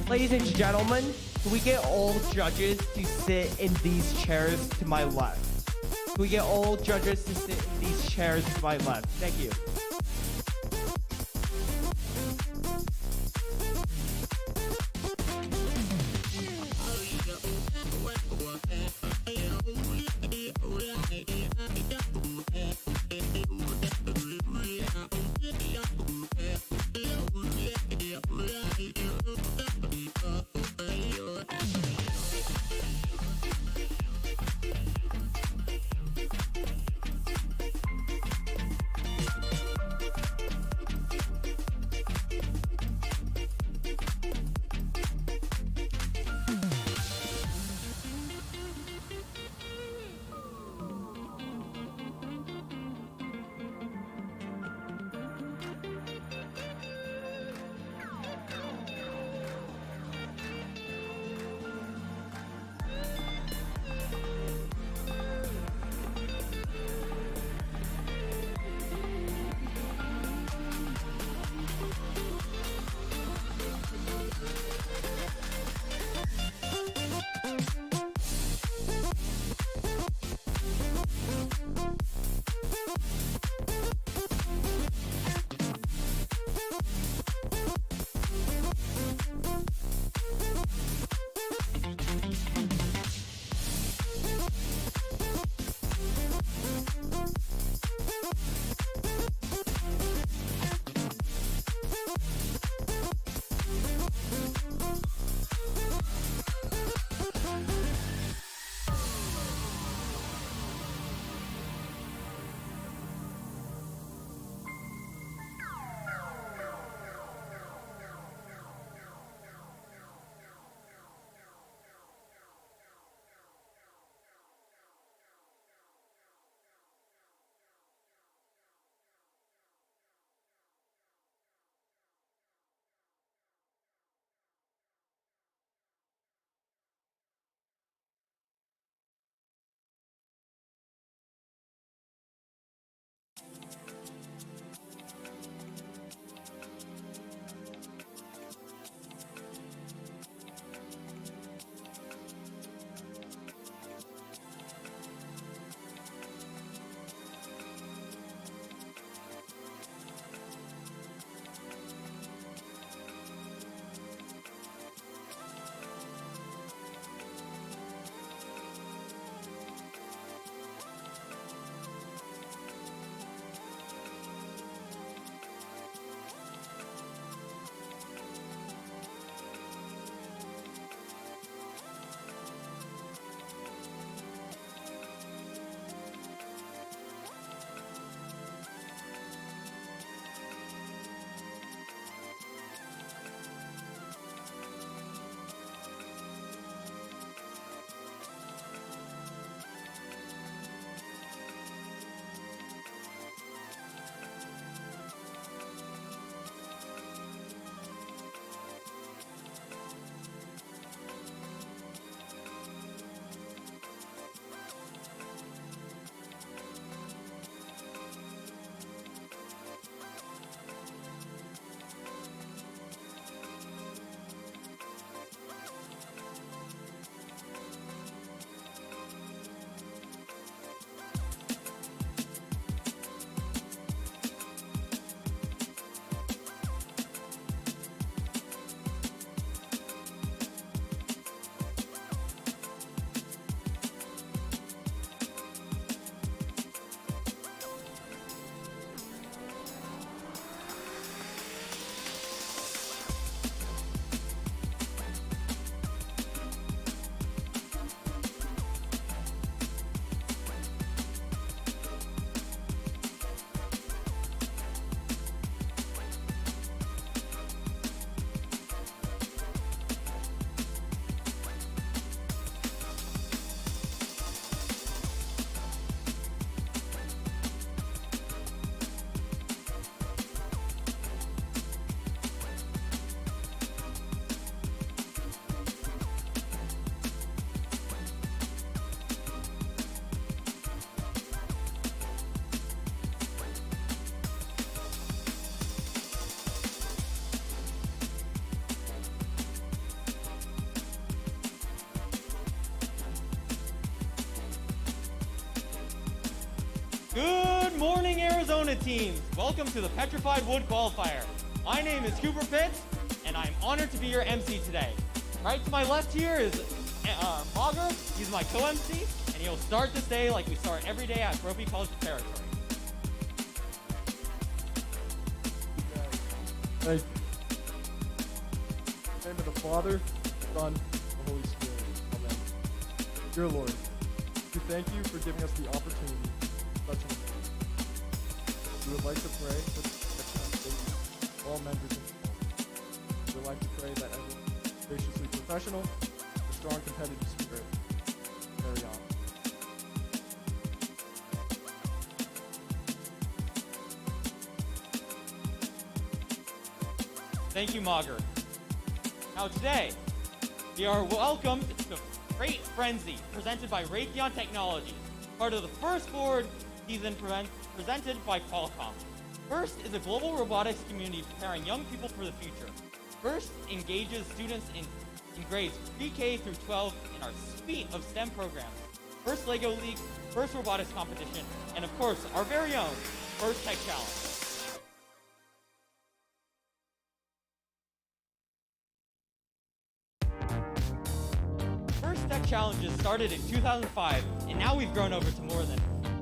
Ladies and gentlemen, can we get all judges to sit in these chairs to my left? Can we get all judges to sit in these chairs to my left? Thank you. Good morning, Arizona teams. Welcome to the Petrified Wood Qualifier. My name is Cooper Pitts, and I'm honored to be your MC today. Right to my left here is Auger. He's my co-MC, and he'll start this day like we start every day at Brophy College Preparatory. Thank you. In the name of the Father, Son, and the Holy Spirit. Amen. Dear Lord, we thank you for giving us the opportunity to touch on you. We would like to pray for the protection of faith, all members in the world. We would like to pray that everyone is graciously professional, with a strong competitive spirit. Carry on. Thank you, Mauger. Now today, we are welcomed to Great Frenzy, presented by Raytheon Technologies, part of the first board season presented by Qualcomm. First is a global robotics community preparing young people for the future. First engages students in grades pre-K through 12 in our suite of STEM programs. First LEGO League, first robotics competition, and of course, our very own First Tech Challenge. First Tech Challenges started in 2005, and now we've grown over to more than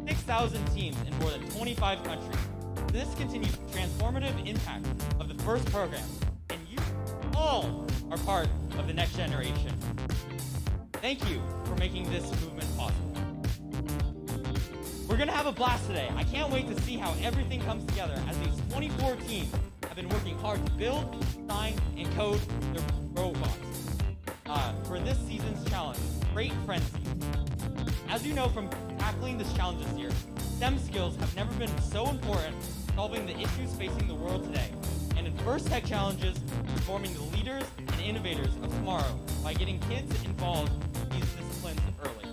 6,000 teams in more than 25 countries. This continues the transformative impact of the first program, and you all are part of the next generation. Thank you for making this movement possible. We're gonna have a blast today. I can't wait to see how everything comes together as these 24 teams have been working hard to build, design, and code their robots for this season's challenge, Great Frenzy. As you know from tackling this challenge this year, STEM skills have never been so important in solving the issues facing the world today. And in First Tech Challenges, we're forming the leaders and innovators of tomorrow by getting kids involved in these disciplines early.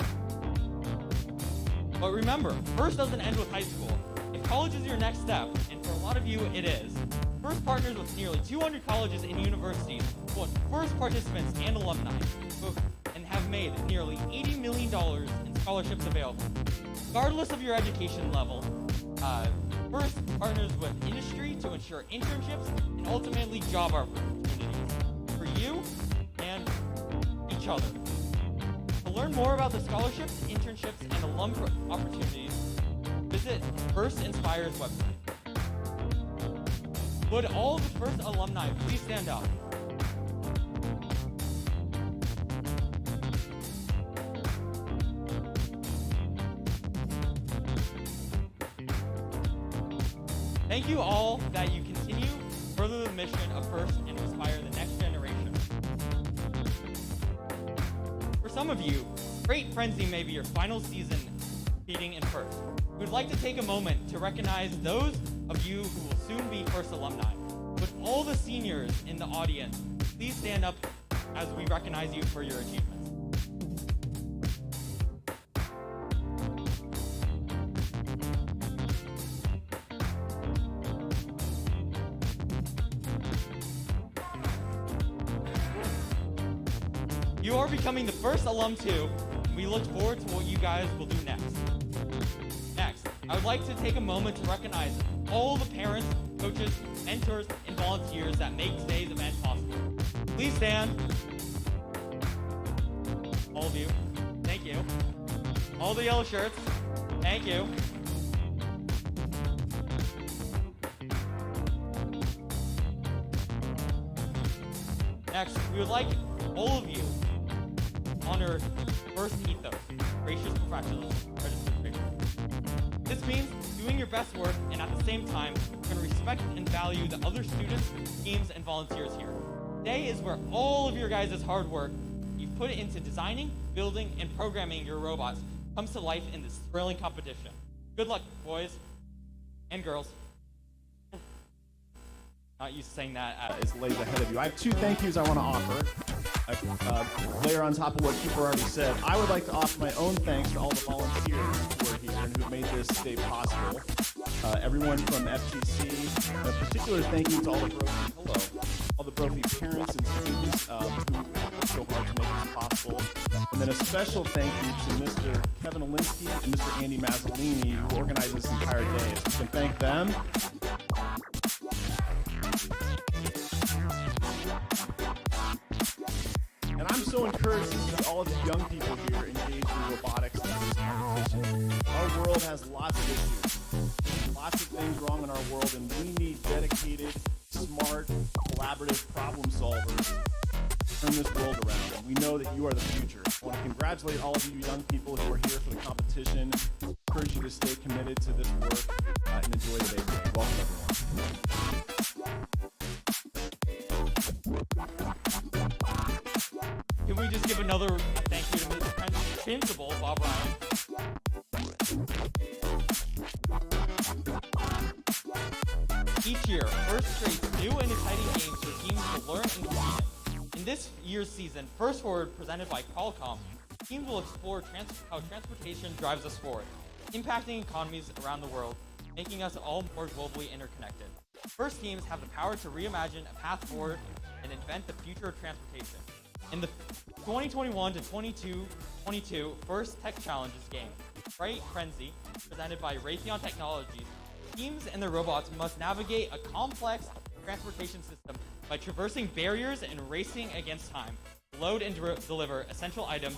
But remember, First doesn't end with high school. If college is your next step, and for a lot of you it is, First partners with nearly 200 colleges and universities, both First participants and alumni, and have made nearly $80 million in scholarships available. Regardless of your education level, First partners with industry to ensure internships and ultimately job opportunities for you and each other. To learn more about the scholarships, internships, and alum opportunities, visit First Inspire's website. Would all of the First alumni please stand up? Thank you all that you continue to further the mission of First and inspire the next generation. For some of you, Great Frenzy may be your final season competing in First. We'd like to take a moment to recognize those of you who will soon be First alumni. With all the seniors in the audience, please stand up as we recognize you for your achievements. You are becoming the first alum too, and we look forward to what you guys will do next. Next, I would like to take a moment to recognize all the parents, coaches, mentors, and volunteers that make today's event possible. Please stand. All of you. Thank you. All the yellow shirts. Thank you. Next, we would like all of you to honor First ethos, gracious professionalism. This means doing your best work and at the same time, you're going to respect and value the other students, teams, and volunteers here. Today is where all of your guys' hard work you've put into designing, building, and programming your robots comes to life in this thrilling competition. Good luck, boys and girls. Not used to saying that. Is laid ahead of you. I have two thank yous I want to offer. Layer on top of what Cooper already said. I would like to offer my own thanks to all the volunteers who are here and who made this day possible. Everyone from FTC. A particular thank you to all the Brophy parents and students who worked so hard to make this possible. And then a special thank you to Mr. Kevin Olinsky and Mr. Andy Mazzolini, who organized this entire day. So we can thank them. And I'm so encouraged to see all of you young people here engaged in robotics in this competition. Our world has lots of issues, lots of things wrong in our world, and we need dedicated, smart, collaborative problem solvers to turn this world around. And we know that you are the future. I want to congratulate all of you young people who are here for the competition. Encourage you to stay committed to this work and enjoy the day today. Welcome, everyone. Can we just give another thank you to Mr. Principal, Bob Ryan? Each year, First creates new and exciting games for teams to learn and compete in. In this year's season, First Forward, presented by Qualcomm, teams will explore how transportation drives us forward, impacting economies around the world, making us all more globally interconnected. First teams have the power to reimagine a path forward and invent the future of transportation. In the 2021 to 22 First Tech Challenges game, Fright Frenzy, presented by Raytheon Technologies, teams and their robots must navigate a complex transportation system by traversing barriers and racing against time, to load and deliver essential items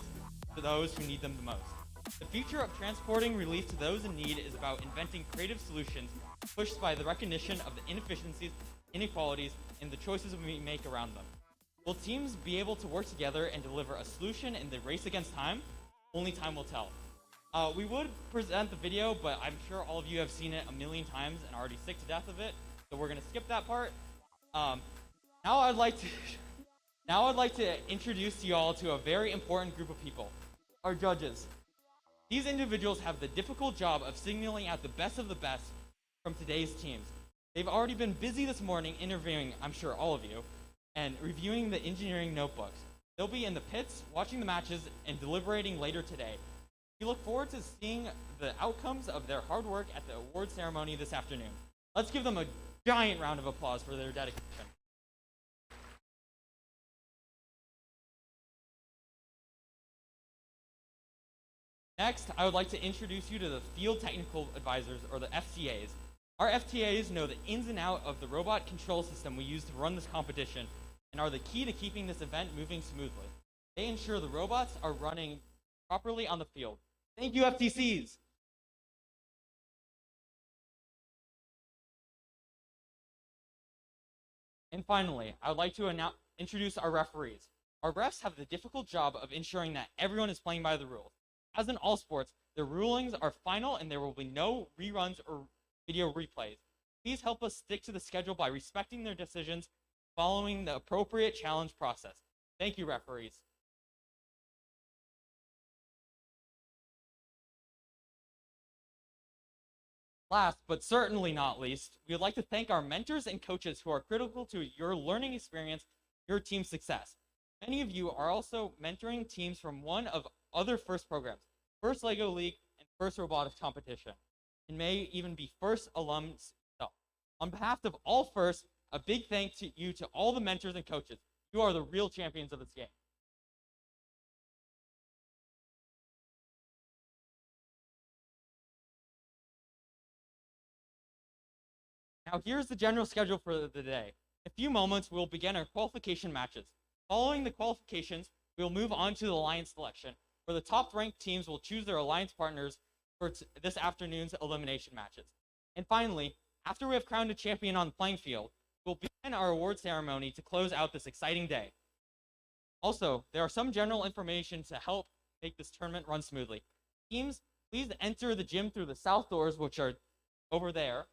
to those who need them the most. The future of transporting relief to those in need is about inventing creative solutions pushed by the recognition of the inefficiencies, inequalities, and the choices we make around them. Will teams be able to work together and deliver a solution in the race against time? Only time will tell. We would present the video, but I'm sure all of you have seen it a million times and are already sick to death of it, so we're gonna skip that part. Now I'd like to introduce you all to a very important group of people, our judges. These individuals have the difficult job of signaling out the best of the best from today's teams. They've already been busy this morning interviewing, I'm sure all of you, and reviewing the engineering notebooks. They'll be in the pits, watching the matches, and deliberating later today. We look forward to seeing the outcomes of their hard work at the award ceremony this afternoon. Let's give them a giant round of applause for their dedication. Next, I would like to introduce you to the Field Technical Advisors, or the FTAs. Our FTAs know the ins and outs of the robot control system we use to run this competition and are the key to keeping this event moving smoothly. They ensure the robots are running properly on the field. Thank you, FTCs! And finally, I would like to introduce our referees. Our refs have the difficult job of ensuring that everyone is playing by the rules. As in all sports, the rulings are final and there will be no reruns or video replays. Please help us stick to the schedule by respecting their decisions, following the appropriate challenge process. Thank you, referees. Last, but certainly not least, we would like to thank our mentors and coaches who are critical to your learning experience, your team's success. Many of you are also mentoring teams from one of other First programs, First LEGO League and First Robotics Competition, and may even be First alums. So, on behalf of all First, a big thank you to all the mentors and coaches. You are the real champions of this game. Now here's the general schedule for the day. In a few moments, we'll begin our qualification matches. Following the qualifications, we'll move on to the alliance selection, where the top-ranked teams will choose their alliance partners for this afternoon's elimination matches. And finally, after we have crowned a champion on the playing field, we'll begin our award ceremony to close out this exciting day. Also, there are some general information to help make this tournament run smoothly. Teams, please enter the gym through the south doors, which are over there,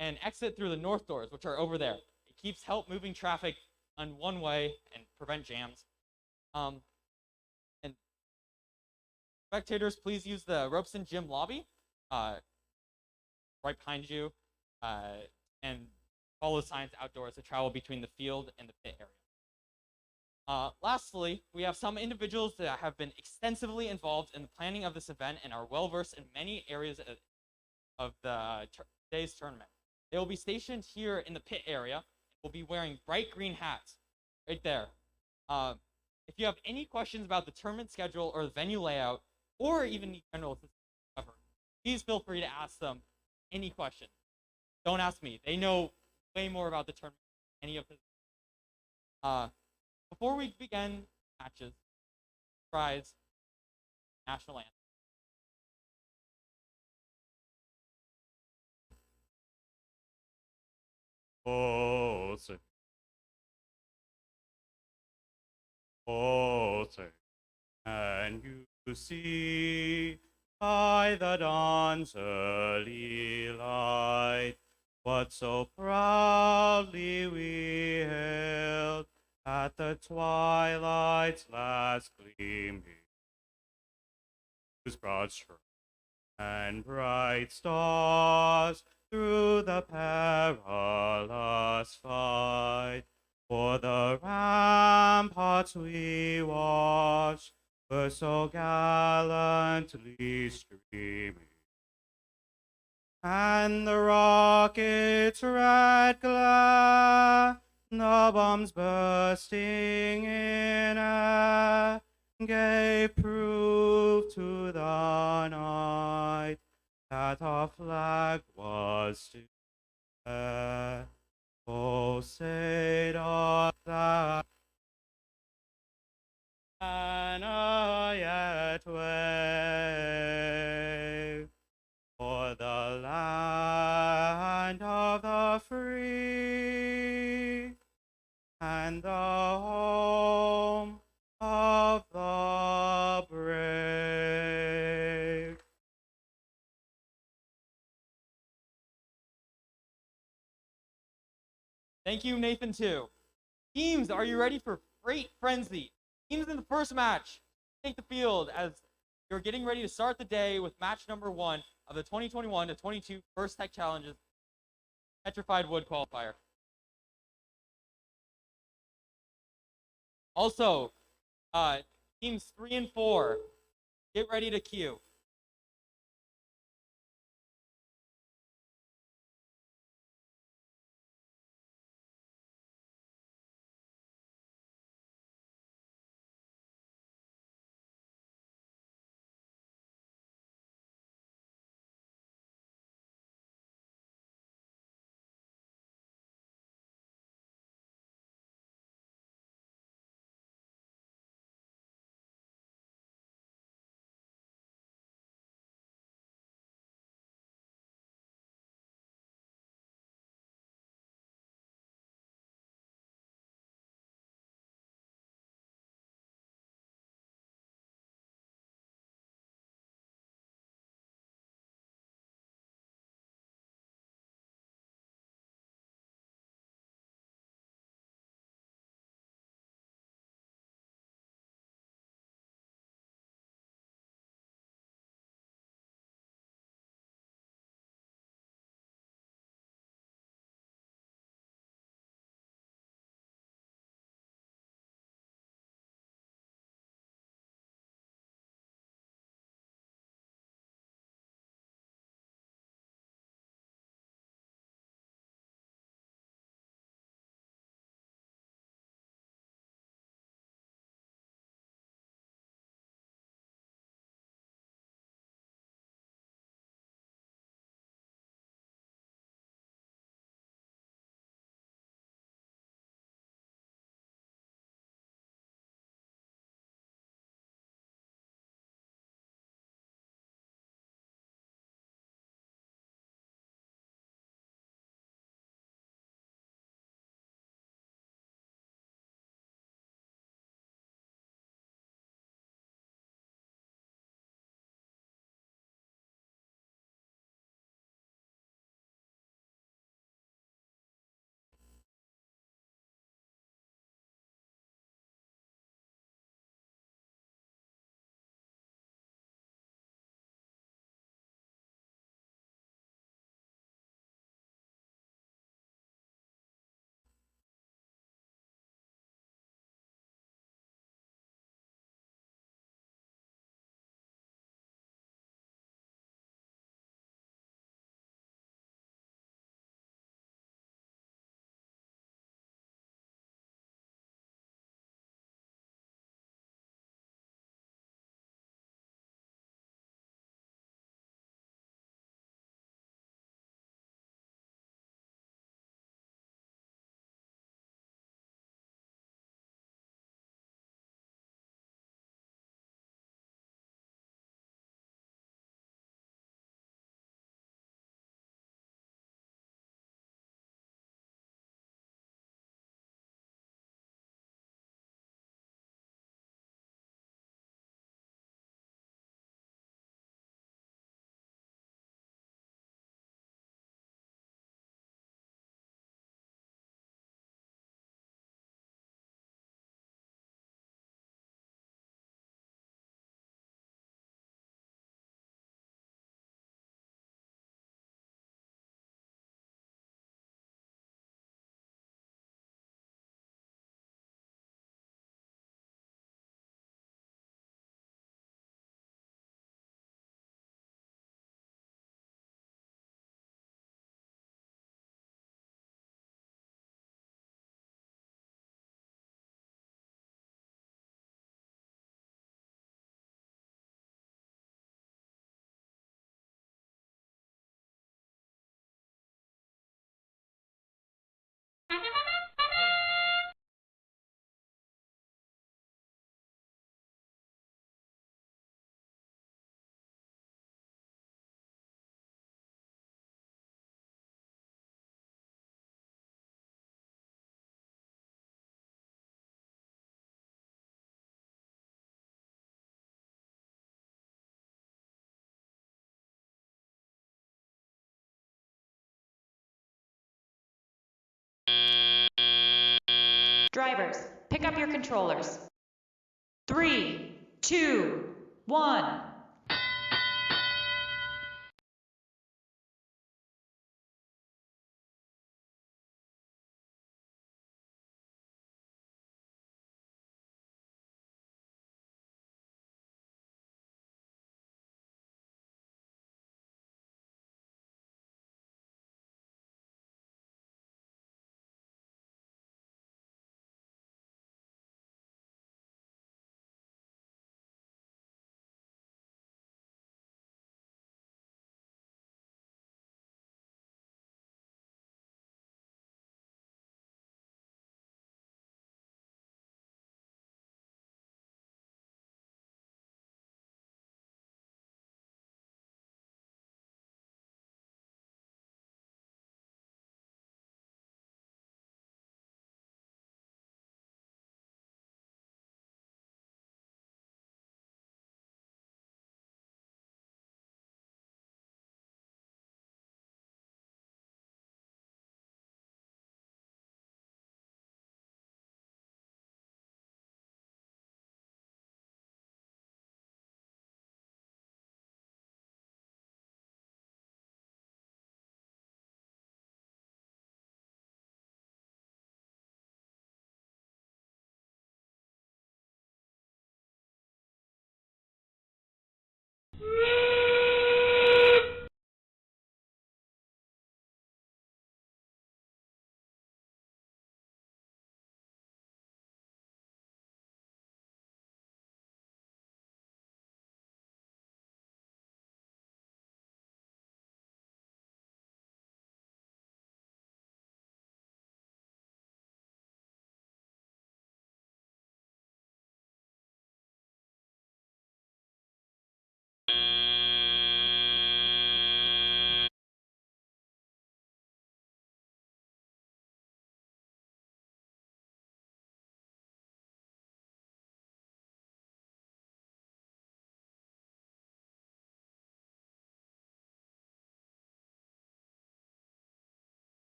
and exit through the north doors, which are over there. It keeps help moving traffic on one way and prevent jams. And spectators, please use the Robeson Gym lobby right behind you, and follow signs outdoors to travel between the field and the pit area. Lastly, we have some individuals that have been extensively involved in the planning of this event and are well-versed in many areas of today's tournament. They will be stationed here in the pit area and will be wearing bright green hats right there. If you have any questions about the tournament schedule or the venue layout, or even the general system cover, please feel free to ask them any question. Don't ask me. They know way more about the tournament than any of his. Before we begin matches, prize, national anthem. Oh, say. Oh, say. And you see by the dawn's early light what so proudly we hailed at the twilight's last gleaming, whose broad stroke and bright stars through the perilous fight for the ramparts we watched were so gallantly streaming, and the rockets' red glare, the bombs bursting in air, gave proof to the night that our flag was still there. Oh, say doth that banner yet wave for the land of the free and the home of the brave. Thank you, Nathan, too. Teams, are you ready for Freight Frenzy? Teams in the first match, take the field as you're getting ready to start the day with match number 1 of the 2021-22 First Tech Challenges Petrified Wood Qualifier. Also, teams 3 and 4, get ready to queue. Drivers, pick up your controllers. 3, 2, 1.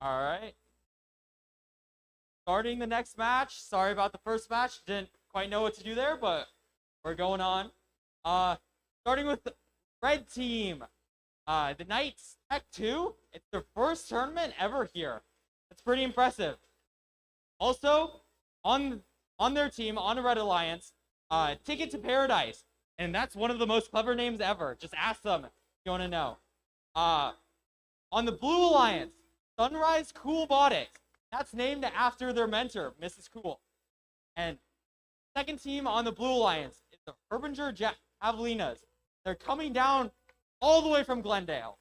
All right. Starting the next match. Sorry about the first match. Didn't quite know what to do there, but we're going on. Starting with the red team. The Knights Tech 2. It's their first tournament ever here. That's pretty impressive. Also, on their team, on the Red Alliance, Ticket to Paradise. And that's one of the most clever names ever. Just ask them if you want to know. On the Blue Alliance, Sunrise Cool Botix. That's named after their mentor, Mrs. Cool. And second team on the Blue Alliance is the Herbinger Javelinas. They're coming down all the way from Glendale.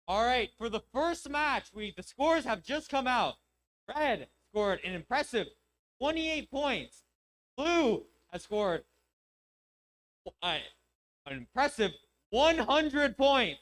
All right, for the first match, the scores have just come out. Red scored an impressive 28 points. Blue has scored an impressive 100 points.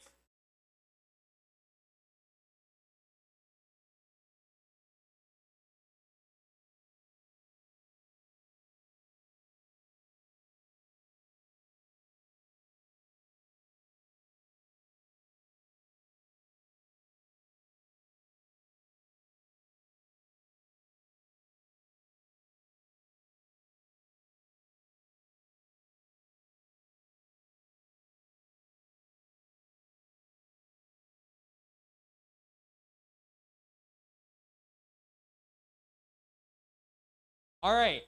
All right,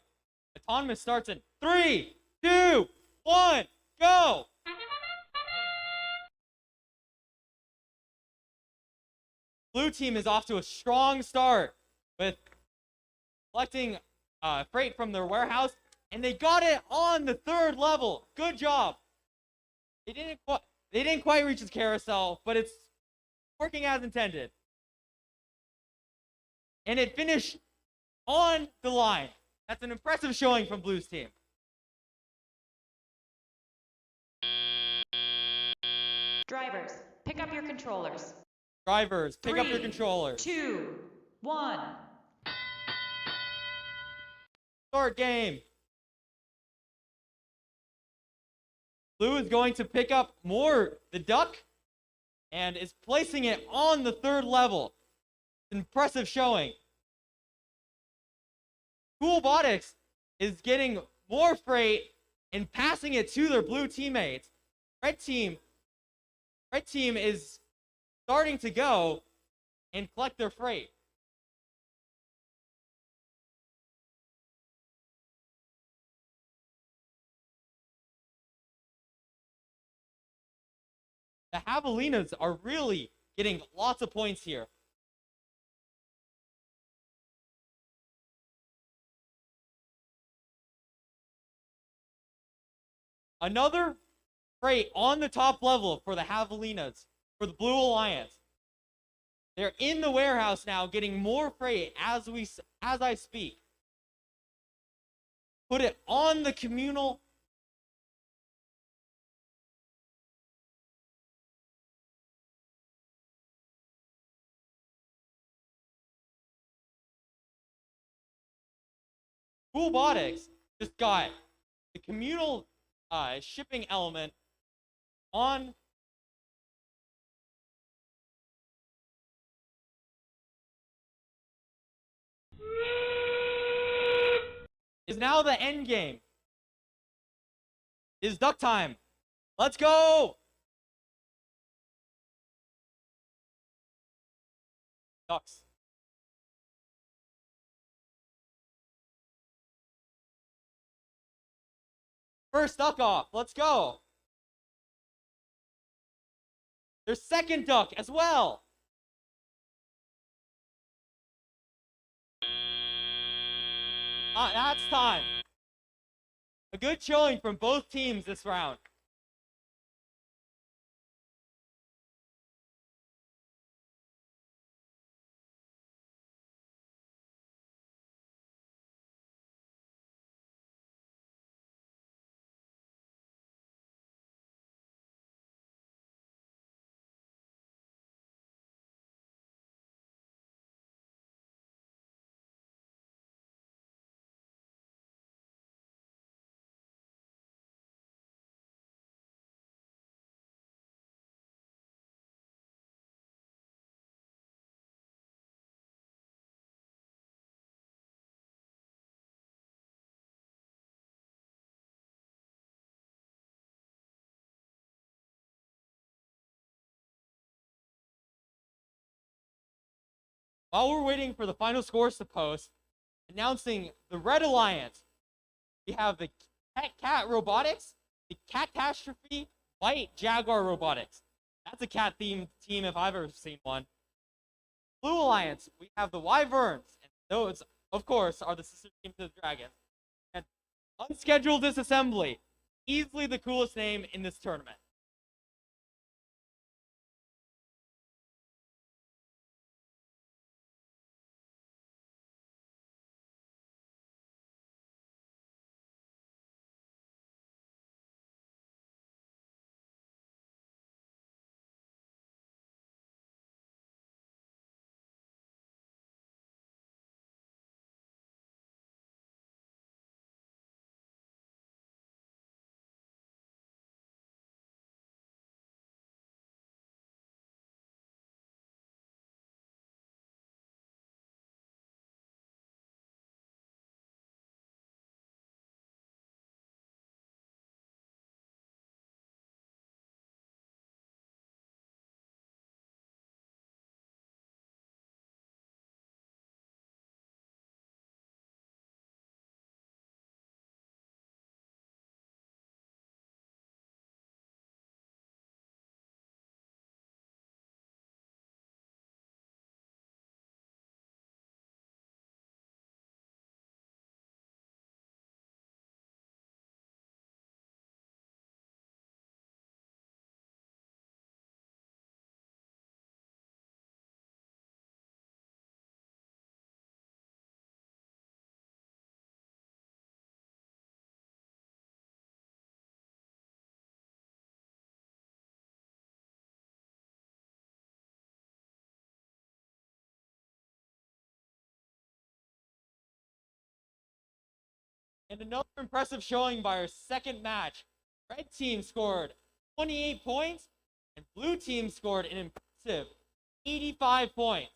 autonomous starts in 3, 2, 1, go! Blue team is off to a strong start with collecting freight from their warehouse, and they got it on the 3rd level. Good job. They didn't quite reach the carousel, but it's working as intended. And it finished on the line. That's an impressive showing from Blue's team. Drivers, pick up your controllers. Drivers, pick up your 3, controllers. 2, 1. Start game. Blue is going to pick up the duck and is placing it on the 3rd level. Impressive showing. Coolbotics is getting more freight and passing it to their blue teammates. Red team is starting to go and collect their freight. The Javelinas are really getting lots of points here. Another freight on the top level for the Javelinas, for the Blue Alliance. They're in the warehouse now, getting more freight as I speak. Put it on the communal. Coolbotics just got the communal shipping element on is now the end game. Is duck time. Let's go. Ducks. First duck off. Let's go. There's second duck as well. That's time. A good showing from both teams this round. While we're waiting for the final scores to post, announcing the Red Alliance, we have the Cat Robotics, the Catastrophe, White Jaguar Robotics. That's a cat-themed team if I've ever seen one. Blue Alliance, we have the Wyverns, and those, of course, are the sister team to the Dragons. And Unscheduled Disassembly, easily the coolest name in this tournament. And another impressive showing by our second match. Red team scored 28 points, and blue team scored an impressive 85 points.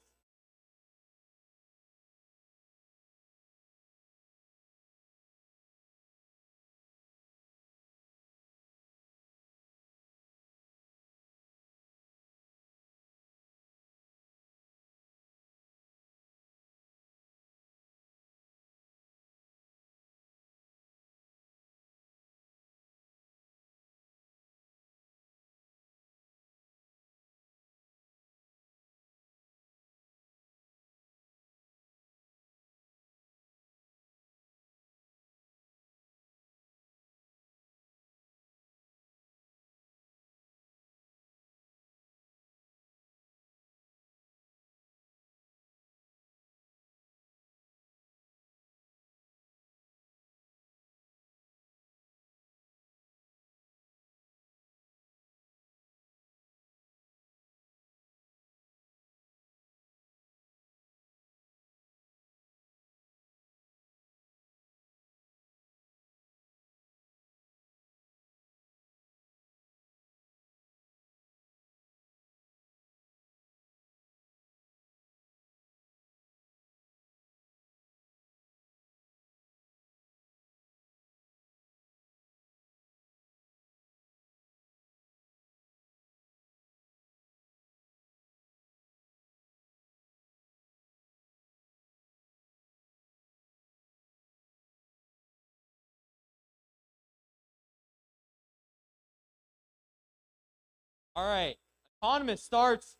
All right, autonomous starts.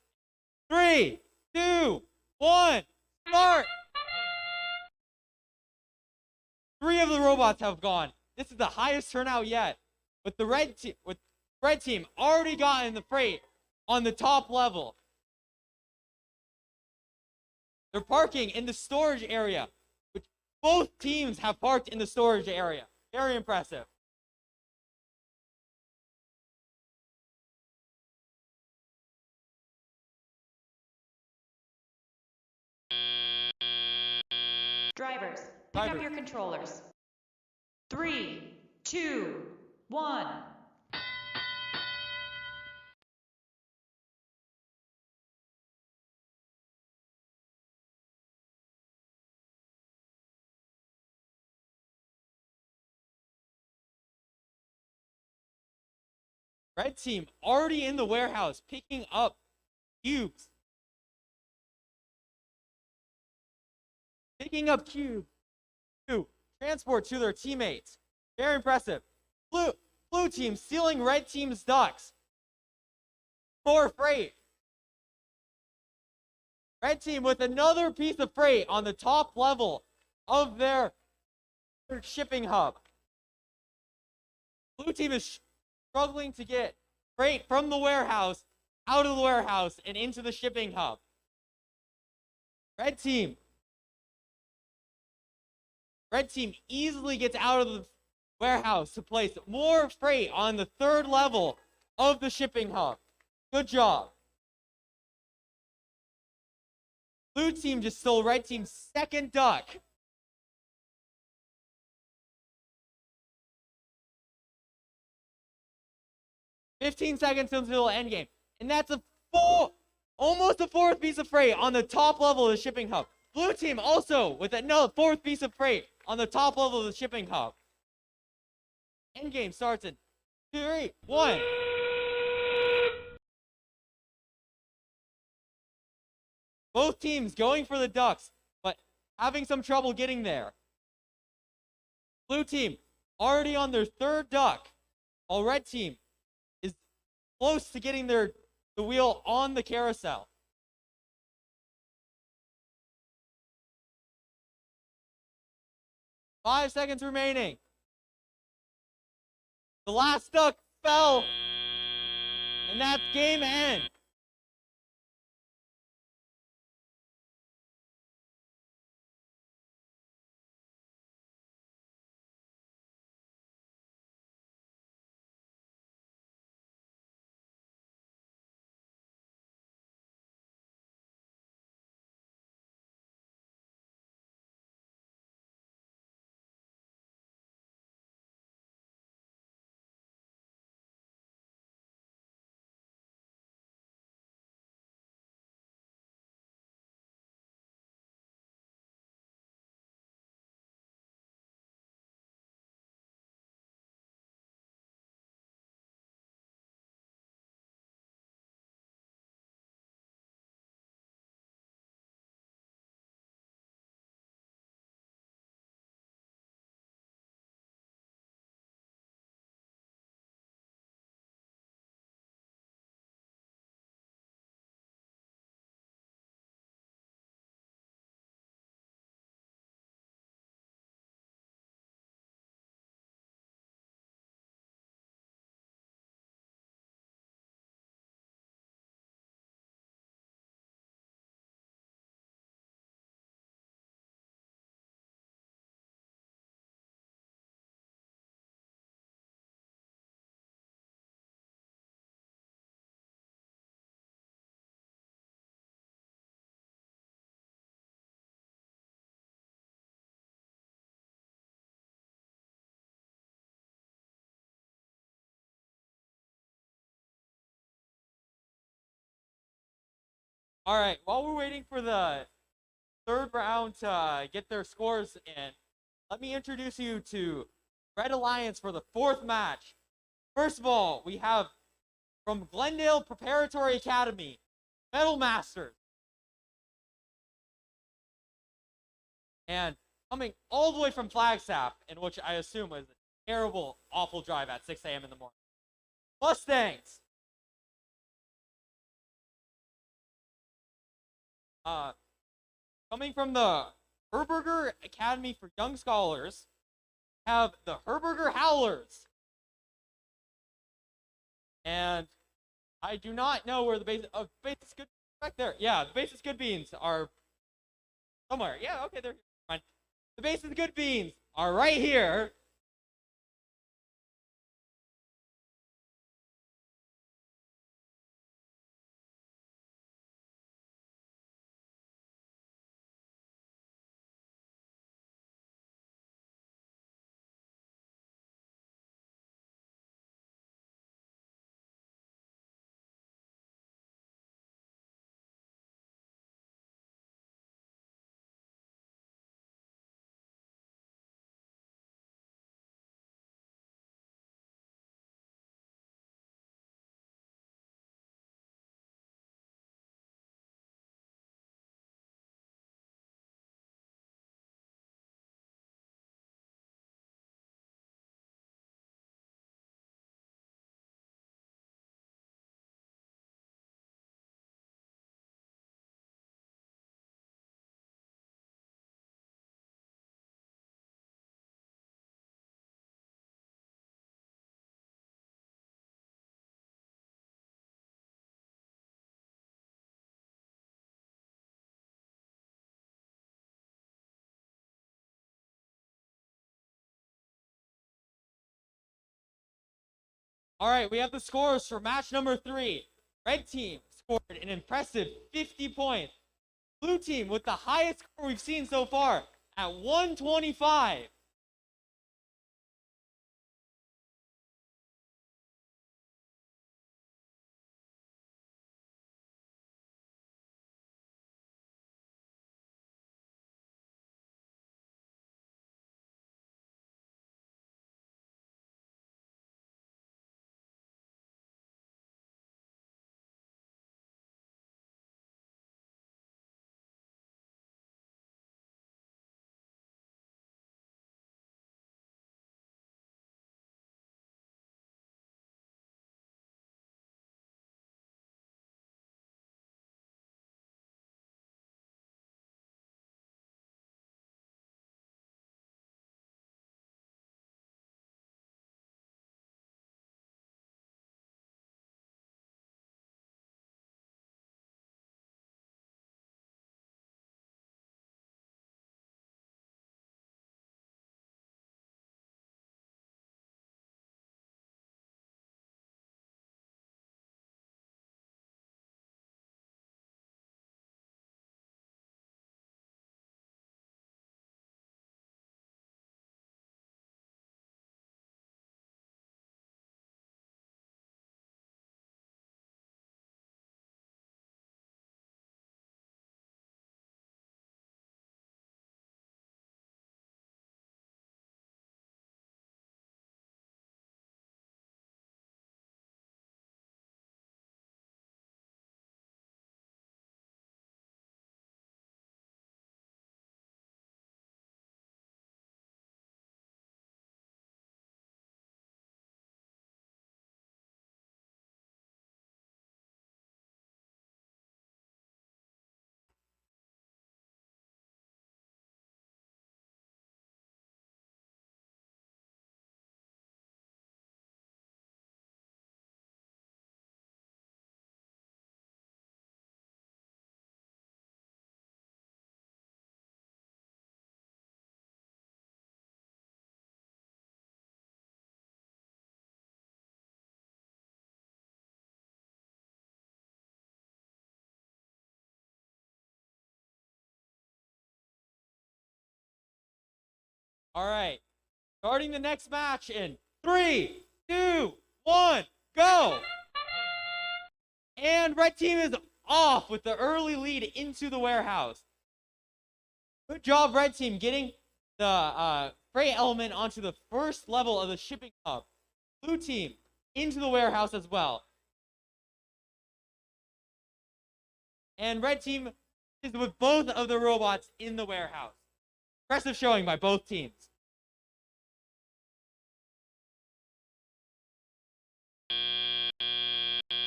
3, 2, 1, start. 3 of the robots have gone. This is the highest turnout yet. With the red team already gotten the freight on the top level. They're parking in the storage area, which both teams have parked in the storage area. Very impressive. Drivers, pick up your controllers. 3, 2, 1. Red team already in the warehouse picking up cubes. Picking up cubes to transport to their teammates. Very impressive. Blue team stealing red team's ducks. More freight. Red team with another piece of freight on the top level of their shipping hub. Blue team is struggling to get freight from the warehouse out of the warehouse and into the shipping hub. Red team easily gets out of the warehouse to place more freight on the third level of the shipping hub. Good job. Blue team just stole red team's second duck. "15 seconds until the end game." And that's almost a fourth piece of freight on the top level of the shipping hub. Blue team also with another fourth piece of freight on the top level of the shipping hub. End game starts in 3, 1. Both teams going for the ducks, but having some trouble getting there. Blue team already on their third duck, while red team is close to getting the wheel on the carousel. 5 seconds remaining. The last duck fell, and that's game end. All right, while we're waiting for the third round to get their scores in, let me introduce you to Red Alliance for the fourth match. First of all, we have from Glendale Preparatory Academy, Metal Masters. And coming all the way from Flagstaff, in which I assume was a terrible, awful drive at 6 a.m. in the morning, Mustangs. Coming from the Herberger Academy for Young Scholars, have the Herberger Howlers. And I do not know where the base. Oh, Basis Good back there. Yeah, the Basis Good Beans are somewhere. Yeah, okay, they're here. Fine. The Basis Good Beans are right here. All right, we have the scores for match number 3. Red team scored an impressive 50 points. Blue team with the highest score we've seen so far at 125. All right, starting the next match in 3, 2, 1, go! And red team is off with the early lead into the warehouse. Good job, Red Team, getting the freight element onto the first level of the shipping hub. Blue Team into the warehouse as well. And Red Team is with both of the robots in the warehouse. Impressive showing by both teams.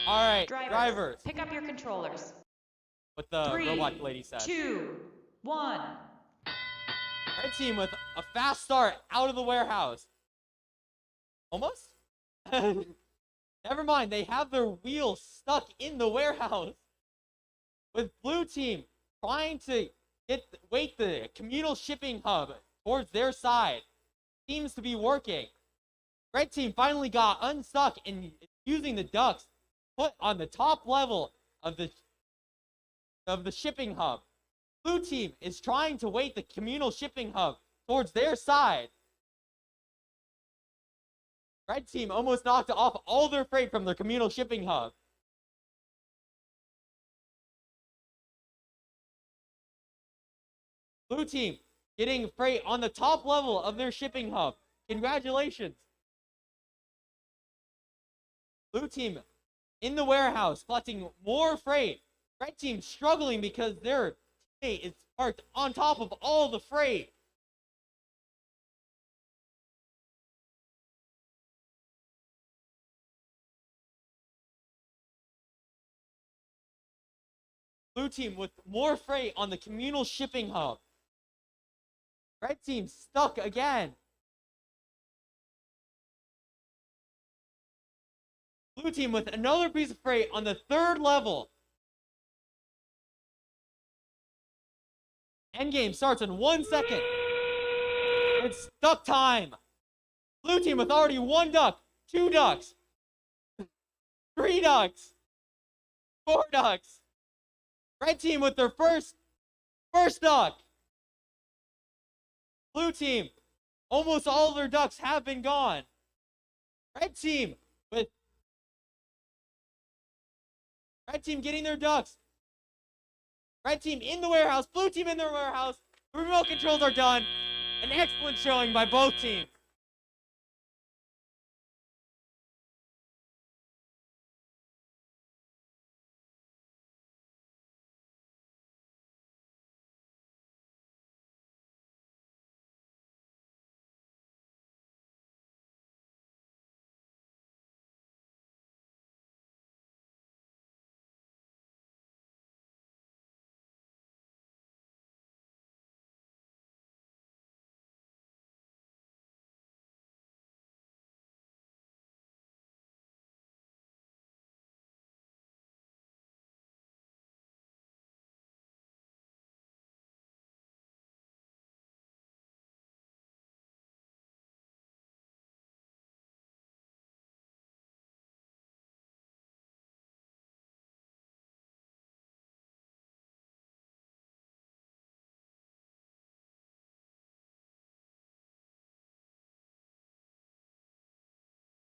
All right, drivers. Pick up your controllers. What the 3, robot lady said. 2, 1. Red Team with a fast start out of the warehouse. Almost? Never mind, they have their wheels stuck in the warehouse. With Blue Team trying to weight the communal shipping hub towards their side. Seems to be working. Red Team finally got unstuck and using the ducks put on the top level of the shipping hub. Blue Team is trying to weight the communal shipping hub towards their side. Red Team almost knocked off all their freight from their communal shipping hub. Blue Team getting freight on the top level of their shipping hub. Congratulations. Blue Team in the warehouse collecting more freight. Red Team struggling because their teammate is parked on top of all the freight. Blue Team with more freight on the communal shipping hub. Red Team stuck again. Blue Team with another piece of freight on the third level. Endgame starts in 1 second. It's duck time. Blue Team with already 1 duck, 2 ducks, 3 ducks, 4 ducks. Red Team with their first duck. Blue Team, almost all of their ducks have been gone. Red Team getting their ducks. Red Team in the warehouse. Blue Team in their warehouse. The remote controls are done. An excellent showing by both teams.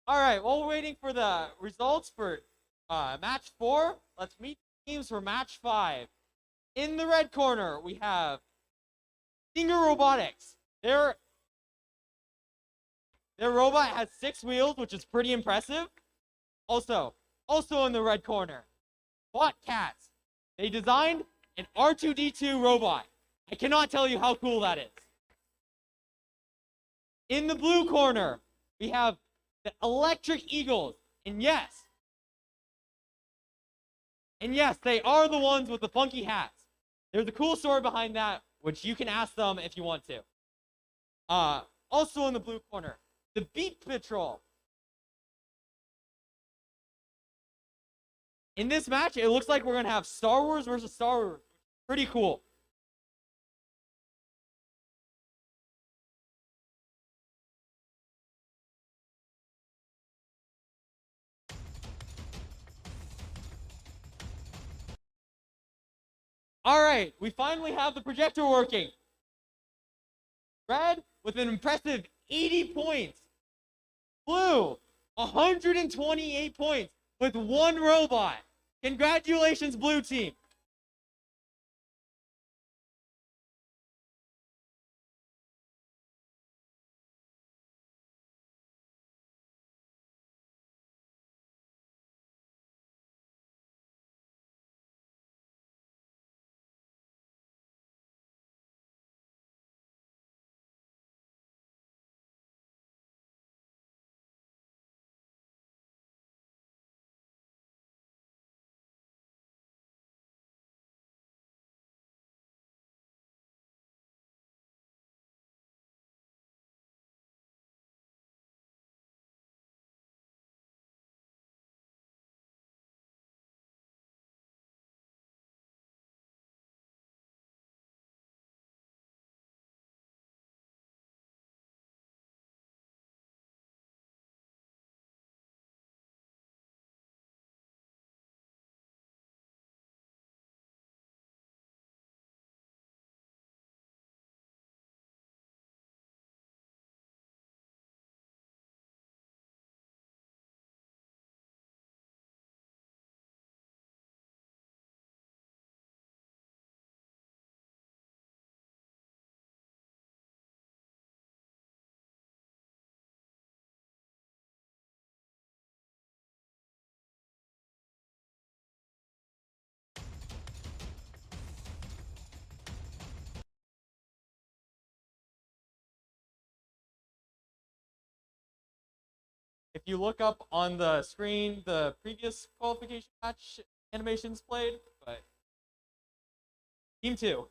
All right, while we're waiting for the results for match 4, let's meet the teams for match 5. In the red corner, we have Stinger Robotics. Their robot has 6 wheels, which is pretty impressive. Also in the red corner, Bot Cats. They designed an R2-D2 robot. I cannot tell you how cool that is. In the blue corner, we have the Electric Eagles. And yes, they are the ones with the funky hats. There's a cool story behind that, which you can ask them if you want to. Also in the blue corner, the Beat Patrol. In this match, it looks like we're going to have Star Wars versus Star Wars. Pretty cool. All right, we finally have the projector working. Red with an impressive 80 points. Blue, 128 points with 1 robot. Congratulations, blue team. If you look up on the screen, the previous qualification match animations played, but team 2.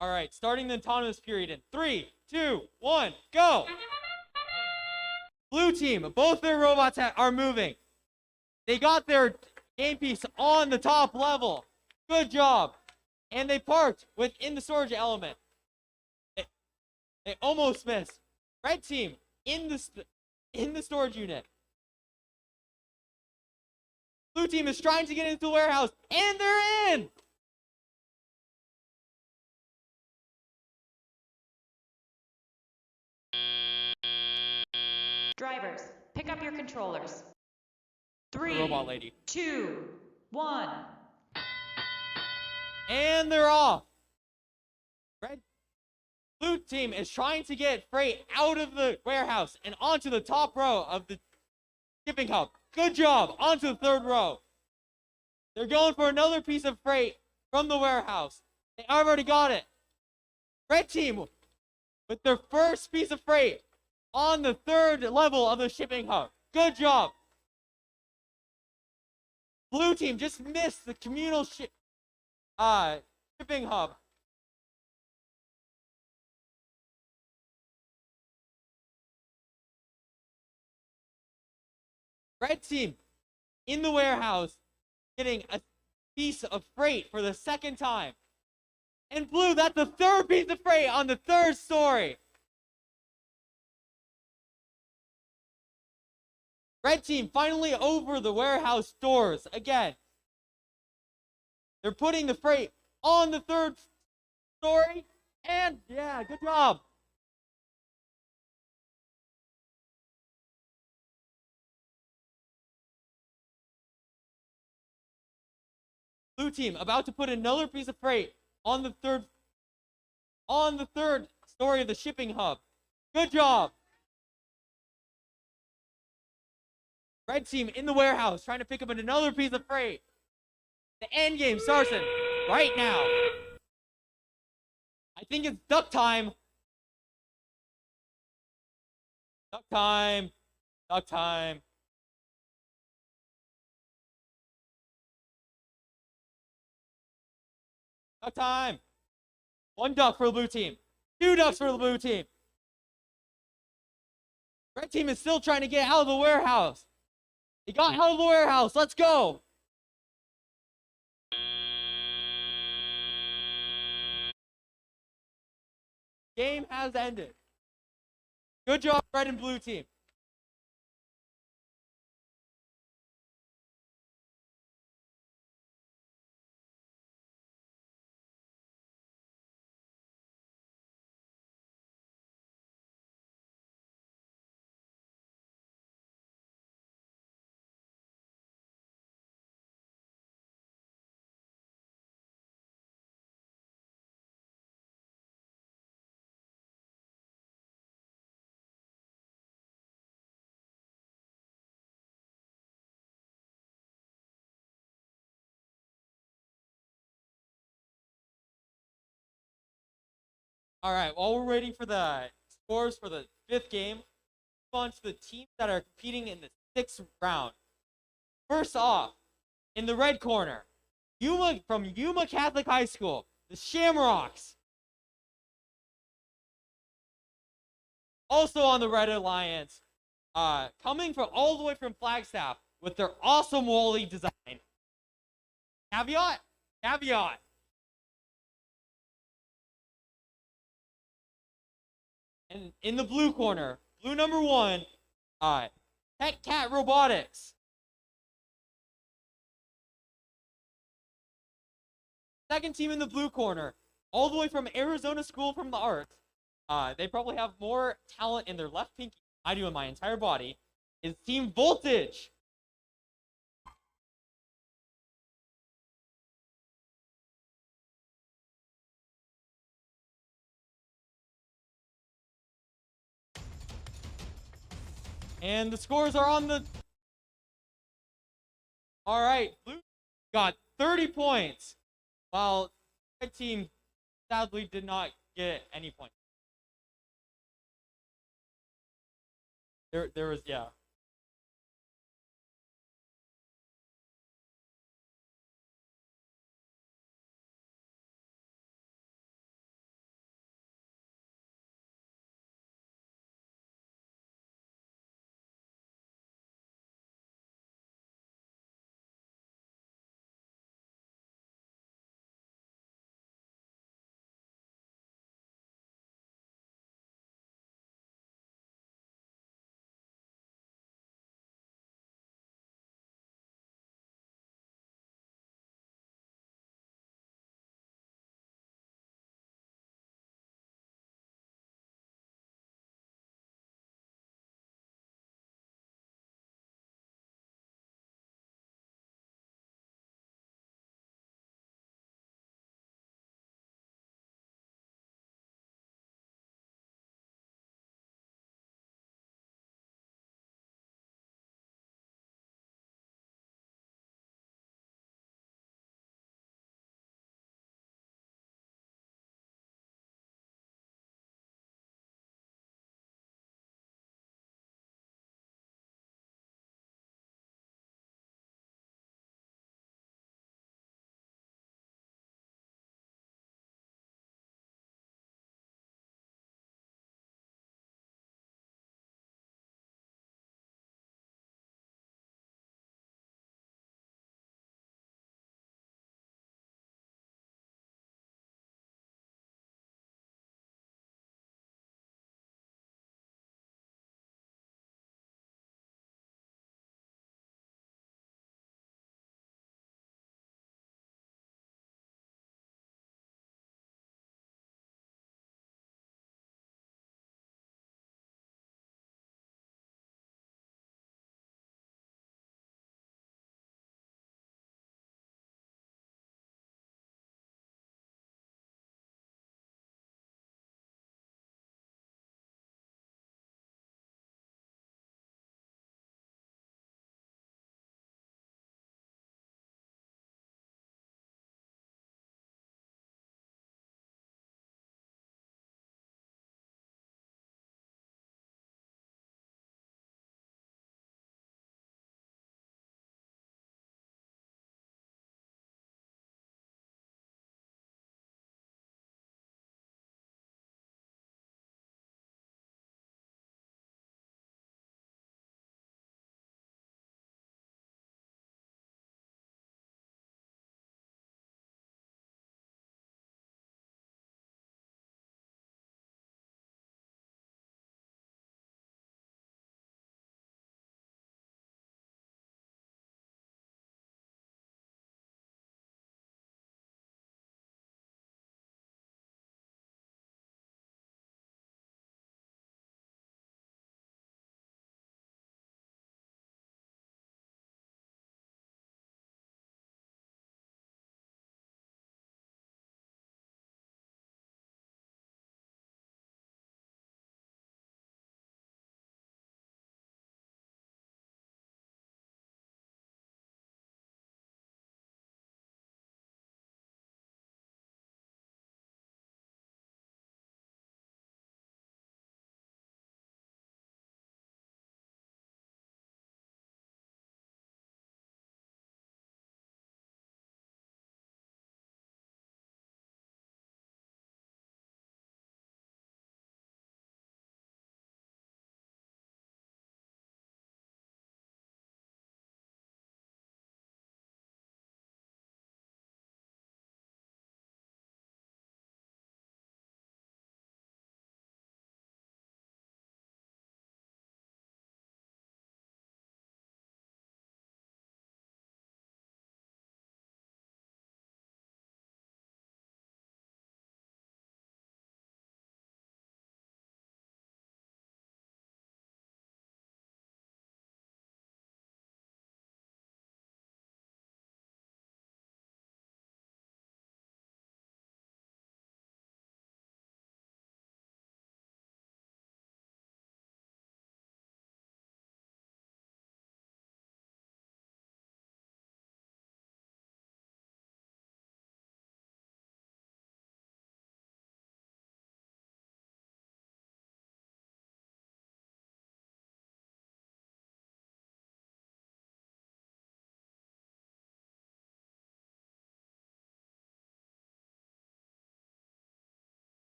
All right, starting the autonomous period in 3, 2, 1, go! Blue team, both their robots are moving. They got their game piece on the top level. Good job. And they parked within the storage element. They almost missed. Red team in the storage unit. Blue team is trying to get into the warehouse, and they're in! Drivers, pick up your controllers. The 3, robot lady. 2, 1. And they're off. Blue team is trying to get freight out of the warehouse and onto the top row of the shipping hub. Good job. Onto the third row. They're going for another piece of freight from the warehouse. They already got it. Red team with their first piece of freight on the third level of the shipping hub. Good job. Blue team just missed the communal shipping hub. Red team in the warehouse getting a piece of freight for the second time. And blue, that's the third piece of freight on the third story. Red team finally over the warehouse doors again. They're putting the freight on the third story. And yeah, good job. Blue team about to put another piece of freight on the third story of the shipping hub. Good job. Red team in the warehouse trying to pick up another piece of freight. The end game starts in right now. I think it's duck time. Duck time. Duck time. Duck time. 1 duck for the blue team. 2 ducks for the blue team. Red team is still trying to get out of the warehouse. He got out of the warehouse. Let's go. Game has ended. Good job, red and blue team. All right, while we're waiting for the scores for the 5th game, move on to the teams that are competing in the 6th round. First off, in the red corner, from Yuma Catholic High School, the Shamrocks. Also on the Red Alliance, coming from all the way from Flagstaff with their awesome Wally design. Caveat. And in the blue corner, blue number 1, Tech Cat Robotics. Second team in the blue corner, all the way from Arizona School from the Arts. They probably have more talent in their left pinky than I do in my entire body. Is Team Voltage. And the scores are on the... All right, blue got 30 points, while red team sadly did not get any points. There was, yeah.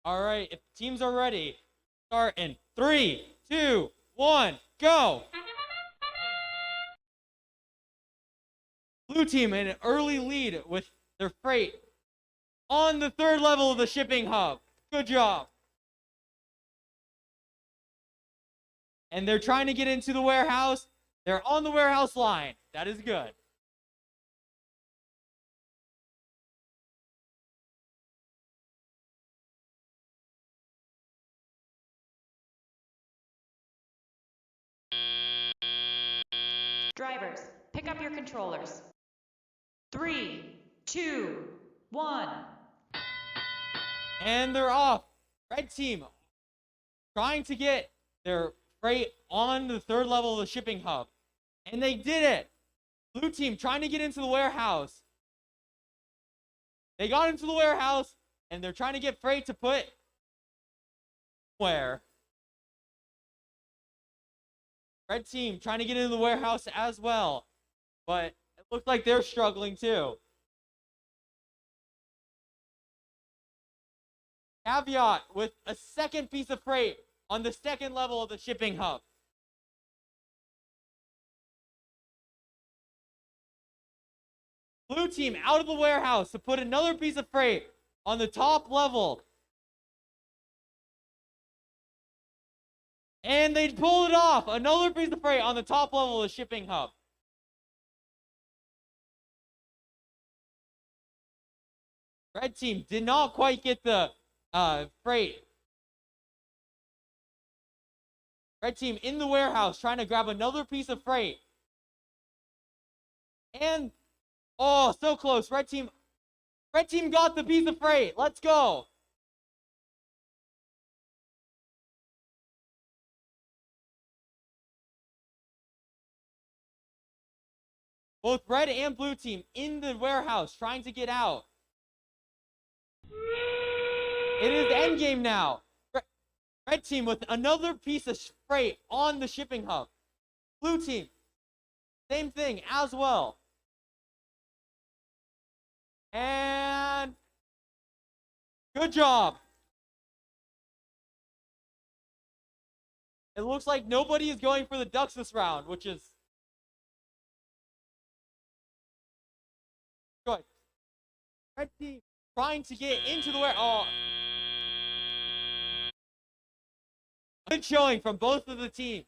All right, if teams are ready, start in 3, 2, 1, go. Blue team in an early lead with their freight on the 3rd level of the shipping hub. Good job. And they're trying to get into the warehouse. They're on the warehouse line. That is good. Drivers, pick up your controllers. 3, 2, 1. And they're off. Red team trying to get their freight on the 3rd level of the shipping hub. And they did it. Blue team trying to get into the warehouse. They got into the warehouse, and they're trying to get freight to put where? Red team trying to get into the warehouse as well. But it looks like they're struggling too. Caveat with a second piece of freight on the 2nd level of the shipping hub. Blue team out of the warehouse to put another piece of freight on the top level. And they pulled it off. Another piece of freight on the top level of the shipping hub. Red team did not quite get the freight. Red team in the warehouse trying to grab another piece of freight. And, oh, so close. Red team got the piece of freight. Let's go. Both red and blue team in the warehouse trying to get out. It is endgame now. Red team with another piece of freight on the shipping hub. Blue team, same thing as well. And good job. It looks like nobody is going for the ducks this round, which is good. Red team trying to get into the warehouse. Oh. Good showing from both of the teams.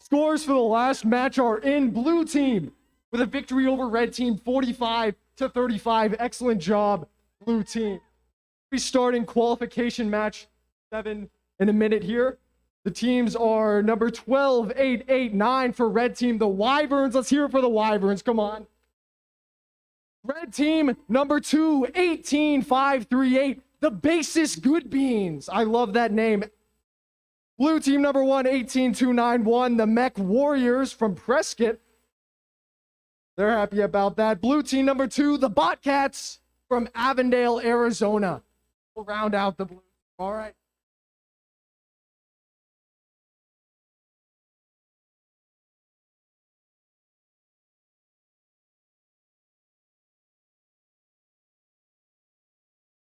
Scores for the last match are in. Blue team with a victory over red team 45-35. Excellent job, blue team. We start in qualification match 7 in a minute here. The teams are number 12, 8, 8, 9 for red team, the Wyverns. Let's hear it for the Wyverns. Come on. Red team, number 2, 18, 5, 3, 8, the Basis Good Beans. I love that name. Blue team, number 1, 18, 2, 9, 1, the Mech Warriors from Prescott. They're happy about that. Blue team, number 2, the Botcats from Avondale, Arizona. We'll round out the blue. All right.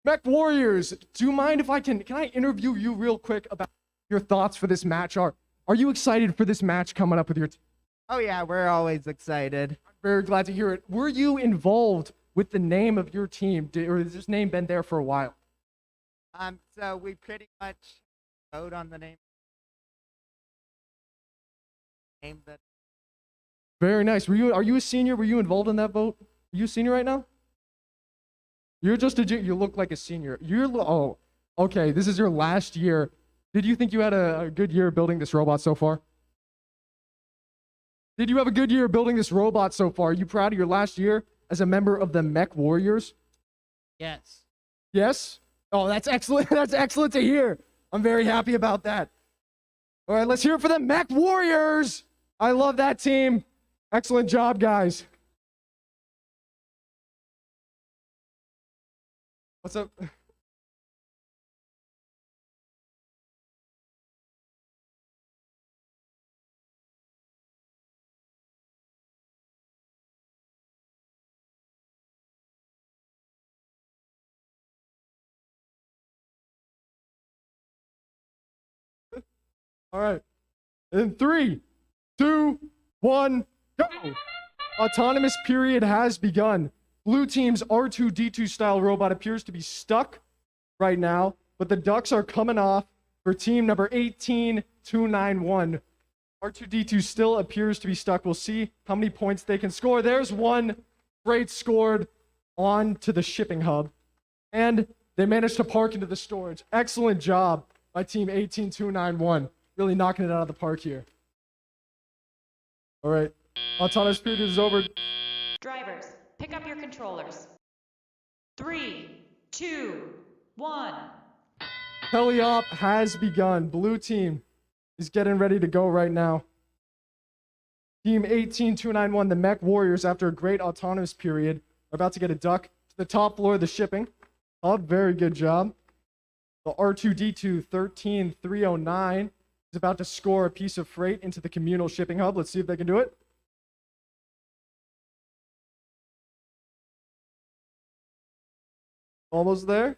Mech Warriors, do you mind if can I interview you real quick about your thoughts for this match? Are you excited for this match coming up with your team? Oh yeah, we're always excited. I'm very glad to hear it. Were you involved with the name of your team, or has this name been there for a while? So we pretty much vote on the name. That. Very nice. Are you a senior? Were you involved in that vote? Are you a senior right now? You're just you look like a senior. Oh, okay. This is your last year. Did you think you had a good year building this robot so far? Did you have a good year building this robot so far? Are you proud of your last year as a member of the Mech Warriors? Yes. Yes? Oh, that's excellent. That's excellent to hear. I'm very happy about that. All right, let's hear it for the Mech Warriors. I love that team. Excellent job, guys. What's up? All right. In 3, 2, 1, go. Autonomous period has begun. Blue team's R2-D2 style robot appears to be stuck right now, but the ducks are coming off for team number 18291. R2-D2 still appears to be stuck. We'll see how many points they can score. There's one great scored on to the shipping hub, and they managed to park into the storage. Excellent job by team 18291. Really knocking it out of the park here. All right. Autonomous period is over. Drivers, pick up your controllers. 3, 2, 1. Teleop has begun. Blue team is getting ready to go right now. Team 18291, the Mech Warriors, after a great autonomous period, are about to get a duck to the top floor of the shipping hub. Very good job. The R2-D2 13309 is about to score a piece of freight into the communal shipping hub. Let's see if they can do it. Almost there.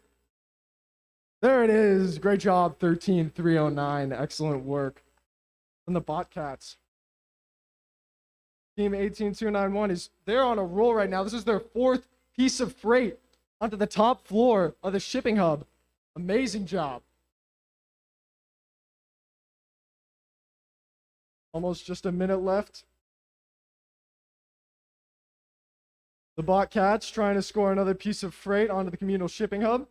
There it is. Great job, 13309. Excellent work. And the Botcats. Team 18291 they're on a roll right now. This is their 4th piece of freight onto the top floor of the shipping hub. Amazing job. Almost just a minute left. The Botcats trying to score another piece of freight onto the communal shipping hub.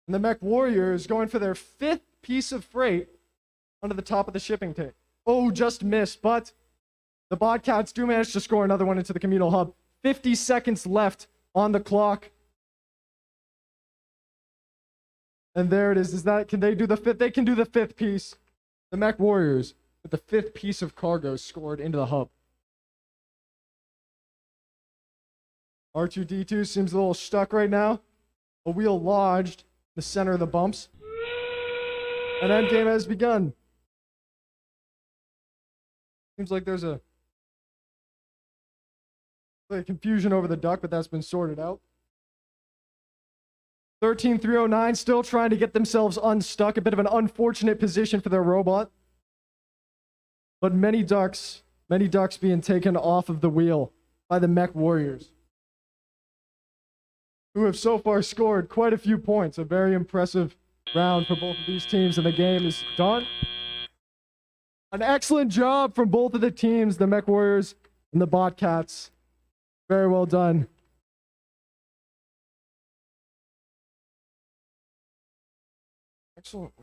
And the Mech Warriors going for their 5th piece of freight onto the top of the shipping tank. Oh, just missed, but the Botcats do manage to score another one into the communal hub. 50 seconds left on the clock. And there it is. Can they do the 5th? They can do the 5th piece. The Mech Warriors with the 5th piece of cargo scored into the hub. R2-D2 seems a little stuck right now. A wheel lodged in the center of the bumps. An endgame has begun. Seems like there's a confusion over the duck, but that's been sorted out. 13309 still trying to get themselves unstuck. A bit of an unfortunate position for their robot. But many ducks being taken off of the wheel by the Mech Warriors, who have so far scored quite a few points. A very impressive round for both of these teams, and the game is done. An excellent job from both of the teams, the Mech Warriors and the Botcats. Very well done. Excellent.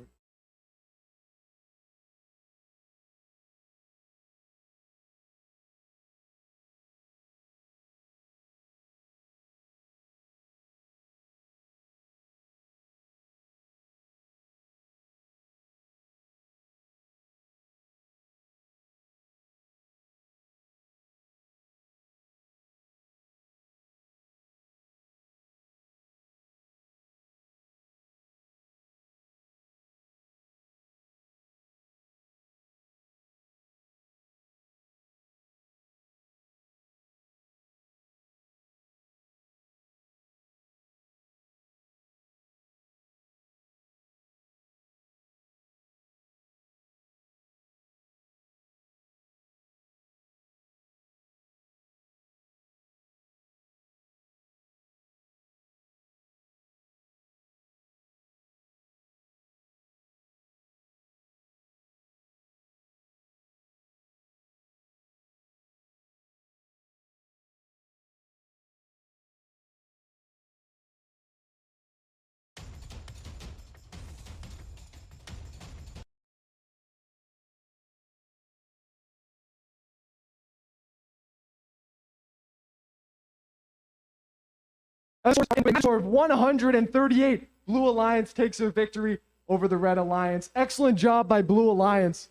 Score of 138. Blue Alliance takes a victory over the Red Alliance. Excellent job by Blue Alliance.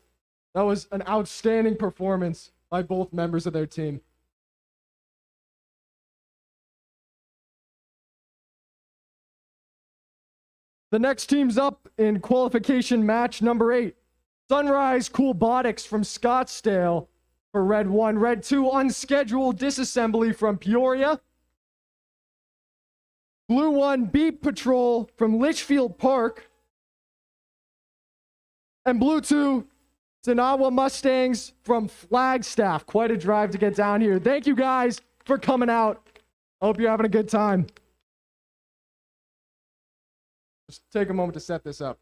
That was an outstanding performance by both members of their team. The next team's up in qualification match number 8. Sunrise Coolbotics from Scottsdale for Red 1. Red 2, Unscheduled Disassembly from Peoria. Blue 1, Beat Patrol from Litchfield Park. And Blue 2, Sinawa Mustangs from Flagstaff. Quite a drive to get down here. Thank you guys for coming out. I hope you're having a good time. Just take a moment to set this up.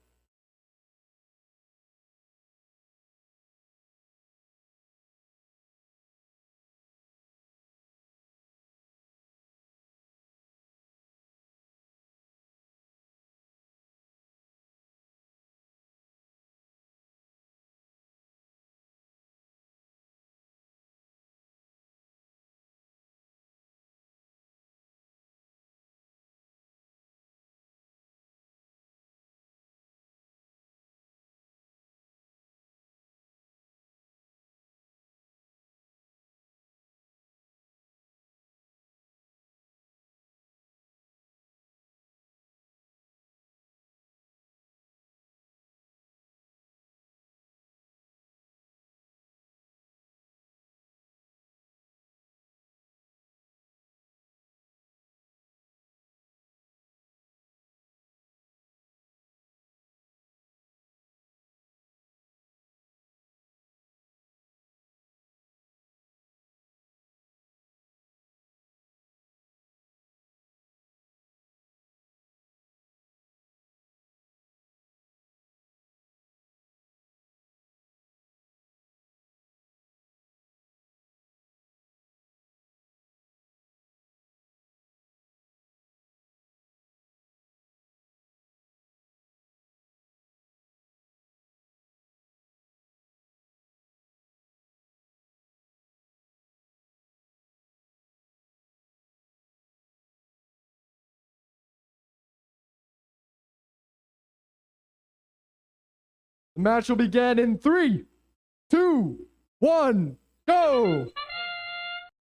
The match will begin in 3, 2, 1, go!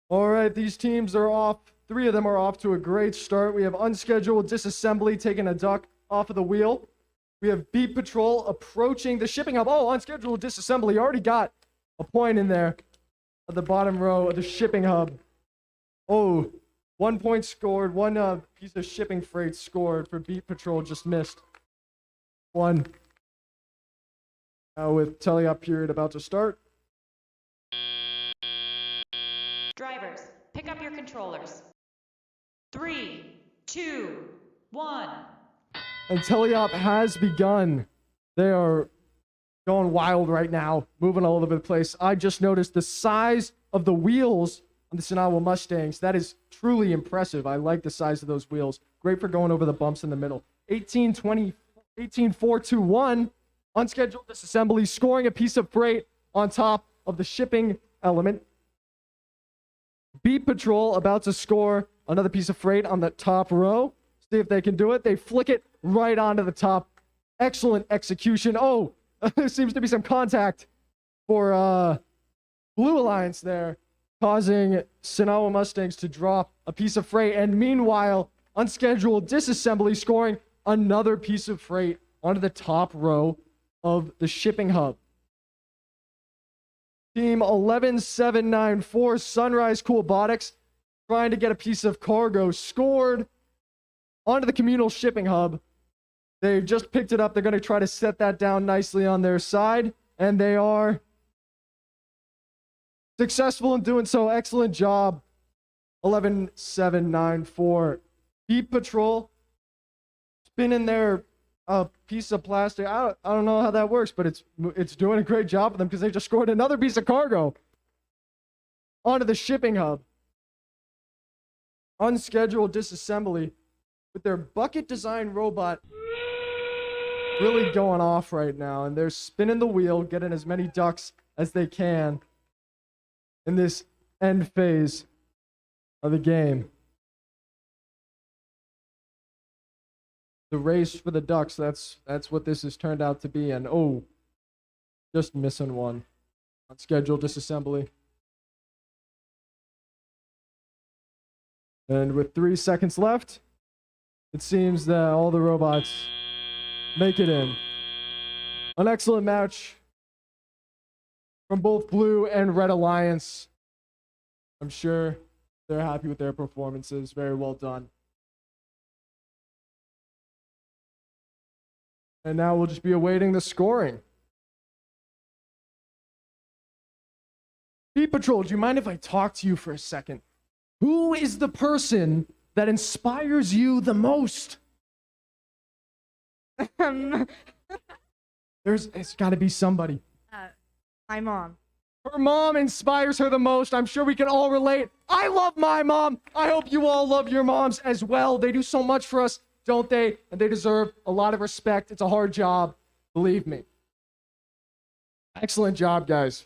All right, these teams are off. 3 of them are off to a great start. We have Unscheduled Disassembly taking a duck off of the wheel. We have Beat Patrol approaching the shipping hub. Oh, Unscheduled Disassembly already got a point in there at the bottom row of the shipping hub. Oh, 1 point scored. One piece of shipping freight scored for Beat Patrol. Just missed. 1. Now with tele-op period about to start. Drivers, pick up your controllers. 3, 2, 1. And tele-op has begun. They are going wild right now, moving all over the place. I just noticed the size of the wheels on the Sinawa Mustangs. That is truly impressive. I like the size of those wheels. Great for going over the bumps in the middle. 18-4 to 1. Unscheduled disassembly, scoring a piece of freight on top of the shipping element. Beat Patrol about to score another piece of freight on the top row. See if they can do it. They flick it right onto the top. Excellent execution. Oh, there seems to be some contact for Blue Alliance there, causing Sinawa Mustangs to drop a piece of freight. And meanwhile, unscheduled disassembly scoring another piece of freight onto the top row of the shipping hub. Team 11794, Sunrise Coolbotics, trying to get a piece of cargo, scored onto the communal shipping hub. They just picked it up. They're going to try to set that down nicely on their side, and they are successful in doing so. Excellent job, 11794. Beat Patrol, spinning their piece of plastic. I don't know how that works, but it's doing a great job for them because they just scored another piece of cargo onto the shipping hub. Unscheduled disassembly with their bucket design robot really going off right now, and they're spinning the wheel, getting as many ducks as they can in this end phase of the game. The race for the ducks, that's what this has turned out to be. And oh, just missing one. Unscheduled disassembly. And with 3 seconds left, it seems that all the robots make it in. An excellent match from both Blue and Red Alliance. I'm sure they're happy with their performances. Very well done. And now we'll just be awaiting the scoring. Beat Patrol, do you mind if I talk to you for a second? Who is the person that inspires you the most? It's got to be somebody. My mom. Her mom inspires her the most. I'm sure we can all relate. I love my mom. I hope you all love your moms as well. They do so much for us, don't they? And they deserve a lot of respect. It's a hard job, believe me. Excellent job, guys.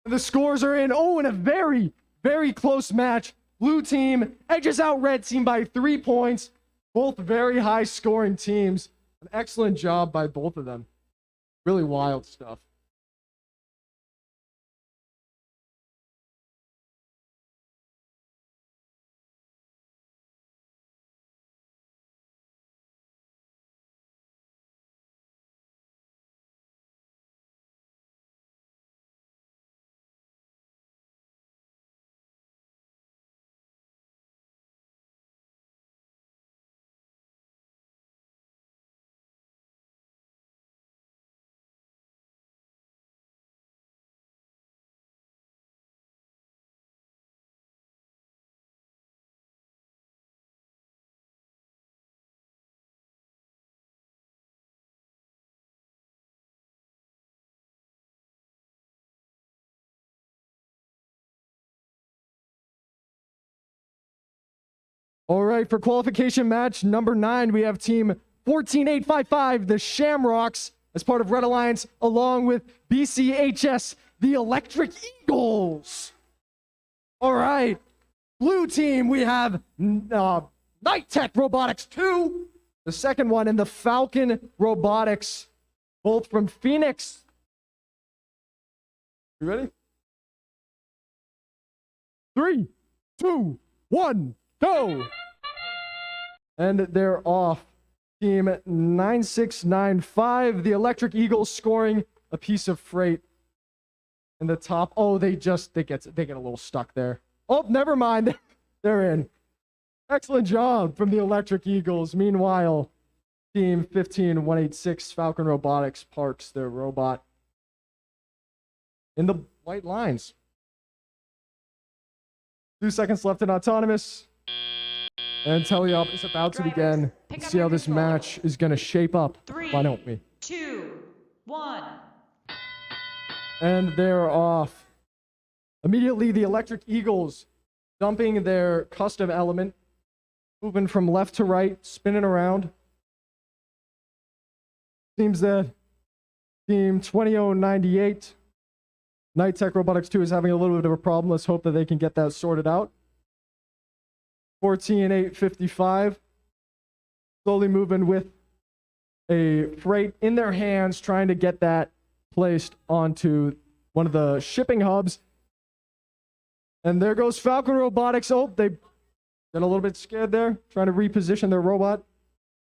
The scores are in. Oh, in a very, very close match. Blue team edges out red team by 3 points. Both very high scoring teams. An excellent job by both of them. Really wild stuff. All right, for qualification match number 9, we have team 14855, the Shamrocks, as part of Red Alliance, along with BCHS, the Electric Eagles. All right, blue team, we have Night Tech Robotics 2, the second one, and the Falcon Robotics, both from Phoenix. You ready? 3, 2, 1, go! And they're off. Team 9695, the Electric Eagles, scoring a piece of freight in the top. Oh, they get a little stuck there. Oh, never mind. They're in. Excellent job from the Electric Eagles. Meanwhile, team 15186, Falcon Robotics, parks their robot in the white lines. 2 seconds left in autonomous. And teleop is about to begin. Let's see how this match is going to shape up. Why don't we? 2, 1. And they're off. Immediately, the Electric Eagles dumping their custom element, moving from left to right, spinning around. Seems that team 20098, Night Tech Robotics 2, is having a little bit of a problem. Let's hope that they can get that sorted out. 14855, slowly moving with a freight in their hands, trying to get that placed onto one of the shipping hubs. And there goes Falcon Robotics. Oh, they got a little bit scared there, trying to reposition their robot,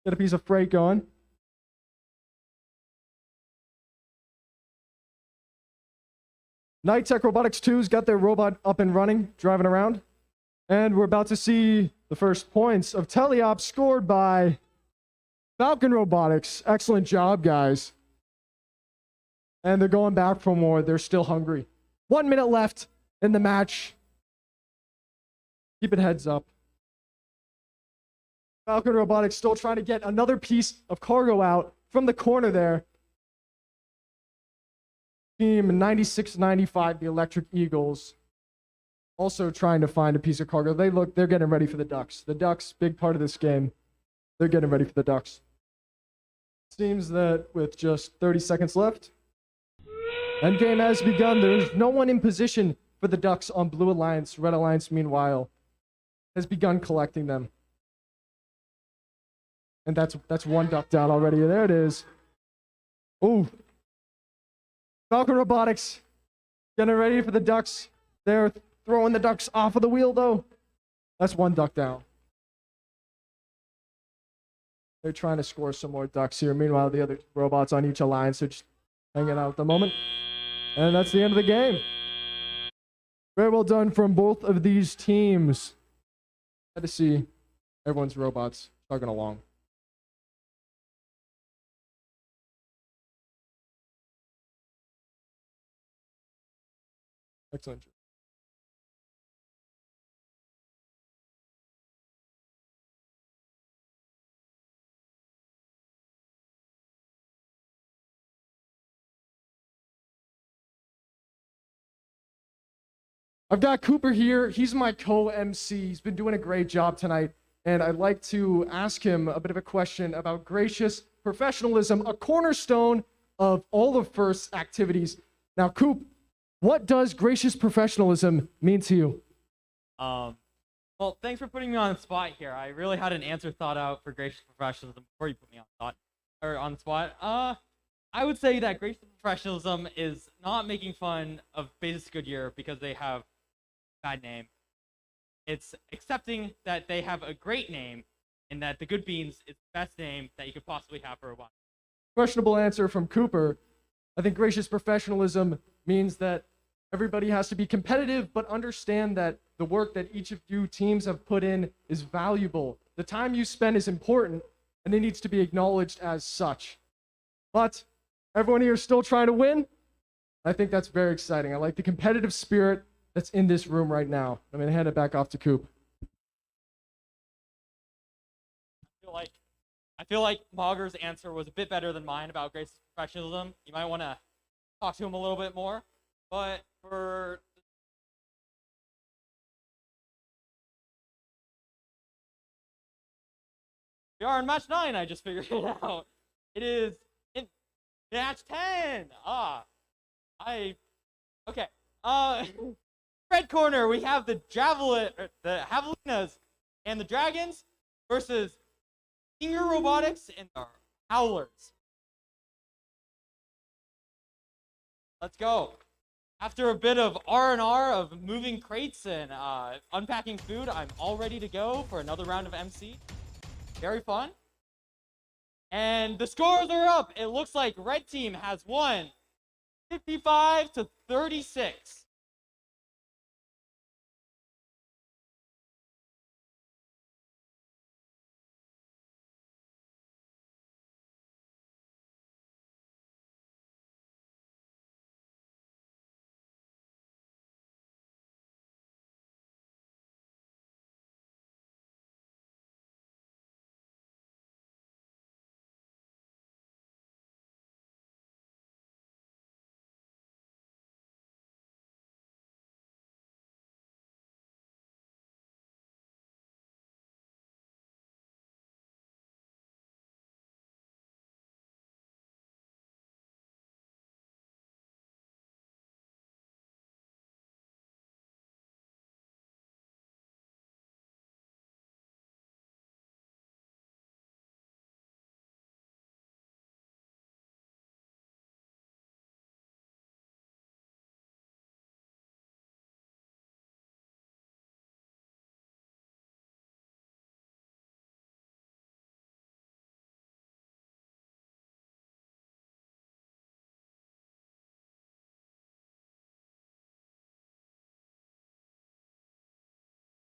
get a piece of freight going. Night Tech Robotics 2's got their robot up and running, driving around. And we're about to see the first points of teleop scored by Falcon Robotics. Excellent job, guys. And they're going back for more. They're still hungry. 1 minute left in the match. Keep it heads up. Falcon Robotics still trying to get another piece of cargo out from the corner there. Team 9695, the Electric Eagles, also trying to find a piece of cargo. They're getting ready for the Ducks. The Ducks, big part of this game. They're getting ready for the Ducks. Seems that with just 30 seconds left, endgame has begun. There's no one in position for the Ducks on Blue Alliance. Red Alliance, meanwhile, has begun collecting them. And that's one duck down already. There it is. Ooh. Falcon Robotics getting ready for the Ducks. They're throwing the Ducks off of the wheel, though. That's one duck down. They're trying to score some more ducks here. Meanwhile, the other robots on each alliance are just hanging out at the moment. And that's the end of the game. Very well done from both of these teams. Glad to see everyone's robots chugging along. Excellent. I've got Cooper here. He's my co-MC. He's been doing a great job tonight. And I'd like to ask him a bit of a question about gracious professionalism, a cornerstone of all the first activities. Now, Coop, what does gracious professionalism mean to you? Well, thanks for putting me on the spot here. I really had an answer thought out for gracious professionalism before you put me on the spot. I would say that gracious professionalism is not making fun of Basis Goodyear because they have a bad name. It's accepting that they have a great name and that the Good Beans is the best name that you could possibly have for a robot. Questionable answer from Cooper. I think gracious professionalism means that everybody has to be competitive, but understand that the work that each of you teams have put in is valuable. The time you spend is important, and it needs to be acknowledged as such. But everyone here is still trying to win. I think that's very exciting. I like the competitive spirit that's in this room right now. I'm going to hand it back off to Coop. I feel like Mauger's answer was a bit better than mine about gracious professionalism. You might want to talk to him a little bit more. But for We are in match 9, I just figured it out. It is in match 10. Okay. Red corner, we have the Javelinas and the Dragons versus Senior Robotics and the Howlers. Let's go. After a bit of R&R of moving crates and unpacking food, I'm all ready to go for another round of MC. Very fun. And the scores are up. It looks like red team has won 55-36.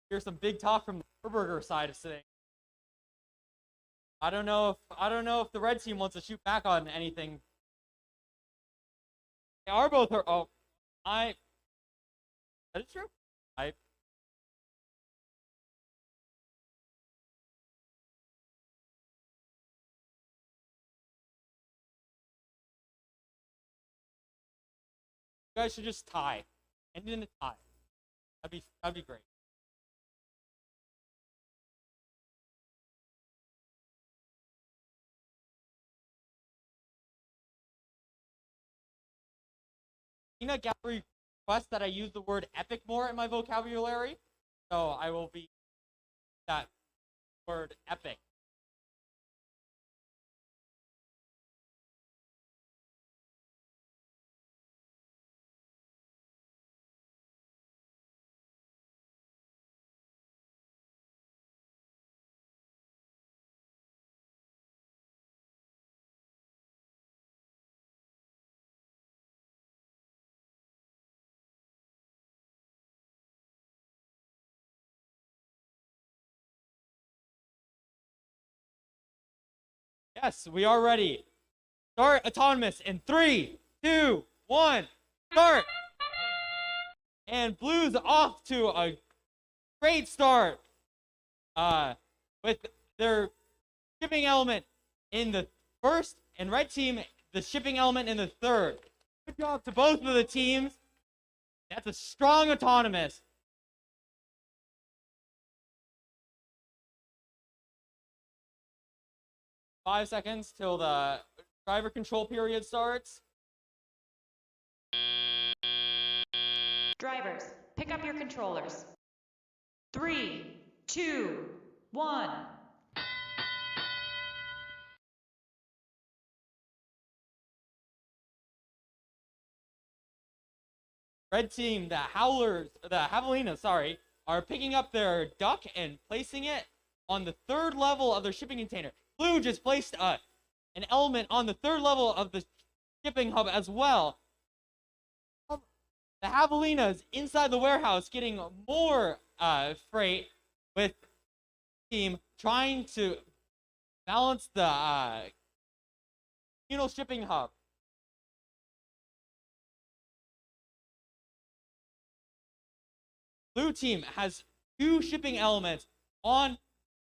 Here's some big talk from the Burger side of things. I don't know if the red team wants to shoot back on anything. They are both her. Oh, that is true. You guys should just tie. End in a tie. That'd be great. Tina Gallery requests that I use the word epic more in my vocabulary, so I will be that word epic. Yes, we are ready. Start autonomous in 3, 2, 1, start. And Blue's off to a great start. With their shipping element in the first, and red team the shipping element in the third. Good job to both of the teams. That's a strong autonomous. Five seconds till the driver control period starts. Drivers, pick up your controllers. 3, 2, 1. Red team, the Javelinas, sorry, are picking up their duck and placing it on the third level of their shipping container. Blue just placed an element on the third level of the shipping hub as well. The Javelinas inside the warehouse getting more freight, with team trying to balance the communal shipping hub. Blue team has 2 shipping elements on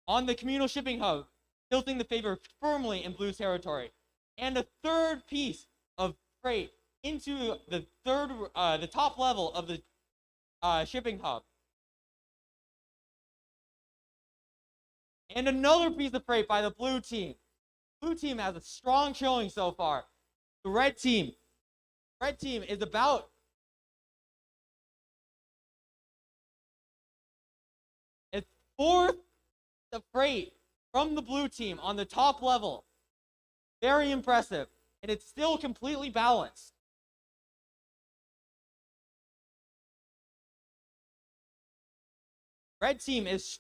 the communal shipping hub, tilting the favor firmly in Blue's territory, and a third piece of freight into the top level of the shipping hub. And another piece of freight by the blue team. Blue team has a strong showing so far. The red team is about its fourth the freight from the blue team on the top level. Very impressive. And it's still completely balanced. Red team is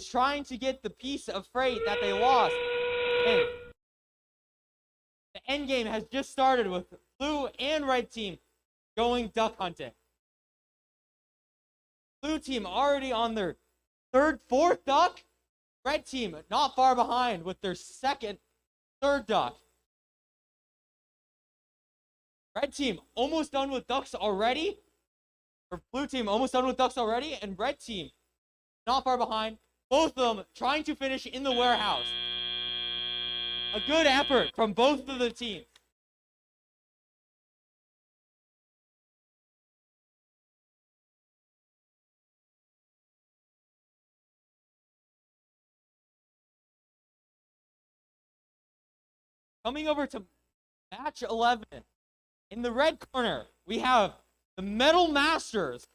trying to get the piece of freight that they lost. And the end game has just started with blue and red team going duck hunting. Blue team already on their fourth duck. Red team not far behind with their third duck. Red team almost done with ducks already. Or blue team almost done with ducks already. And red team not far behind. Both of them trying to finish in the warehouse. A good effort from both of the teams. Coming over to match 11. In the red corner, we have the Metal Masters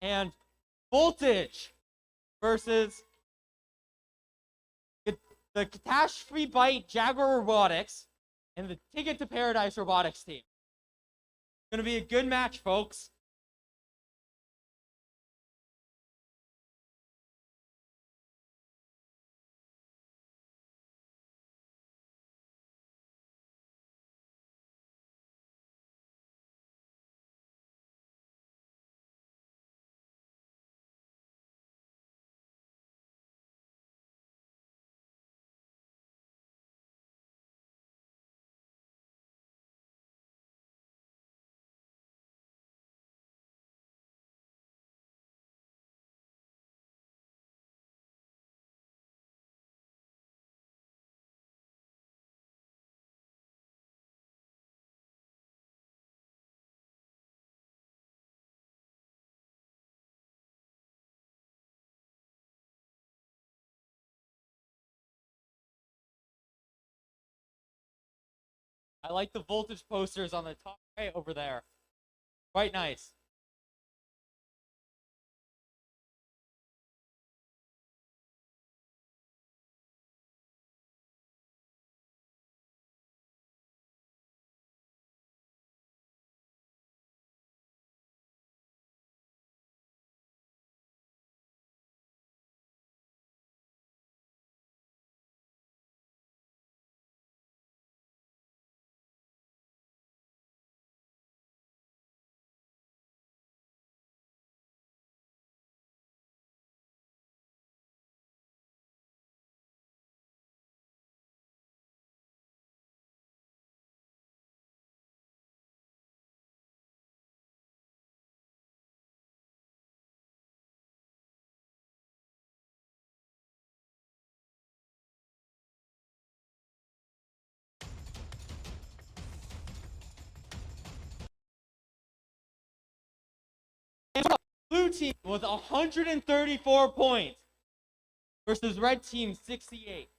and Voltage versus the Catastrophe Bite Jaguar Robotics and the Ticket to Paradise Robotics team. It's going to be a good match, folks. I like the Voltage posters on the top right over there. Quite nice. Blue team with 134 points versus red team 68.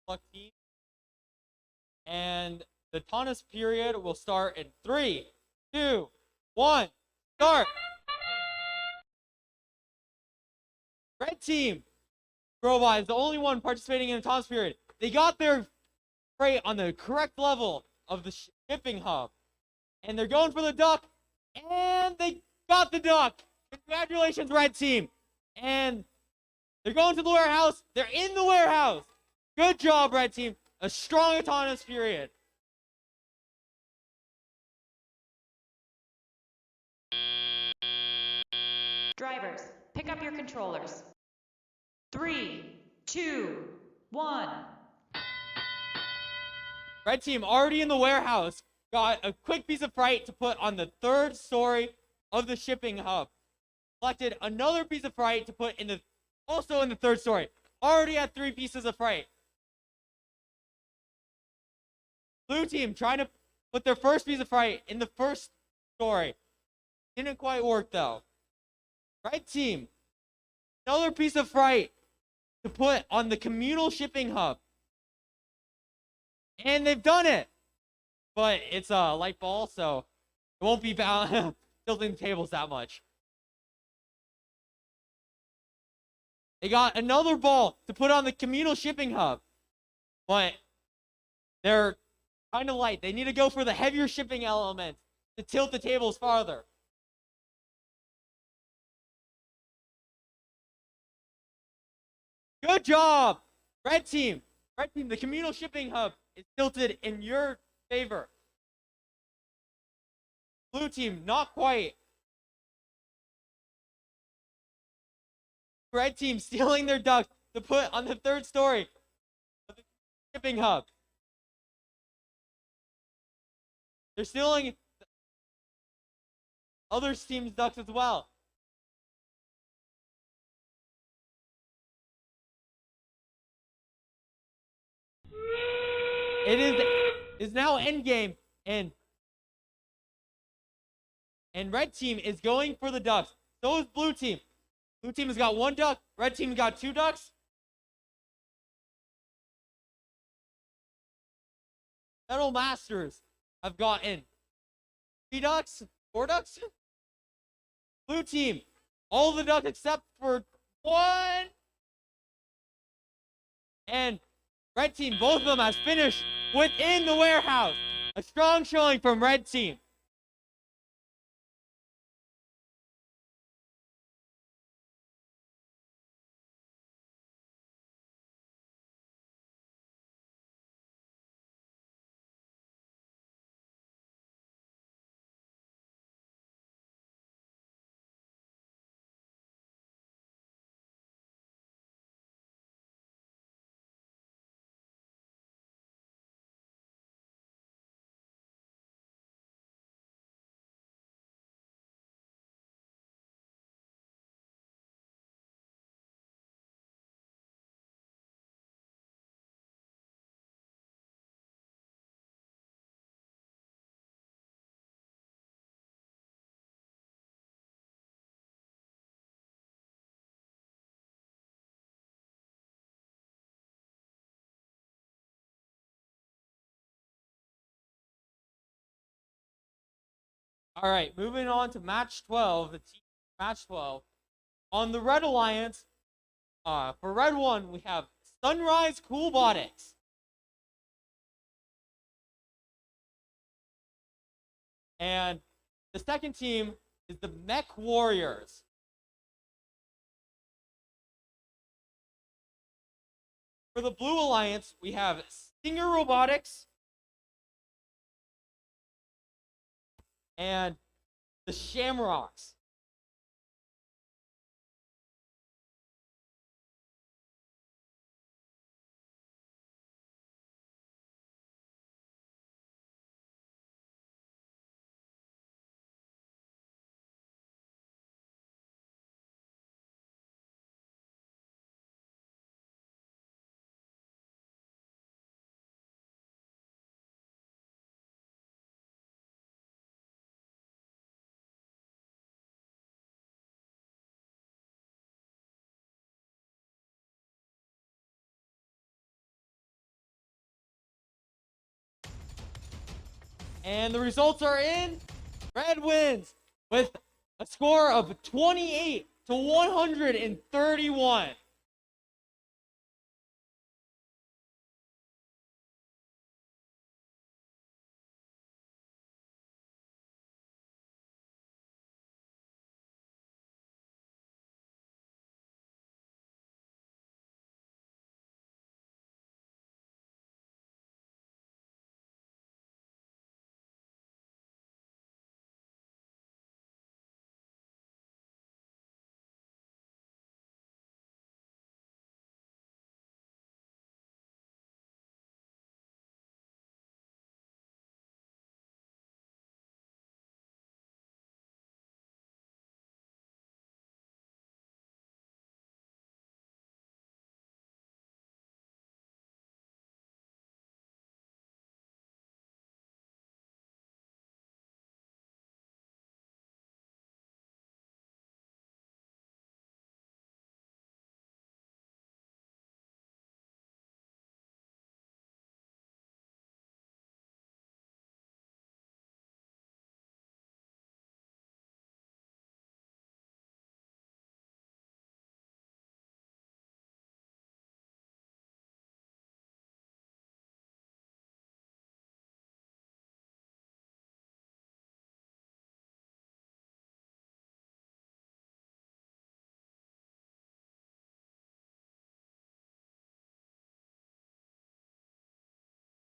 luck team. And the autonomous period will start in 3, 2, 1, start. Red team, Grova is the only one participating in the autonomous period. They got their freight on the correct level of the shipping hub. And they're going for the duck. And they got the duck. Congratulations, red team. And they're going to the warehouse. They're in the warehouse. Good job, red team. A strong autonomous period. Drivers, pick up your controllers. 3, 2, 1. Red team already in the warehouse got a quick piece of freight to put on the 3rd story of the shipping hub. Collected another piece of freight to put in also in the 3rd story. Already had 3 pieces of freight. Blue team trying to put their first piece of freight in the 1st story. Didn't quite work though. Red team, another piece of freight to put on the communal shipping hub. And they've done it. But it's a light ball, so it won't be tilting the tables that much. They got another ball to put on the communal shipping hub. But they're kind of light. They need to go for the heavier shipping element to tilt the tables farther. Good job, red team. Red team, the communal shipping hub is tilted in your favor. Blue team, not quite. Red team stealing their ducks to put on the 3rd story of the shipping hub. They're stealing other team's ducks as well. It is now endgame, and red team is going for the ducks. So is blue team. Blue team has got 1 duck. Red team got 2 ducks. Metal Masters have gotten 3 ducks, 4 ducks. Blue team, all the ducks except for 1. And red team, both of them has finished within the warehouse. A strong showing from red team. All right, moving on to match 12, the team match 12. On the Red Alliance, for Red 1, we have Sunrise Coolbotics. And the second team is the Mech Warriors. For the Blue Alliance, we have Stinger Robotics and the Shamrocks. And the results are in. Red wins with a score of 28 to 131.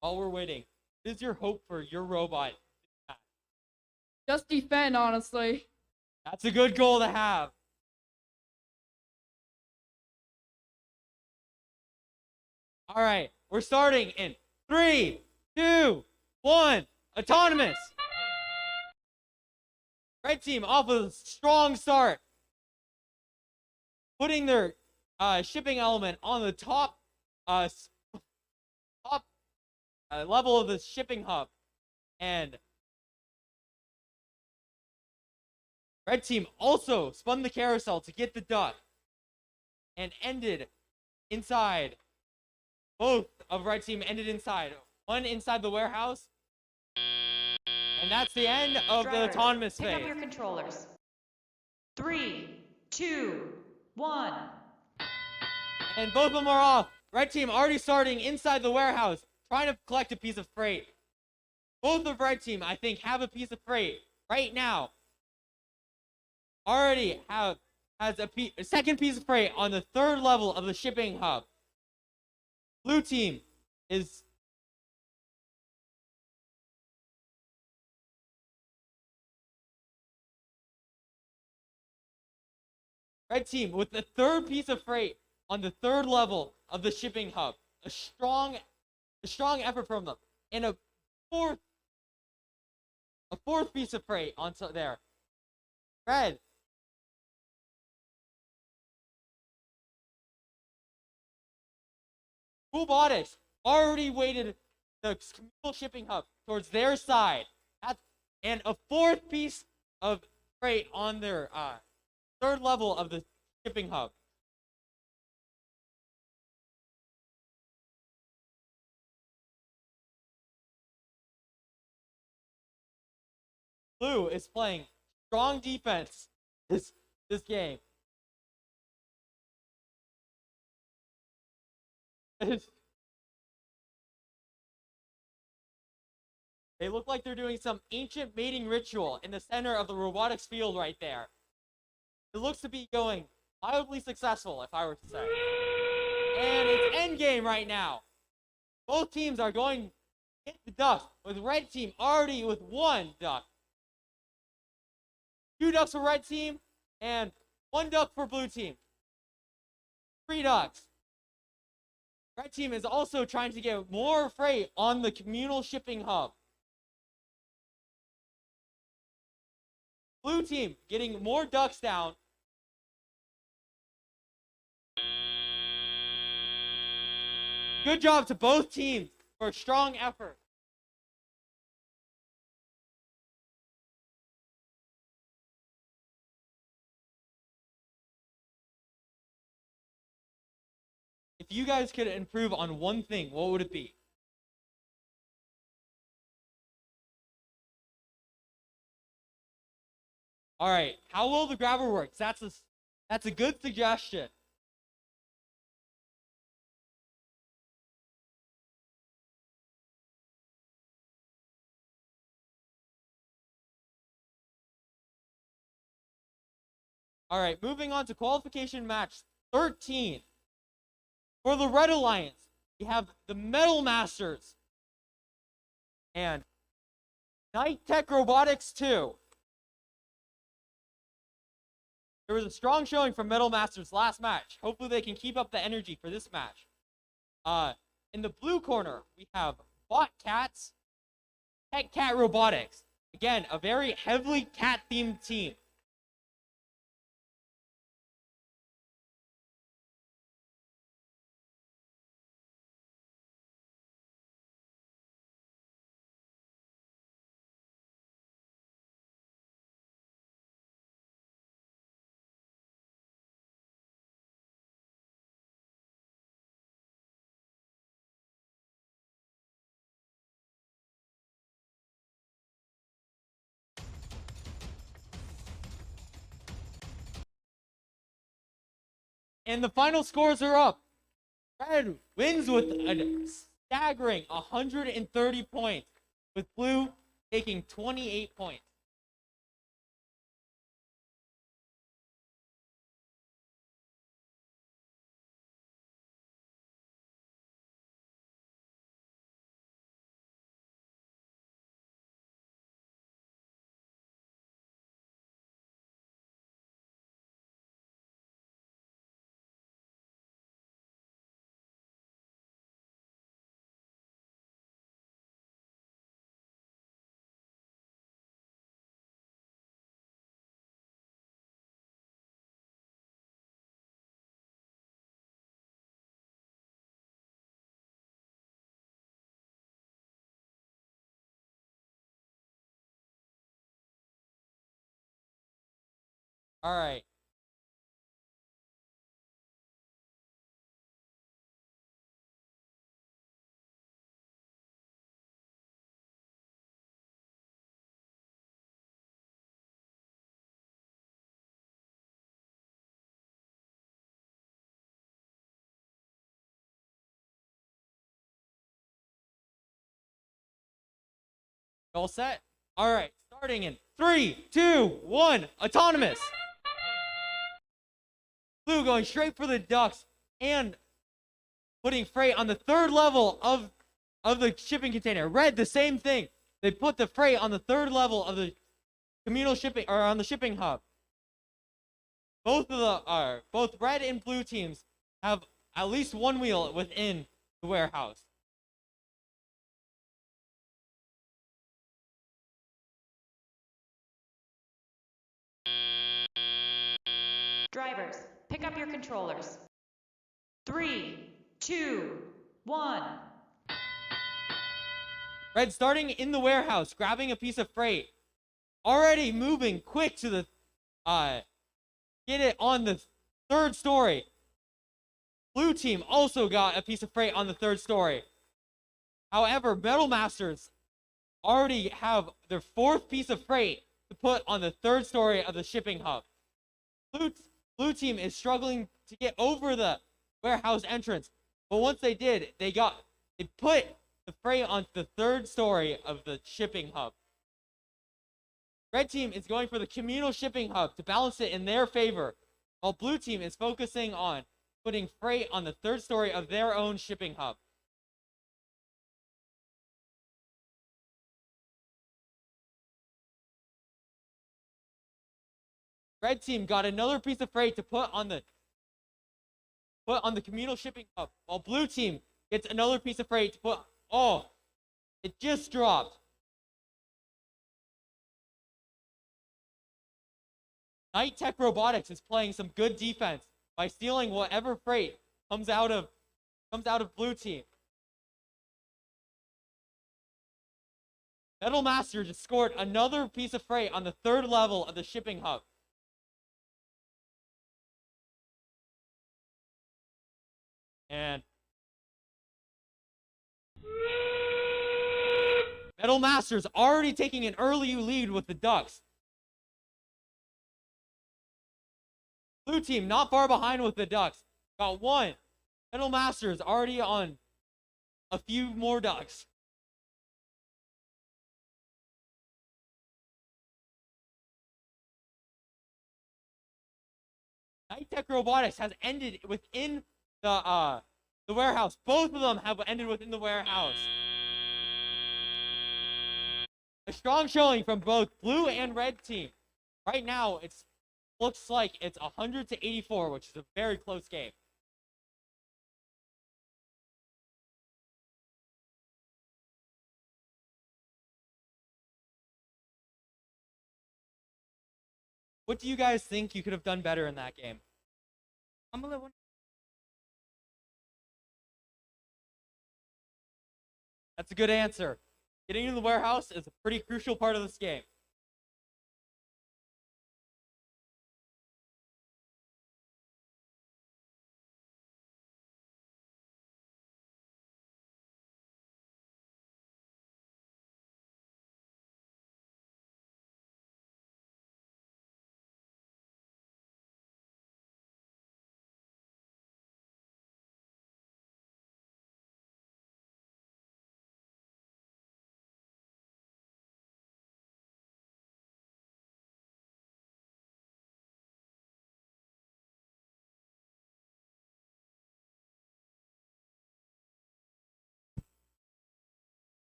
While we're waiting, what is your hope for your robot? Just defend, honestly. That's a good goal to have. All right, we're starting in 3, 2, 1. Autonomous. Red team off of a strong start, putting their shipping element on the top level of the shipping hub, and red team also spun the carousel to get the duck and ended inside. Both of red team ended inside. One inside the warehouse, and that's the end of the Driver, autonomous pick up phase. your controllers. 3, 2, 1. And both of them are off. Red team already starting inside the warehouse, trying to collect a piece of freight. Both of red team, I think, have a piece of freight right now. Already has a second piece of freight on the third level of the shipping hub. Blue team is red team with the third piece of freight on the third level of the shipping hub. A strong effort from them. And a fourth piece of freight onto there. Red. Robotics already weighted the communal shipping hub towards their side. And a fourth piece of freight on their third level of the shipping hub. Blue is playing strong defense this game. They look like they're doing some ancient mating ritual in the center of the robotics field right there. It looks to be going mildly successful, if I were to say. And it's endgame right now. Both teams are going to hit the duck, with red team already with 1 duck. 2 ducks for red team, and 1 duck for blue team. 3 ducks. Red team is also trying to get more freight on the communal shipping hub. Blue team getting more ducks down. Good job to both teams for a strong effort. If you guys could improve on one thing, what would it be? All right, how well the grabber works? That's a good suggestion. All right, moving on to qualification match 13. For the Red Alliance, we have the Metal Masters and Night Tech Robotics 2. There was a strong showing from Metal Masters last match. Hopefully they can keep up the energy for this match. In the blue corner, we have Bot Cats, Tech Cat Robotics. Again, a very heavily cat-themed team. And the final scores are up. Red wins with a staggering 130 points, with Blue taking 28 points. All right. All set? All right. Starting in 3, 2, 1. Autonomous. Blue going straight for the ducks and putting freight on the third level of the shipping container. Red, the same thing. They put the freight on the third level of the communal shipping, or on the shipping hub. Both red and blue teams have at least one wheel within the warehouse. Drivers, pick up your controllers. 3, 2, 1. Red starting in the warehouse, grabbing a piece of freight. Already moving quick to the get it on the third story. Blue team also got a piece of freight on the third story. However, Metal Masters already have their fourth piece of freight to put on the third story of the shipping hub. Blue team is struggling to get over the warehouse entrance, but once they did, they put the freight on the third story of the shipping hub. Red team is going for the communal shipping hub to balance it in their favor, while blue team is focusing on putting freight on the third story of their own shipping hub. Red team got another piece of freight to put on the communal shipping hub, while blue team gets another piece of freight to put. Oh, it just dropped. Night Tech Robotics is playing some good defense by stealing whatever freight comes out of blue team. Metal Master just scored another piece of freight on the third level of the shipping hub. And Metal Master's already taking an early lead with the Ducks. Blue team not far behind with the ducks. Got one. Middle Masters already on a few more ducks. Night Tech Robotics has ended within the warehouse. Both of them have ended within the warehouse. A strong showing from both blue and red team. Right now, it looks like it's 100 to 84, which is a very close game. What do you guys think you could have done better in that game? That's a good answer. Getting into the warehouse is a pretty crucial part of this game.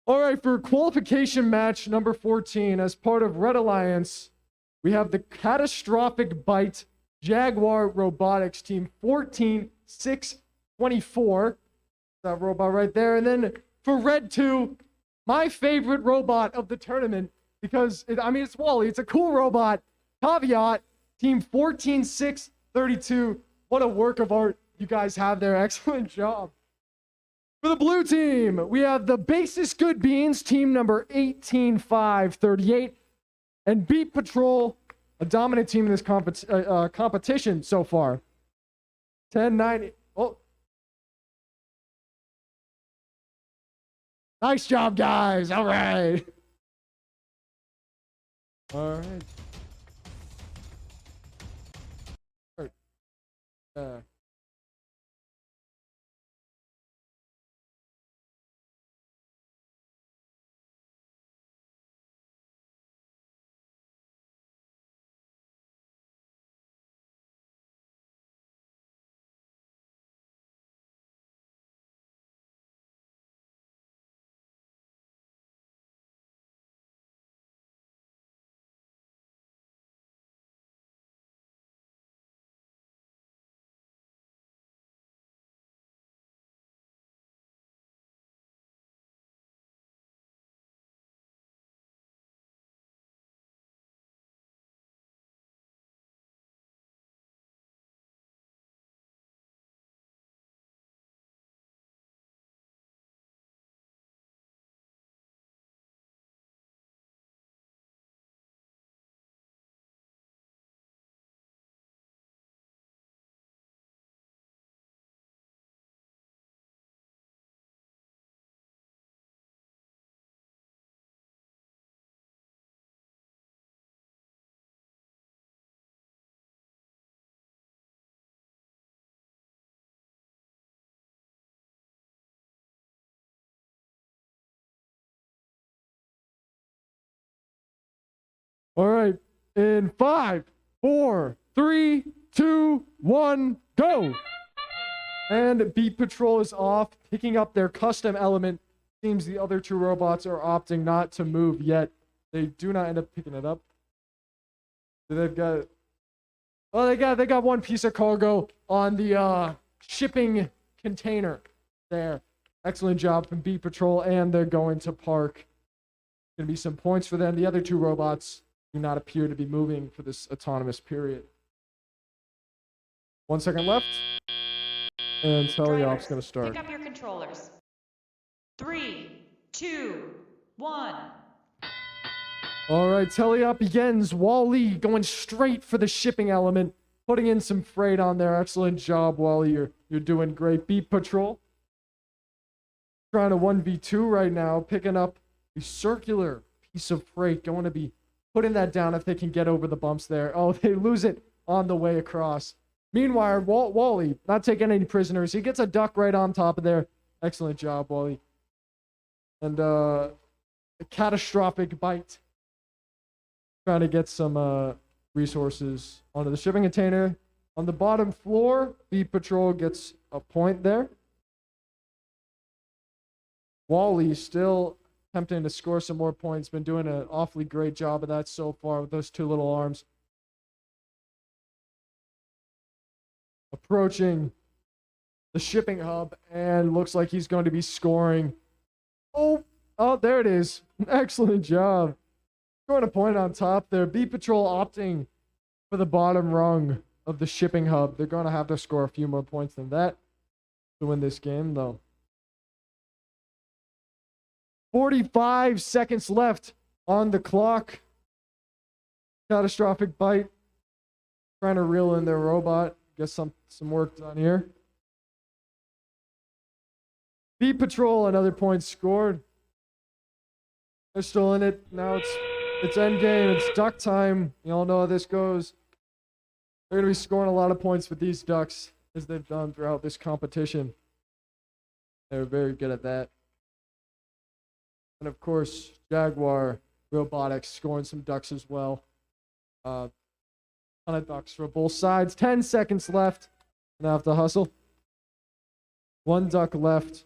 All right, for qualification match number 14, as part of Red Alliance, we have the Catastrophic Bite Jaguar Robotics team 14624. That robot right there. And then for Red 2, my favorite robot of the tournament, because it's Wally. It's a cool robot. Caveat, team 14632. What a work of art you guys have there. Excellent job. For the blue team, we have the Basis Good Beans, team number 18538, and Beat Patrol, a dominant team in this competition so far. 1090. Oh. Nice job, guys. All right. All right. All right. All right. In 5, 4, 3, 2, 1, go. And Beat Patrol is off, picking up their custom element. Seems the other two robots are opting not to move yet. They do not end up picking it up. They've got... Oh, they got one piece of cargo on the shipping container there. Excellent job from Beat Patrol, and they're going to park. Gonna be some points for them. The other two robots do not appear to be moving for this autonomous period. 1 second left. And Teleop's gonna start. Pick up your controllers. 3, 2, 1. All right, Teleop begins. Wally going straight for the shipping element, putting in some freight on there. Excellent job, Wally. You're doing great. Beat Patrol trying to 1v2 right now, picking up a circular piece of freight. Going to be putting that down if they can get over the bumps there. Oh, they lose it on the way across. Meanwhile, Wally not taking any prisoners. He gets a duck right on top of there. Excellent job, Wally. And a catastrophic bite. Trying to get some resources onto the shipping container. On the bottom floor, Beat Patrol gets a point there. Wally still attempting to score some more points. Been doing an awfully great job of that so far with those two little arms. Approaching the shipping hub, and looks like he's going to be scoring. Oh, there it is. Excellent job. Scoring a point on top there. Beat Patrol opting for the bottom rung of the shipping hub. They're going to have to score a few more points than that to win this game, though. 45 seconds left on the clock. Catastrophic bite. Trying to reel in their robot. Get some work done here. Beat Patrol, another point scored. They're still in it. Now it's end game. It's duck time. You all know how this goes. They're going to be scoring a lot of points with these ducks, as they've done throughout this competition. They're very good at that. And of course, Jaguar Robotics scoring some ducks as well. Ton of ducks for both sides. 10 seconds left. Gonna have to hustle. One duck left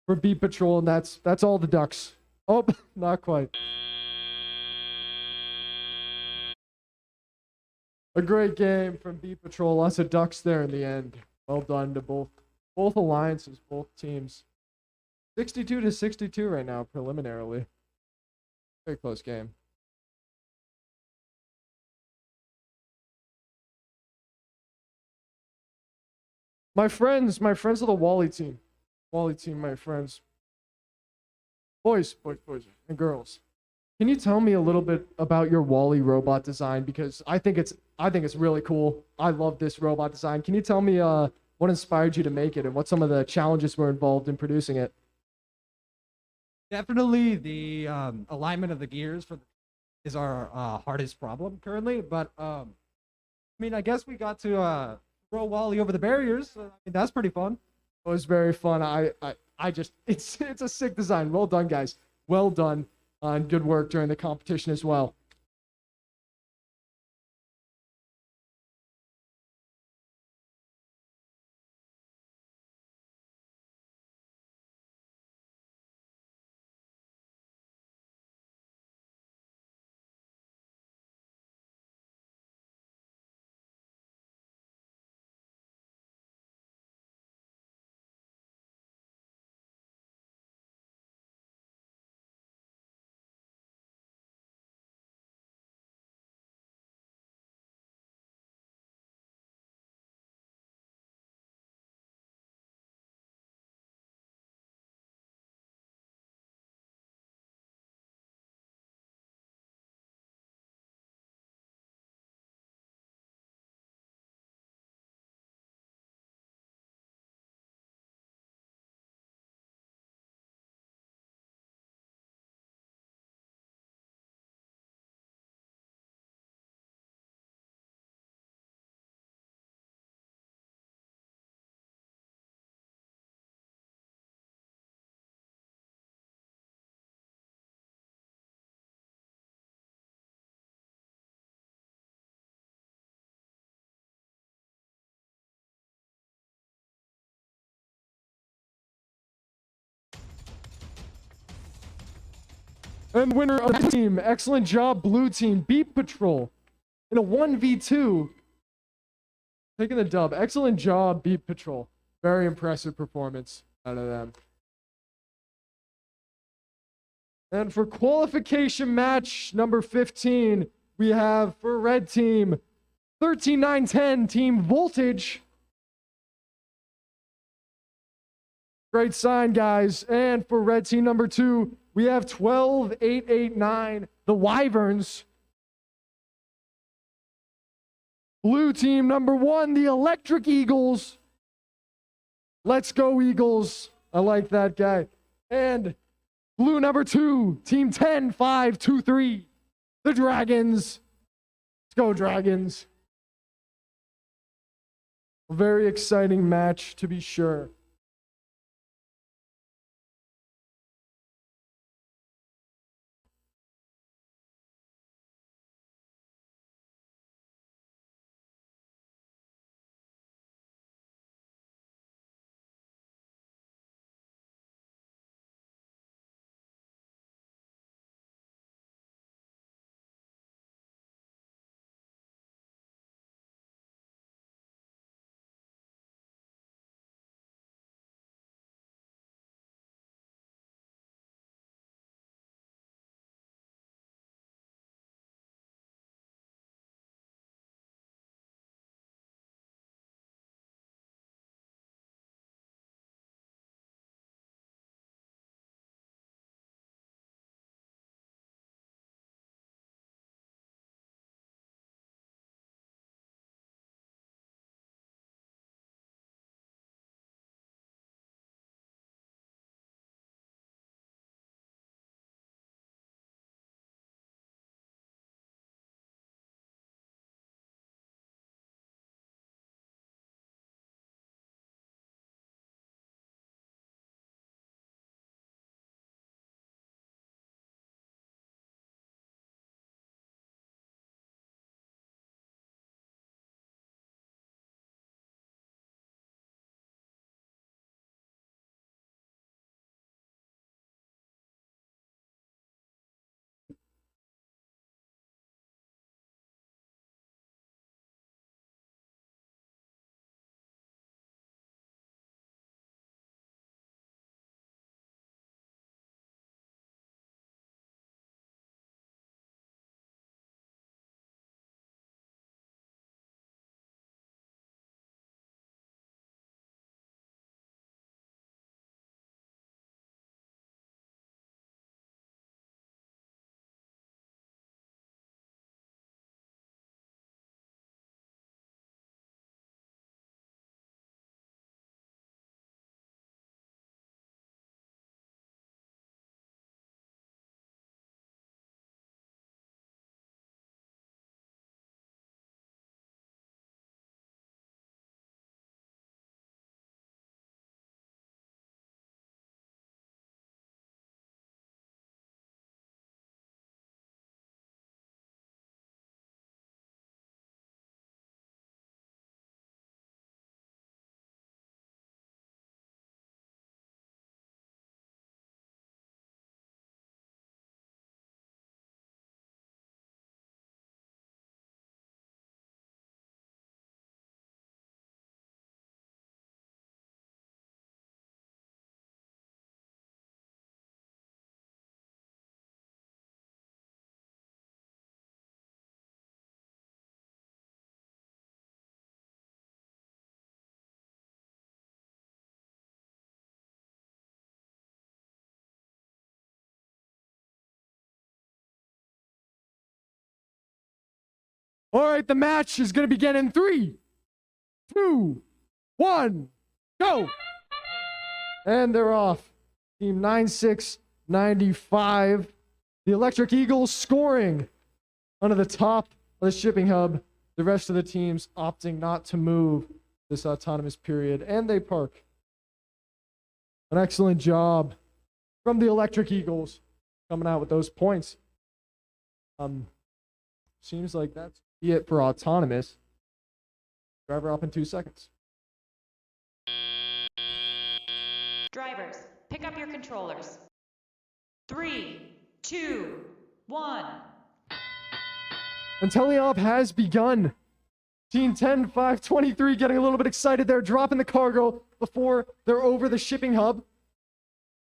for Beat Patrol, and that's all the ducks. Oh, not quite. A great game from Beat Patrol. Lots of ducks there in the end. Well done to both alliances, both teams. 62-62 right now, preliminarily. Very close game. My friends of the Wally team. Wally team, my friends. Boys, and girls. Can you tell me a little bit about your Wally robot design? Because I think it's really cool. I love this robot design. Can you tell me what inspired you to make it and what some of the challenges were involved in producing it? Definitely the alignment of the gears is our hardest problem currently. But I mean, I guess we got to throw Wally over the barriers. I mean, that's pretty fun. It was very fun. I just it's a sick design. Well done, guys. Well done. And good work during the competition as well. And winner of the team, excellent job, blue team, Beat Patrol. In a 1v2, taking the dub. Excellent job, Beat Patrol. Very impressive performance out of them. And for qualification match number 15, we have for red team, 13910 Team Voltage. Great sign, guys. And for red team number 2, we have 12889 the Wyverns. Blue team number 1, the Electric Eagles. Let's go, Eagles. I like that guy. And blue number 2, team 10523, the Dragons. Let's go, Dragons. A very exciting match, to be sure. All right, the match is going to begin in 3, 2, 1, go. And they're off. Team 9695. The Electric Eagles scoring onto the top of the shipping hub. The rest of the teams opting not to move this autonomous period, and they park. An excellent job from the Electric Eagles coming out with those points. Seems like that's it for autonomous. Driver up in 2 seconds. Drivers, pick up your controllers. 3, 2, 1. And teleop has begun. Team 10, 5, 23 getting a little bit excited there, dropping the cargo before they're over the shipping hub.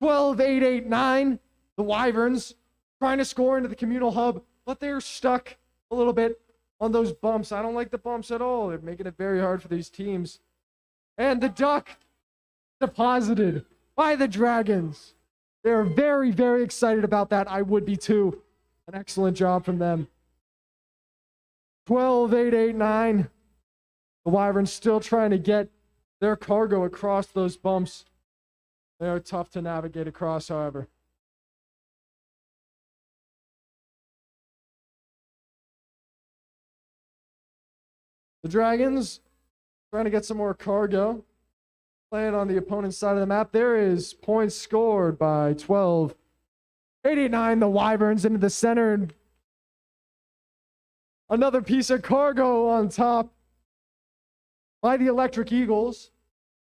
12, 8, 8, 9. The Wyverns trying to score into the communal hub, but they're stuck a little bit on those bumps. I don't like the bumps at all. They're making it very hard for these teams. And the duck deposited by the Dragons. They're very, very excited about that. I would be too. An excellent job from them. 12, 8, 8, 9. The Wyverns still trying to get their cargo across those bumps. They are tough to navigate across, however. The Dragons trying to get some more cargo. Playing on the opponent's side of the map. There is points scored by 12. 89, the Wyverns into the center. And another piece of cargo on top by the Electric Eagles.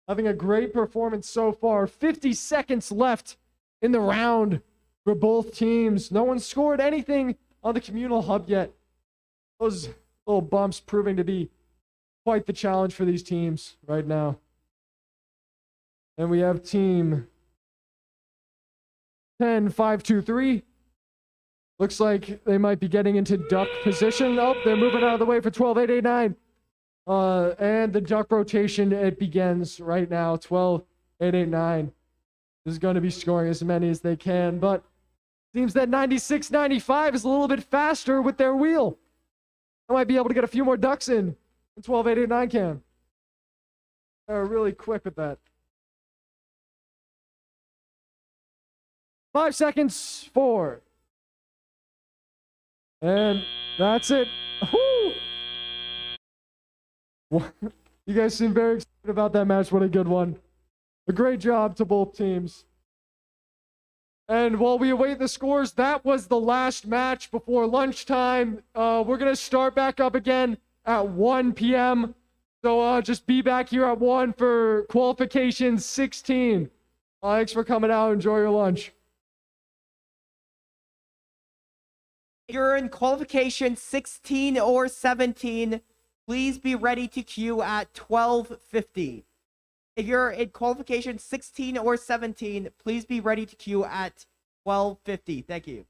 Having a great performance so far. 50 seconds left in the round for both teams. No one scored anything on the communal hub yet. Those little bumps proving to be quite the challenge for these teams right now. And we have team 10, 5, 2, 3. Looks like they might be getting into duck position. Oh, they're moving out of the way for 12, 8, 8, 9. And the duck rotation, it begins right now. 12, 8, 8, 9 is going to be scoring as many as they can. But seems that 96, 95 is a little bit faster with their wheel. They might be able to get a few more ducks in. 12, 8, 8, 9 can. They're really quick with that. 5 seconds, 4. And that's it. Woo! You guys seem very excited about that match. What a good one. A great job to both teams. And while we await the scores, that was the last match before lunchtime. We're going to start back up again at 1 p.m. So just be back here at 1 for qualification 16. Thanks for coming out. Enjoy your lunch. If you're in qualification 16 or 17, please be ready to queue at 12:50. If you're in qualification 16 or 17, please be ready to queue at 12:50. Thank you.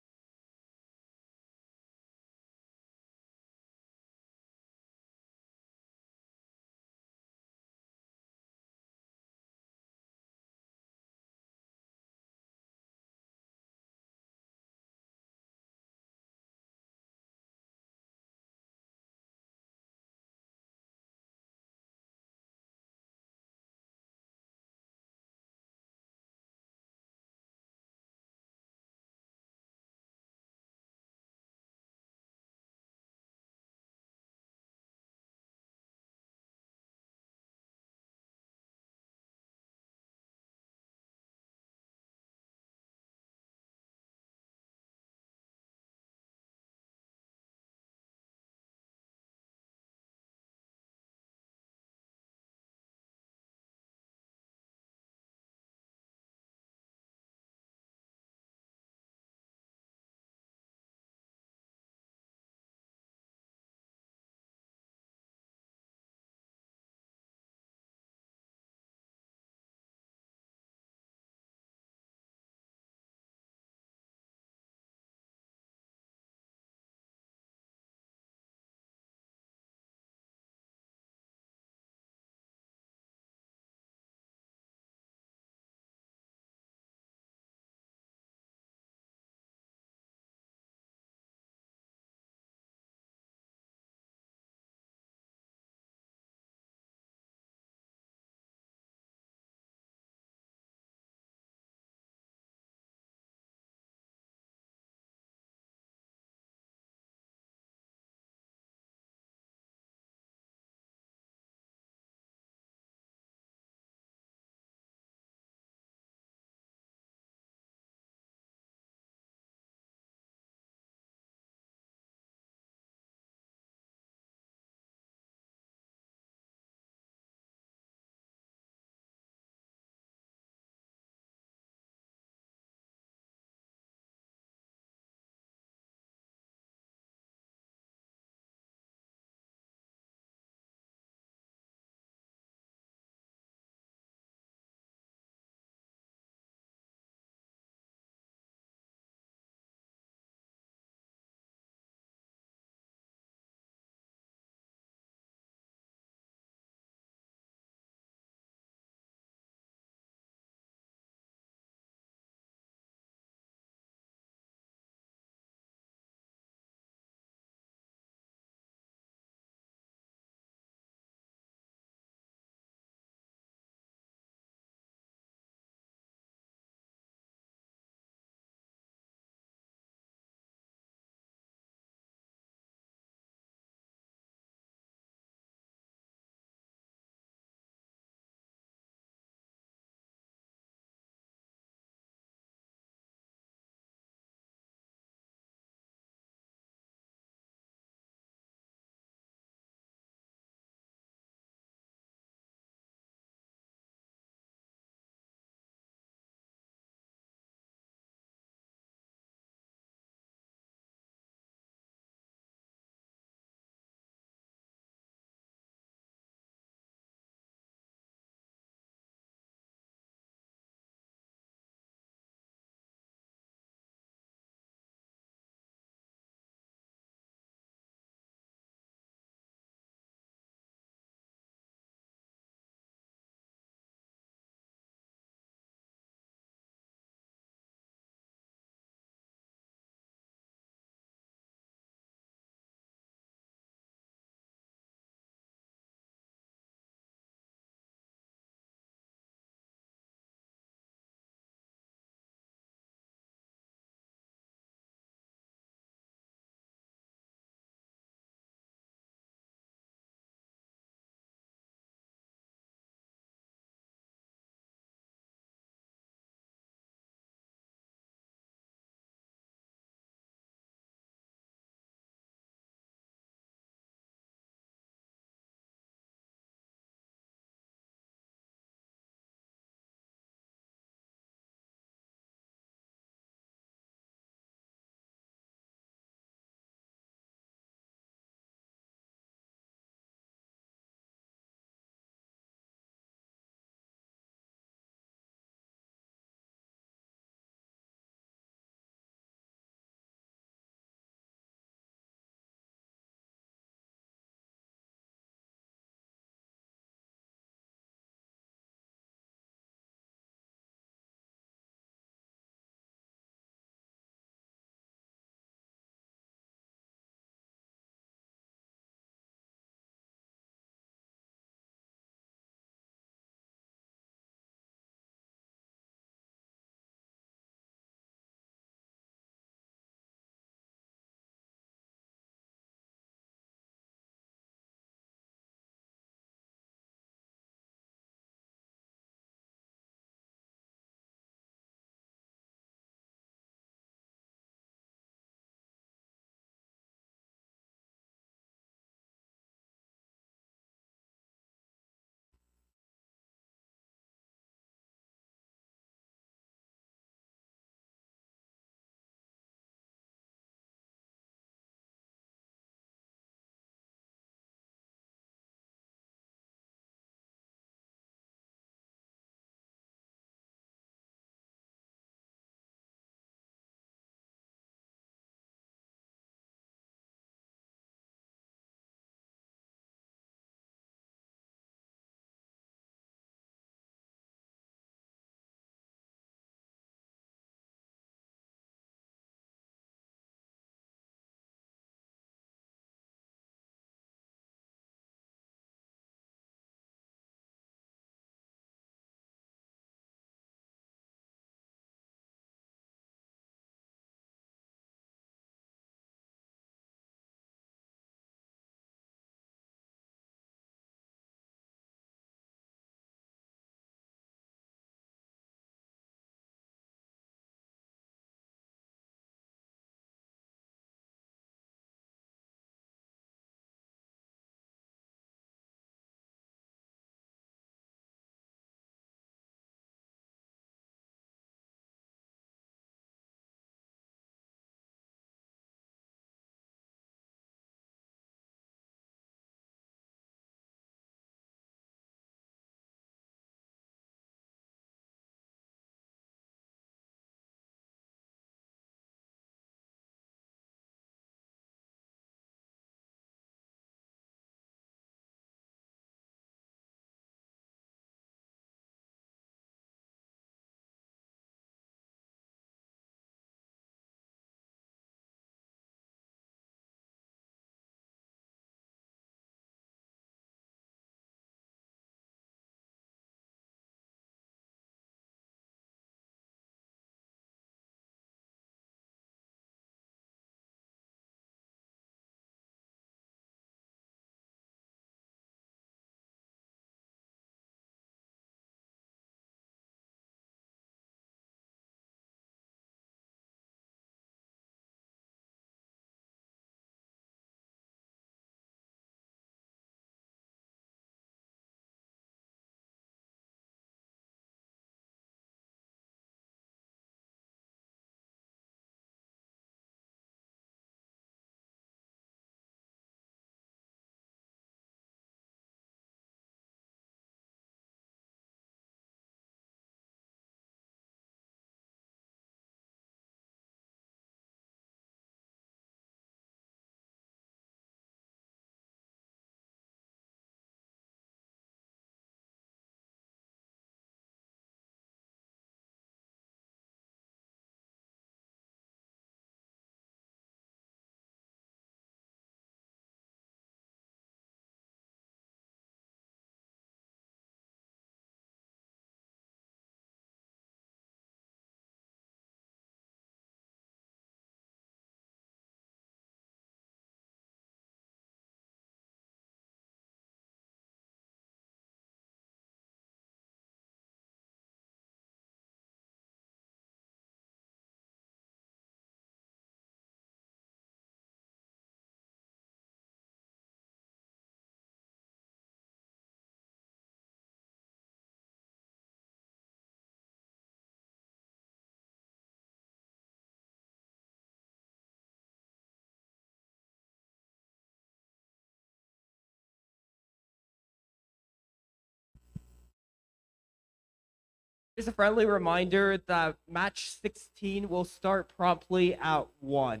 Just a friendly reminder that match 16 will start promptly at 1.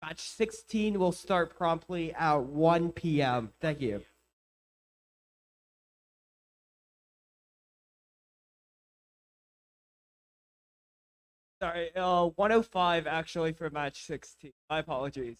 Match 16 will start promptly at 1 p.m. Thank you. Sorry, 105 actually for match 16. My apologies.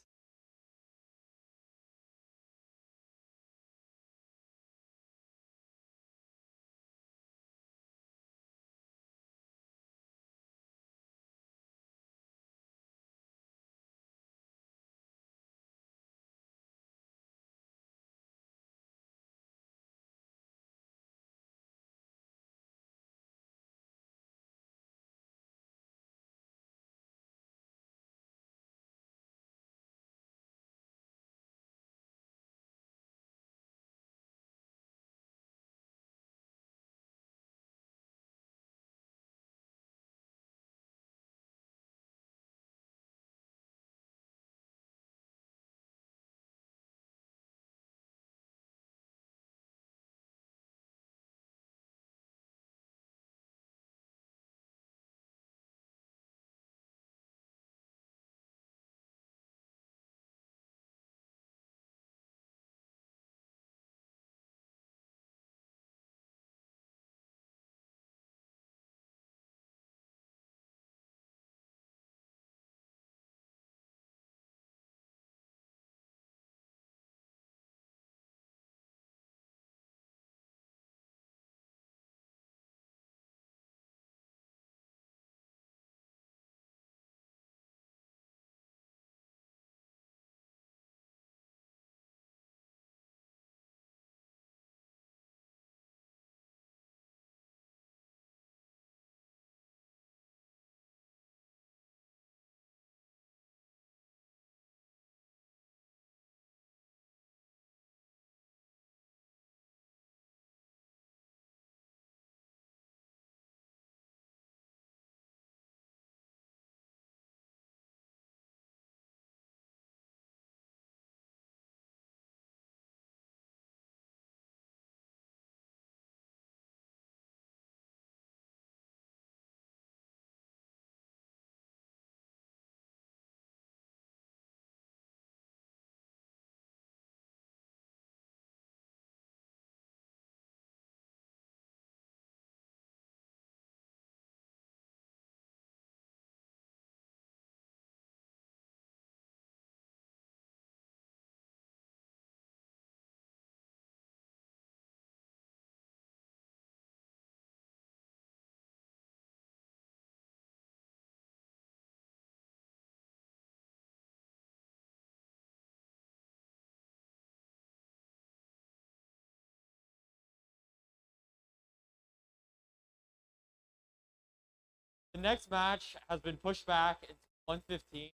The next match has been pushed back into 115.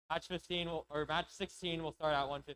Match 15 will, or match 16 will start at 115.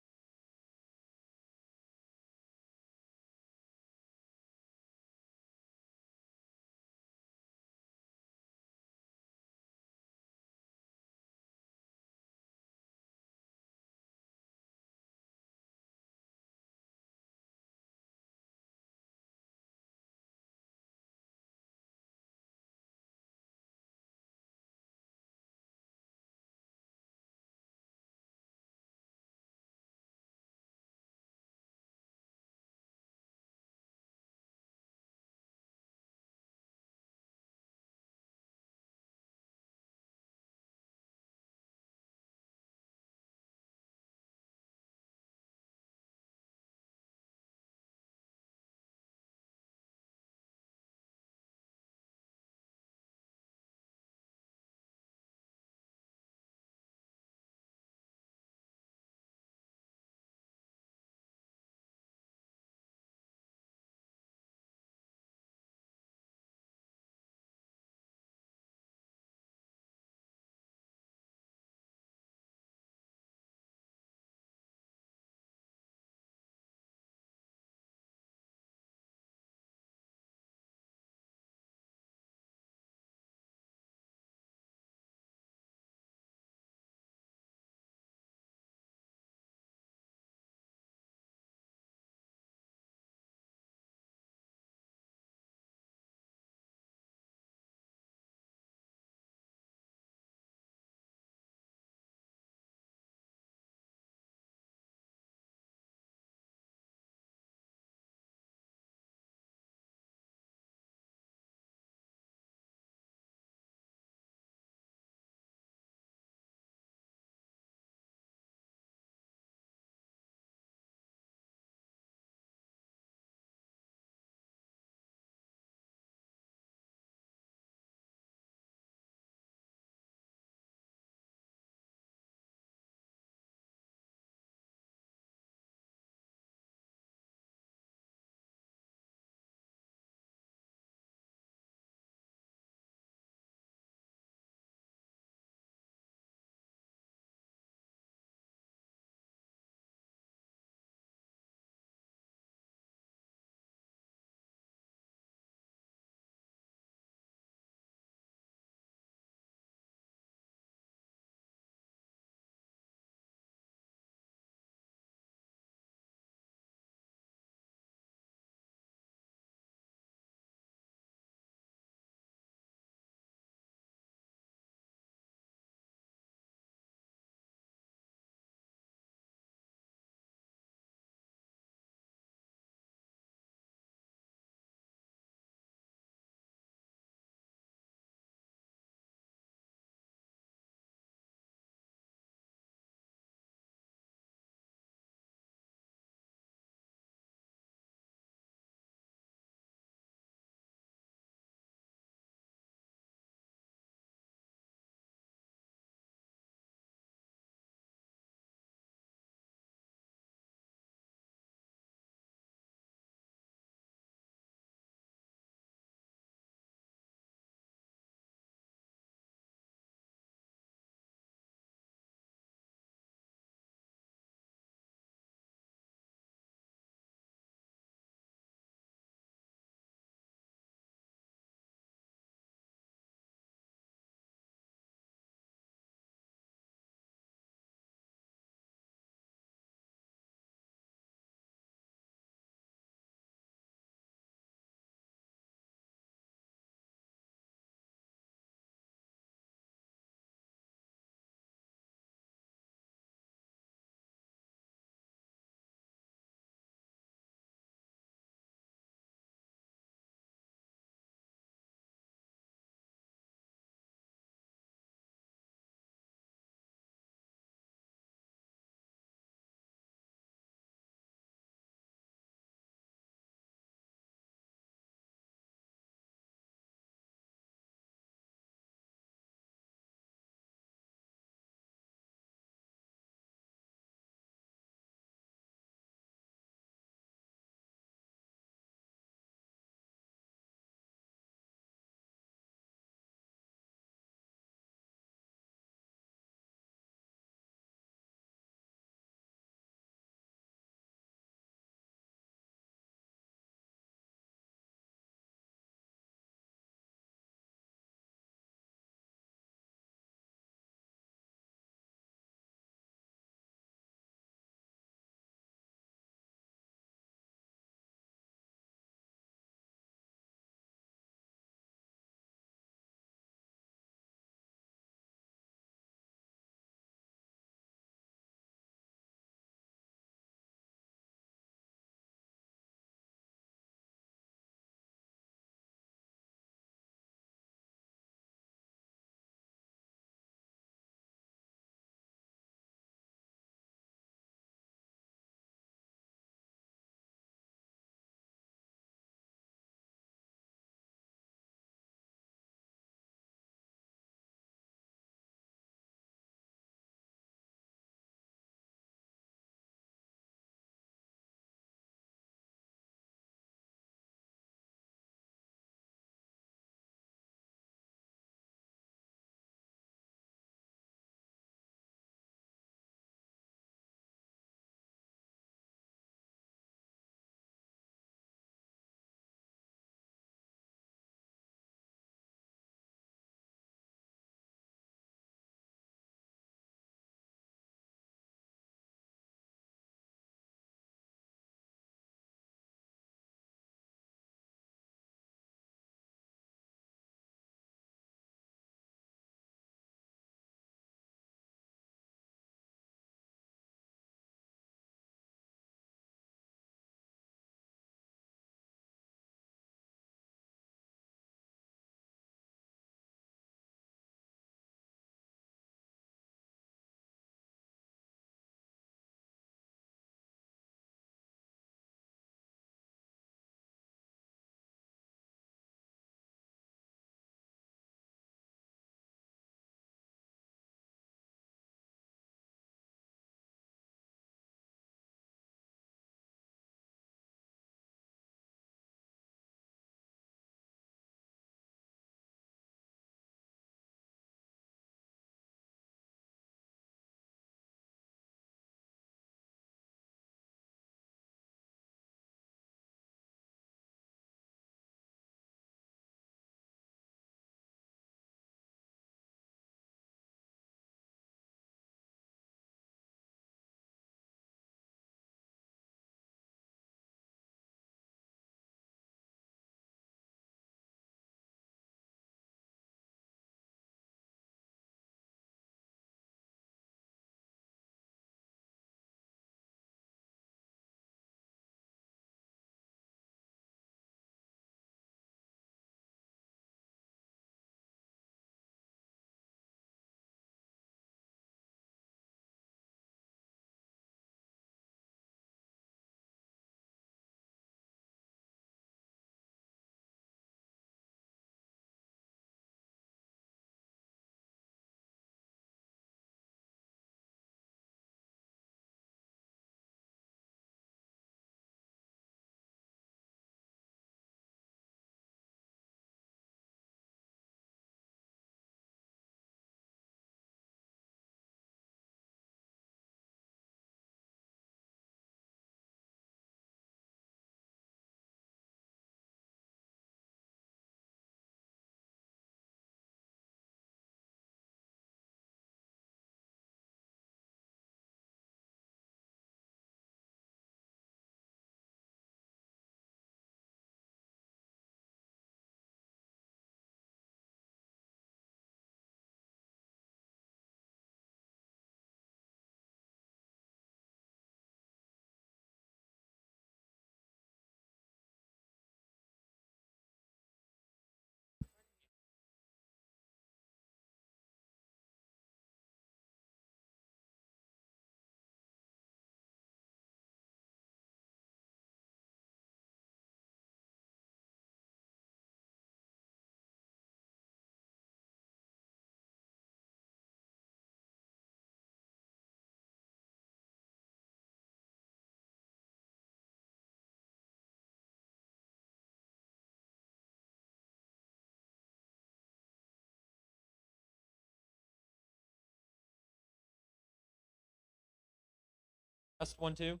Test 1, 2.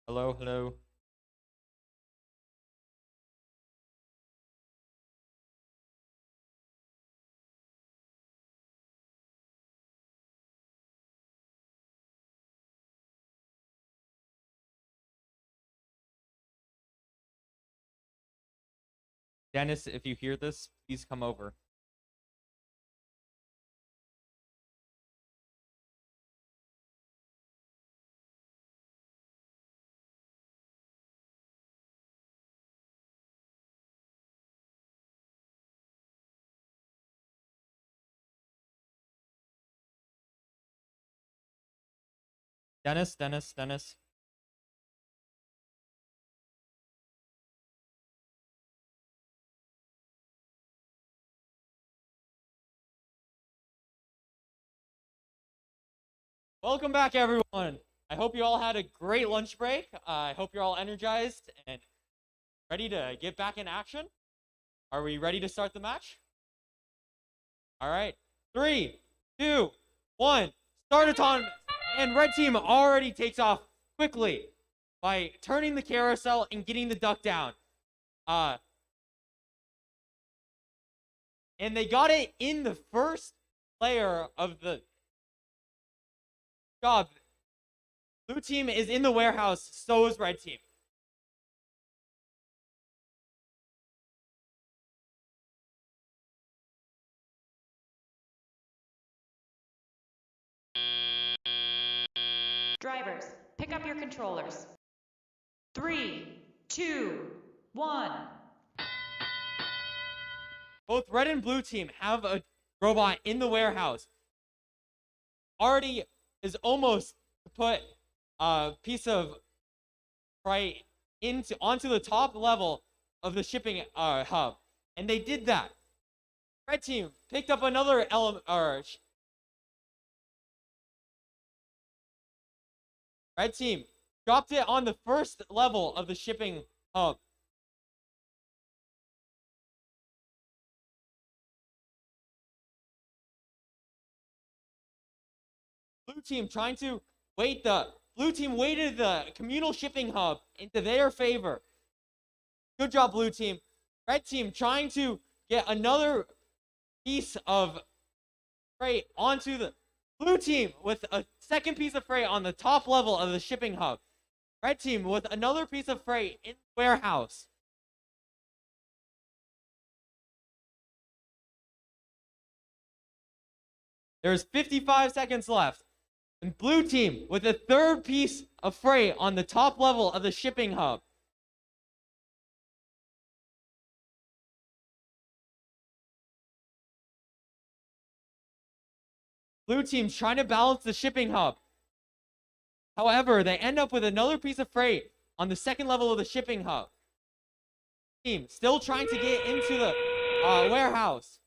Hello, hello. Dennis, if you hear this, please come over. Dennis. Welcome back, everyone. I hope you all had a great lunch break. I hope you're all energized and ready to get back in action. Are we ready to start the match? All right. 3, 2, 1. Start autonomous. And red team already takes off quickly by turning the carousel and getting the duck down. And they got it in the first layer of the job. Blue team is in the warehouse, so is red team. Drivers, pick up your controllers. 3, 2, 1. Both red and blue team have a robot in the warehouse. Already is almost to put a piece of freight onto the top level of the shipping hub, and they did that. Red team picked up another element. Red team dropped it on the first level of the shipping hub. Blue team weighted the communal shipping hub into their favor. Good job, blue team. Red team trying to get another piece of freight onto the blue team with a second piece of freight on the top level of the shipping hub. Red team with another piece of freight in the warehouse. There's 55 seconds left. And blue team with a third piece of freight on the top level of the shipping hub. Blue team's trying to balance the shipping hub. However, they end up with another piece of freight on the second level of the shipping hub. Team still trying to get into the warehouse.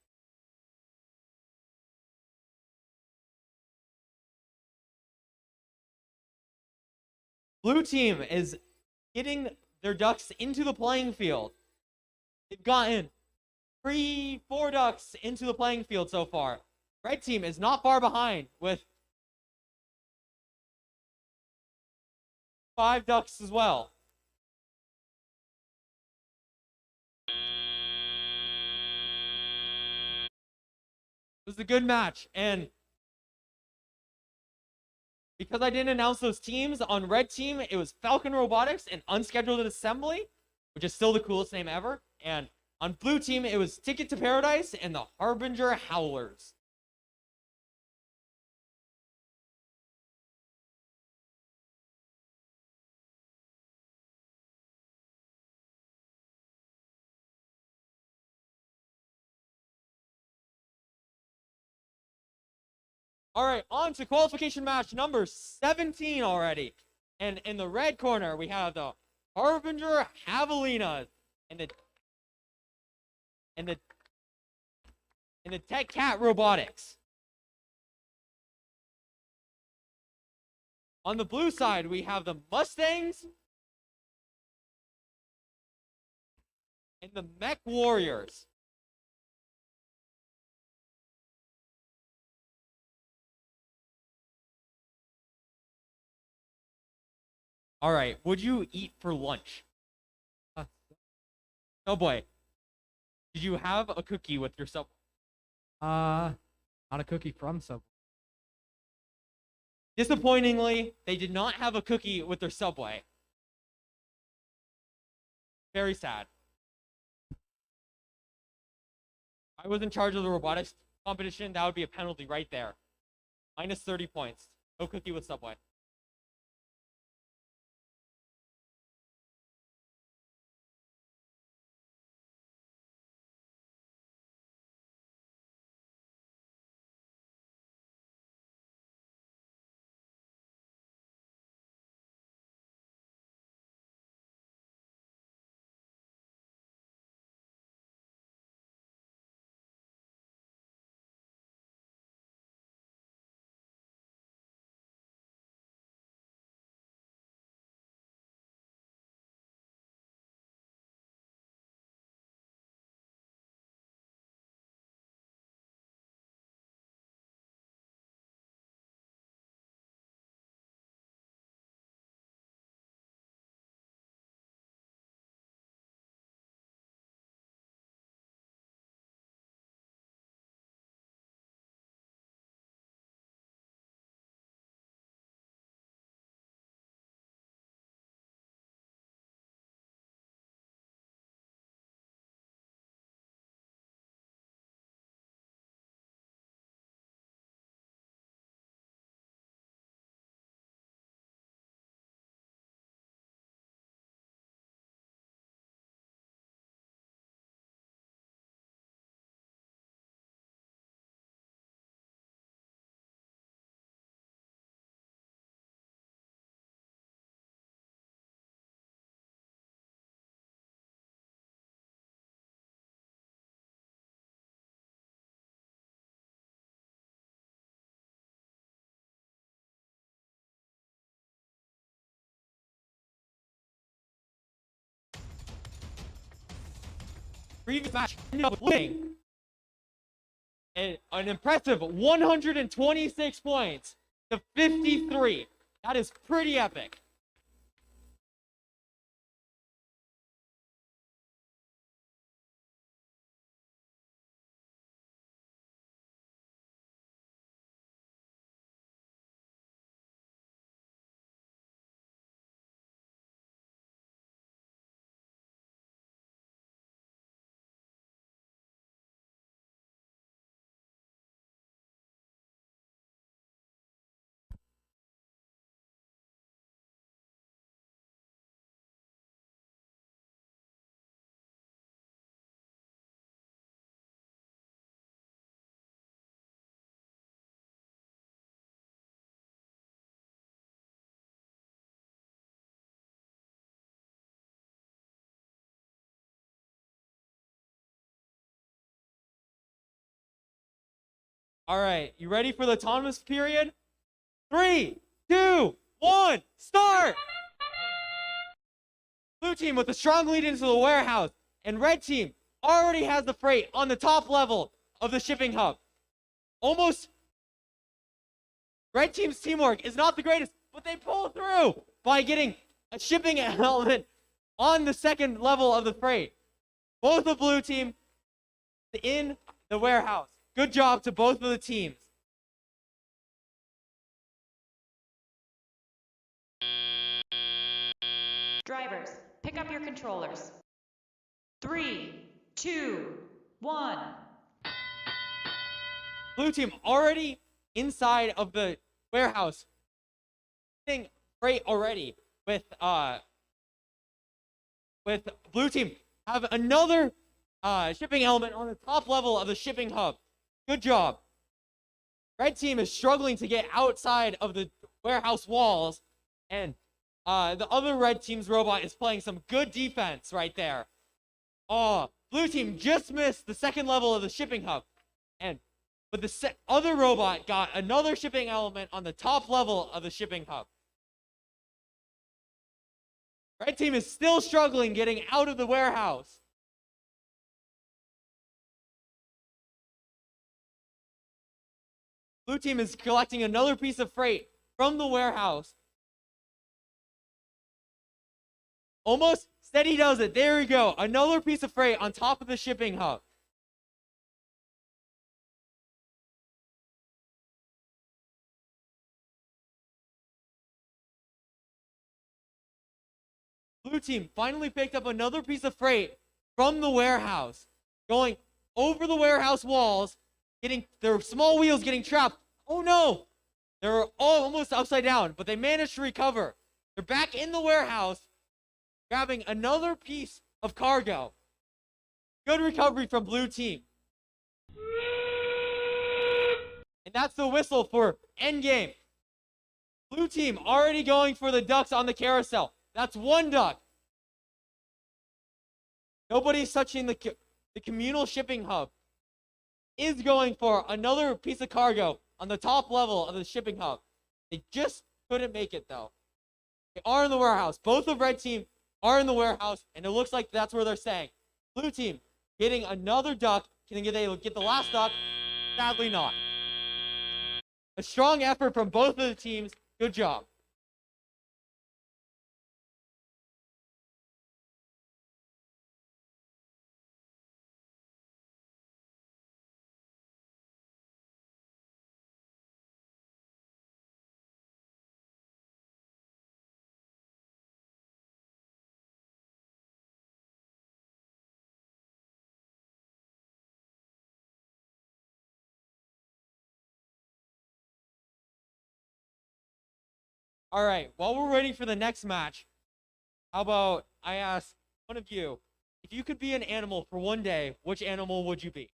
Blue team is getting their ducks into the playing field. They've gotten 4 ducks into the playing field so far. Red team is not far behind with 5 ducks as well. It was a good match, and because I didn't announce those teams, on red team, it was Falcon Robotics and Unscheduled Assembly, which is still the coolest name ever. And on blue team, it was Ticket to Paradise and the Harbinger Howlers. All right, on to qualification match number 17 already. And in the red corner, we have the Harbinger Javelinas and the Tech Cat Robotics. On the blue side, we have the Mustangs and the Mech Warriors. All right, would you eat for lunch? Oh boy. Did you have a cookie with your Subway? Not a cookie from Subway. Disappointingly, they did not have a cookie with their Subway. Very sad. If I was in charge of the robotics competition, that would be a penalty right there. Minus 30 points. No cookie with Subway. Previous match ended up winning an impressive 126 points to 53. That is pretty epic. All right, you ready for the autonomous period? 3, 2, 1, start! Blue team with a strong lead into the warehouse, and red team already has the freight on the top level of the shipping hub. Almost. Red team's teamwork is not the greatest, but they pull through by getting a shipping element on the second level of the freight. Both the blue team in the warehouse. Good job to both of the teams. Drivers, pick up your controllers. 3, 2, 1. Blue team already inside of the warehouse. Getting freight already with blue team have another shipping element on the top level of the shipping hub. Good job. Red team is struggling to get outside of the warehouse walls, and the other red team's robot is playing some good defense right there. Blue team just missed the second level of the shipping hub, but the other robot got another shipping element on the top level of the shipping hub. Red team is still struggling getting out of the warehouse. Blue team is collecting another piece of freight from the warehouse. Almost steady does it. There we go. Another piece of freight on top of the shipping hub. Blue team finally picked up another piece of freight from the warehouse, going over the warehouse walls, getting their small wheels getting trapped. Oh no! They're all almost upside down, but they managed to recover. They're back in the warehouse, grabbing another piece of cargo. Good recovery from blue team. And that's the whistle for endgame. Blue team already going for the ducks on the carousel. That's one duck. Nobody's touching the communal shipping hub. Is going for another piece of cargo on the top level of the shipping hub. They just couldn't make it though. They are in the warehouse. Both of red team are in the warehouse, and it looks like that's where they're staying. Blue team getting another duck. Can they get the last duck? Sadly not. A strong effort from both of the teams. Good job. All right, while we're waiting for the next match, how about I ask one of you, if you could be an animal for one day, which animal would you be?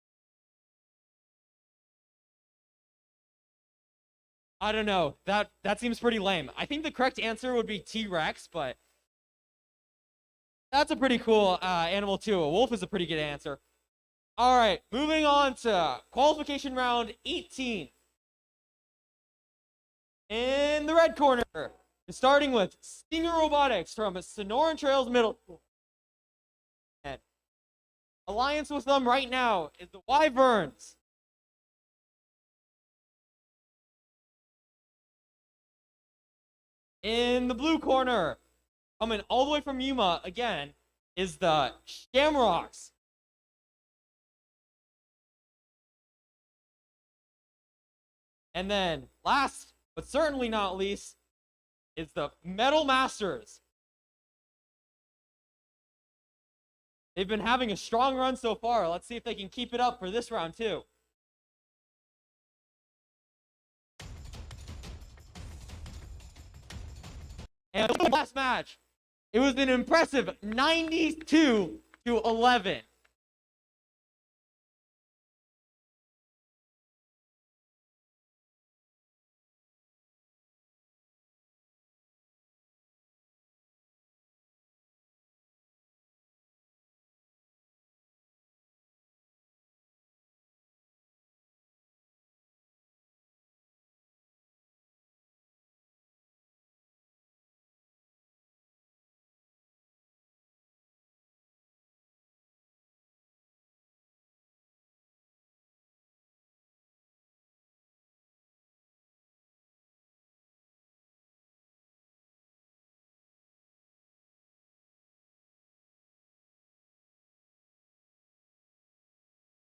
I don't know. That seems pretty lame. I think the correct answer would be T-Rex, but that's a pretty cool animal too. A wolf is a pretty good answer. All right, moving on to qualification round 18. In the red corner, starting with Stinger Robotics from Sonoran Trails Middle School. And alliance with them right now is the Wyverns. In the blue corner, coming all the way from Yuma again, is the Shamrocks. And then last, but certainly not least, is the Metal Masters. They've been having a strong run so far. Let's see if they can keep it up for this round too. And the last match, it was an impressive 92-11.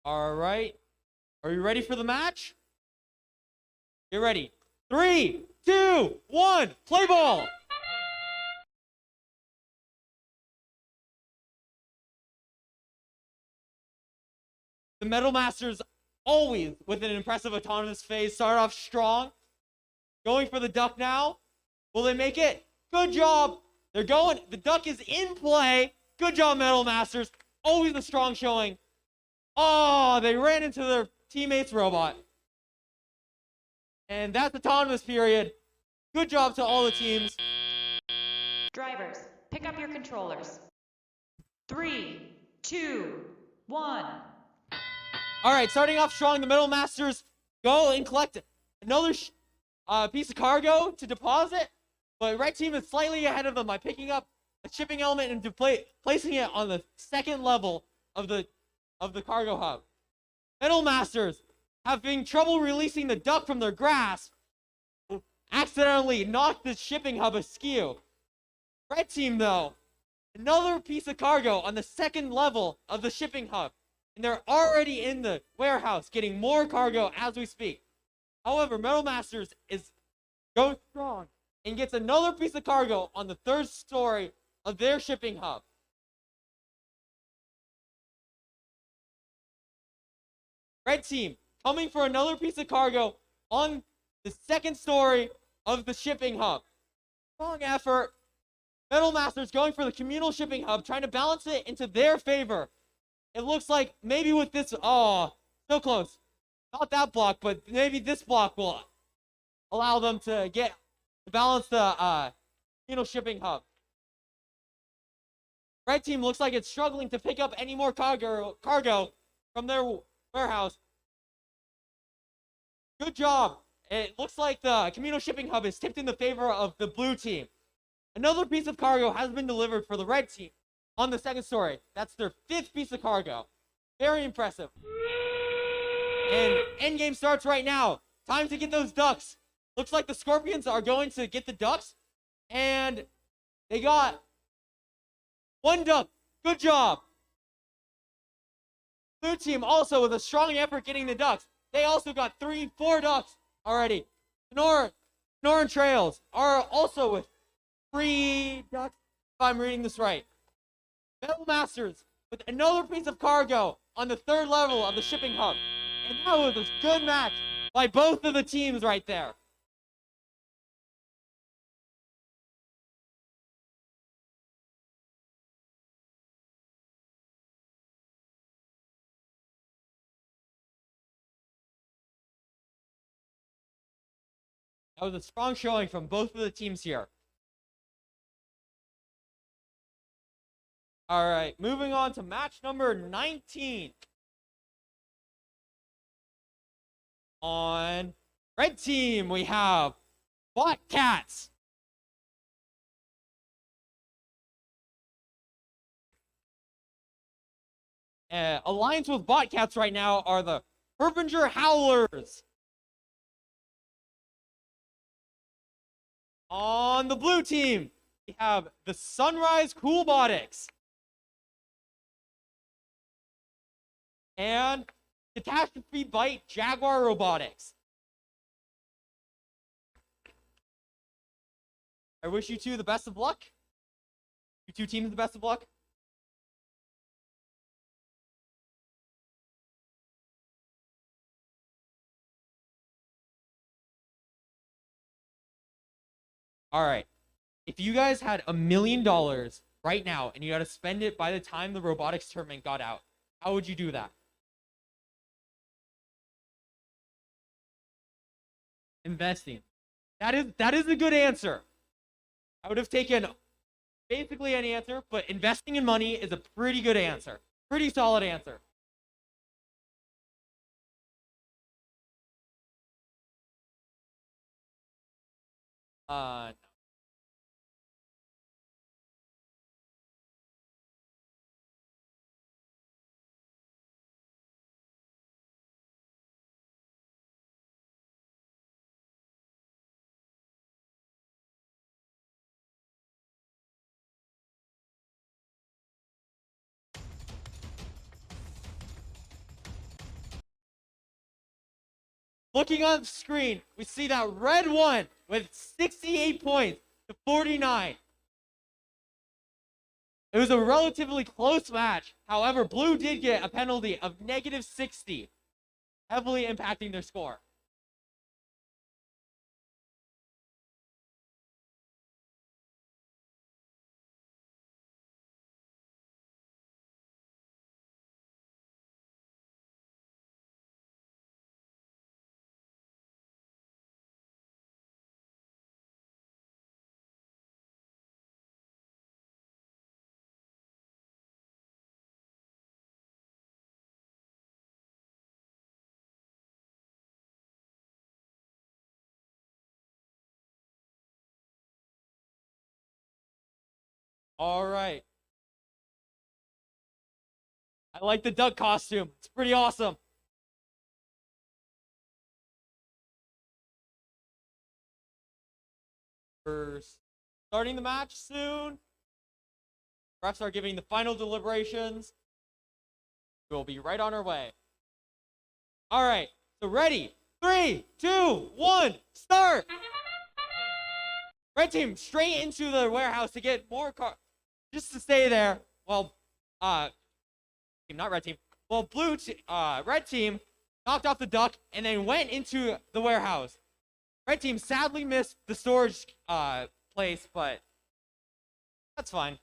All right. Are you ready for the match? Get ready. 3, 2, 1, play ball. The Metal Masters always with an impressive autonomous phase. Start off strong. Going for the duck now. Will they make it? Good job. They're going. The duck is in play. Good job, Metal Masters. Always a strong showing. Oh, they ran into their teammate's robot. And that's autonomous period. Good job to all the teams. Drivers, pick up your controllers. 3, 2, 1. All right, starting off strong, the Metal Masters go and collect another piece of cargo to deposit. But red team is slightly ahead of them by picking up a shipping element and placing it on the second level of the cargo hub. Metal Masters having trouble releasing the duck from their grasp, accidentally knocked the shipping hub askew. Red team, though, another piece of cargo on the second level of the shipping hub, and they're already in the warehouse getting more cargo as we speak. However, Metal Masters is going strong and gets another piece of cargo on the third story of their shipping hub. Red team coming for another piece of cargo on the second story of the shipping hub. Strong effort. Metal Masters going for the communal shipping hub, trying to balance it into their favor. It looks like maybe with this, oh, so close. Not that block, but maybe this block will allow them to balance the communal shipping hub. Red team looks like it's struggling to pick up any more cargo from their warehouse. Good job. It looks like the communal shipping hub is tipped in the favor of the blue team. Another piece of cargo has been delivered for the red team on the second story. That's their 5th piece of cargo. Very impressive. And endgame starts right now. Time to get those ducks. Looks like the Scorpions are going to get the ducks. And they got 1 duck. Good job. Blue team also with a strong effort getting the ducks. They also got 4 ducks already. Sonoran Trails are also with 3 ducks, if I'm reading this right. Metal Masters with another piece of cargo on the 3rd level of the shipping hub. And that was a good match by both of the teams right there. That was a strong showing from both of the teams here. All right, moving on to match number 19. On red team, we have Bot Cats. Alliance with Bot Cats right now are the Herbinger Howlers. On the blue team, we have the Sunrise Coolbotics. And Catastrophe Bite Jaguar Robotics. I wish you two the best of luck. You two teams the best of luck. All right. If you guys had $1 million right now and you had to spend it by the time the robotics tournament got out, how would you do that? Investing. That is a good answer. I would have taken basically any answer, but investing in money is a pretty good answer. Pretty solid answer. No. Looking on the screen, we see that red won with 68 points to 49. It was a relatively close match. However, blue did get a penalty of -60, heavily impacting their score. All right. I like the duck costume. It's pretty awesome. We're starting the match soon. Refs are giving the final deliberations. We'll be right on our way. All right, so ready? 3, 2, 1, start! Red team straight into the warehouse to get more car, just to stay there. Well, not red team. Well, red team knocked off the duck and then went into the warehouse. Red team sadly missed the storage place, but that's fine.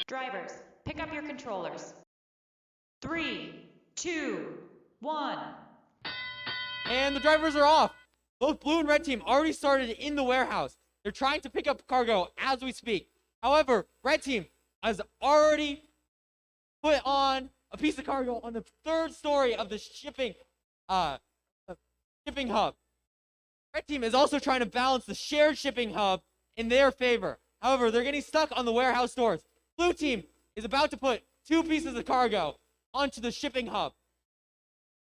Drivers, pick up your controllers. 3, 2, 1. And the drivers are off. Both blue and red team already started in the warehouse. They're trying to pick up cargo as we speak. However, red team has already put on a piece of cargo on the 3rd story of the shipping hub. Red team is also trying to balance the shared shipping hub in their favor. However, they're getting stuck on the warehouse doors. Blue team is about to put 2 pieces of cargo onto the shipping hub.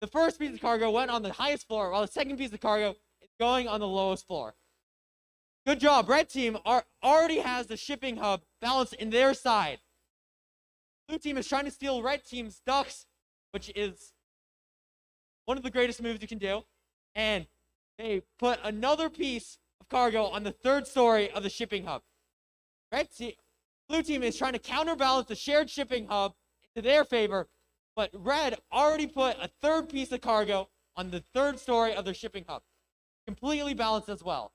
The first piece of cargo went on the highest floor, while the second piece of cargo is going on the lowest floor. Good job. Red team already has the shipping hub balanced in their side. Blue team is trying to steal red team's ducks, which is one of the greatest moves you can do. And they put another piece of cargo on the 3rd story of the shipping hub. Blue team is trying to counterbalance the shared shipping hub into their favor, but red already put a 3rd piece of cargo on the 3rd story of their shipping hub. Completely balanced as well.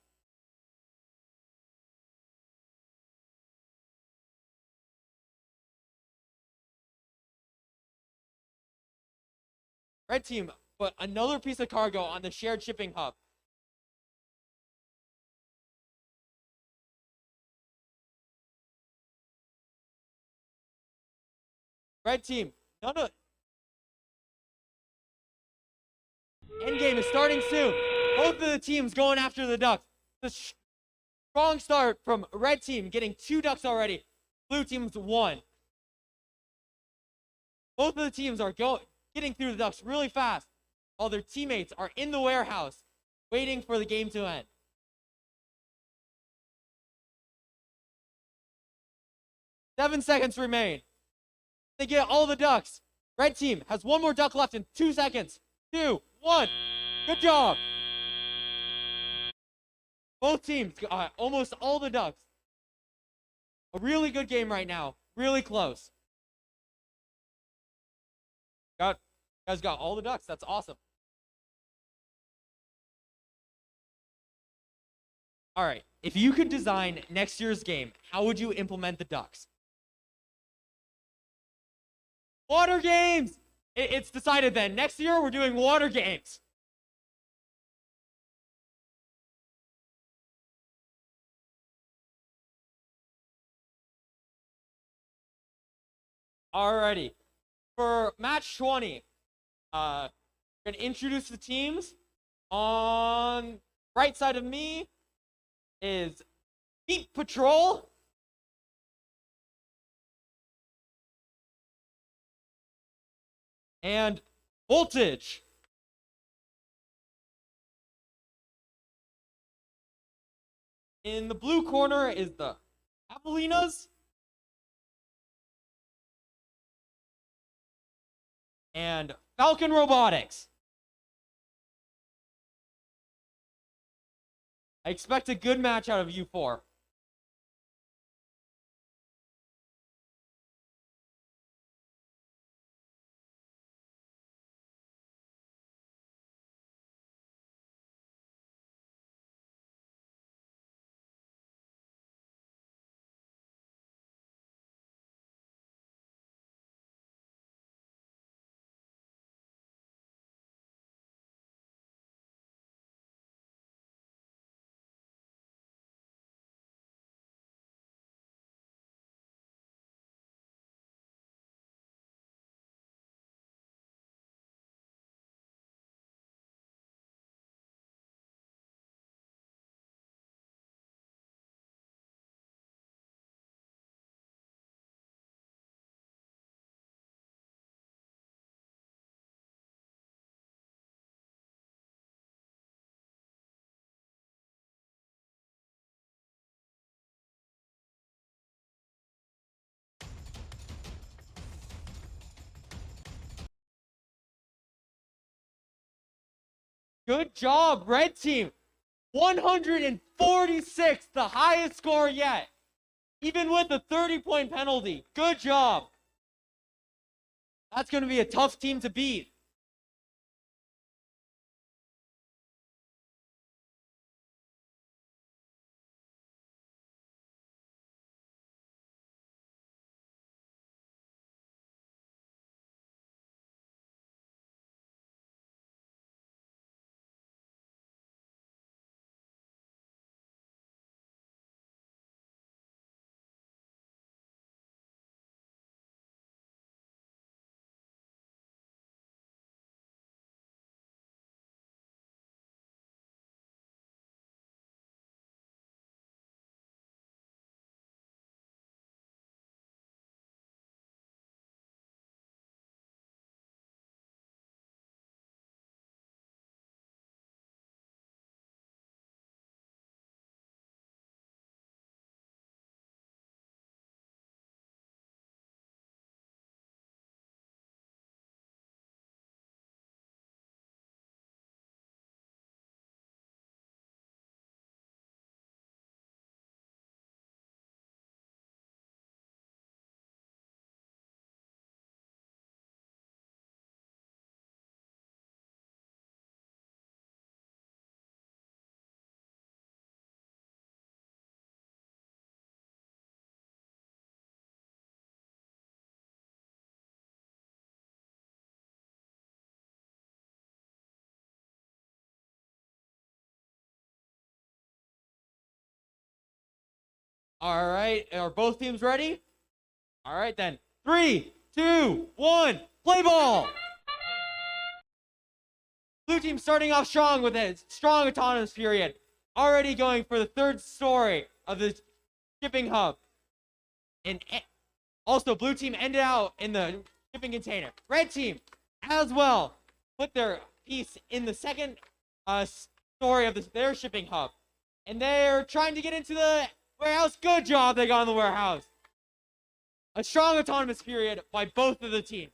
Red team put another piece of cargo on the shared shipping hub. Red team, endgame is starting soon. Both of the teams going after the ducks. The strong start from red team, getting 2 ducks already. Blue team's 1. Both of the teams are getting through the ducks really fast, while their teammates are in the warehouse, waiting for the game to end. Seven seconds remain. They get all the ducks. Red team has 1 more duck left in 2 seconds. 2, 1. Good job. Both teams got almost all the ducks. A really good game right now. Really close. Guys got all the ducks. That's awesome. All right. If you could design next year's game, how would you implement the ducks? Water games! It's decided then. Next year, we're doing water games. Alrighty. For match 20, I'm going to introduce the teams. On right side of me is Beat Patrol. And Voltage. In the blue corner is the Avelinas. And Falcon Robotics. I expect a good match out of you 4. Good job, red team. 146, the highest score yet. Even with a 30-point penalty. Good job. That's going to be a tough team to beat. All right, are both teams ready? All right then. 3, 2, 1, play ball! Blue team starting off strong with a strong autonomous period. Already going for the third story of the shipping hub. And also, blue team ended out in the shipping container. Red team, as well, put their piece in the second story of their shipping hub. And they're trying to get into the warehouse. Good job, they got in the warehouse. A strong autonomous period by both of the teams.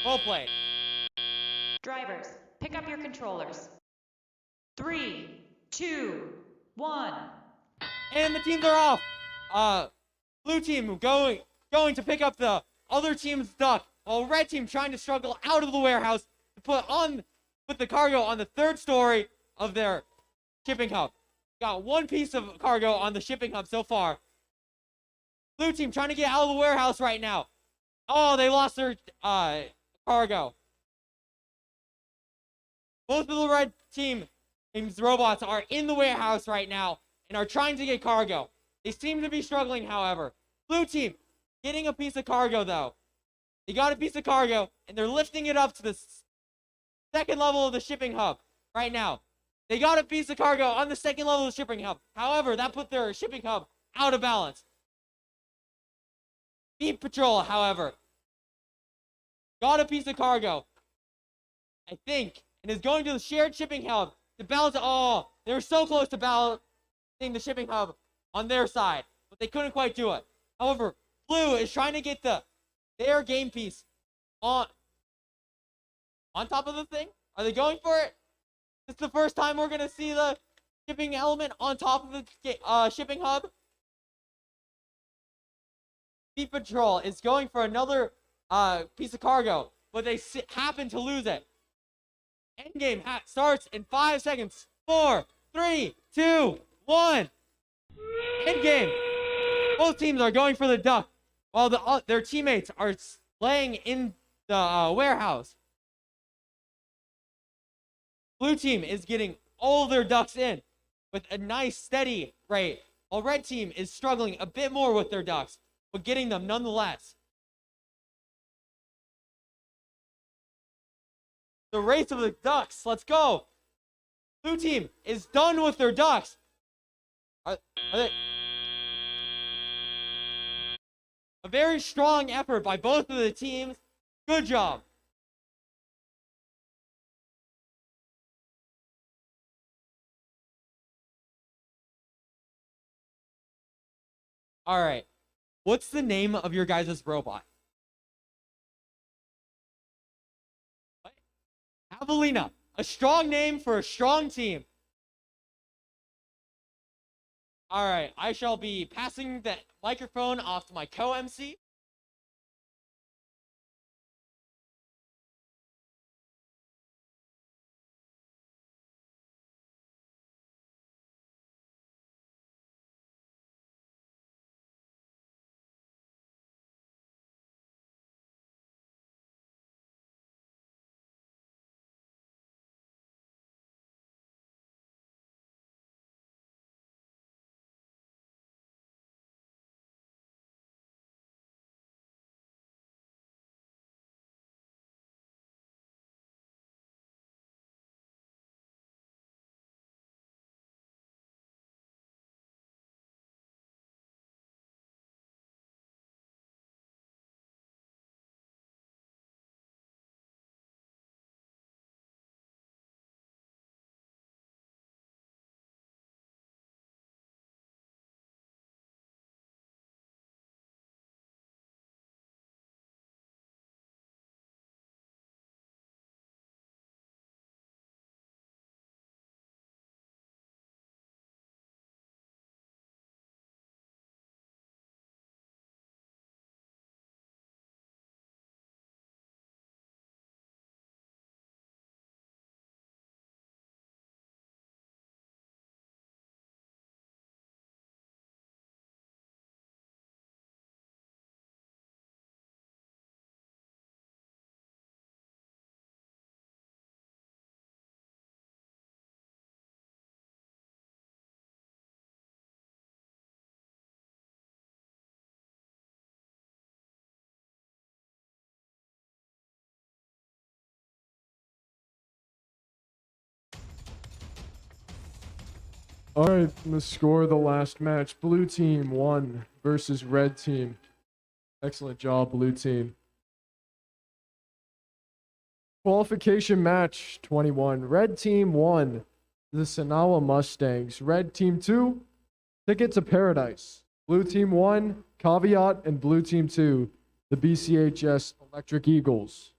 Well played. Drivers, pick up your controllers. 3, 2, 1. And the teams are off. Blue team going to pick up the other team's duck, while red team trying to struggle out of the warehouse to put the cargo on the third story of their shipping hub. Got one piece of cargo on the shipping hub so far. Blue team trying to get out of the warehouse right now. Oh, they lost their cargo. Both of the red team's robots are in the warehouse right now and are trying to get cargo. They seem to be struggling, however. Blue team getting a piece of cargo, though. They got a piece of cargo, and they're lifting it up to the second level of the shipping hub right now. They got a piece of cargo on the second level of the shipping hub. However, that put their shipping hub out of balance. Beat Patrol, however, got a piece of cargo, I think, and is going to the shared shipping hub to balance it. Oh, they were so close to balancing the shipping hub on their side, but they couldn't quite do it. However, blue is trying to get their game piece on top of the thing. Are they going for it? This is the first time we're going to see the shipping element on top of the shipping hub. Beat Patrol is going for another piece of cargo, but they happen to lose it. Endgame starts in 5 seconds. 4, 3, 2, 1. Endgame. Both teams are going for the duck, while their teammates are laying in the warehouse. Blue team is getting all their ducks in with a nice steady rate, while red team is struggling a bit more with their ducks, but getting them nonetheless. The race of the ducks. Let's go. Blue team is done with their ducks. Are they? A very strong effort by both of the teams. Good job. All right. What's the name of your guys' robot? What? Javelina. A strong name for a strong team. All right, I shall be passing the microphone off to my co-MC. All right, the score of the last match. Blue team 1 versus red team. Excellent job, blue team. Qualification match 21. Red team 1, the Sanawa Mustangs. Red team 2, Ticket to Paradise. Blue team 1, Caveat, and blue team 2, the BCHS Electric Eagles.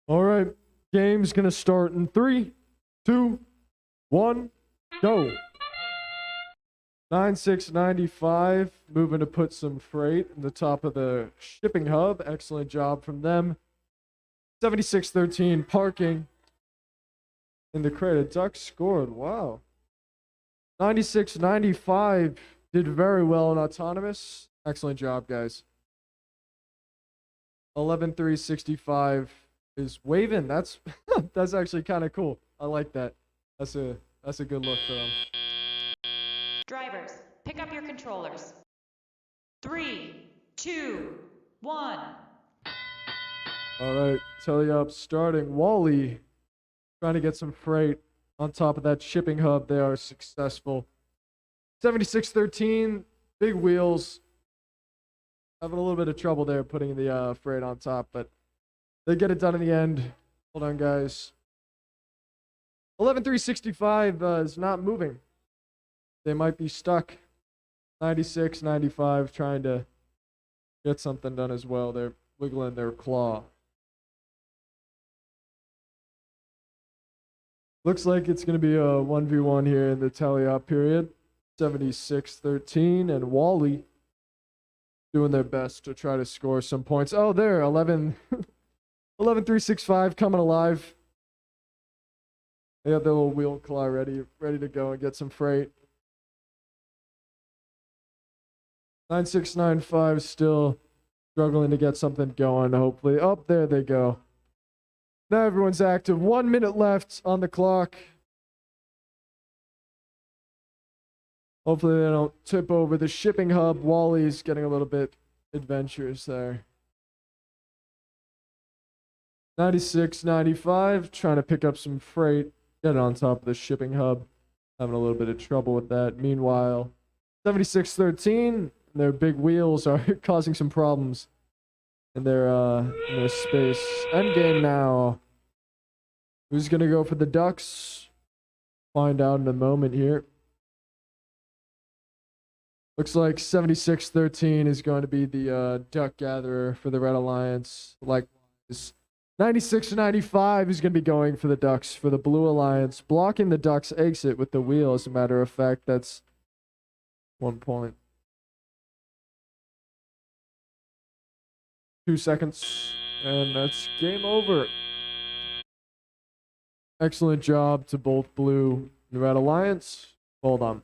All right, game's gonna start in 3, 2, 1, go. 9695 moving to put some freight in the top of the shipping hub. Excellent job from them. 7613 parking in the crate. Duck scored. Wow. 9695 did very well in autonomous. Excellent job, guys. 11365 is waving. That's that's actually kind of cool. I like that. That's a good look for them. Drivers, pick up your controllers. 3, 2, 1. All right, telly up starting. Wally trying to get some freight on top of that shipping hub. They are successful. 7613, big wheels. Having a little bit of trouble there putting the freight on top, but they get it done in the end. Hold on, guys. 11365 is not moving. They might be stuck. 9695 trying to get something done as well. They're wiggling their claw. Looks like it's going to be a 1v1 here in the tally-up period. 76-13, and Wally doing their best to try to score some points. Oh, there, 11-3-6-5 coming alive. They have their little wheel claw ready to go and get some freight. 9695 still struggling to get something going, hopefully. Oh, there they go. Now everyone's active. 1 minute left on the clock. Hopefully they don't tip over the shipping hub. Wally's getting a little bit adventurous there. 96.95, trying to pick up some freight. Get it on top of the shipping hub. Having a little bit of trouble with that. Meanwhile, 76.13, their big wheels are causing some problems in their space. Endgame now. Who's gonna go for the Ducks? Find out in a moment here. Looks like 76-13 is going to be the Duck Gatherer for the Red Alliance. Likewise, 96-95 is going to be going for the Ducks for the Blue Alliance. Blocking the Ducks' exit with the wheel, as a matter of fact. That's 1 point. 2 seconds, and that's game over. Excellent job to both Blue and Red Alliance. Hold on.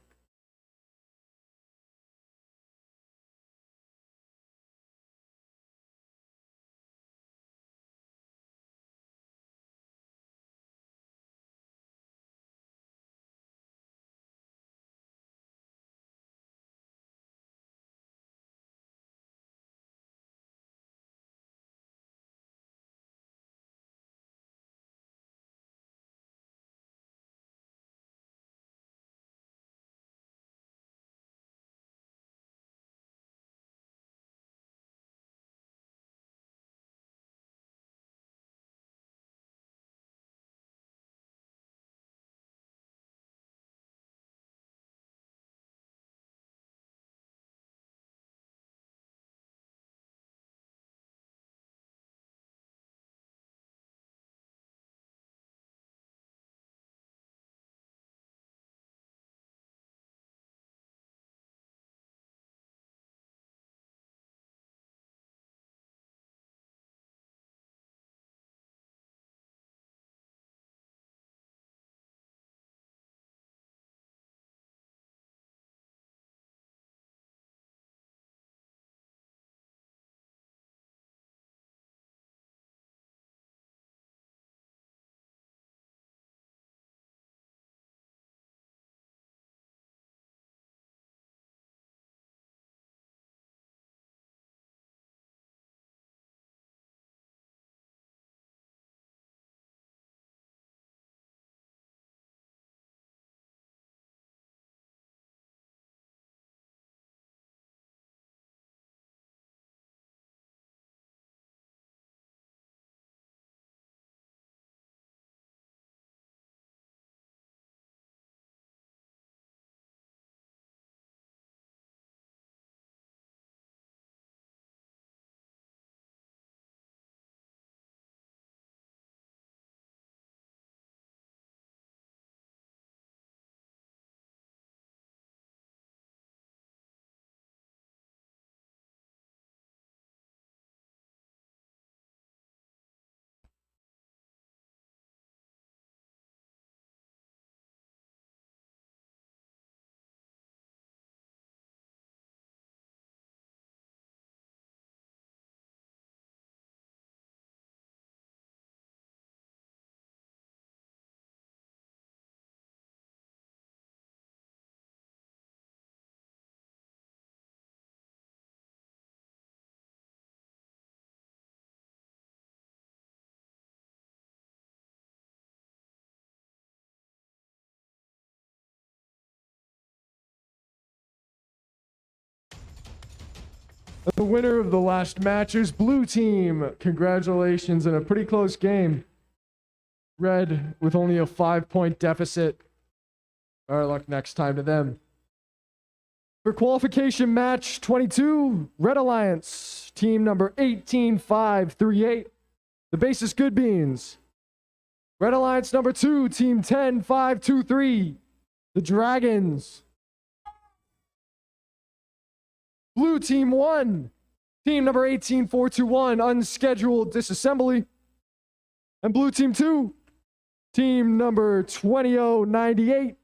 The winner of the last match is Blue Team. Congratulations, in a pretty close game. Red with only a 5-point deficit. All right, luck next time to them. For qualification match 22, Red Alliance, team number 18538, the base is Good Beans. Red Alliance number 2, team 10523, the Dragons. Blue team 1, team number 18421, Unscheduled Disassembly. And blue team 2, team number 20098,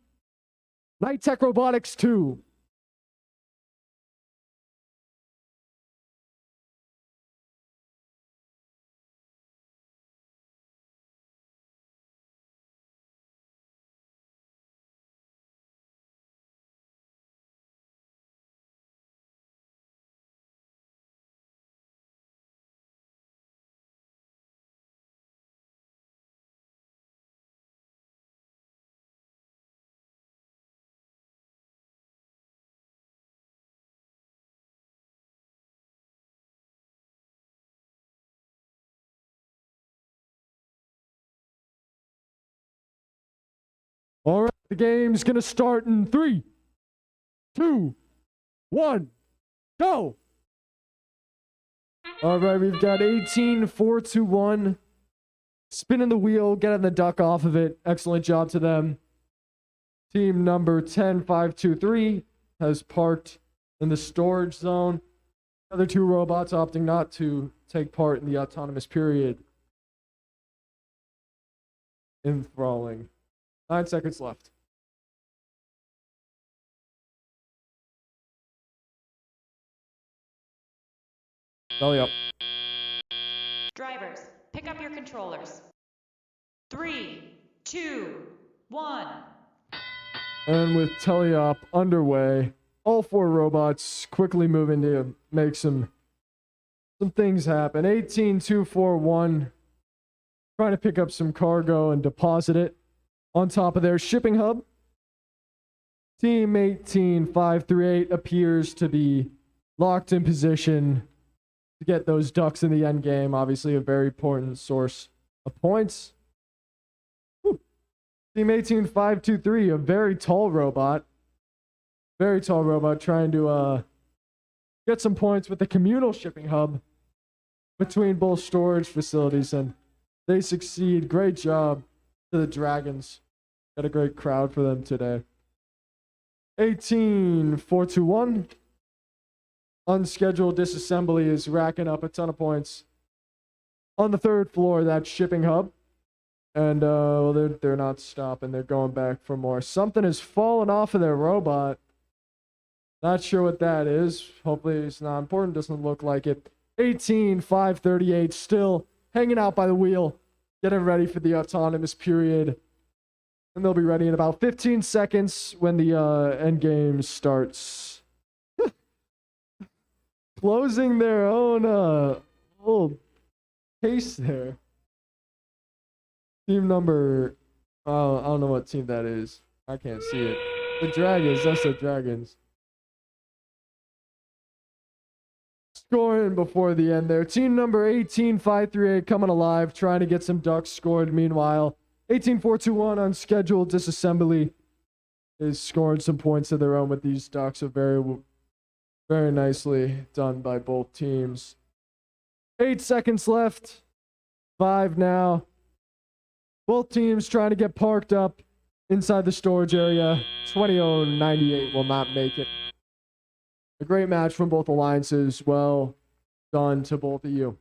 Night Tech Robotics 2. All right, the game's going to start in 3, 2, 1, go. All right, we've got 18-4-1. Spinning the wheel, getting the duck off of it. Excellent job to them. Team number 10-5-2-3 has parked in the storage zone. Other 2 robots opting not to take part in the autonomous period. Enthralling. 9 seconds left. Belly up. Drivers, pick up your controllers. 3, 2, 1. And with teleop underway, all 4 robots quickly moving to make some things happen. 18-2-4-1, trying to pick up some cargo and deposit it on top of their shipping hub. Team 18-538 appears to be locked in position to get those ducks in the end game. Obviously a very important source of points. Whew. Team 18-523, a very tall robot. Very tall robot trying to get some points with the communal shipping hub between both storage facilities, and they succeed. Great job to the Dragons. Got a great crowd for them today. 18-4-2-1. Unscheduled disassembly is racking up a ton of points on the 3rd floor of that shipping hub. And well, they're not stopping. They're going back for more. Something has fallen off of their robot. Not sure what that is. Hopefully it's not important. Doesn't look like it. 18-538, still hanging out by the wheel, getting ready for the autonomous period. And they'll be ready in about 15 seconds when the end game starts. Closing their own little case there. Team number, I don't know what team that is. I can't see it. The Dragons, that's the Dragons. Scoring before the end there. Team number 18-538 coming alive, trying to get some ducks scored. Meanwhile, 18-4-2-1 Unscheduled Disassembly is scoring some points of their own with these ducks. So very nicely done by both teams. 8 seconds left. 5 now. Both teams trying to get parked up inside the storage area. 2098 will not make it. A great match from both alliances. Well done to both of you.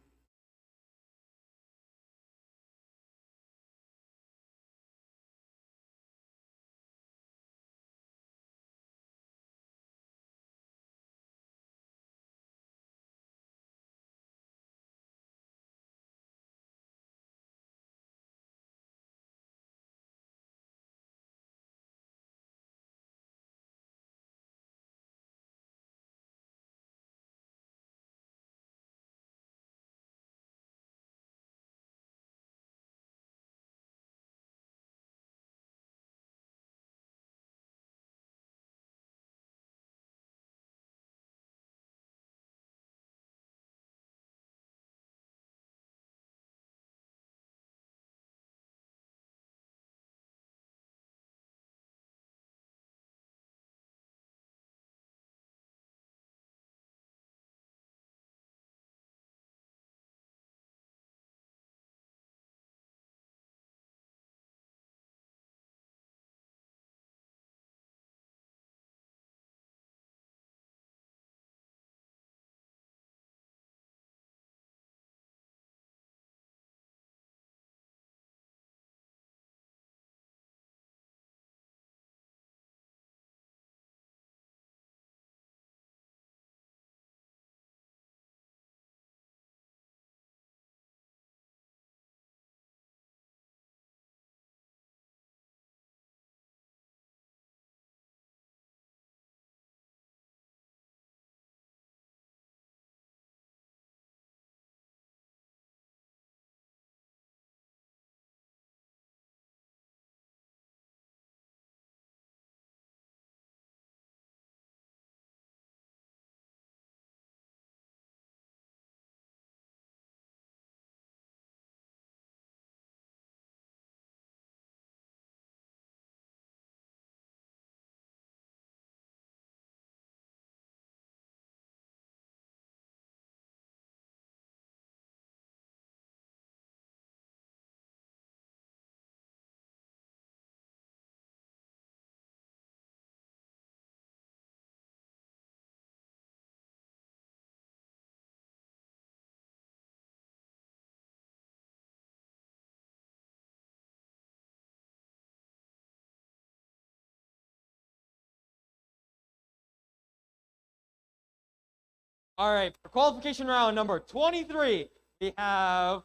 All right, for qualification round number 23, we have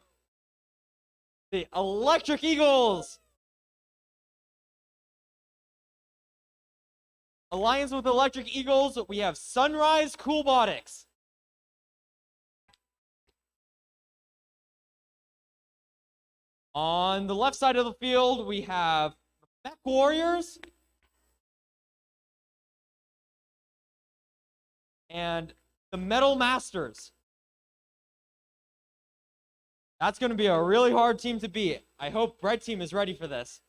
the Electric Eagles. Alliance with Electric Eagles, we have Sunrise Coolbotics. On the left side of the field, we have the Mech Warriors and the Metal Masters. That's going to be a really hard team to beat. I hope Red Team is ready for this.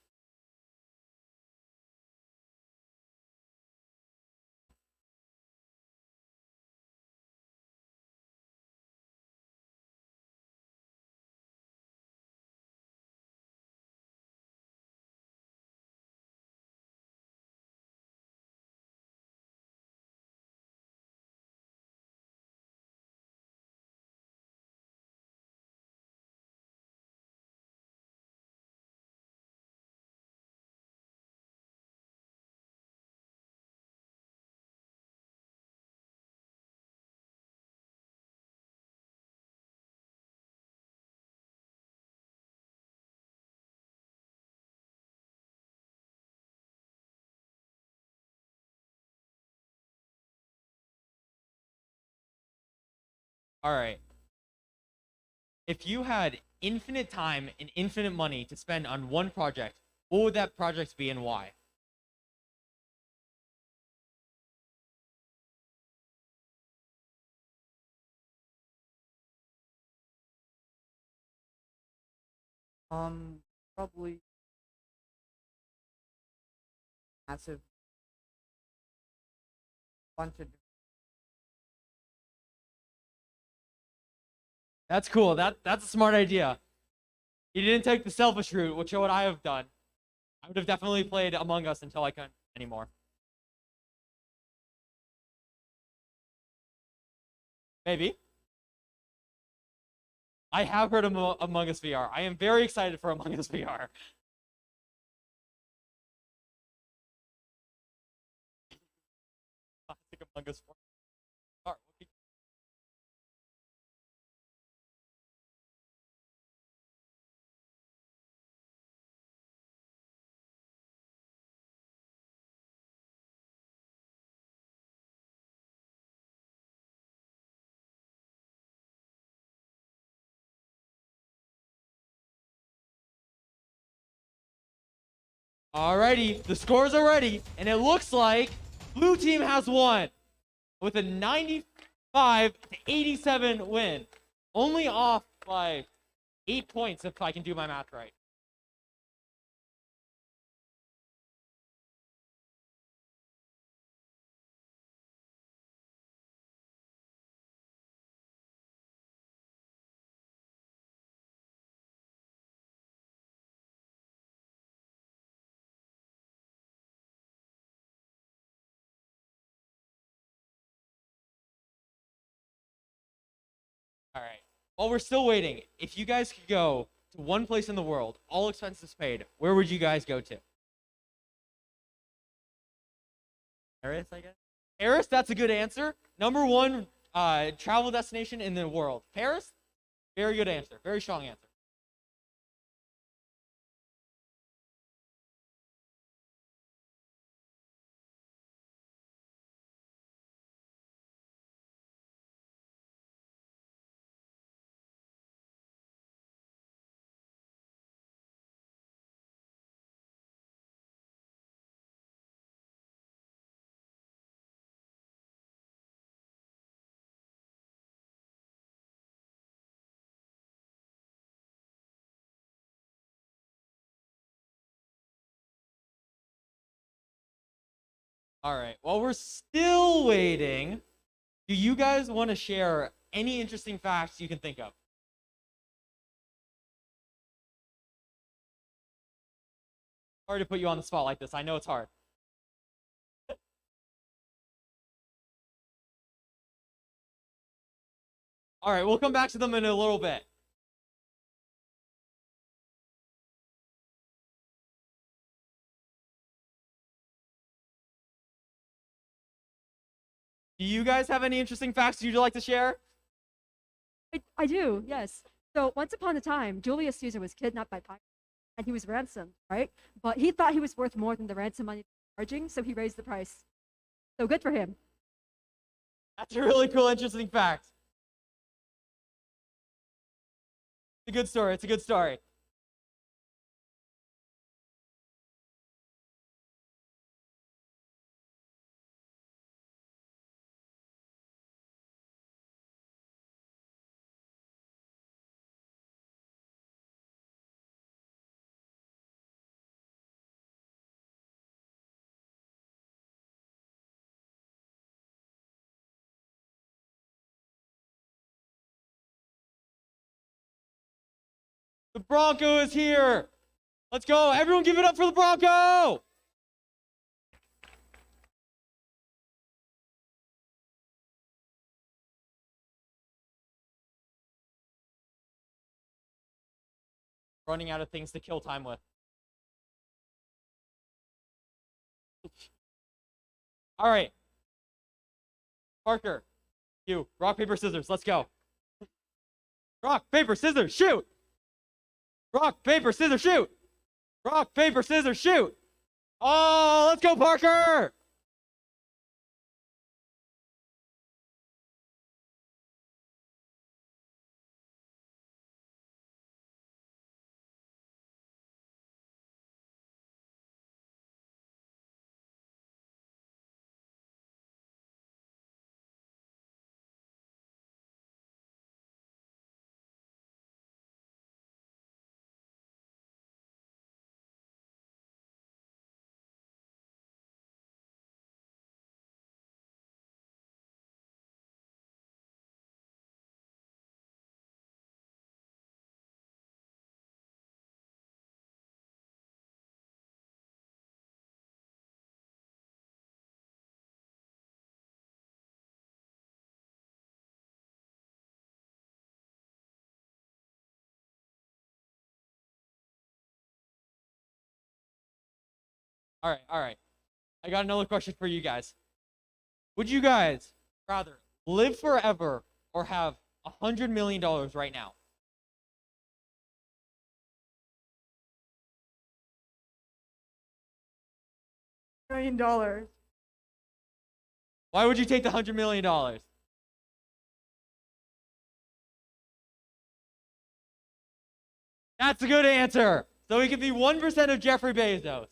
All right. If you had infinite time and infinite money to spend on one project, what would that project be and why? Probably massive bunch of. That's cool. That's a smart idea. You didn't take the selfish route, which is what I have done. I would have definitely played Among Us until I couldn't anymore. Maybe. I have heard of Among Us VR. I am very excited for Among Us VR. Classic Among Us 4. Alrighty, the scores are ready, and it looks like blue team has won with a 95 to 87 win. Only off by 8 points if I can do my math right. All right. While we're still waiting, if you guys could go to one place in the world, all expenses paid, where would you guys go to? Paris, I guess. Paris, that's a good answer. Number one travel destination in the world. Paris, very good answer. Very strong answer. All right. While we're still waiting, do you guys want to share any interesting facts you can think of? Sorry to put you on the spot like this. I know it's hard. All right, we'll come back to them in a little bit. Do you guys have any interesting facts you'd like to share? I do, yes. So once upon a time, Julius Caesar was kidnapped by pirates and he was ransomed, right? But he thought he was worth more than the ransom money they were charging, so he raised the price. So good for him. That's a really cool, interesting fact. It's a good story. It's a good story. The Bronco is here. Let's go. Everyone give it up for the Bronco. Running out of things to kill time with. All right. Parker, you. Rock, paper, scissors. Let's go. Rock, paper, scissors, shoot. Rock, paper, scissors, shoot. Rock, paper, scissors, shoot. Oh, let's go, Parker. All right, all right. I got another question for you guys. Would you guys rather live forever or have $100 million right now? $1 million. Why would you take the $100 million? That's a good answer. So we could be 1% of Jeffrey Bezos.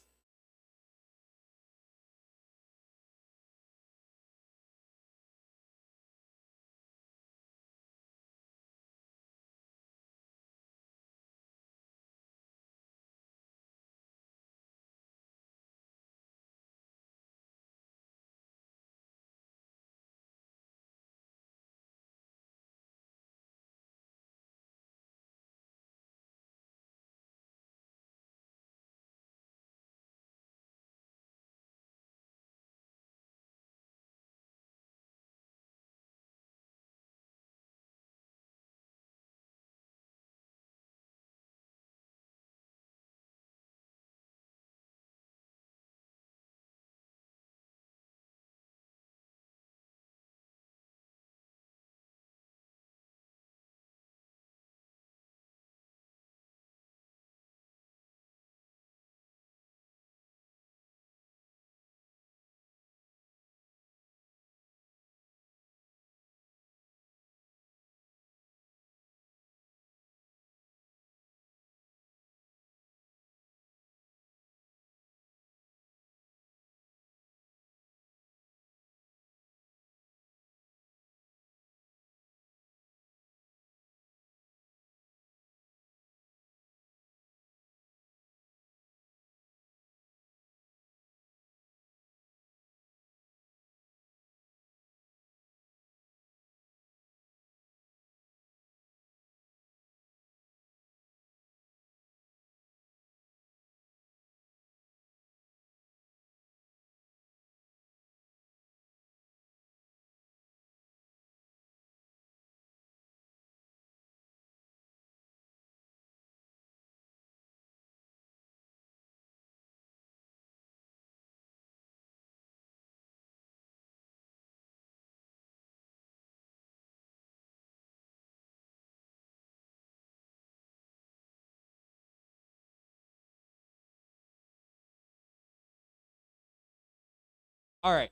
All right.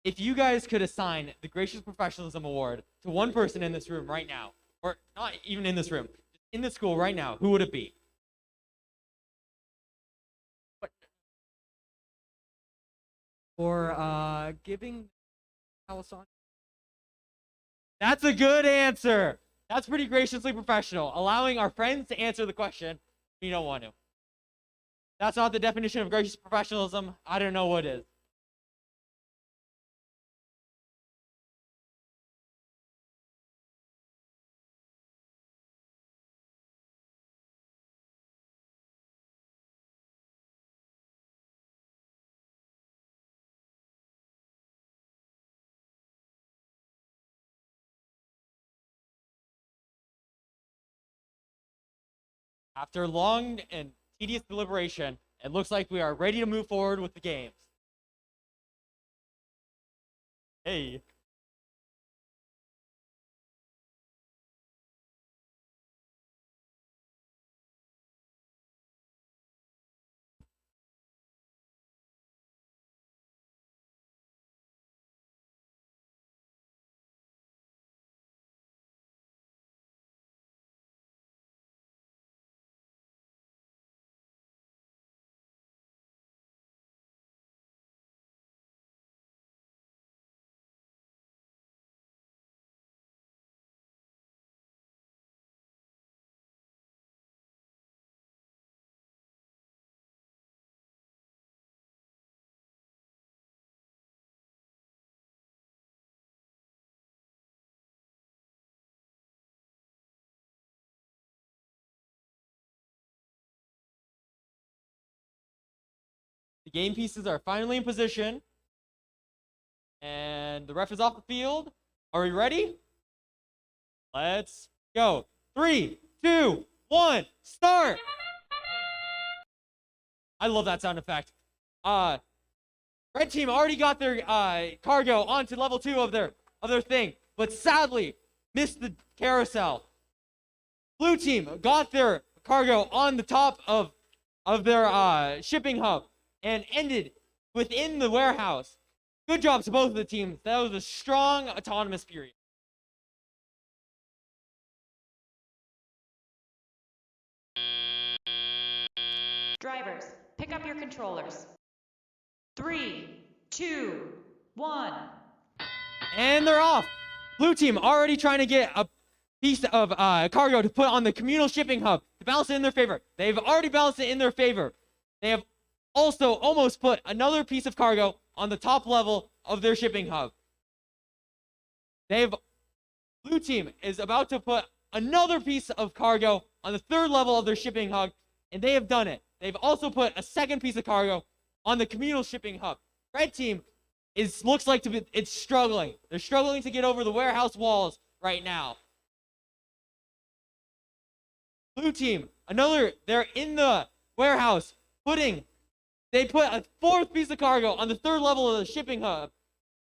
If you guys could assign the Gracious Professionalism Award to one person in this room right now, or not even in this room, in the school right now, who would it be? For giving Alessandro. That's a good answer. That's pretty graciously professional. Allowing our friends to answer the question we don't want to. That's not the definition of gracious professionalism. I don't know what is. After long and tedious deliberation, it looks like we are ready to move forward with the games. Hey. The game pieces are finally in position. And the ref is off the field. Are we ready? Let's go. 3, 2, 1, start! I love that sound effect. Red team already got their cargo onto level 2 of their thing, but sadly missed the carousel. Blue team got their cargo on the top of their shipping hub and ended within the warehouse. Good job to both of the teams. That was a strong autonomous period. Drivers, pick up your controllers. 3, 2, 1. And they're off. Blue team already trying to get a piece of cargo to put on the communal shipping hub to balance it in their favor. They've already balanced it in their favor. They have also almost put another piece of cargo on the top level of their shipping hub. Blue team is about to put another piece of cargo on the third level of their shipping hub, and they have done it. They've also put a second piece of cargo on the communal shipping hub. Red team looks like it's struggling. They're struggling to get over the warehouse walls right now. Blue team, they're in the warehouse they put a fourth piece of cargo on the third level of the shipping hub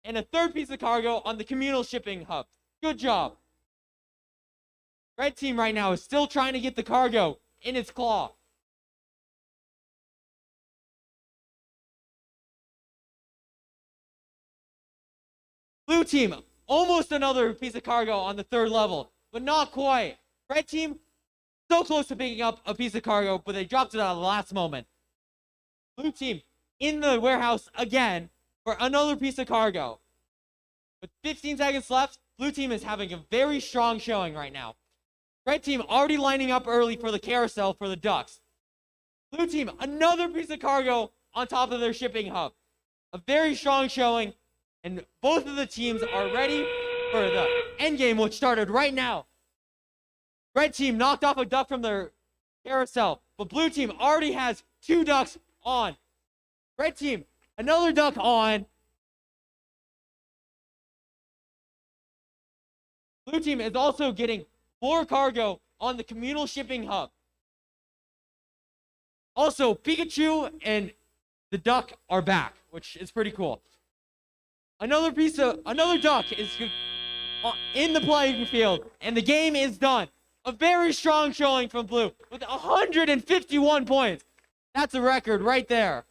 and a third piece of cargo on the communal shipping hub. Good job. Red team right now is still trying to get the cargo in its claw. Blue team, almost another piece of cargo on the third level, but not quite. Red team, so close to picking up a piece of cargo, but they dropped it at the last moment. Blue team in the warehouse again for another piece of cargo. With 15 seconds left, blue team is having a very strong showing right now. Red team already lining up early for the carousel for the ducks. Blue team, another piece of cargo on top of their shipping hub. A very strong showing, and both of the teams are ready for the end game, which started right now. Red team knocked off a duck from their carousel, but blue team already has 2 ducks on. Red team, another duck on. Blue team is also getting more cargo on the communal shipping hub. Also, Pikachu and the duck are back, which is pretty cool. Another duck is in the playing field, and the game is done. A very strong showing from blue with 151 points. That's a record right there.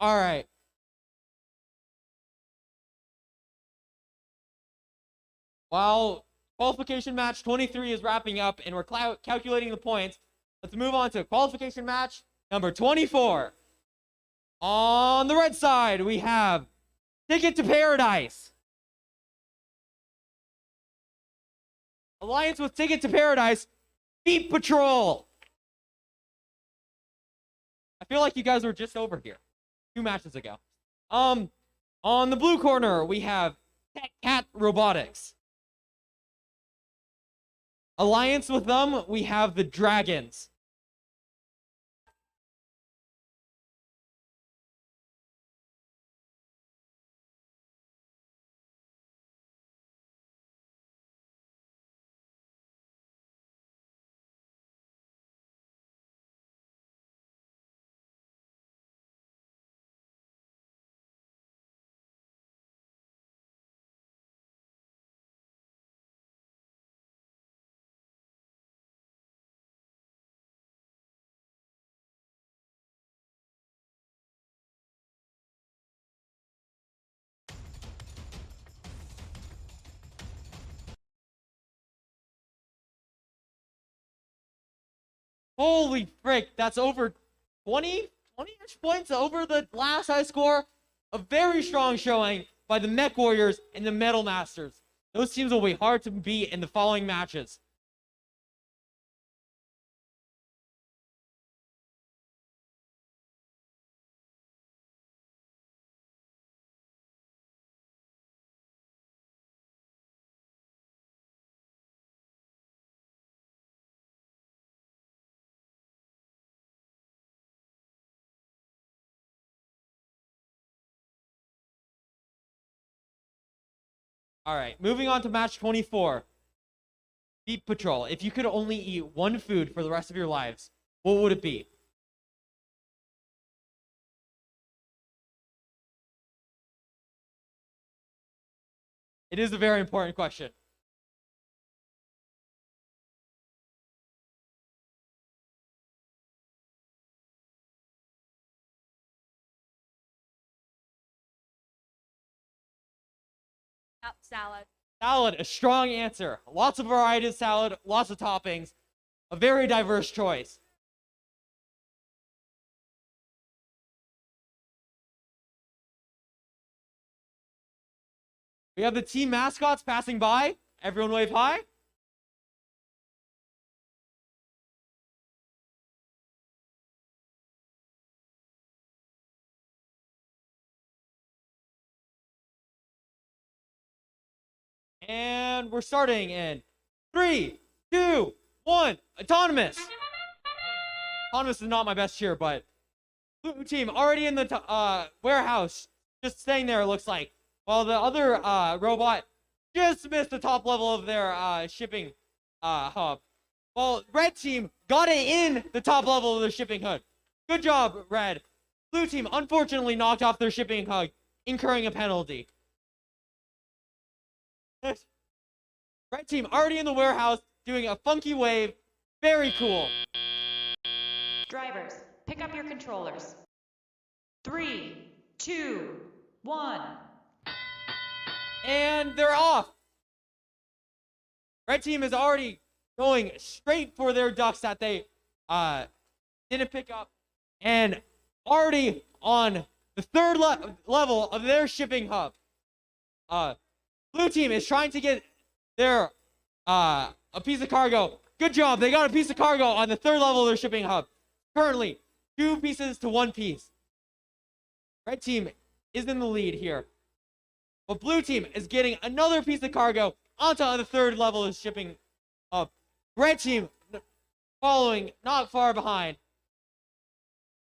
All right. While qualification match 23 is wrapping up and we're calculating the points, let's move on to qualification match number 24. On the red side, we have Ticket to Paradise. Alliance with Ticket to Paradise, Beat Patrol. I feel like you guys were just over here 2 matches ago. On the blue corner, we have Tech Cat Robotics. Alliance with them, we have the Dragons. Holy frick, that's over 20-ish points over the last high score. A very strong showing by the Mech Warriors and the Metal Masters. Those teams will be hard to beat in the following matches. All right, moving on to match 24. Beat Patrol. If you could only eat one food for the rest of your lives, what would it be? It is a very important question. Salad. Salad, a strong answer. Lots of variety of salad, lots of toppings. A very diverse choice. We have the team mascots passing by. Everyone wave hi. And we're starting in 3, 2, 1. Autonomous. Autonomous is not my best cheer, but blue team already in the warehouse, just staying there. It looks like, while the other robot just missed the top level of their shipping hub. Well, red team got it in the top level of their shipping hub. Good job, red. Blue team unfortunately knocked off their shipping hub, incurring a penalty. Red team already in the warehouse, doing a funky wave. Very cool. Drivers, pick up your controllers. 3, 2, 1. And they're off. Red team is already going straight for their ducks that they didn't pick up, and already on the third level of their shipping hub. Blue team is trying to get their a piece of cargo. Good job. They got a piece of cargo on the third level of their shipping hub. Currently, 2 pieces to 1 piece. Red team is in the lead here. But blue team is getting another piece of cargo onto the third level of shipping hub. Red team following not far behind.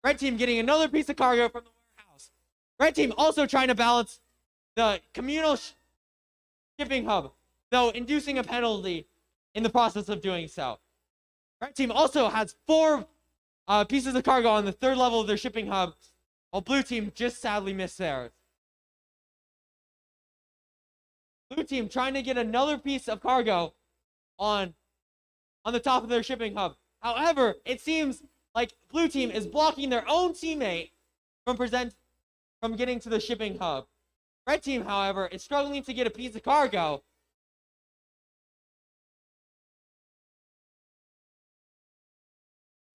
Red team getting another piece of cargo from the warehouse. Red team also trying to balance the communal shipping hub, though inducing a penalty in the process of doing so. Red team also has 4 pieces of cargo on the third level of their shipping hub, while blue team just sadly missed theirs. Blue team trying to get another piece of cargo on the top of their shipping hub. However, it seems like blue team is blocking their own teammate from from getting to the shipping hub. Red team, however, is struggling to get a piece of cargo.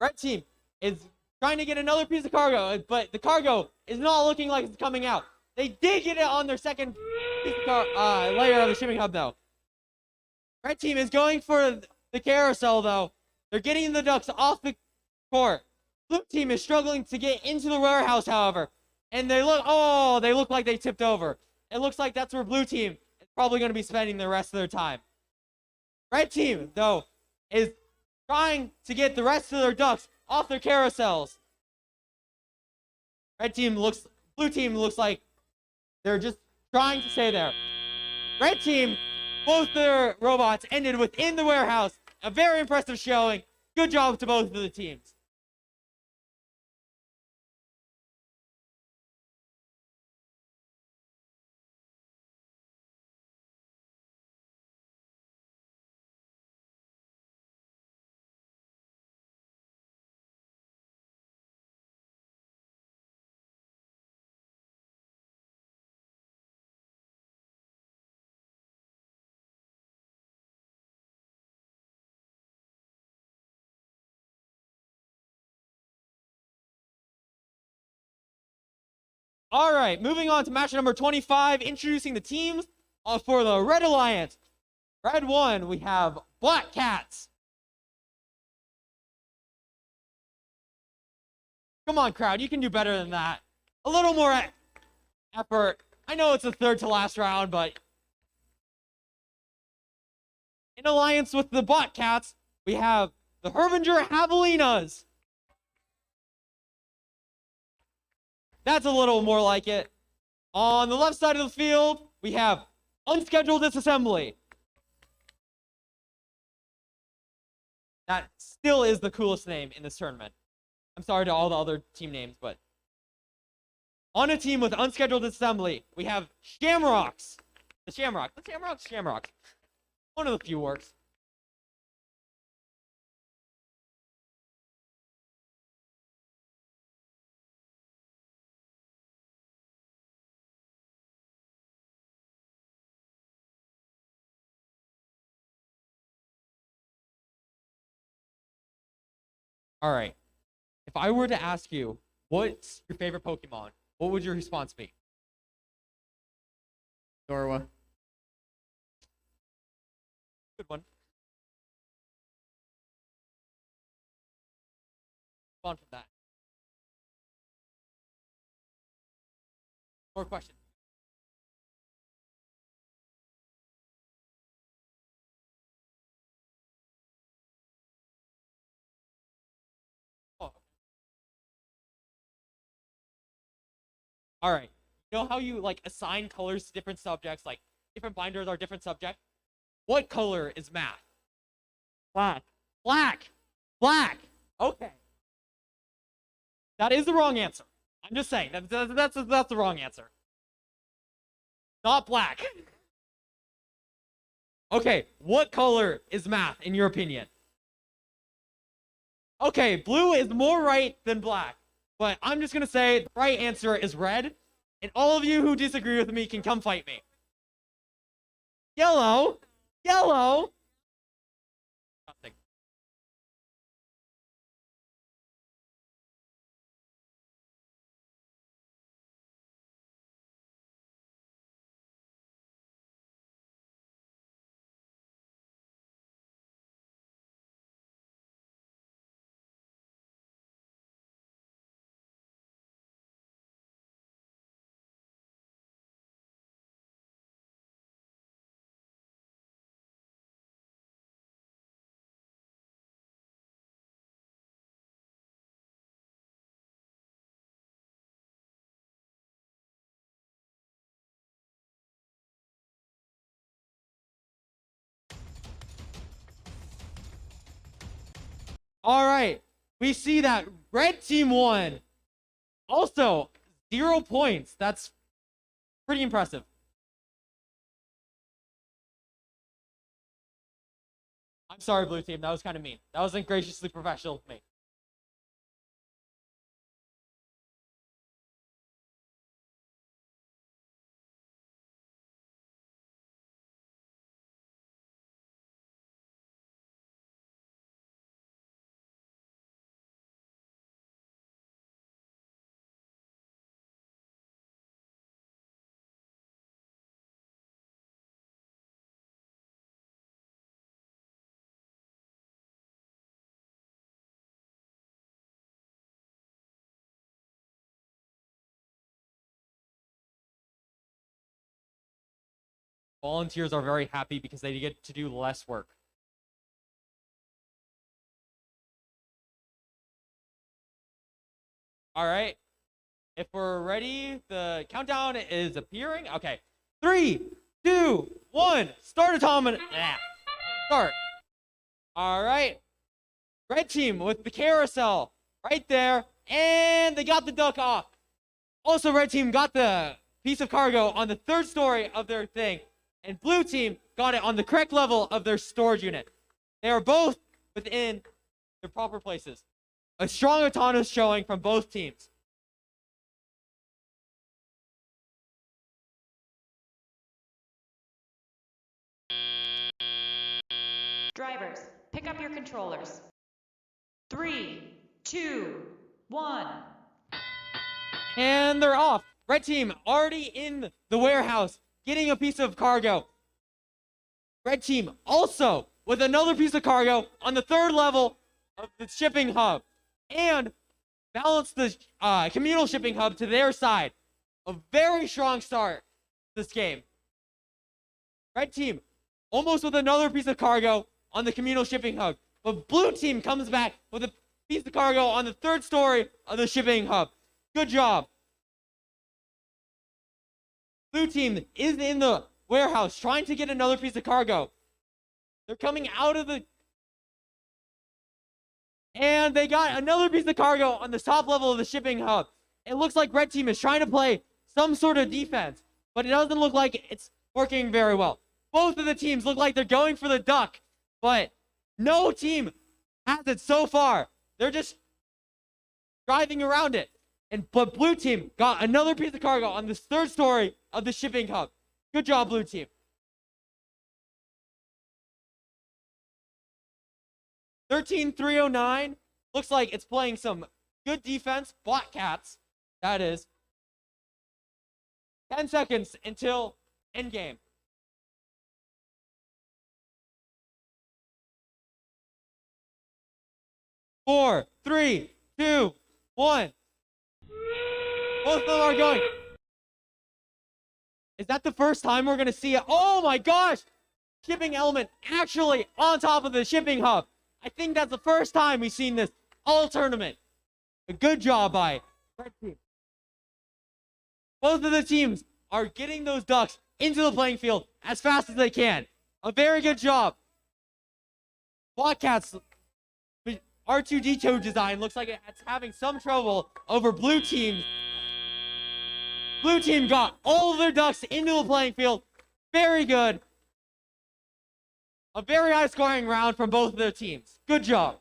Red team is trying to get another piece of cargo, but the cargo is not looking like it's coming out. They did get it on their second piece of layer of the shipping hub, though. Red team is going for the carousel, though. They're getting the ducks off the court. Blue team is struggling to get into the warehouse, however. And they look like they tipped over. It looks like that's where blue team is probably going to be spending the rest of their time. Red team, though, is trying to get the rest of their ducks off their carousels. Blue team looks like they're just trying to stay there. Red team, both their robots ended within the warehouse. A very impressive showing. Good job to both of the teams. All right, moving on to match number 25, introducing the teams for the Red Alliance. Red 1, we have Black Cats. Come on, crowd, you can do better than that. A little more effort. I know it's the third to last round, but in alliance with the Black Cats, we have the Herbinger Javelinas. That's a little more like it. On the left side of the field, we have Unscheduled Disassembly. That still is the coolest name in this tournament. I'm sorry to all the other team names, but on a team with Unscheduled Disassembly, we have Shamrocks. The Shamrocks. One of the few works. All right. If I were to ask you, what's your favorite Pokemon? What would your response be? Zorua. Good one. Fun from that. More questions. Oh. All right. You know how you like assign colors to different subjects, like different binders are different subjects? What color is math? Black. Black. Okay. That is the wrong answer. I'm just saying that's the wrong answer. Not black. Okay, what color is math in your opinion? Okay, blue is more right than black, but I'm just gonna say the right answer is red, and all of you who disagree with me can come fight me. Yellow. Nothing. All right, we see that red team won. Also, 0 points. That's pretty impressive. I'm sorry, blue team. That was kind of mean. That wasn't graciously professional of me. Volunteers are very happy because they get to do less work. All right. If we're ready, the countdown is appearing. Okay. 3, 2, 1. Start automaton. Start. All right. Red team with the carousel right there. And they got the duck off. Also, red team got the piece of cargo on the 3rd story of their thing. And blue team got it on the correct level of their storage unit. They are both within their proper places. A strong autonomous showing from both teams. Drivers, pick up your controllers. 3, 2, 1. And they're off. Red team already in the warehouse getting a piece of cargo. Red team also with another piece of cargo on the 3rd level of the shipping hub. And balance the communal shipping hub to their side. A very strong start this game. Red team almost with another piece of cargo on the communal shipping hub. But blue team comes back with a piece of cargo on the 3rd story of the shipping hub. Good job. Blue team is in the warehouse trying to get another piece of cargo. They're coming out of the... And they got another piece of cargo on the top level of the shipping hub. It looks like red team is trying to play some sort of defense, but it doesn't look like it's working very well. Both of the teams look like they're going for the duck, but no team has it so far. They're just driving around it. But blue team got another piece of cargo on this 3rd story of the shipping hub. Good job, blue team. 13309 looks like it's playing some good defense. Black Cats, that is. 10 seconds until endgame. 4, 3, 2, 1. Both of them are going. Is that the first time we're going to see it? Oh my gosh! Shipping element actually on top of the shipping hub. I think that's the first time we've seen this all tournament. A good job by red team. Both of the teams are getting those ducks into the playing field as fast as they can. A very good job. Blackcats R2D2 design looks like it's having some trouble over blue teams. Blue team got all of their ducks into the playing field. Very good. A very high scoring round from both of their teams. Good job.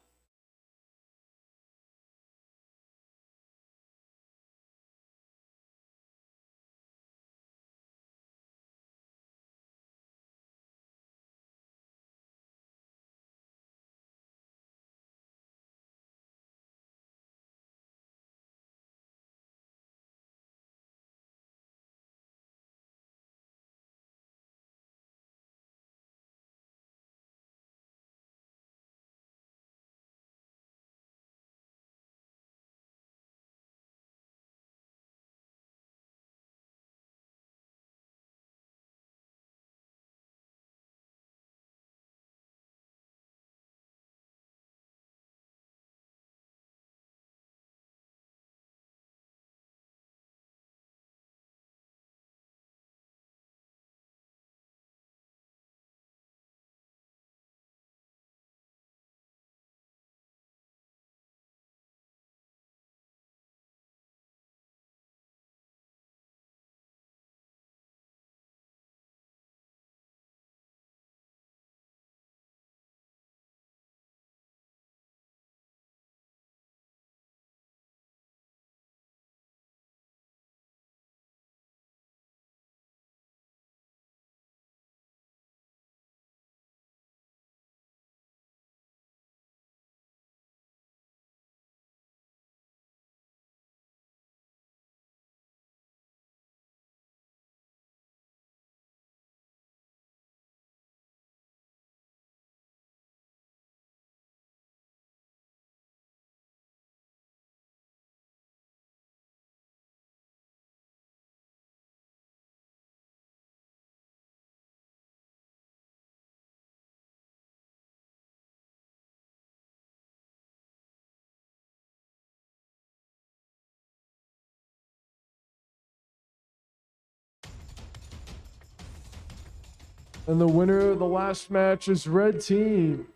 And the winner of the last match is Red Team.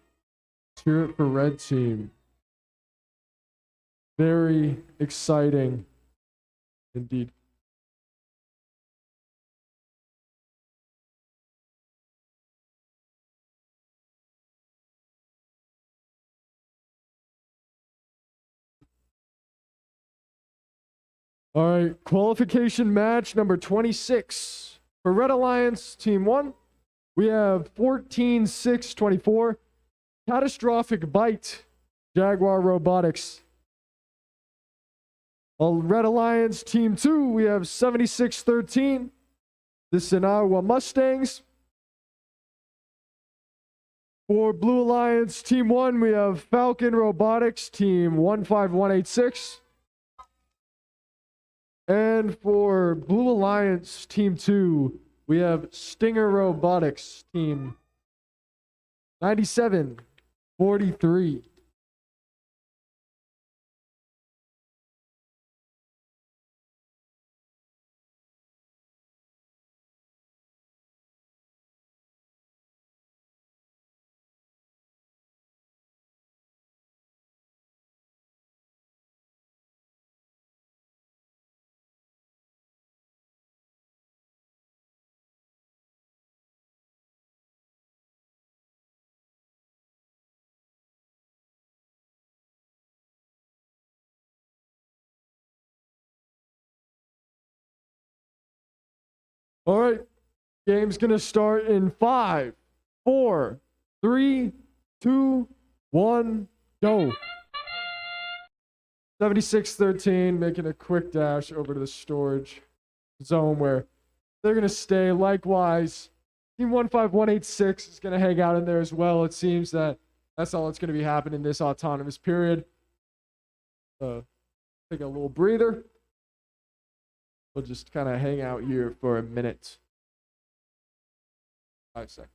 Let's hear it for Red Team. Very exciting indeed. All right, qualification match number 26. For Red Alliance, Team 1, we have 14-6-24. Catastrophic Bite, Jaguar Robotics. On Red Alliance, Team 2, we have 76-13. The Sinawa Mustangs. For Blue Alliance, Team 1, we have Falcon Robotics, Team 15186. And for Blue Alliance, Team 2, we have Stinger Robotics, Team 97-43. All right, game's gonna start in 5, 4, 3, 2, 1, go. 76-13, making a quick dash over to the storage zone where they're gonna stay. Likewise, Team 15186 is gonna hang out in there as well. It seems that that's all that's gonna be happening this autonomous period. Take a little breather. We'll just kind of hang out here for a minute. 5 seconds.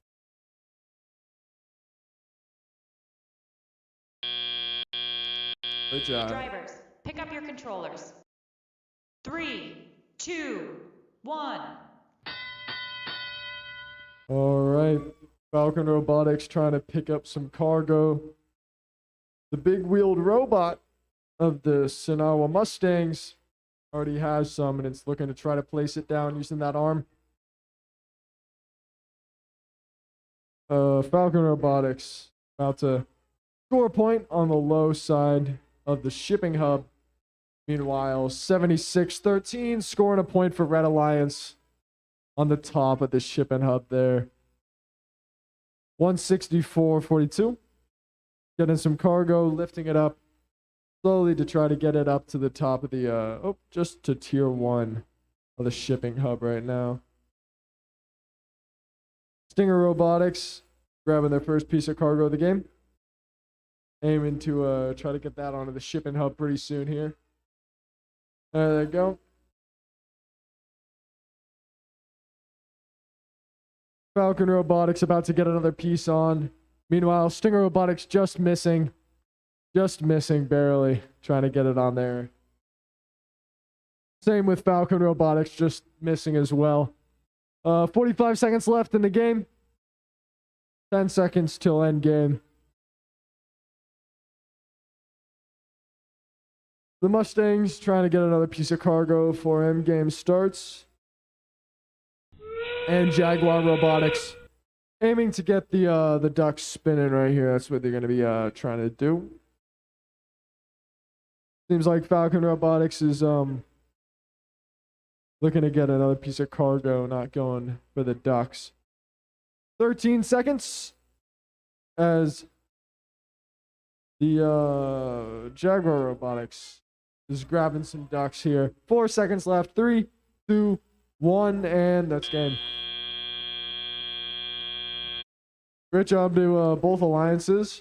Good job. Drivers, pick up your controllers. 3, 2, 1. All right. Falcon Robotics trying to pick up some cargo. The big wheeled robot of the Sinawa Mustangs already has some, and it's looking to try to place it down using that arm. Falcon Robotics about to score a point on the low side of the shipping hub. Meanwhile, 76-13, scoring a point for Red Alliance on the top of the shipping hub there. 164-42. Getting some cargo, lifting it up slowly to try to get it up to the top of the, just to tier 1 of the shipping hub right now. Stinger Robotics grabbing their first piece of cargo of the game. Aiming to try to get that onto the shipping hub pretty soon here. There they go. Falcon Robotics about to get another piece on. Meanwhile, Stinger Robotics just missing barely, trying to get it on there. Same with Falcon Robotics, just missing as well. 45 seconds left in the game. 10 seconds till end game. The Mustangs trying to get another piece of cargo before end game starts. And Jaguar Robotics aiming to get the ducks spinning right here. That's what they're going to be trying to do. Seems like Falcon Robotics is looking to get another piece of cargo, not going for the ducks. 13 seconds as the Jaguar Robotics is grabbing some ducks here. 4 seconds left. 3, 2, 1, and that's game. Great job to both alliances.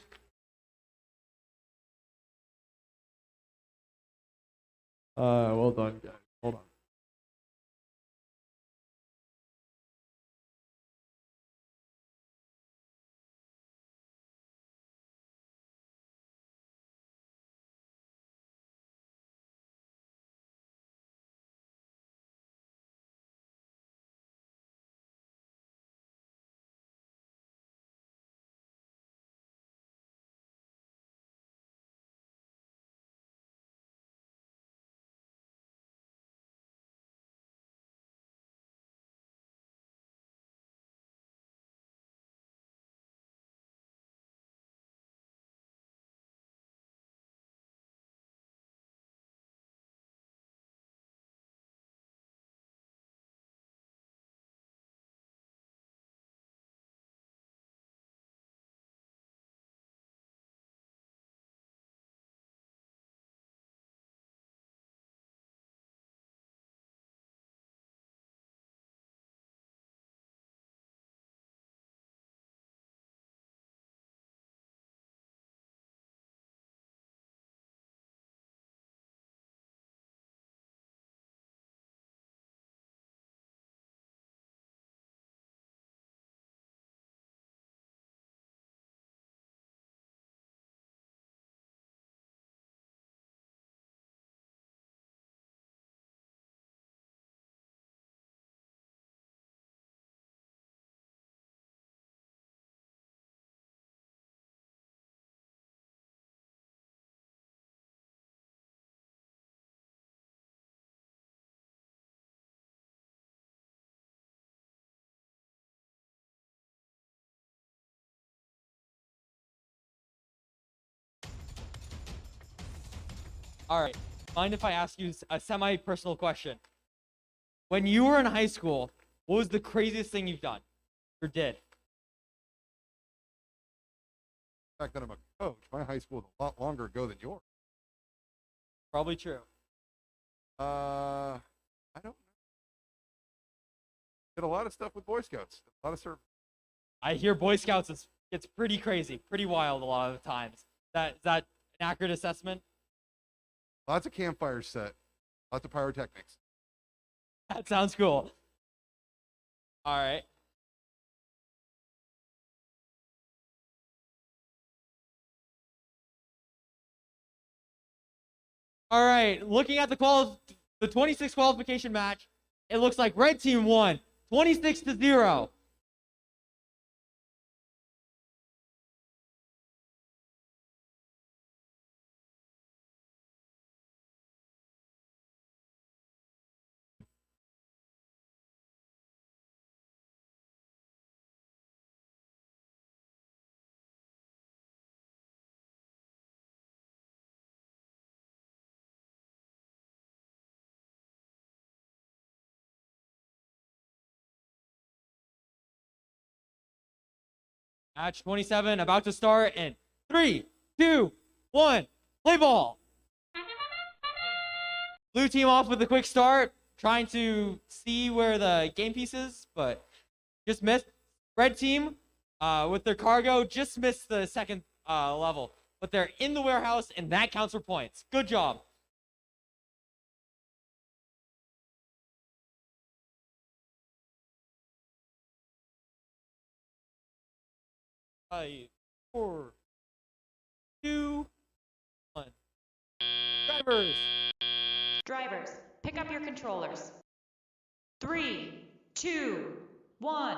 Well done, guys. Hold on. All right. Mind if I ask you a semi-personal question? When you were in high school, what was the craziest thing you've done or did? The fact that I'm a coach, my high school is a lot longer ago than yours. Probably true. I don't know. Did a lot of stuff with Boy Scouts. A lot of service. I hear Boy Scouts it's pretty crazy, pretty wild a lot of the times. Is that an accurate assessment? Lots of campfires set. Lots of pyrotechnics. That sounds cool. All right. All right, looking at the 26 qualification match, it looks like red team won 26-0. Match 27 about to start in 3, 2, 1, play ball. Blue team off with a quick start, trying to see where the game piece is, but just missed. Red team with their cargo just missed the second level, but they're in the warehouse and that counts for points. Good job. 5, 4, 2, 1. Drivers. Drivers, pick up your controllers. 3, 2, 1.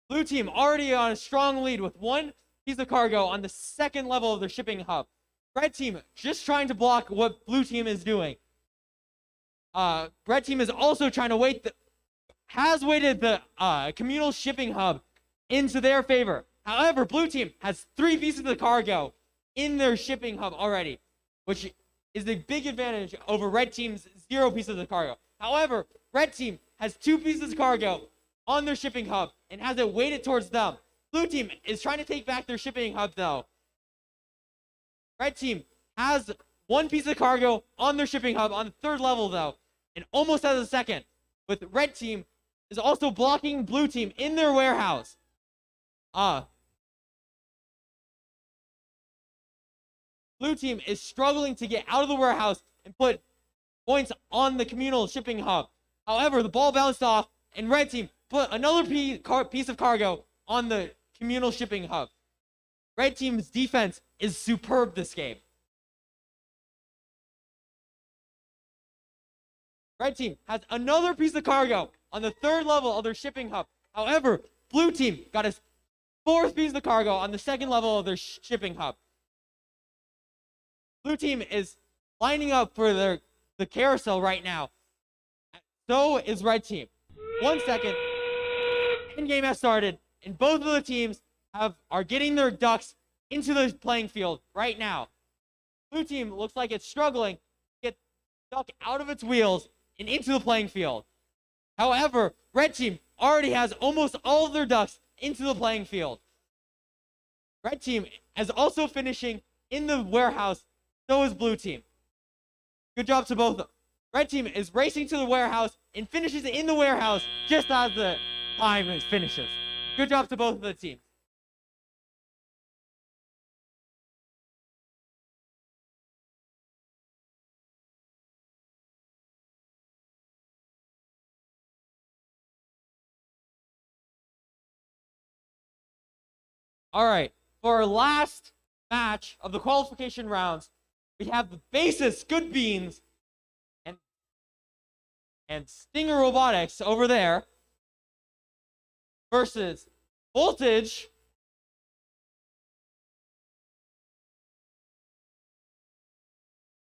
Blue team already on a strong lead with one piece of cargo on the second level of their shipping hub. Red team just trying to block what blue team is doing. Red team is also trying to has weighted the communal shipping hub into their favor. However, blue team has 3 pieces of cargo in their shipping hub already, which is a big advantage over red team's 0 pieces of cargo. However, red team has 2 pieces of cargo on their shipping hub and has it weighted towards them. Blue team is trying to take back their shipping hub though. Red team has 1 piece of cargo on their shipping hub on the 3rd level though, and almost has a 2nd. With red team is also blocking blue team in their warehouse. Blue team is struggling to get out of the warehouse and put points on the communal shipping hub. However, the ball bounced off and red team put another piece of cargo on the communal shipping hub. Red team's defense is superb this game. Red team has another piece of cargo on the 3rd level of their shipping hub. However, blue team got a 4th piece of cargo on the 2nd level of their shipping hub. Blue team is lining up for the carousel right now. So is red team. 1 second. End game has started, and both of the teams are getting their ducks into the playing field right now. Blue team looks like it's struggling to get duck out of its wheels and into the playing field. However, red team already has almost all of their ducks into the playing field. Red team is also finishing in the warehouse, so is blue team. Good job to both of them. Red team is racing to the warehouse and finishes in the warehouse just as the time finishes. Good job to both of the teams. All right, for our last match of the qualification rounds, we have the Basis Good Beans and Stinger Robotics over there versus Voltage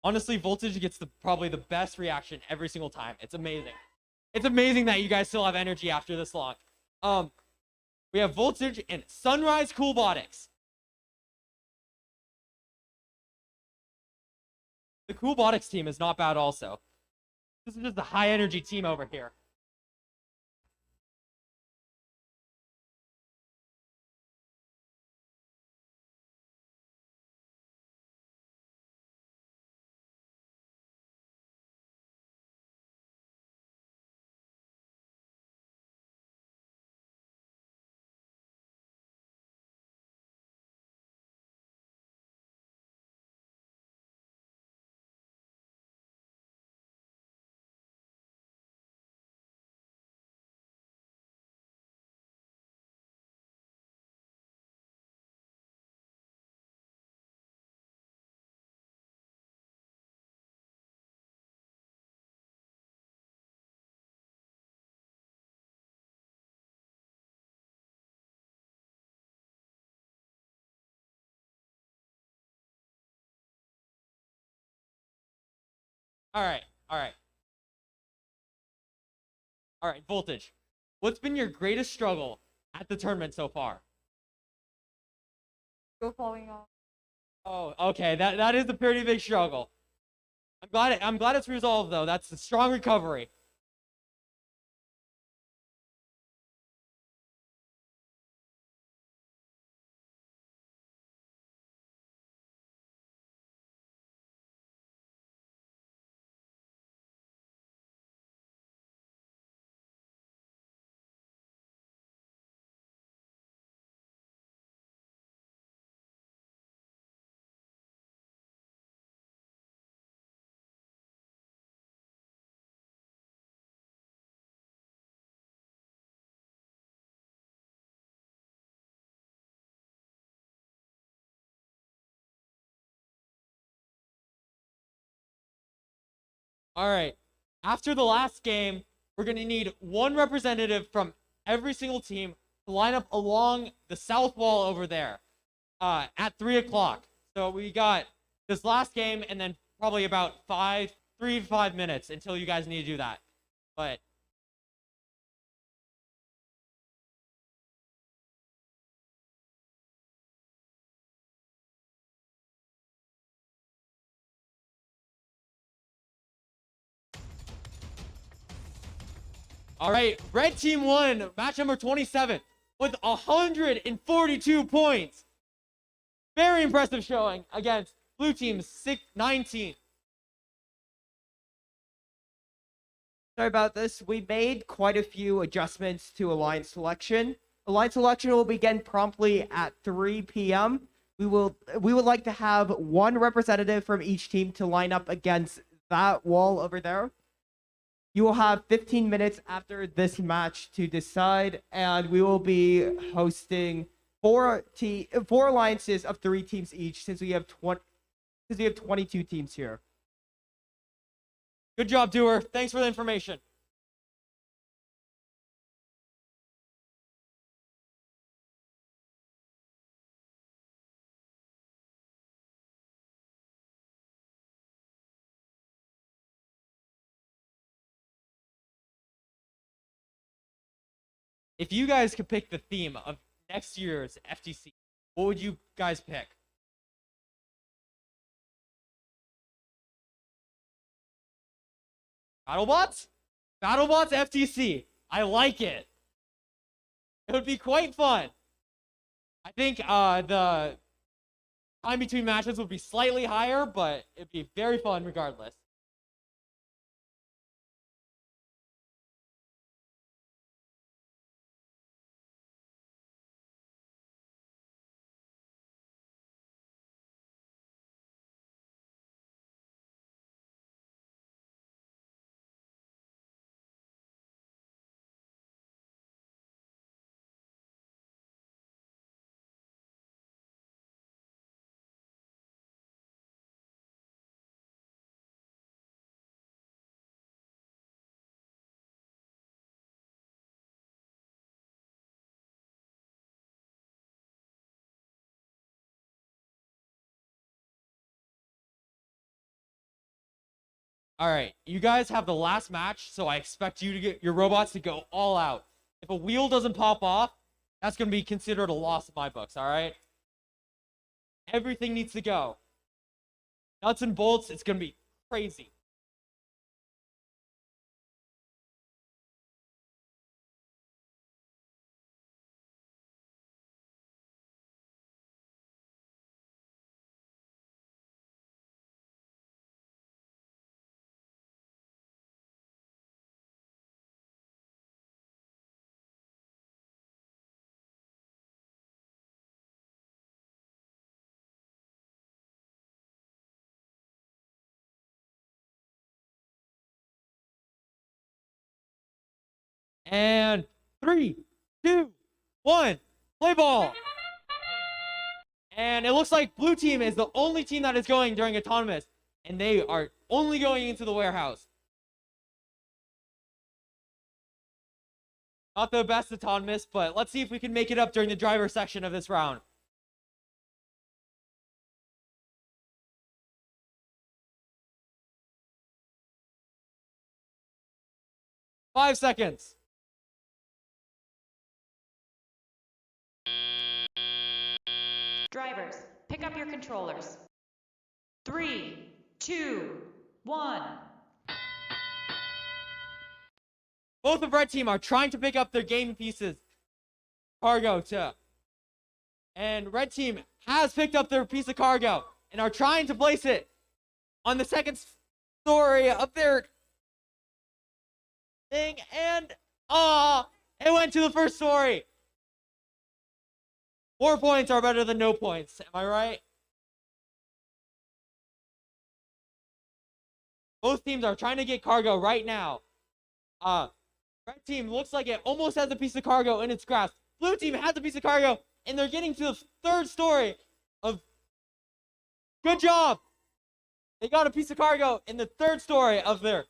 Honestly, Voltage gets probably the best reaction every single time. It's amazing. It's amazing that you guys still have energy after this long. We have Voltage and Sunrise Coolbotics. The Coolbotics team is not bad also. This is just a high energy team over here. All right, all right. All right, Voltage. What's been your greatest struggle at the tournament so far? Go falling off. Oh, okay. That is a pretty big struggle. I'm glad it's resolved though. That's a strong recovery. All right. After the last game, we're going to need one representative from every single team to line up along the south wall over there at 3 o'clock. So we got this last game and then probably about 3 to 5 minutes until you guys need to do that. But all right, red team won match number 27 with 142 points. Very impressive showing against blue team 19. Sorry about this. We made quite a few adjustments to alliance selection. Alliance selection will begin promptly at 3 p.m. We would like to have one representative from each team to line up against that wall over there. You will have 15 minutes after this match to decide, and we will be hosting four alliances of 3 teams each, since we have 22 teams here. Good job, Doer. Thanks for the information. If you guys could pick the theme of next year's FTC, what would you guys pick? BattleBots? BattleBots FTC. I like it. It would be quite fun. I think the time between matches would be slightly higher, but it'd be very fun regardless. All right, you guys have the last match, so I expect you to get your robots to go all out. If a wheel doesn't pop off, that's going to be considered a loss in my books, all right? Everything needs to go. Nuts and bolts, it's going to be crazy. And 3, 2, 1, play ball. And it looks like blue team is the only team that is going during autonomous, and they are only going into the warehouse. Not the best autonomous, but let's see if we can make it up during the driver section of this round. Five seconds. Drivers, pick up your controllers. 3, 2, 1. Both of red team are trying to pick up their game pieces. Cargo too. And red team has picked up their piece of cargo and are trying to place it on the second story of their thing. And it went to the first story. 4 points are better than no points. Am I right? Both teams are trying to get cargo right now. Red team looks like it almost has a piece of cargo in its grasp. Blue team has a piece of cargo, and they're getting to the third story of... Good job! They got a piece of cargo in the third story of their...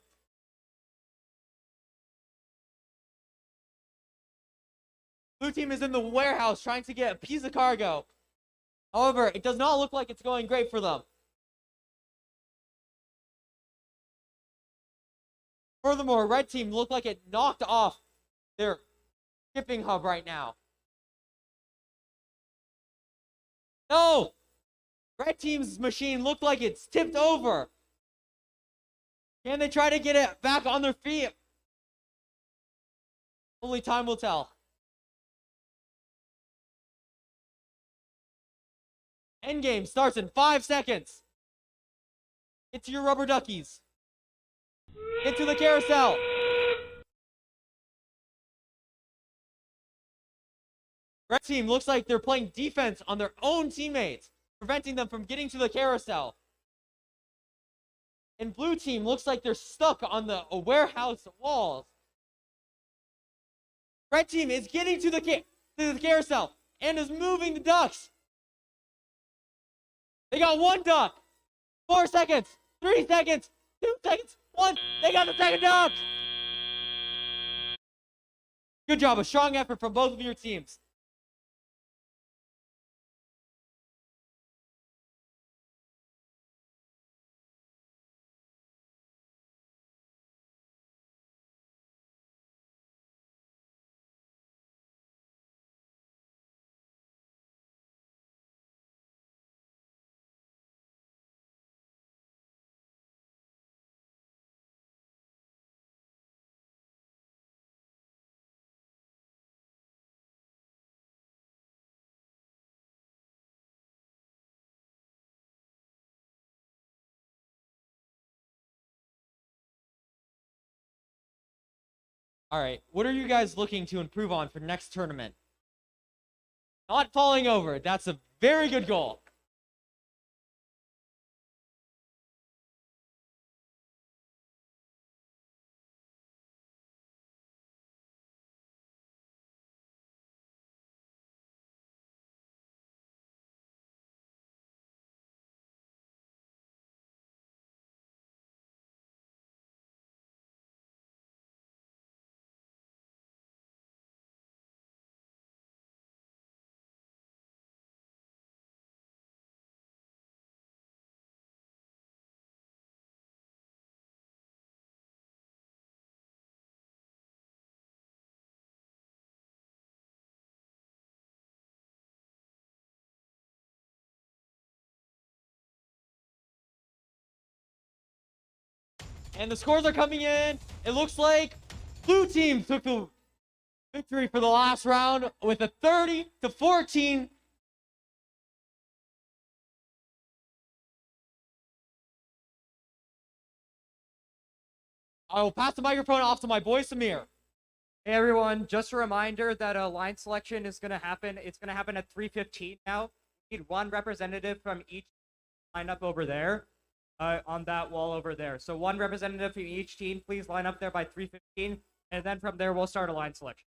Blue team is in the warehouse trying to get a piece of cargo. However, it does not look like it's going great for them. Furthermore, red team looked like it knocked off their shipping hub right now. No! Red team's machine looked like it's tipped over. Can they try to get it back on their feet? Only time will tell. Endgame starts in 5 seconds. Get to your rubber duckies. Get to the carousel. Red team looks like they're playing defense on their own teammates, preventing them from getting to the carousel. And blue team looks like they're stuck on the warehouse walls. Red team is getting to the carousel and is moving the ducks. They got one duck. 4 seconds. 3 seconds. 2 seconds. 1. They got the second duck. Good job. A strong effort from both of your teams. All right, what are you guys looking to improve on for next tournament? Not falling over. That's a very good goal. And the scores are coming in. It looks like blue team took the victory for the last round with a 30-14. I will pass the microphone off to my boy Samir. Hey everyone, just a reminder that a line selection is going to happen. It's going to happen at 3:15 now. We need one representative from each line up over there, on that wall over there. So one representative from each team, please line up there by 3:15, and then from there we'll start a line selection.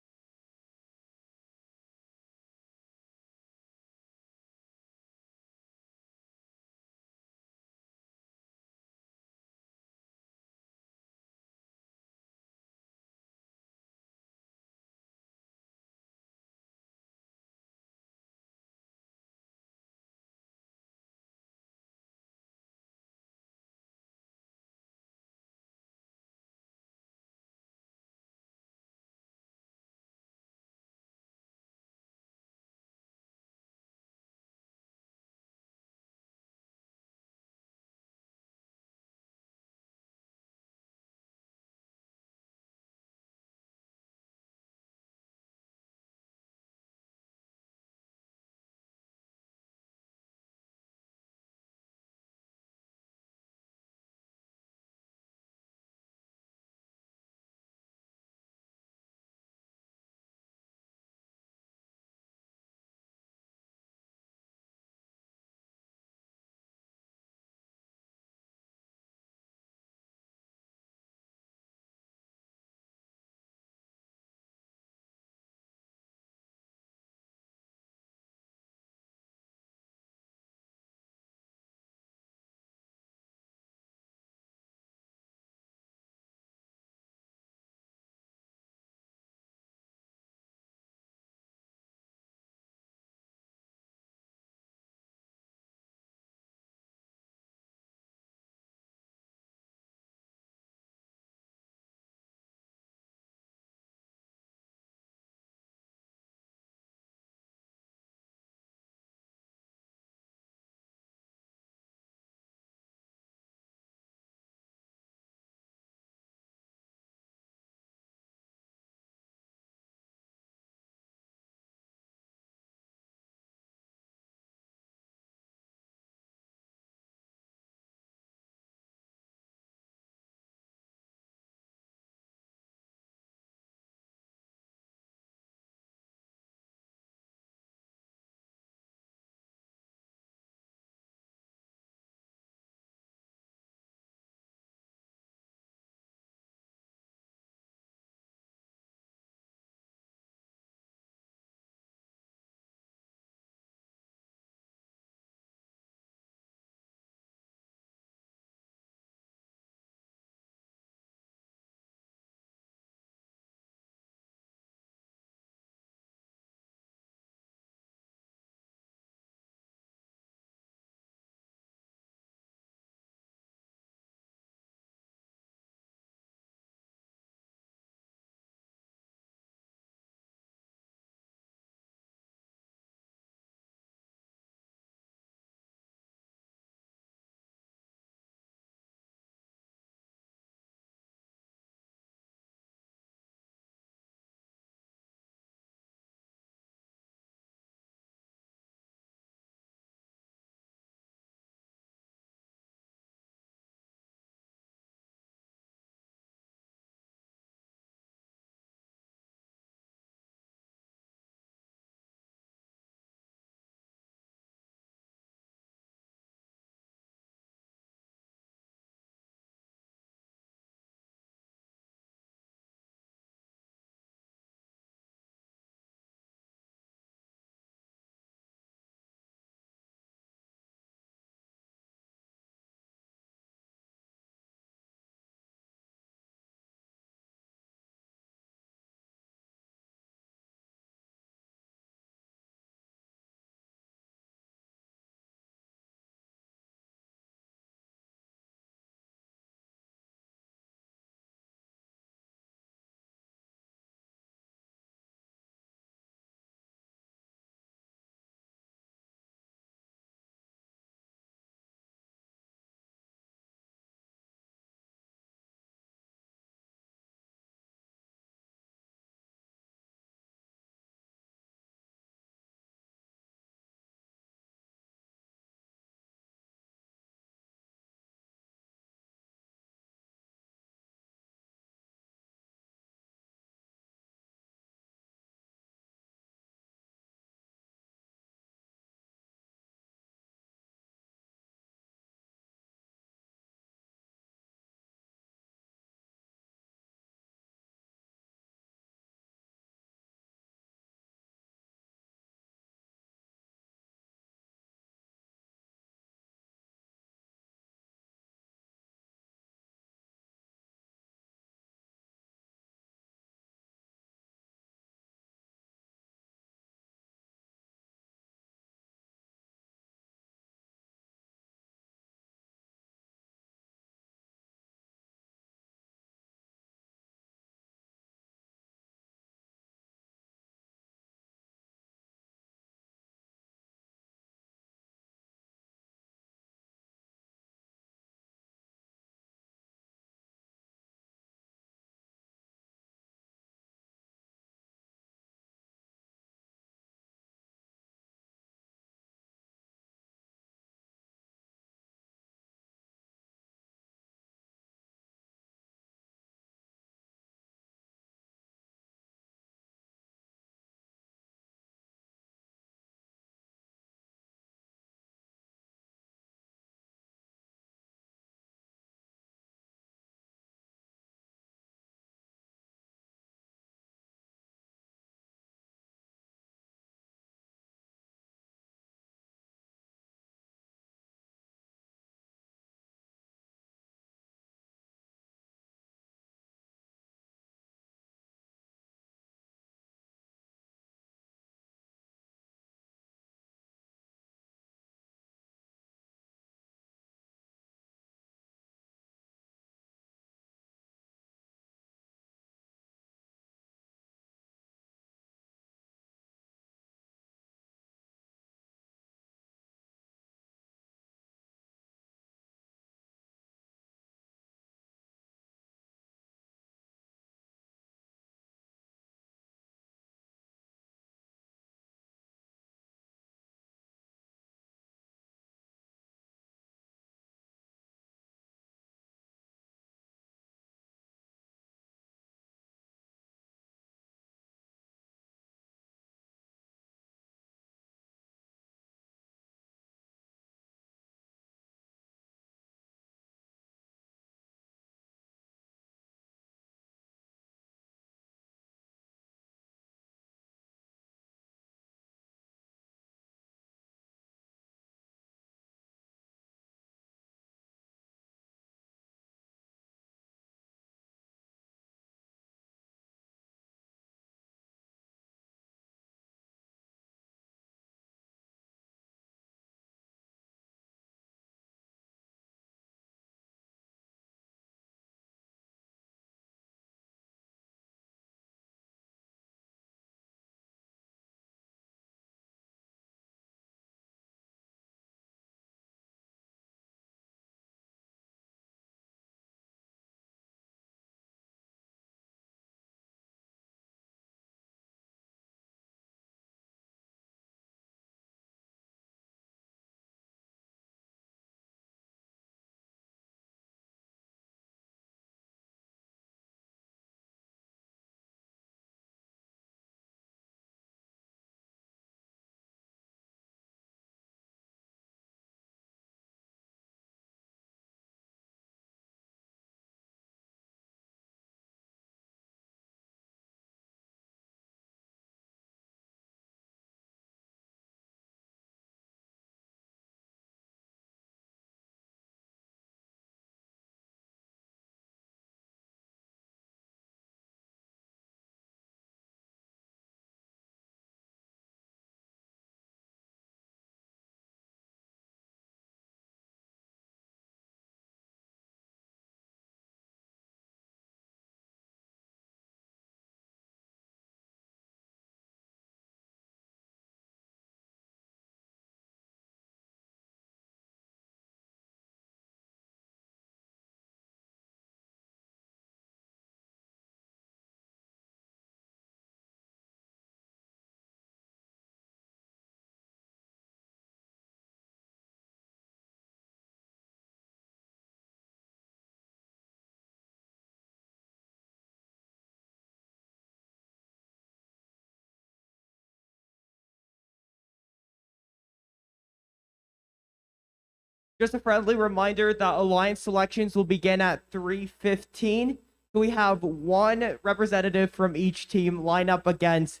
Just a friendly reminder that alliance selections will begin at 3:15. We have one representative from each team line up against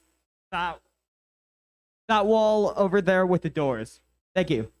that wall over there with the doors. Thank you.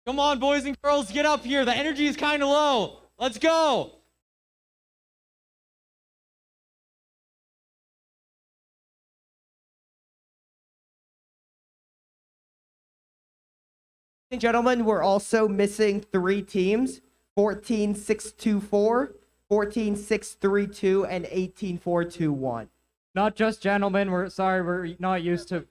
Come on, boys and girls, get up here. The energy is kind of low. Let's go. And gentlemen, we're also missing 3 teams: 14624, 14632, and 18421. Not just gentlemen. We're sorry. We're not used to.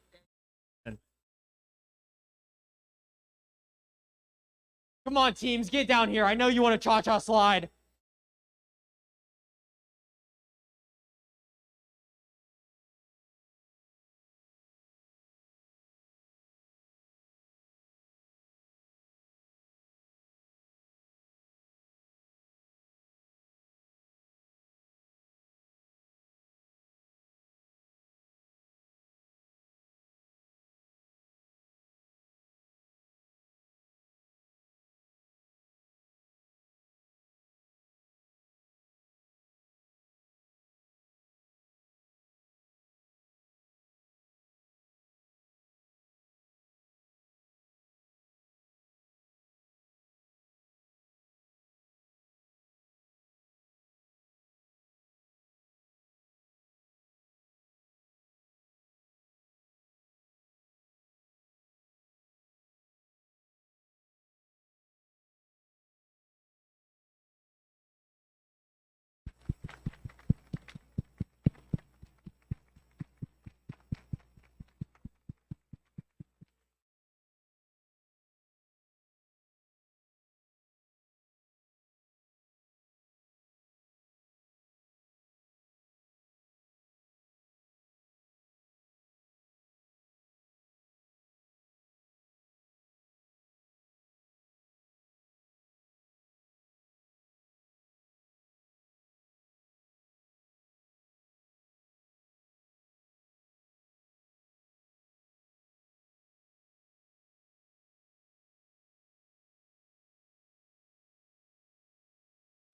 Come on, teams, get down here. I know you want a cha-cha slide.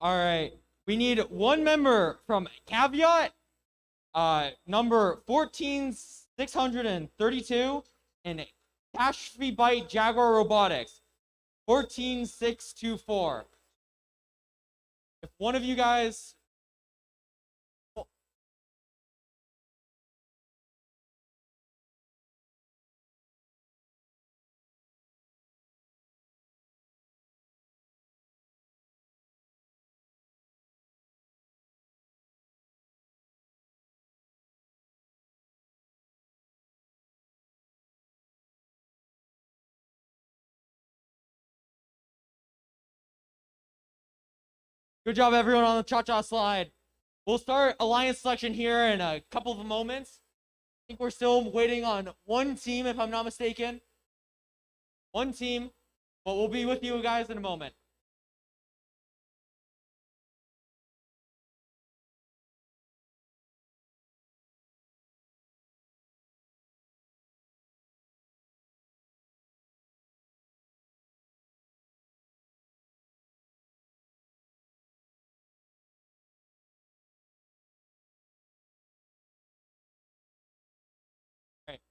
All right. We need one member from Caveat, number 14632, and Cash Free Bite Jaguar Robotics, 14624. If one of you guys. Good job, everyone, on the cha-cha slide. We'll start alliance selection here in a couple of moments. I think we're still waiting on one team, if I'm not mistaken. One team, but we'll be with you guys in a moment. All right.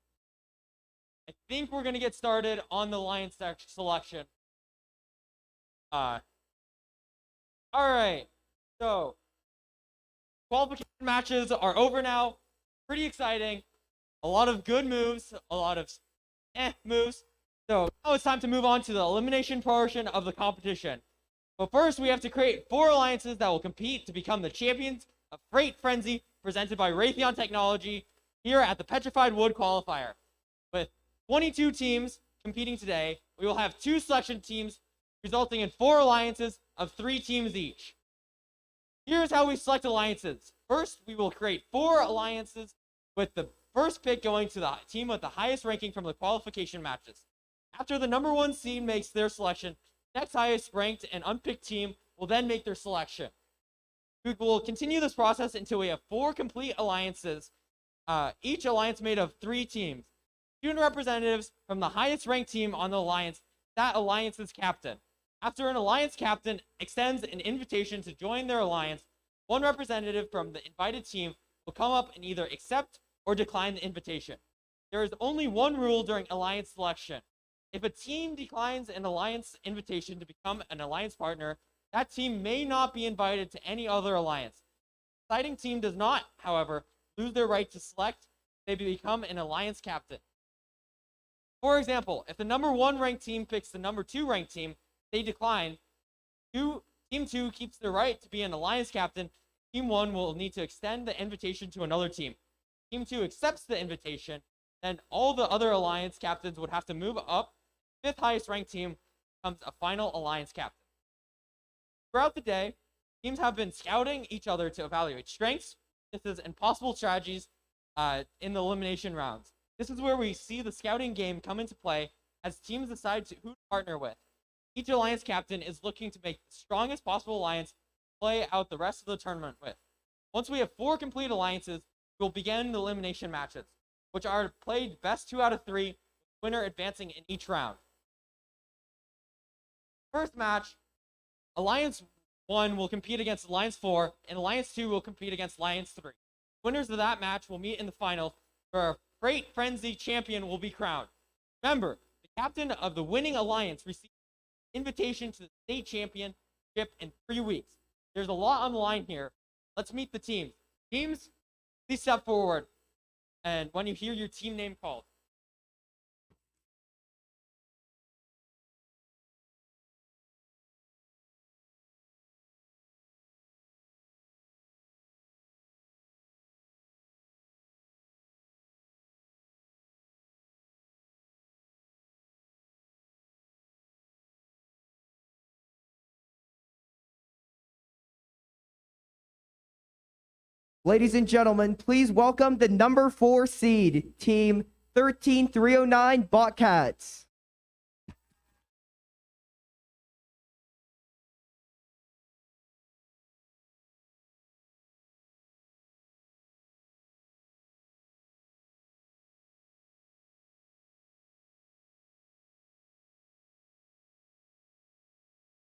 I think we're gonna get started on the alliance selection. All right. So qualification matches are over now. Pretty exciting. A lot of good moves, a lot of moves. So now it's time to move on to the elimination portion of the competition. But first, we have to create 4 alliances that will compete to become the champions of Freight Frenzy, presented by Raytheon Technology here at the Petrified Wood Qualifier. With 22 teams competing today, we will have 2 selection teams, resulting in 4 alliances of 3 teams each. Here's how we select alliances. First, we will create 4 alliances with the first pick going to the team with the highest ranking from the qualification matches. After the number 1 seed makes their selection, next highest ranked and unpicked team will then make their selection. We will continue this process until we have 4 complete alliances, each alliance made of 3 teams. Student representatives from the highest ranked team on the alliance, that alliance's captain. After an alliance captain extends an invitation to join their alliance, one representative from the invited team will come up and either accept or decline the invitation. There is only one rule during alliance selection. If a team declines an alliance invitation to become an alliance partner, that team may not be invited to any other alliance. The deciding team does not, however, lose their right to select. They become an alliance captain. For example, if the number 1 ranked team picks the number 2 ranked team, they decline. Team 2 keeps their right to be an alliance captain. Team 1 will need to extend the invitation to another team. Team 2 accepts the invitation, then all the other alliance captains would have to move up. 5th highest ranked team becomes a final alliance captain. Throughout the day, teams have been scouting each other to evaluate strengths, weaknesses, and possible strategies in the elimination rounds. This is where we see the scouting game come into play as teams decide who to partner with. Each alliance captain is looking to make the strongest possible alliance to play out the rest of the tournament with. Once we have 4 complete alliances, we'll begin the elimination matches, which are played best 2 out of 3, with the winner advancing in each round. First match, Alliance 1 will compete against Alliance 4, and Alliance 2 will compete against Alliance 3. Winners of that match will meet in the finals, where our Freight Frenzy champion will be crowned. Remember, the captain of the winning alliance receives an invitation to the state championship in 3 weeks. There's a lot on the line here. Let's meet the teams. Teams, please step forward, and when you hear your team name called. Ladies and gentlemen, please welcome the number 4 seed, Team 13309 Botcats.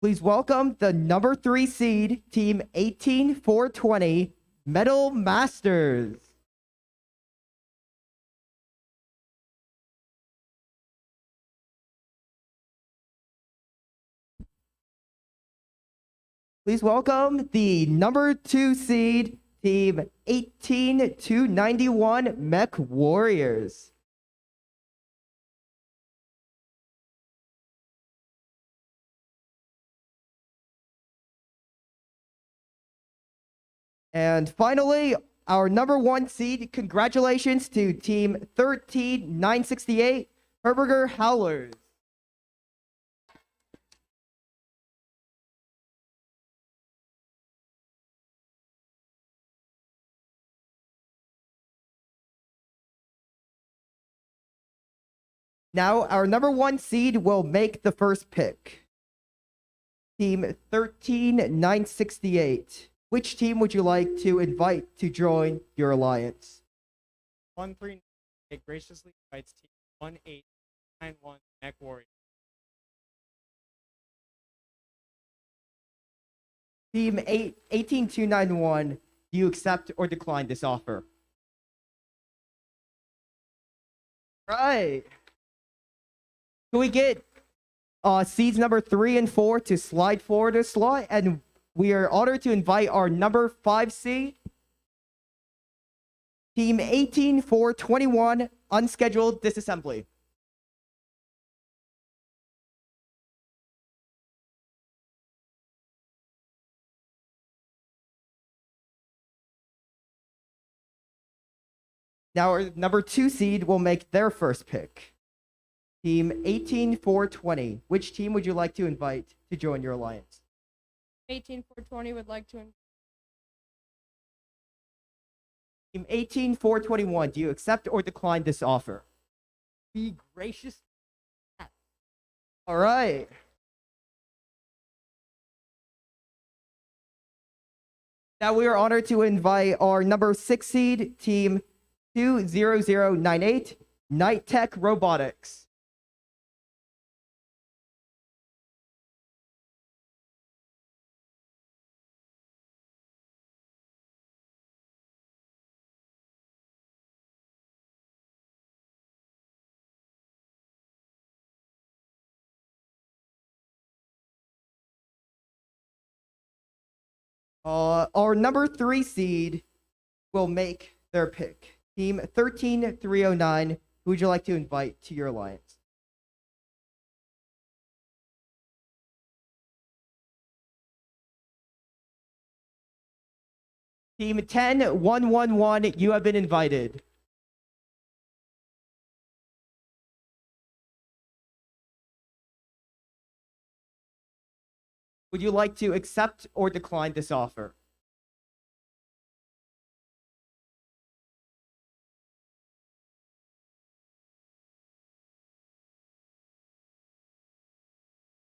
Please welcome the number 3 seed, Team 18420, Metal Masters. Please welcome the number 2 seed, Team 18291, Mech Warriors. And finally, our number 1 seed, congratulations to Team 13968, Herberger Howlers. Now, our number 1 seed will make the first pick. Team 13968. Which team would you like to invite to join your alliance? 139 graciously invites team 1891 Mech Warrior. Team 18291, do you accept or decline this offer? Right. Can we get seeds number 3 and 4 to slide forward a slot? And we are honored to invite our number 5 seed, Team 18421, unscheduled disassembly. Now our number 2 seed will make their first pick. Team 18420. Which team would you like to invite to join your alliance? 18420 would like to. Team 18421. Do you accept or decline this offer? Be gracious. All right. Now we are honored to invite our number 6 seed, Team 20098, Night Tech Robotics. Our number 3 seed will make their pick. Team 13309, who would you like to invite to your alliance? Team 10111, you have been invited. Would you like to accept or decline this offer?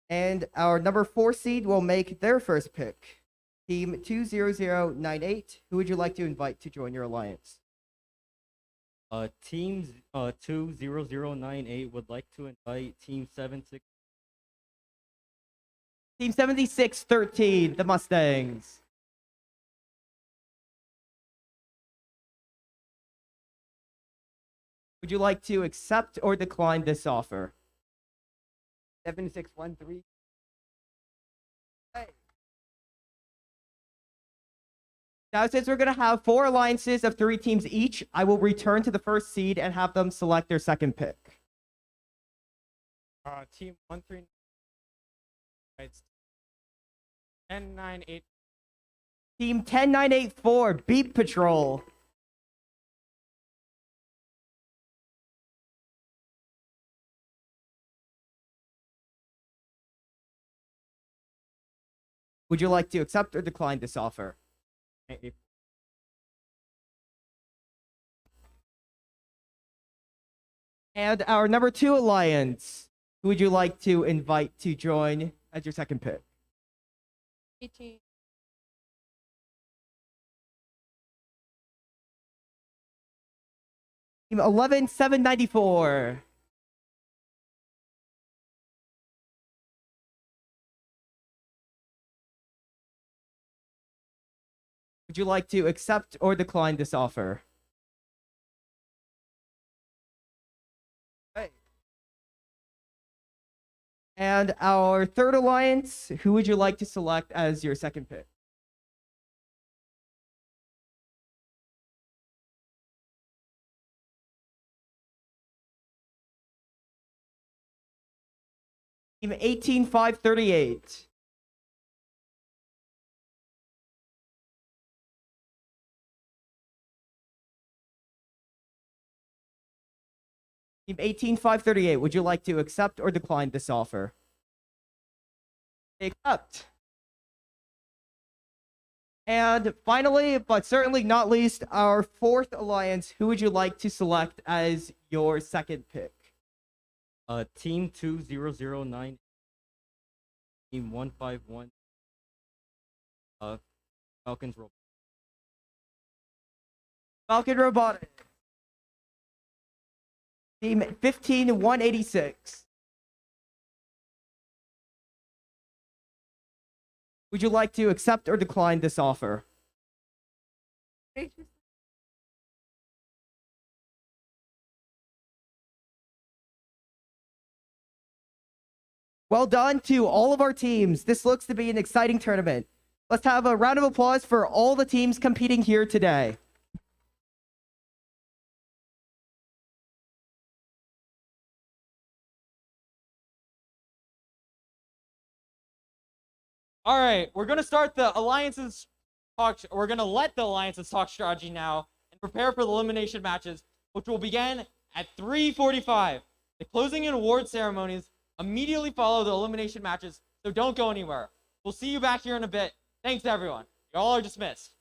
And our number 4 seed will make their first pick. Team 20098, who would you like to invite to join your alliance? Team 20098 would like to invite Team 76. Team 7613, the Mustangs. Would you like to accept or decline this offer? 7613. Hey. Now, since we're going to have 4 alliances of 3 teams each, I will return to the first seed and have them select their second pick. Team 139 invites 10984. Team 10984, Beat Patrol. Would you like to accept or decline this offer? And our number 2 alliance, who would you like to invite to join as your second pick? 18. Team 11794. would you like to accept or decline this offer? Okay. And our third alliance, who would you like to select as your second pick? Team 18538. Team 18538, would you like to accept or decline this offer? Accept. And finally, but certainly not least, our fourth alliance, who would you like to select as your second pick? Team 2009, Team 151, Falcons Roll. Falcon Robotics. Team 15186. Would you like to accept or decline this offer? Well done to all of our teams. This looks to be an exciting tournament. Let's have a round of applause for all the teams competing here today. All right, we're gonna start the alliances talk. We're gonna let the alliances talk strategy now and prepare for the elimination matches, which will begin at 3:45. The closing and award ceremonies immediately follow the elimination matches, so don't go anywhere. We'll see you back here in a bit. Thanks, everyone. Y'all are dismissed.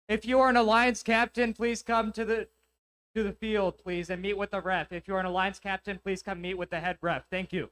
If you are an alliance captain, please come to the field, please, and meet with the ref. If you are an alliance captain, please come meet with the head ref. Thank you.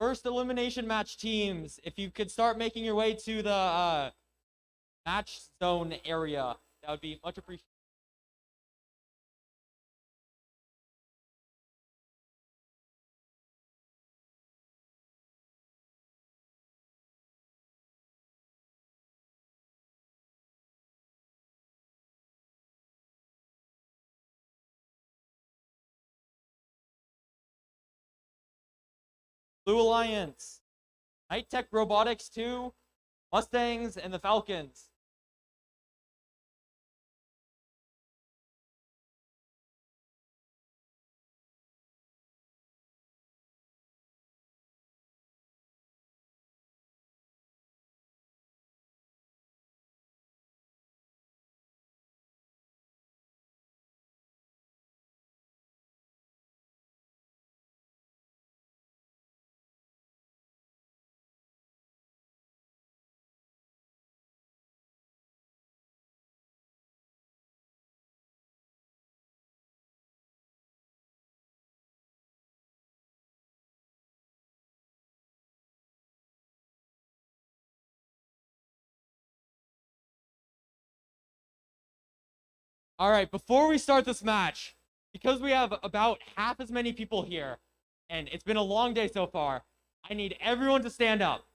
First elimination match teams, if you could start making your way to the match zone area, that would be much appreciated. Blue Alliance, Night Tech Robotics 2, Mustangs, and the Falcons. All right, before we start this match, because we have about half as many people here, and it's been a long day so far, I need everyone to stand up.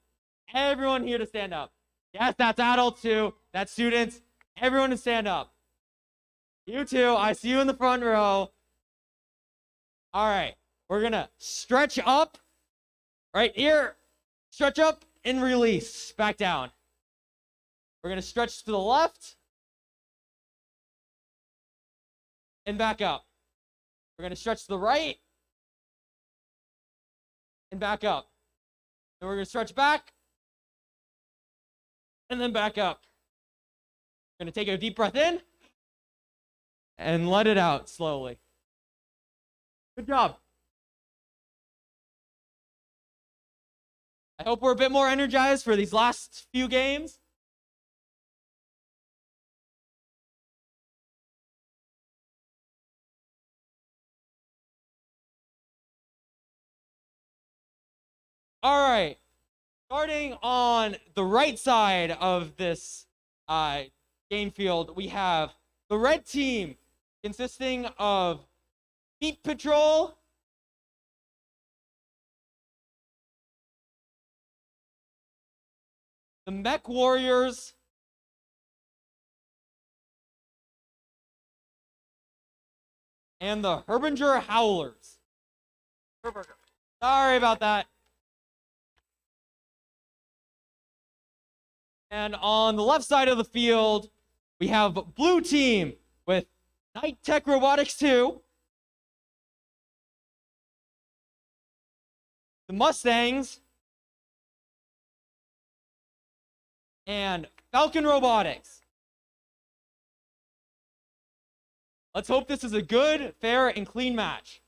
Everyone here to stand up. Yes, that's adults too. That's students. Everyone to stand up. You too. I see you in the front row. All right, we're gonna stretch up right here. Stretch up and release. Back down. We're gonna stretch to the left. And back up. We're going to stretch to the right. And back up. Then we're going to stretch back. And then back up. We're going to take a deep breath in. And let it out slowly. Good job. I hope we're a bit more energized for these last few games. All right, starting on the right side of this game field, we have the red team consisting of Beat Patrol, the Mech Warriors, and the Herbinger Howlers. Sorry about that. And on the left side of the field, we have blue team with Night Tech Robotics 2, the Mustangs, and Falcon Robotics. Let's hope this is a good, fair, and clean match.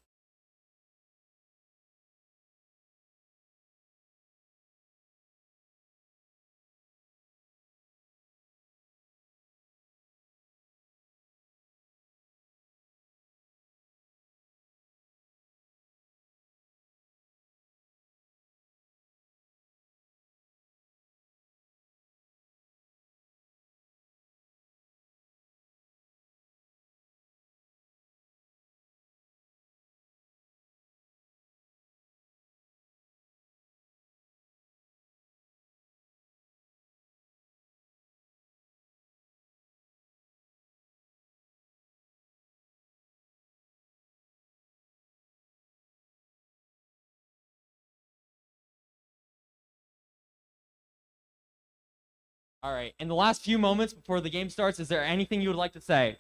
All right, in the last few moments before the game starts, is there anything you would like to say?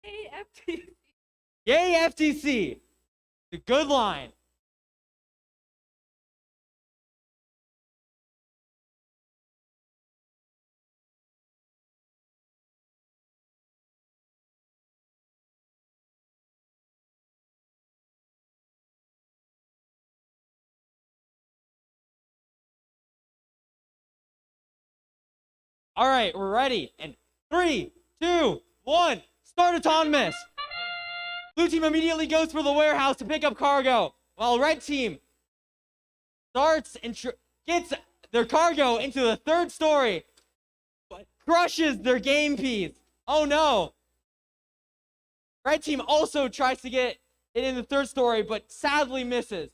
Hey, FT. Yay, FTC! The good line. All right, we're ready. And 3, 2, 1, start autonomous. Blue team immediately goes for the warehouse to pick up cargo, while red team starts and gets their cargo into the third story, but crushes their game piece. Oh no. Red team also tries to get it in the third story, but sadly misses.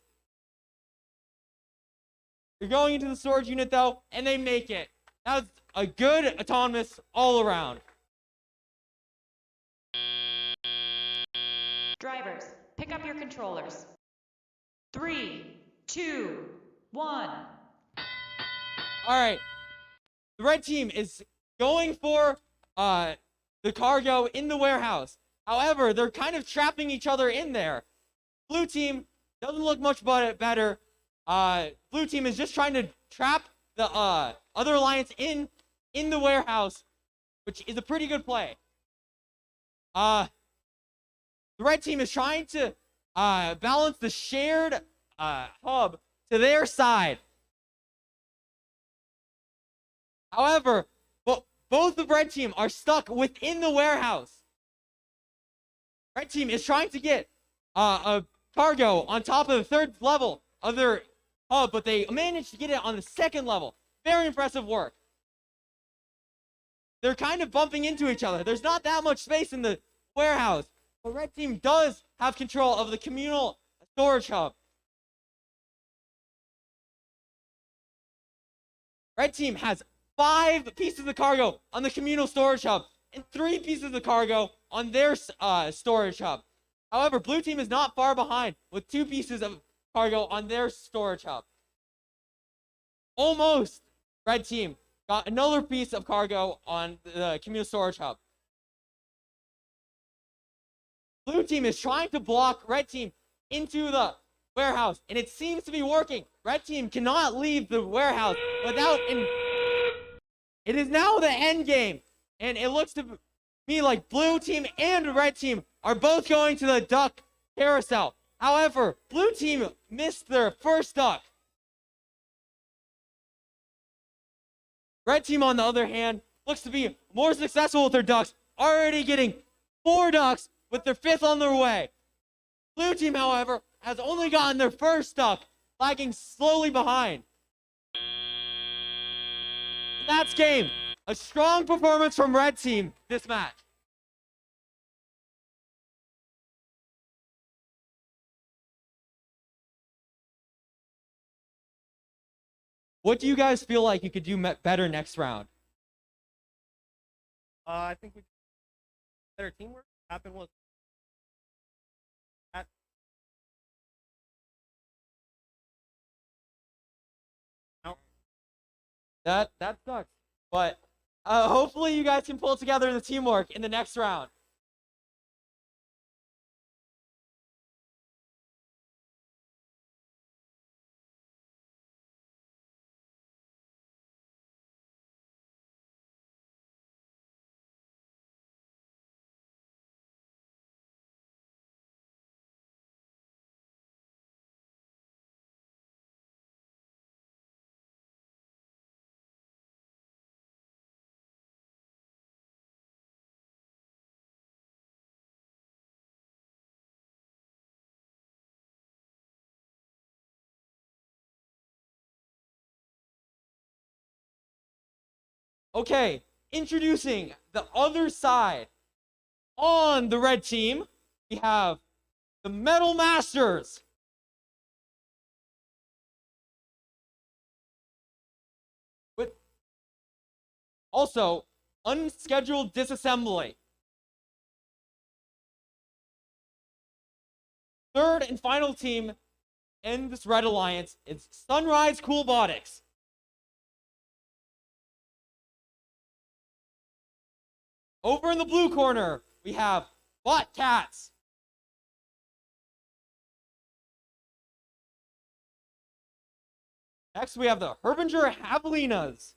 They're going into the storage unit though, and they make it. That's a good autonomous all around. Drivers, pick up your controllers. 3, 2, 1. All right. The red team is going for the cargo in the warehouse. However, they're kind of trapping each other in there. Blue team doesn't look much better. Blue team is just trying to trap the other alliance in the warehouse, which is a pretty good play. The red team is trying to balance the shared hub to their side. However, both the red team are stuck within the warehouse. Red team is trying to get a cargo on top of the third level of their hub, but they managed to get it on the second level. Very impressive work. They're kind of bumping into each other. There's not that much space in the warehouse, but red team does have control of the communal storage hub. Red team has 5 pieces of cargo on the communal storage hub and 3 pieces of cargo on their storage hub. However, blue team is not far behind with 2 pieces of cargo on their storage hub. Almost red team got another piece of cargo on the communal storage hub. Blue team is trying to block red team into the warehouse, and it seems to be working. Red team cannot leave the warehouse without It is now the end game, and it looks to me like blue team and red team are both going to the duck carousel. However, blue team missed their first duck. Red team, on the other hand, looks to be more successful with their ducks, already getting 4 ducks with their 5th on their way. Blue team, however, has only gotten their first duck, lagging slowly behind. And that's game. A strong performance from red team this match. What do you guys feel like you could do better next round? I think we better teamwork. Happened was That sucks. But hopefully you guys can pull together the teamwork in the next round. Okay, introducing the other side. On the red team, we have the Metal Masters. With also unscheduled disassembly. Third and final team in this red alliance is Sunrise Coolbotics. Over in the blue corner, we have Bot Cats. Next, we have the Herbinger Javelinas.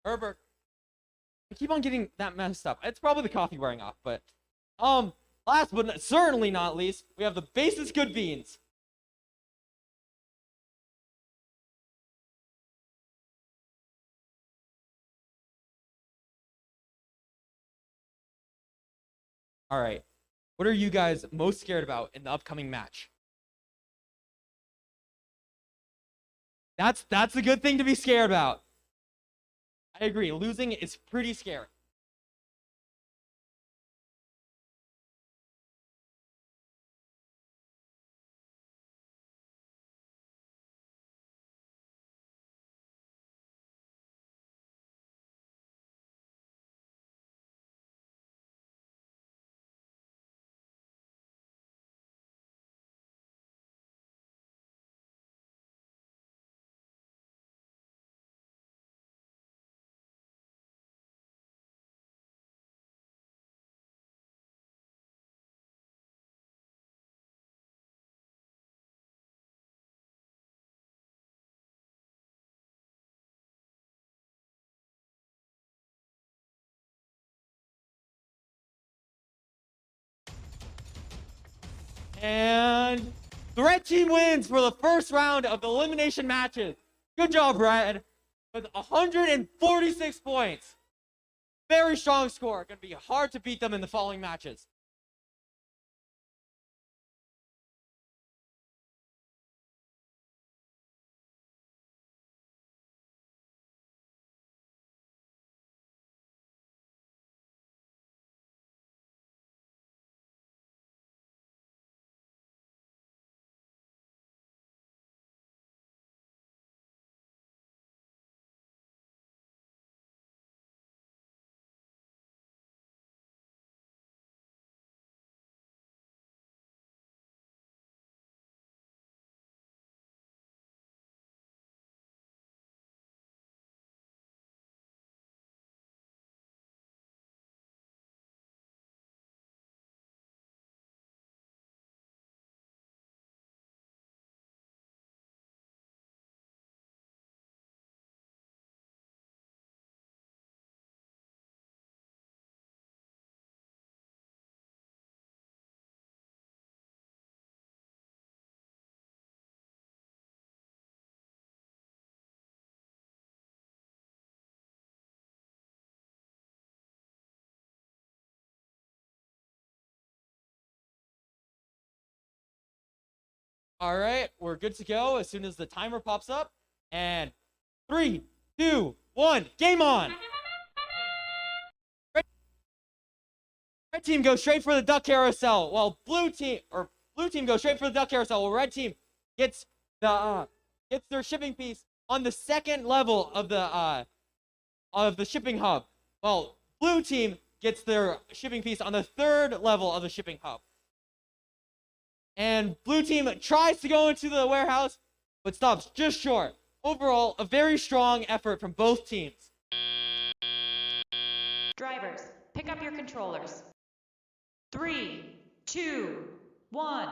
Herbert. I keep on getting that messed up. It's probably the coffee wearing off, but last but certainly not least, we have the Basis Good Beans. All right. What are you guys most scared about in the upcoming match? That's a good thing to be scared about. I agree. Losing is pretty scary. And the red team wins for the first round of the elimination matches. Good job, Red. With 146 points. Very strong score. Going to be hard to beat them in the following matches. All right, we're good to go as soon as the timer pops up. And 3, 2, 1, game on! Red team goes straight for the duck carousel, while blue team goes straight for the duck carousel. While red team gets their shipping piece on the second level of the shipping hub, while blue team gets their shipping piece on the third level of the shipping hub. And blue team tries to go into the warehouse, but stops just short. Overall, a very strong effort from both teams. Drivers, pick up your controllers. 3, 2, 1.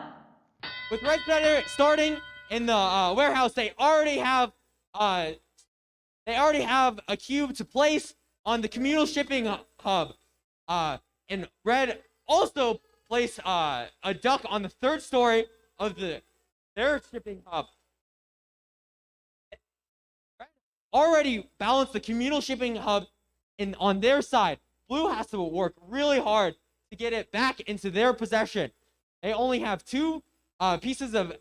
With red center starting in the warehouse, they already have a cube to place on the communal shipping hub. And red also place a duck on the third story of their shipping hub. Already balanced the communal shipping hub on their side. Blue has to work really hard to get it back into their possession. They only have 2 pieces of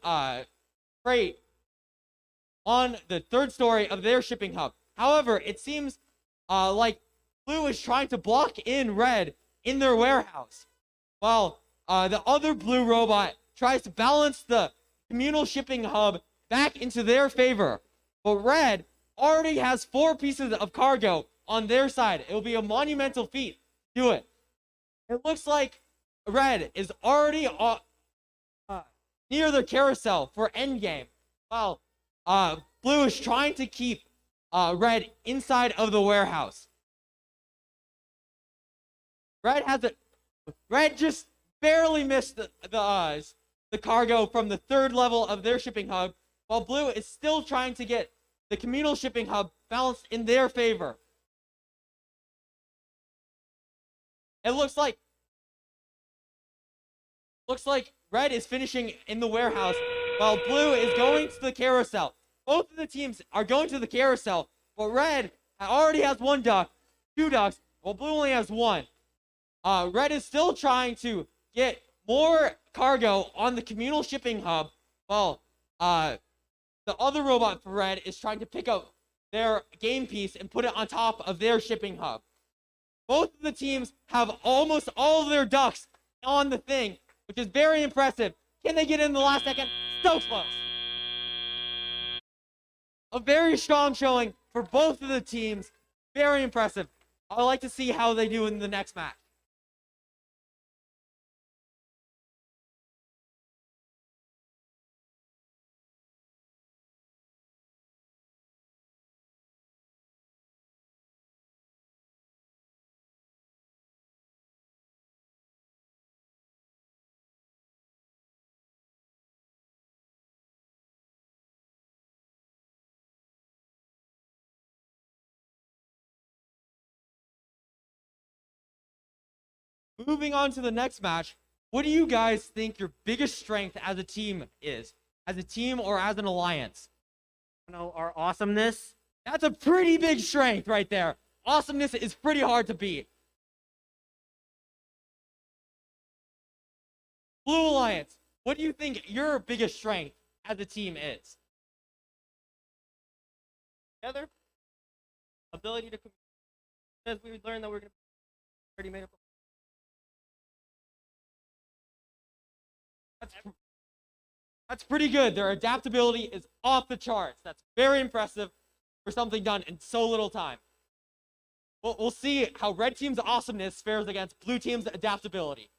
freight on the third story of their shipping hub. However, it seems like blue is trying to block in red in their warehouse, while the other blue robot tries to balance the communal shipping hub back into their favor. But red already has 4 pieces of cargo on their side. It will be a monumental feat to do it. It looks like red is already near the carousel for endgame, while blue is trying to keep red inside of the warehouse. Red just barely missed the cargo from the third level of their shipping hub, while blue is still trying to get the communal shipping hub balanced in their favor. It looks like red is finishing in the warehouse, while blue is going to the carousel. Both of the teams are going to the carousel, but red already has 1 duck, 2 ducks, while blue only has 1. Red is still trying to get more cargo on the communal shipping hub. Well, the other robot for Red is trying to pick up their game piece and put it on top of their shipping hub. Both of the teams have almost all of their ducks on the thing, which is very impressive. Can they get in the last second? So close. A very strong showing for both of the teams. Very impressive. I'd like to see how they do in the next match. Moving on to the next match, what do you guys think your biggest strength as a team is? As a team or as an alliance? You know, our awesomeness. That's a pretty big strength right there. Awesomeness is pretty hard to beat. Blue Alliance, what do you think your biggest strength as a team is? Together, ability to communicate. Because we learned that we're going to already made up. That's pretty good. Their adaptability is off the charts. That's very impressive for something done in so little time. We'll see how Red Team's awesomeness fares against Blue Team's adaptability.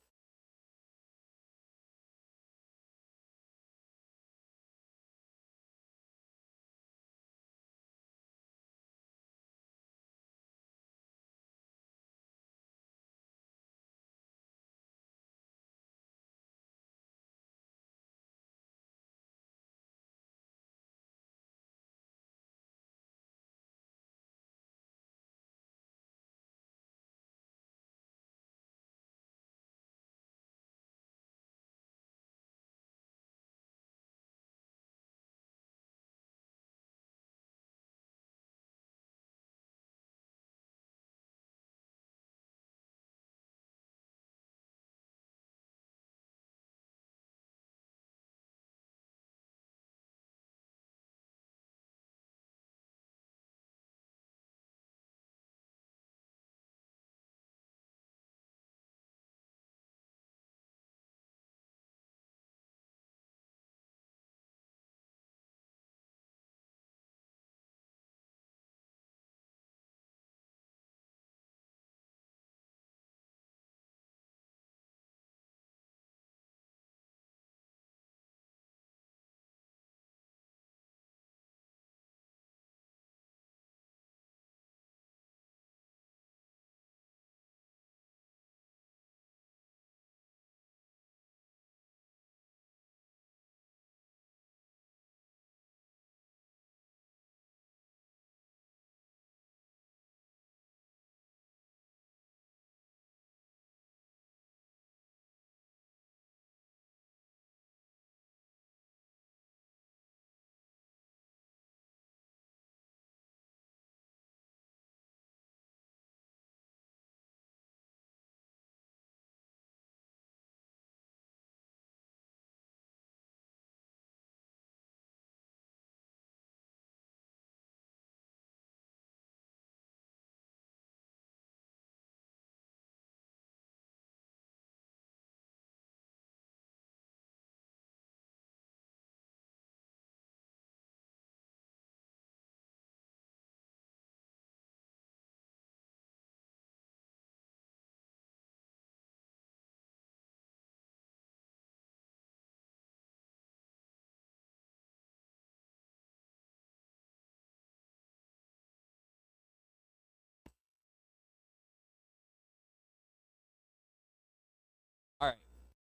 All right.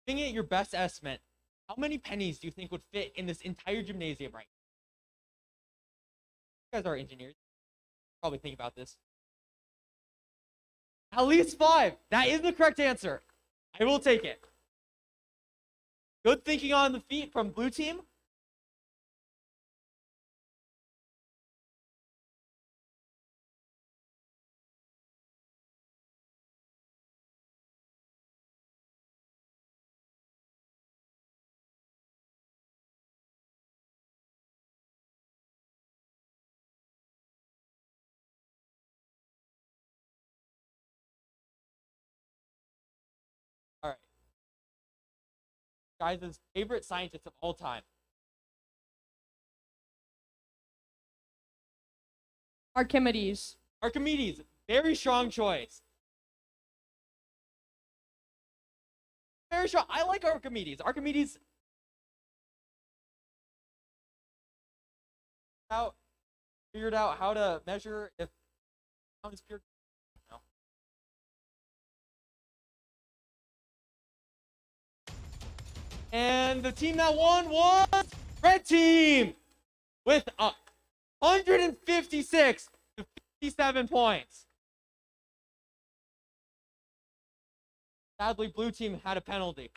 Giving it your best estimate, how many pennies do you think would fit in this entire gymnasium right now? You guys are engineers. Probably think about this. At least 5. That is the correct answer. I will take it. Good thinking on the feet from Blue Team. guys' favorite scientist of all time. Archimedes. Archimedes, very strong choice. Very strong. I like Archimedes. Archimedes figured out how to measure if sound is pure. No. And the team that won was Red Team with 156 to 57 points. Sadly, Blue Team had a penalty.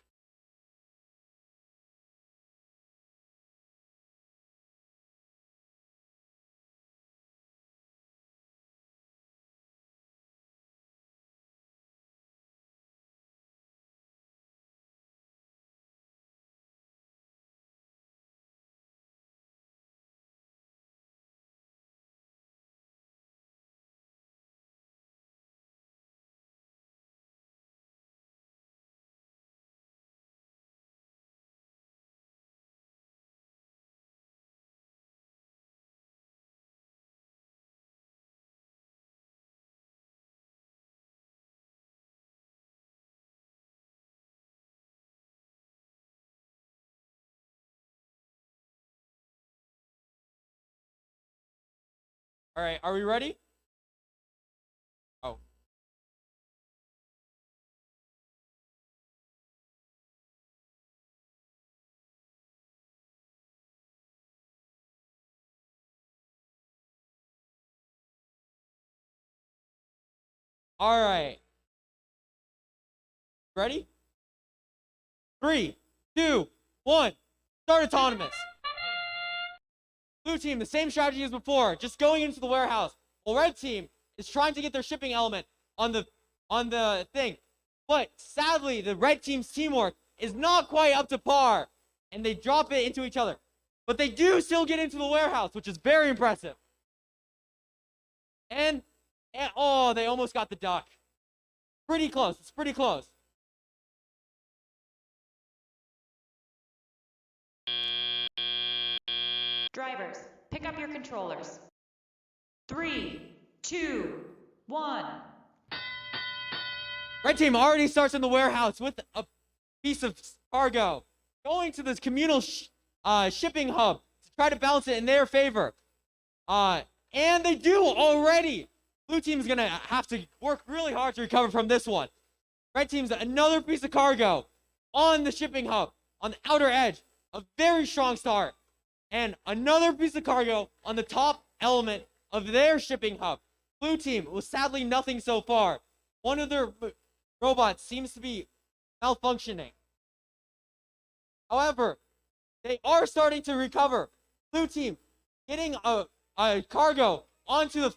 All right, are we ready? Oh. All right. Ready? 3, 2, 1. Start autonomous. Blue team, the same strategy as before, just going into the warehouse. Well, red team is trying to get their shipping element on the thing. But sadly, the red team's teamwork is not quite up to par, and they drop it into each other. But they do still get into the warehouse, which is very impressive. And oh, they almost got the duck. Pretty close. It's pretty close. Drivers, pick up your controllers. 3, 2, 1. Red team already starts in the warehouse with a piece of cargo, going to this communal shipping hub to try to balance it in their favor. And they do already. Blue team's gonna have to work really hard to recover from this one. Red team's another piece of cargo on the shipping hub, on the outer edge. A very strong start. And another piece of cargo on the top element of their shipping hub. Blue team was sadly nothing so far. One of their robots seems to be malfunctioning. However, they are starting to recover. Blue team getting a cargo onto the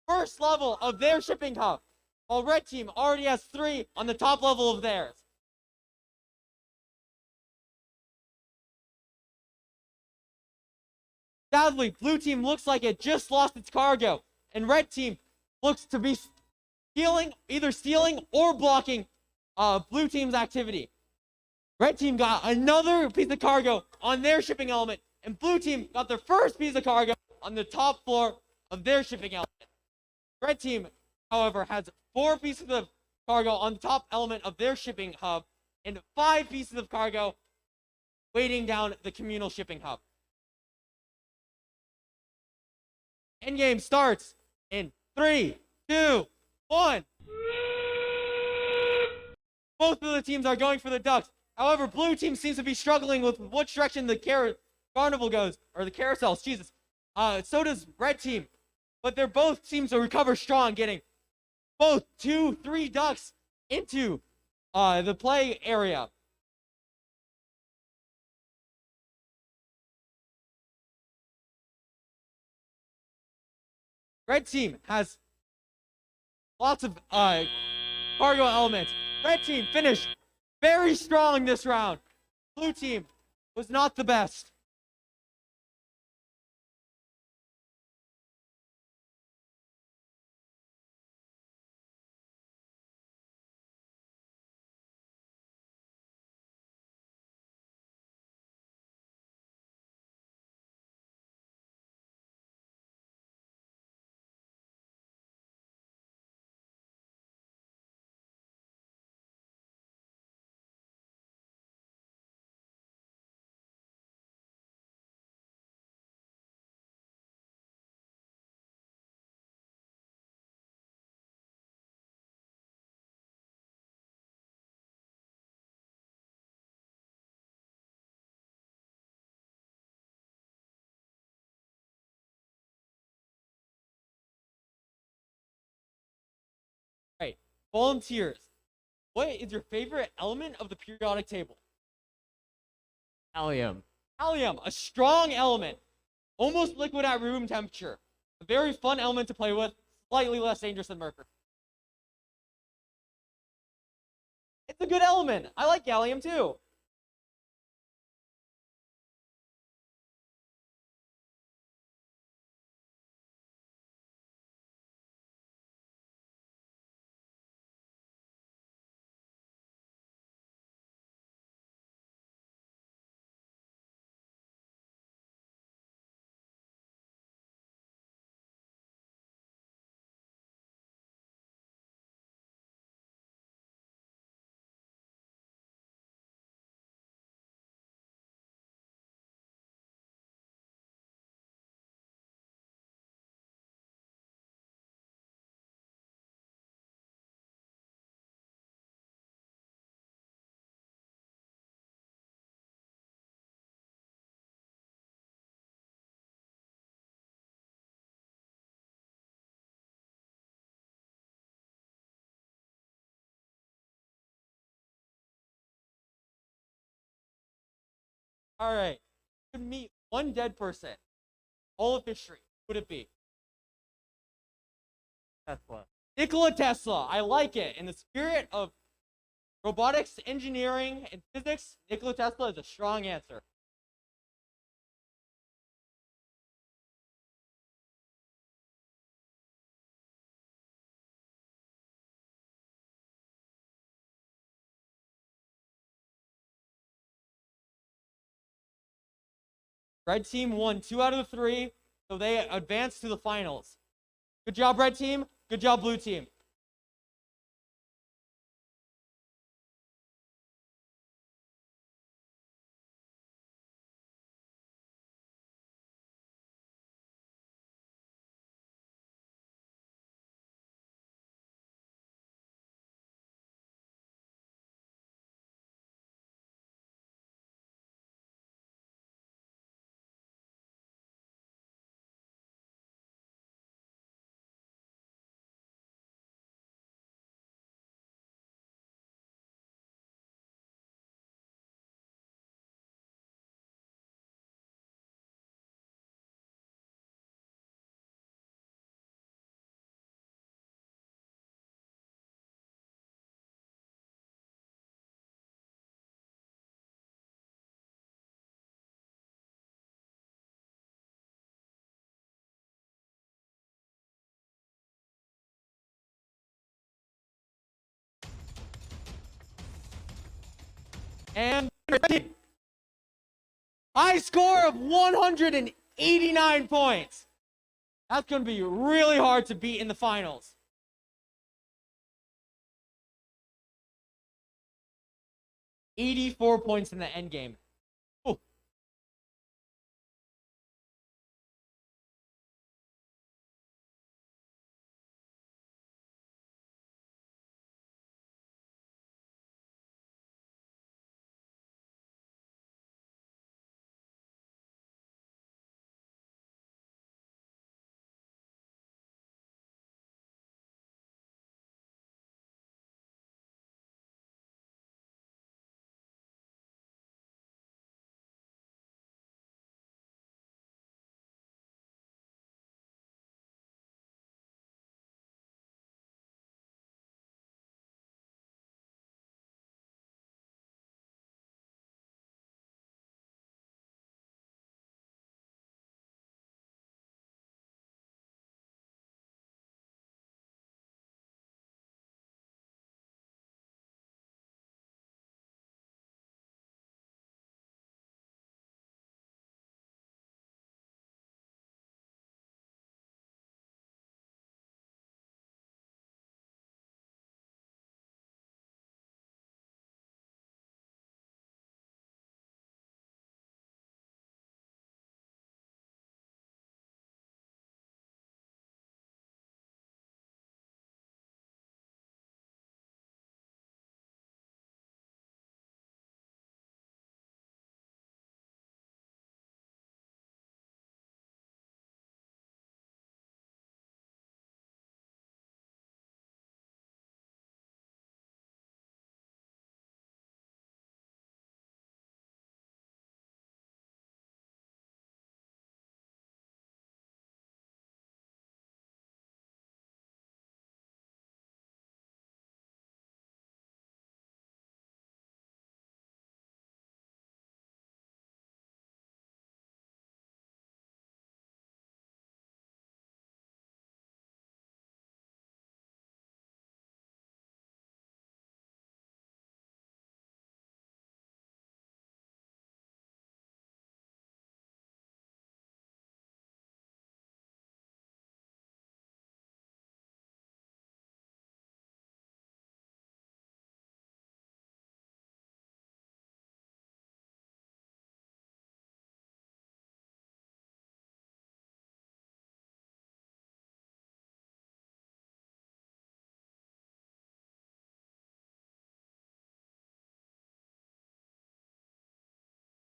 first level of their shipping hub, while red team already has 3 on the top level of theirs. Sadly, blue team looks like it just lost its cargo, and red team looks to be either stealing or blocking blue team's activity. Red team got another piece of cargo on their shipping element, and blue team got their first piece of cargo on the top floor of their shipping element. Red team, however, has 4 pieces of cargo on the top element of their shipping hub, and 5 pieces of cargo waiting down the communal shipping hub. Endgame starts in 3, 2, 1. Both of the teams are going for the ducks. However, blue team seems to be struggling with which direction the carnival goes, or the carousels, Jesus. So does red team. But they're both seem to recover strong, getting both 2, 3 ducks into the play area. Red team has lots of cargo elements. Red team finished very strong this round. Blue team was not the best. Volunteers, what is your favorite element of the periodic table? Allium. Allium, a strong element, almost liquid at room temperature. A very fun element to play with, slightly less dangerous than mercury. It's a good element. I like gallium too. All right. You could meet one dead person. All of history. Who would it be? Tesla. Nikola Tesla. I like it. In the spirit of robotics, engineering, and physics, Nikola Tesla is a strong answer. Red team won 2 out of the 3, so they advanced to the finals. Good job, red team. Good job, blue team. And high score of 189 points. That's going to be really hard to beat in the finals. $84 points in the end game. Ooh.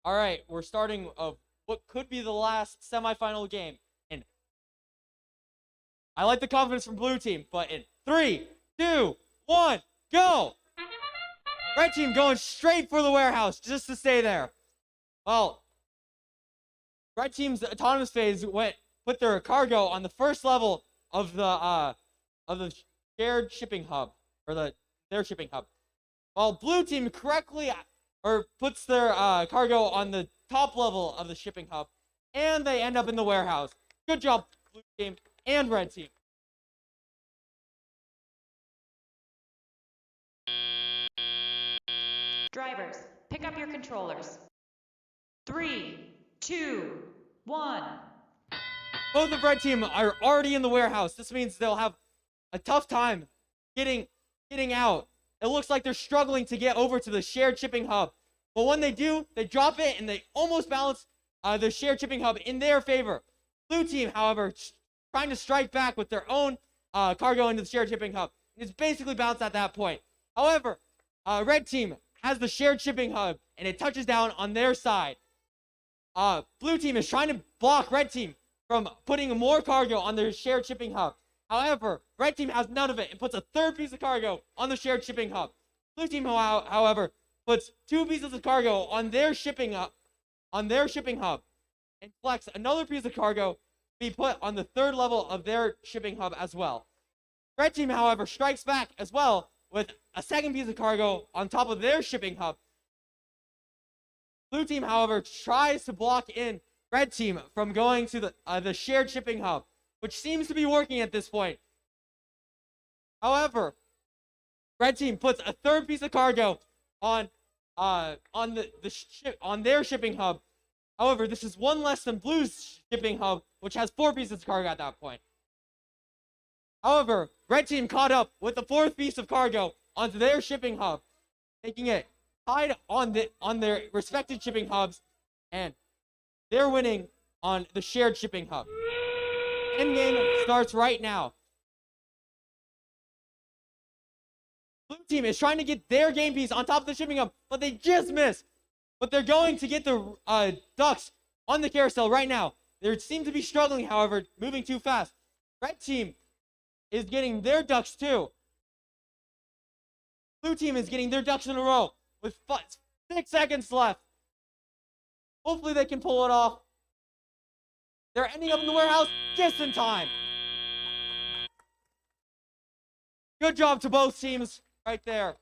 All right, we're starting what could be the last semifinal game. And I like the confidence from blue team, but in 3, 2, 1, go! Red team going straight for the warehouse just to stay there. Well, red team's autonomous phase put their cargo on the first level of the shared shipping hub, or their shipping hub. While blue team correctly puts their cargo on the top level of the shipping hub, and they end up in the warehouse. Good job, blue team and red team. Drivers, pick up your controllers. 3, 2, 1. Both of red team are already in the warehouse. This means they'll have a tough time getting out. It looks like they're struggling to get over to the shared shipping hub. But when they do, they drop it and they almost balance the shared shipping hub in their favor. Blue team, however, trying to strike back with their own cargo into the shared shipping hub. It's basically bounced at that point. However, red team has the shared shipping hub and it touches down on their side. Blue team is trying to block red team from putting more cargo on their shared shipping hub. However, red team has none of it and puts a third piece of cargo on the shared shipping hub. Blue team, however, puts 2 pieces of cargo on their shipping hub, and collects another piece of cargo to be put on the third level of their shipping hub as well. Red team, however, strikes back as well with a second piece of cargo on top of their shipping hub. Blue team, however, tries to block in red team from going to the shared shipping hub, which seems to be working at this point. However, red team puts a third piece of cargo on their shipping hub. However, this is one less than blue's shipping hub, which has 4 pieces of cargo at that point. However, red team caught up with the 4th piece of cargo onto their shipping hub, making it tied on their respective shipping hubs, and they're winning on the shared shipping hub. Endgame starts right now. Blue team is trying to get their game piece on top of the shipping hub, but they just missed. But they're going to get the ducks on the carousel right now. They seem to be struggling, however, moving too fast. Red team is getting their ducks too. Blue team is getting their ducks in a row with 6 seconds left. Hopefully they can pull it off. They're ending up in the warehouse just in time. Good job to both teams right there.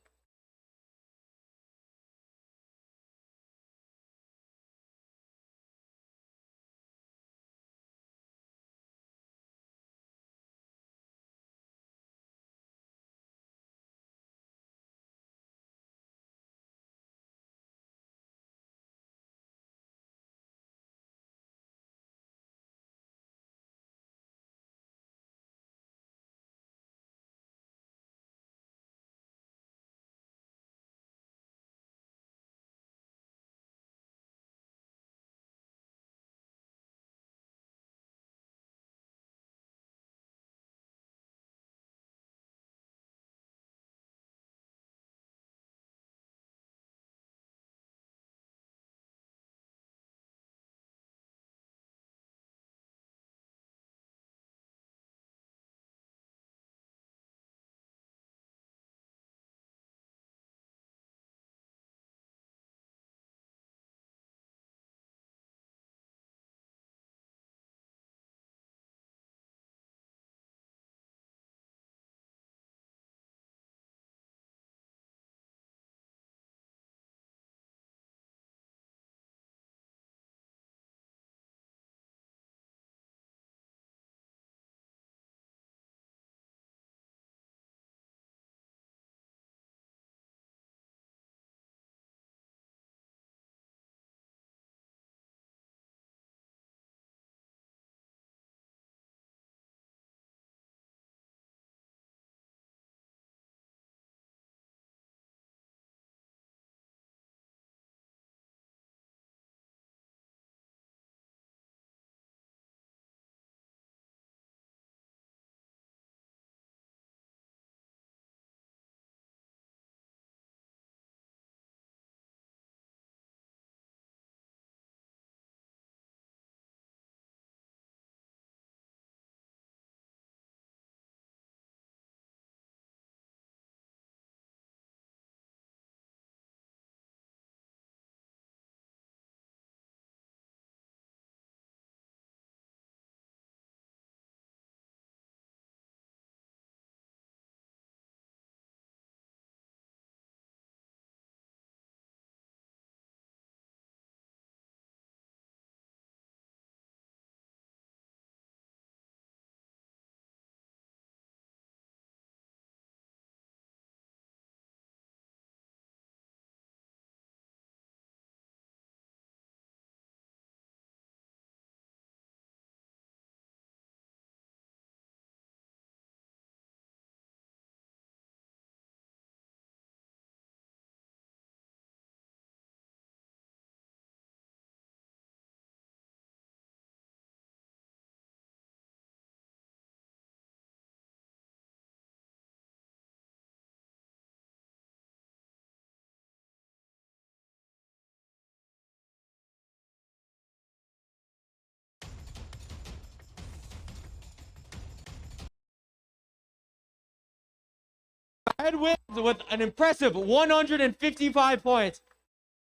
Red wins with an impressive 155 points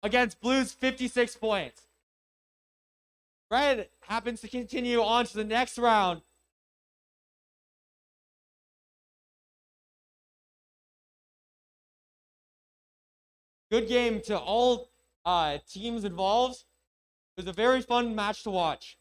against Blue's 56 points. Red happens to continue on to the next round. Good game to all teams involved. It was a very fun match to watch.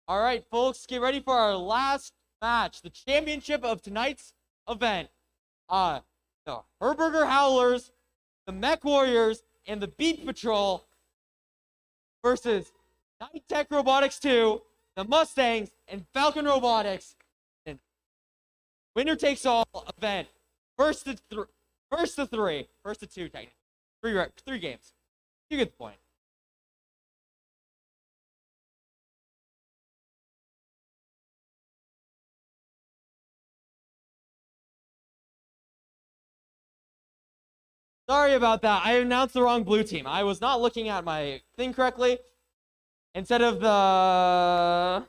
All right, folks, get ready for our last match, the championship of tonight's event. The Herberger Howlers, the Mech Warriors, and the Beat Patrol versus Night Tech Robotics 2, the Mustangs, and Falcon Robotics. And winner takes all event. First to two, technically. Three games. You get the point. Sorry about that. I announced the wrong blue team. I was not looking at my thing correctly. Instead of the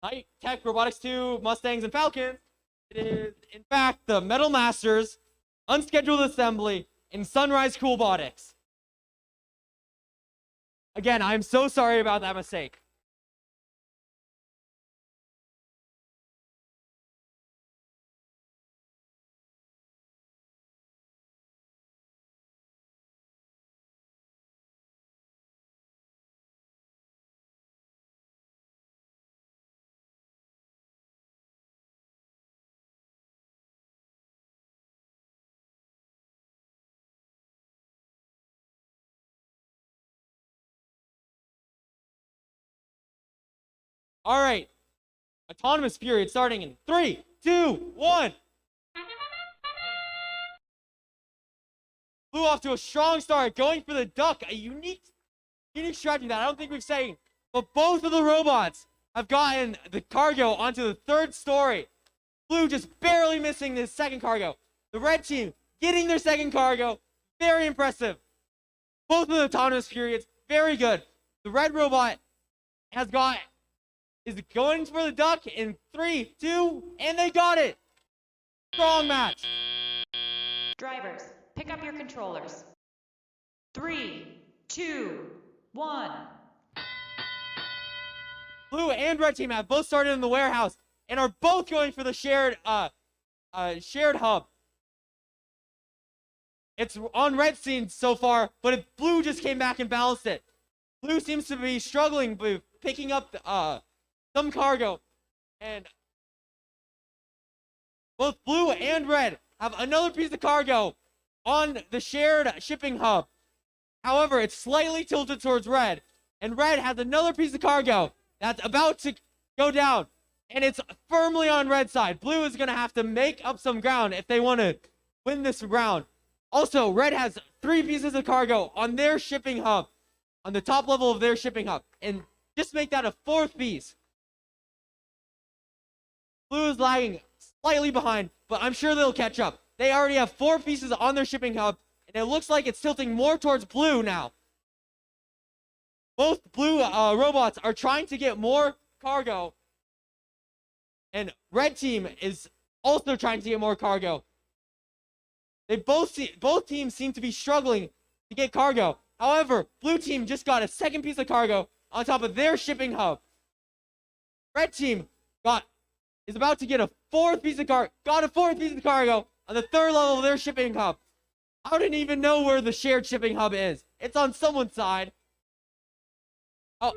Night Tech Robotics 2, Mustangs, and Falcons, it is, in fact, the Metal Masters, Unscheduled Assembly, and Sunrise Coolbotics. Again, I'm so sorry about that mistake. All right. Autonomous period starting in 3, 2, 1. Flew off to a strong start, going for the duck. A unique strategy that I don't think we've seen. But both of the robots have gotten the cargo onto the third story. Blue just barely missing the second cargo. The red team getting their second cargo. Very impressive. Both of the autonomous periods, very good. The red robot is going for the duck in 3, 2, and they got it. Strong match. Drivers, pick up your controllers. 3, 2, 1. Blue and red team have both started in the warehouse and are both going for the shared hub. It's on red scene so far, but blue just came back and balanced it. Blue seems to be struggling with picking up some cargo, and both blue and red have another piece of cargo on the shared shipping hub. However, it's slightly tilted towards red, and red has another piece of cargo that's about to go down, and it's firmly on red side. Blue is going to have to make up some ground if they want to win this round. Also, red has 3 pieces of cargo on their shipping hub, on the top level of their shipping hub, and just make that a 4th piece. Blue is lagging slightly behind, but I'm sure they'll catch up. They already have 4 pieces on their shipping hub, and it looks like it's tilting more towards blue now. Both blue robots are trying to get more cargo, and red team is also trying to get more cargo. Both teams seem to be struggling to get cargo. However, blue team just got a second piece of cargo on top of their shipping hub. Red team is about to get a 4th piece of cargo. Got a 4th piece of cargo on the 3rd level of their shipping hub. I didn't even know where the shared shipping hub is. It's on someone's side. Oh,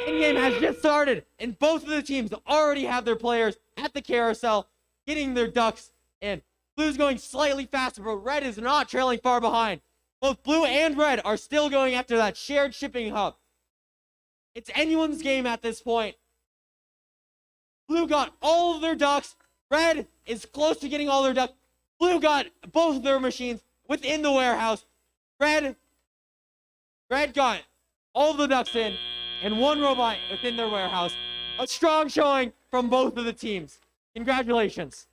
endgame has just started, and both of the teams already have their players at the carousel, getting their ducks in. Blue's going slightly faster, but red is not trailing far behind. Both blue and red are still going after that shared shipping hub. It's anyone's game at this point. Blue got all of their ducks. Red is close to getting all their ducks. Blue got both of their machines within the warehouse. Red got all of the ducks in and 1 robot within their warehouse. A strong showing from both of the teams. Congratulations.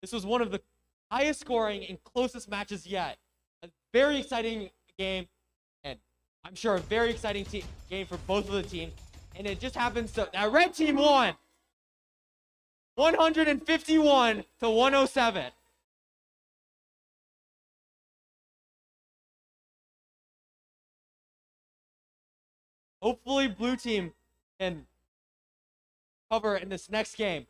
This was one of the highest scoring and closest matches yet. A very exciting game, and I'm sure a very exciting game for both of the teams. And it just happens to that red team won 151 to 107. Hopefully, blue team can cover in this next game.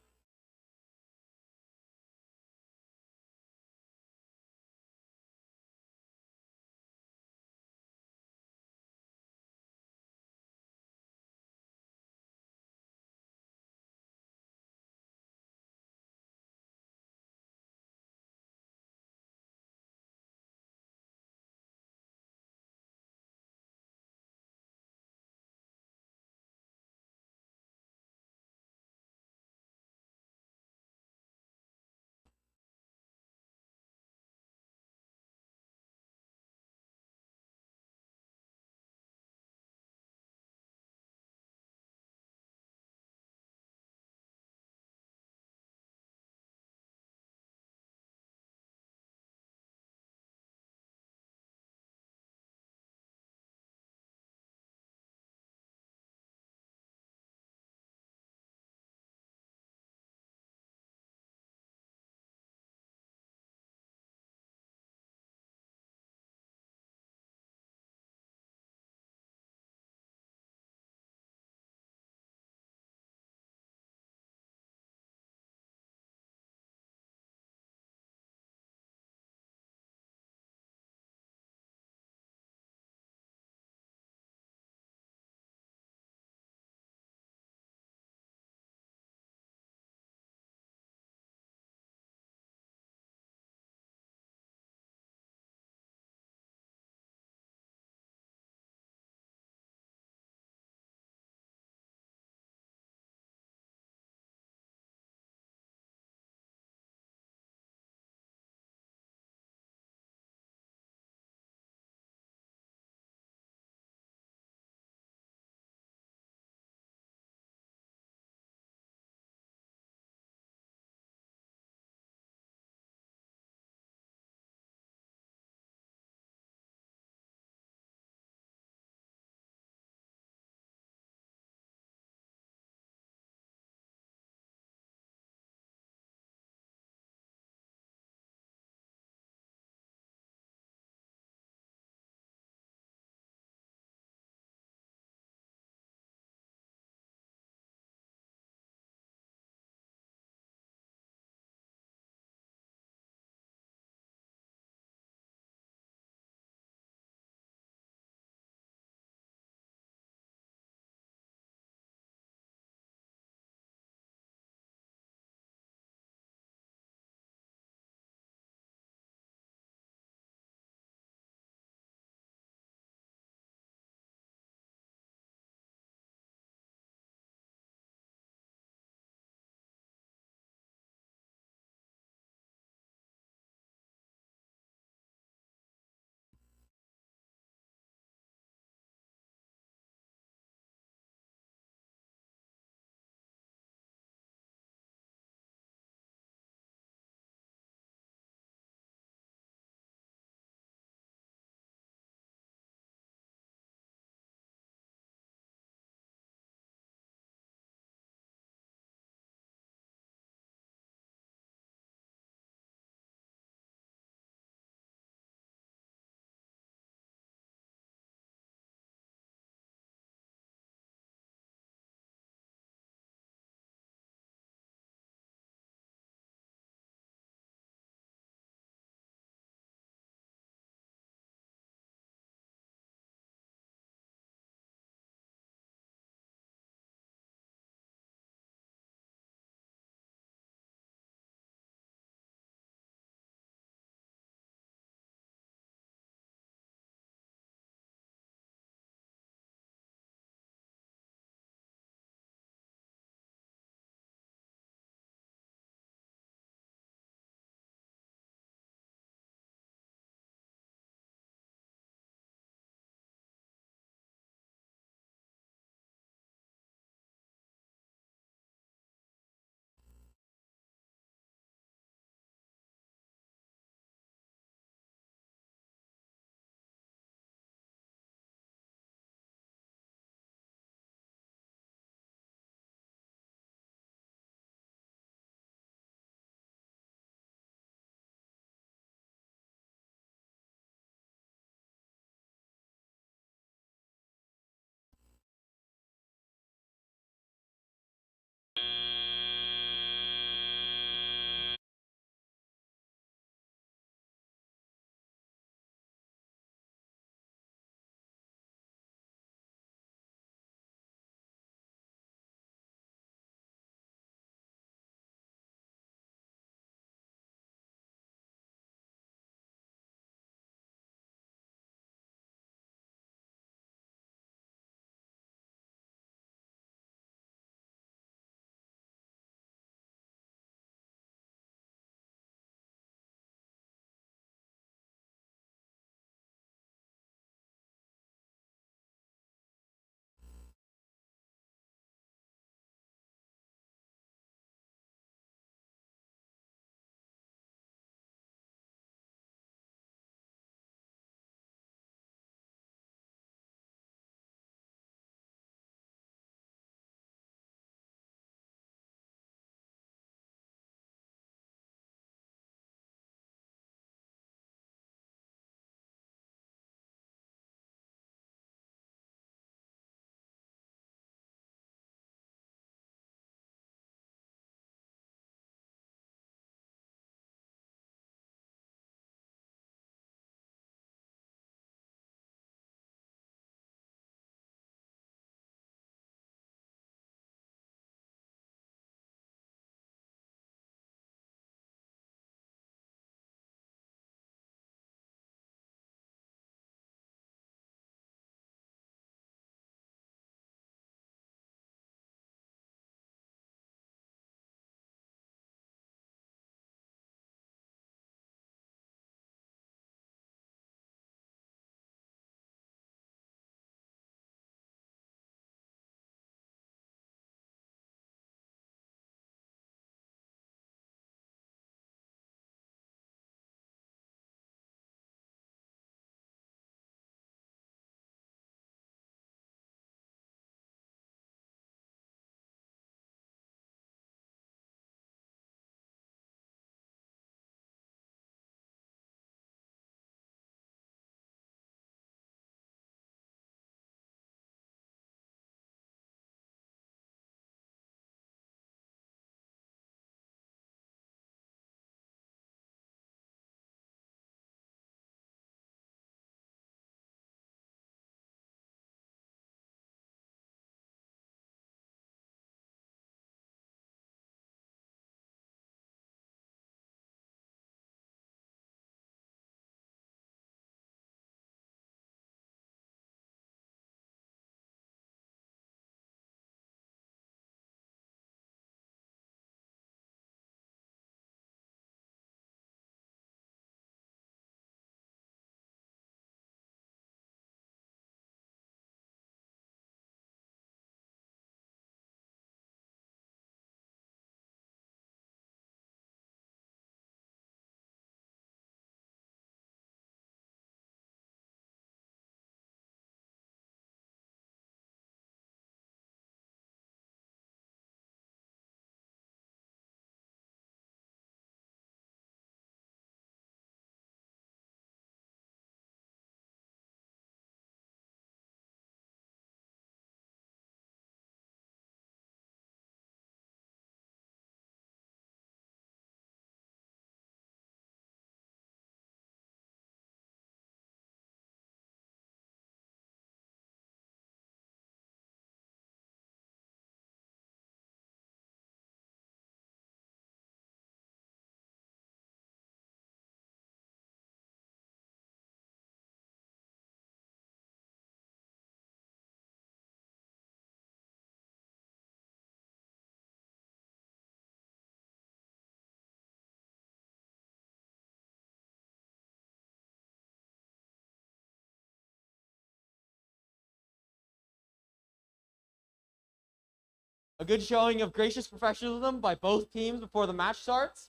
A good showing of gracious professionalism by both teams before the match starts.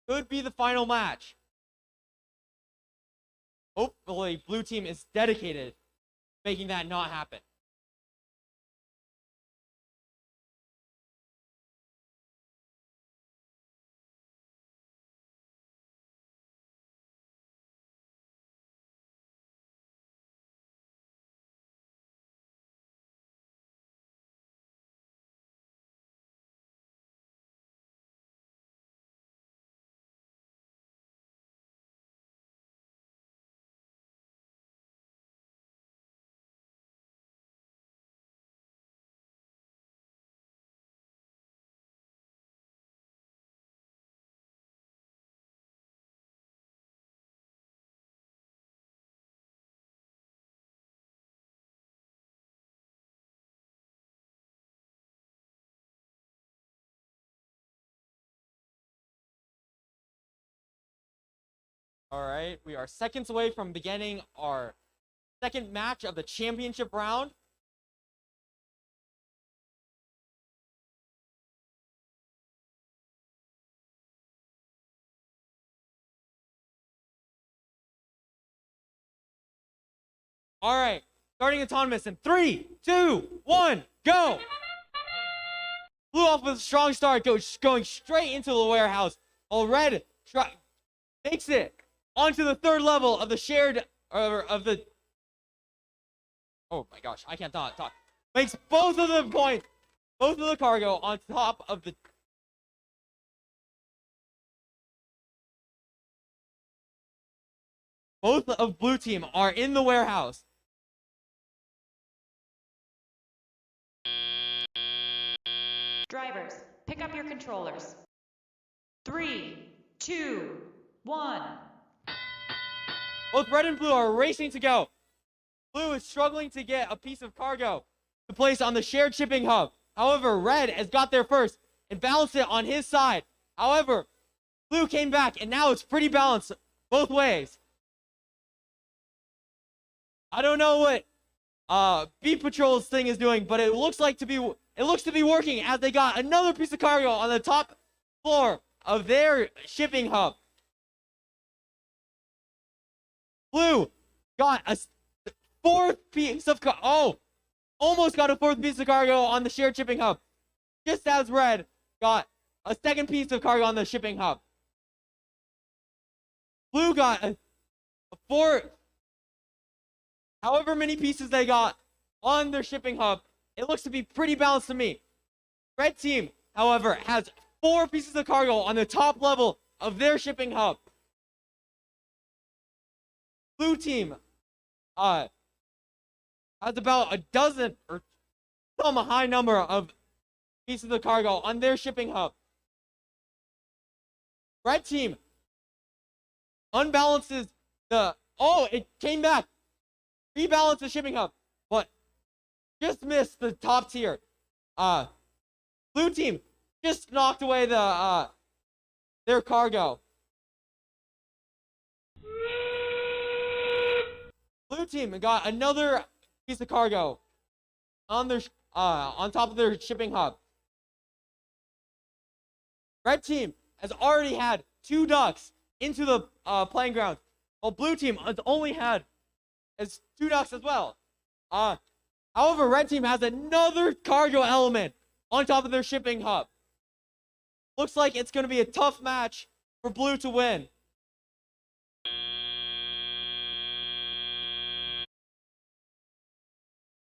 Could be the final match. Hopefully, blue team is dedicated to making that not happen. All right, we are seconds away from beginning our second match of the championship round. All right, starting autonomous in 3, 2, 1, go! Blue off with a strong start, going straight into the warehouse. While red makes it onto the third level of the shared, of the. Oh my gosh, I can't talk. Makes both of the points, both of the cargo on top of the. Both of blue team are in the warehouse. Drivers, pick up your controllers. 3, 2, 1. Both red and blue are racing to go. Blue is struggling to get a piece of cargo to place on the shared shipping hub. However, red has got there first and balanced it on his side. However, blue came back and now it's pretty balanced both ways. I don't know what Beat Patrol's thing is doing, but it looks to be working as they got another piece of cargo on the top floor of their shipping hub. Blue got a fourth piece of almost got a fourth piece of cargo on the shared shipping hub, just as red got a second piece of cargo on the shipping hub. Blue got a four. However many pieces they got on their shipping hub, it looks to be pretty balanced to me. Red team, however, has 4 pieces of cargo on the top level of their shipping hub. Blue team has about a dozen or some high number of pieces of cargo on their shipping hub. Red team unbalances it came back. Rebalance the shipping hub, but just missed the top tier. Blue team just knocked away their cargo. Blue team got another piece of cargo on their on top of their shipping hub. Red team has already had 2 ducks into the playing ground, while blue team has only had 2 ducks as well. However, red team has another cargo element on top of their shipping hub. Looks like it's going to be a tough match for blue to win.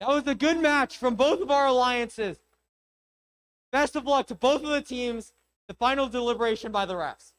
That was a good match from both of our alliances. Best of luck to both of the teams. The final deliberation by the refs.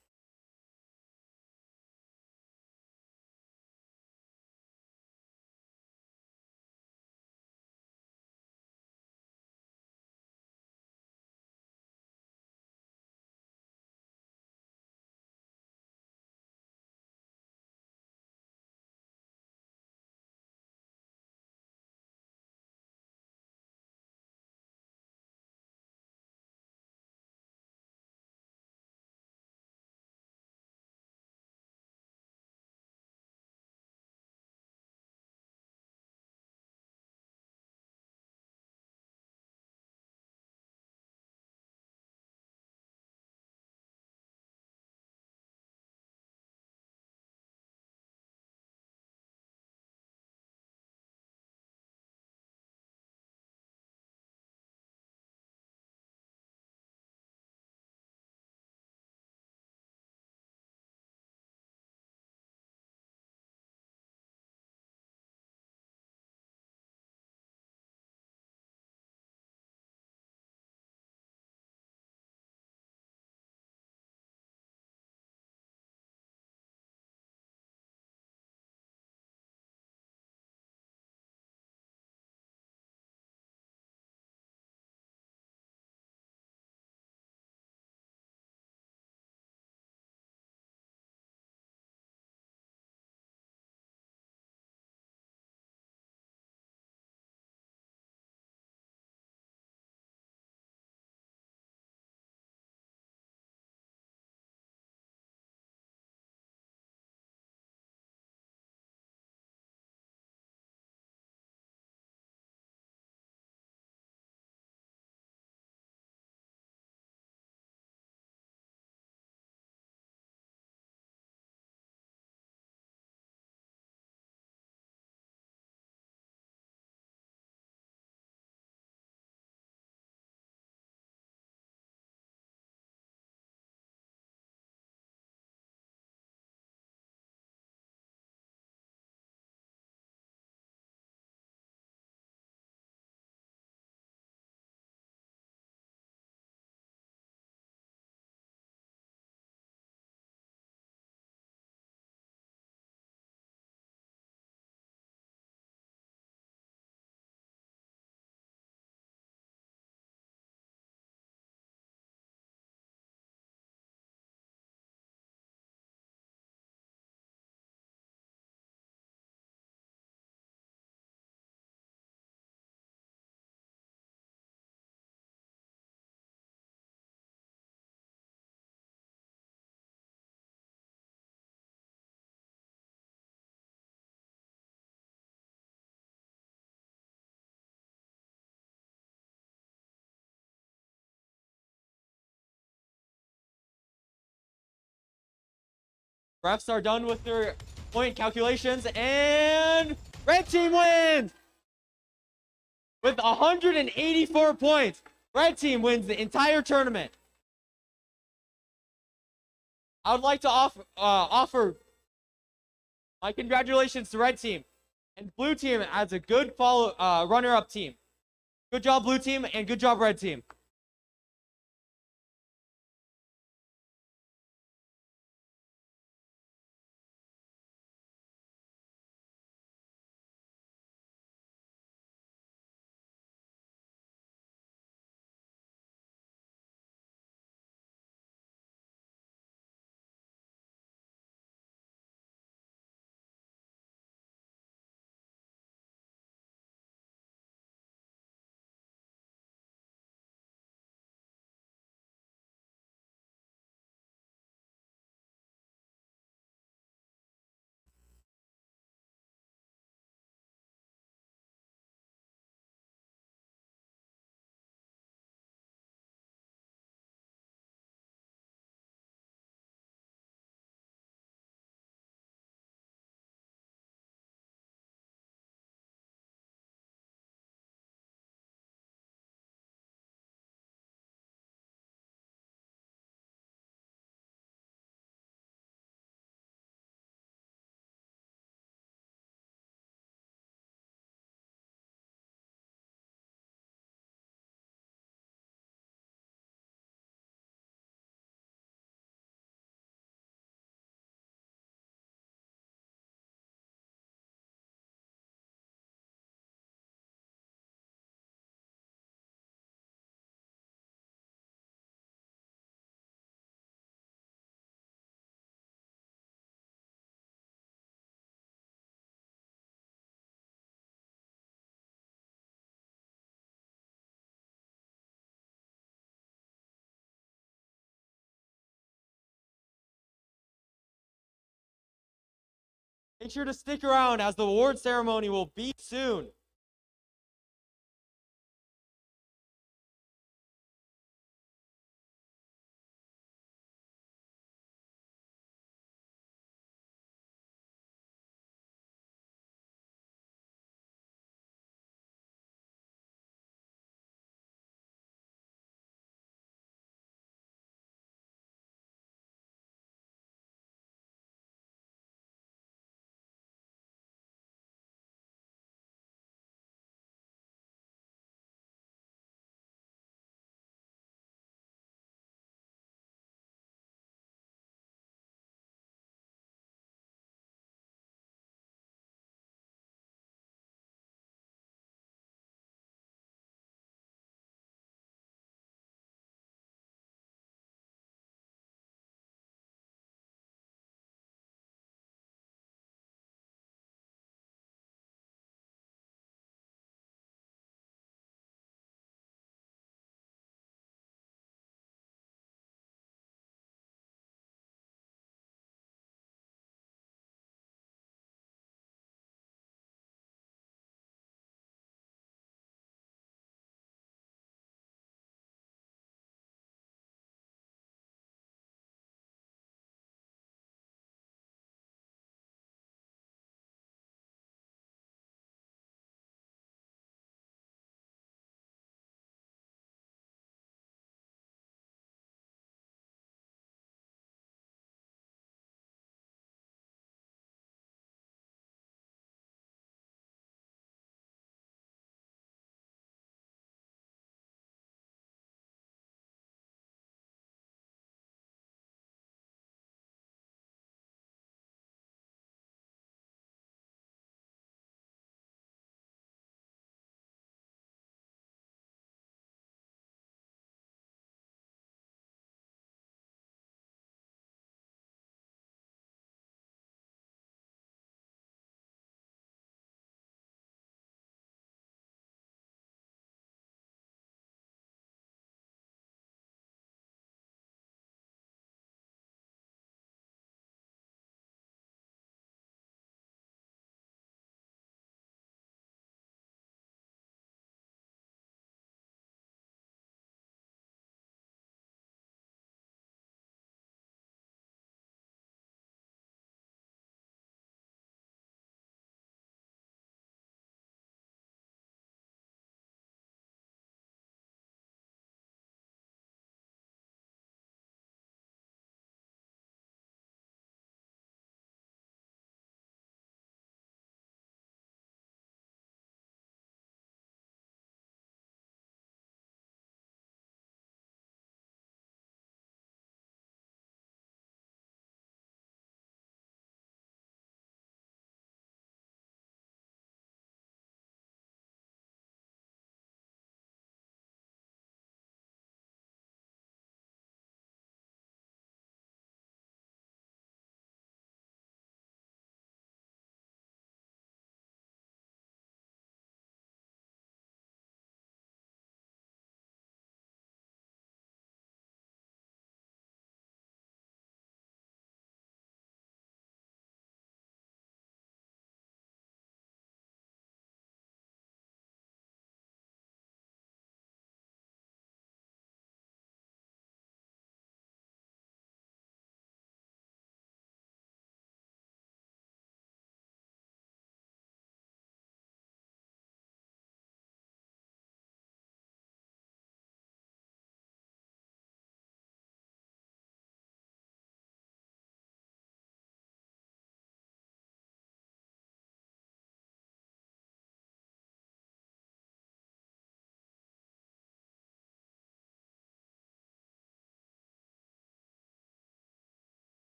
Refs are done with their point calculations, and red team wins with 184 points. Red team wins the entire tournament. I would like to offer my congratulations to red team and blue team as a good runner-up team. Good job, blue team, and good job, red team. Make sure to stick around as the award ceremony will be soon.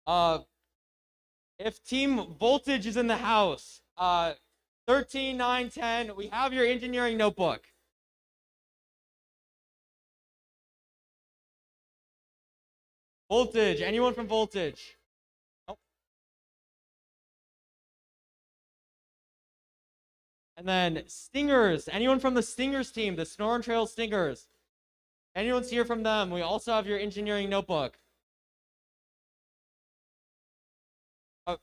If Team Voltage is in the house, 13, 9, 10, we have your engineering notebook. Voltage, anyone from Voltage? Nope. And then Stingers, anyone from the Stingers team, the Snore and Trail Stingers? Anyone's here from them? We also have your engineering notebook. Oh.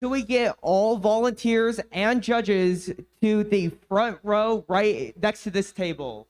Can we get all volunteers and judges to the front row right next to this table?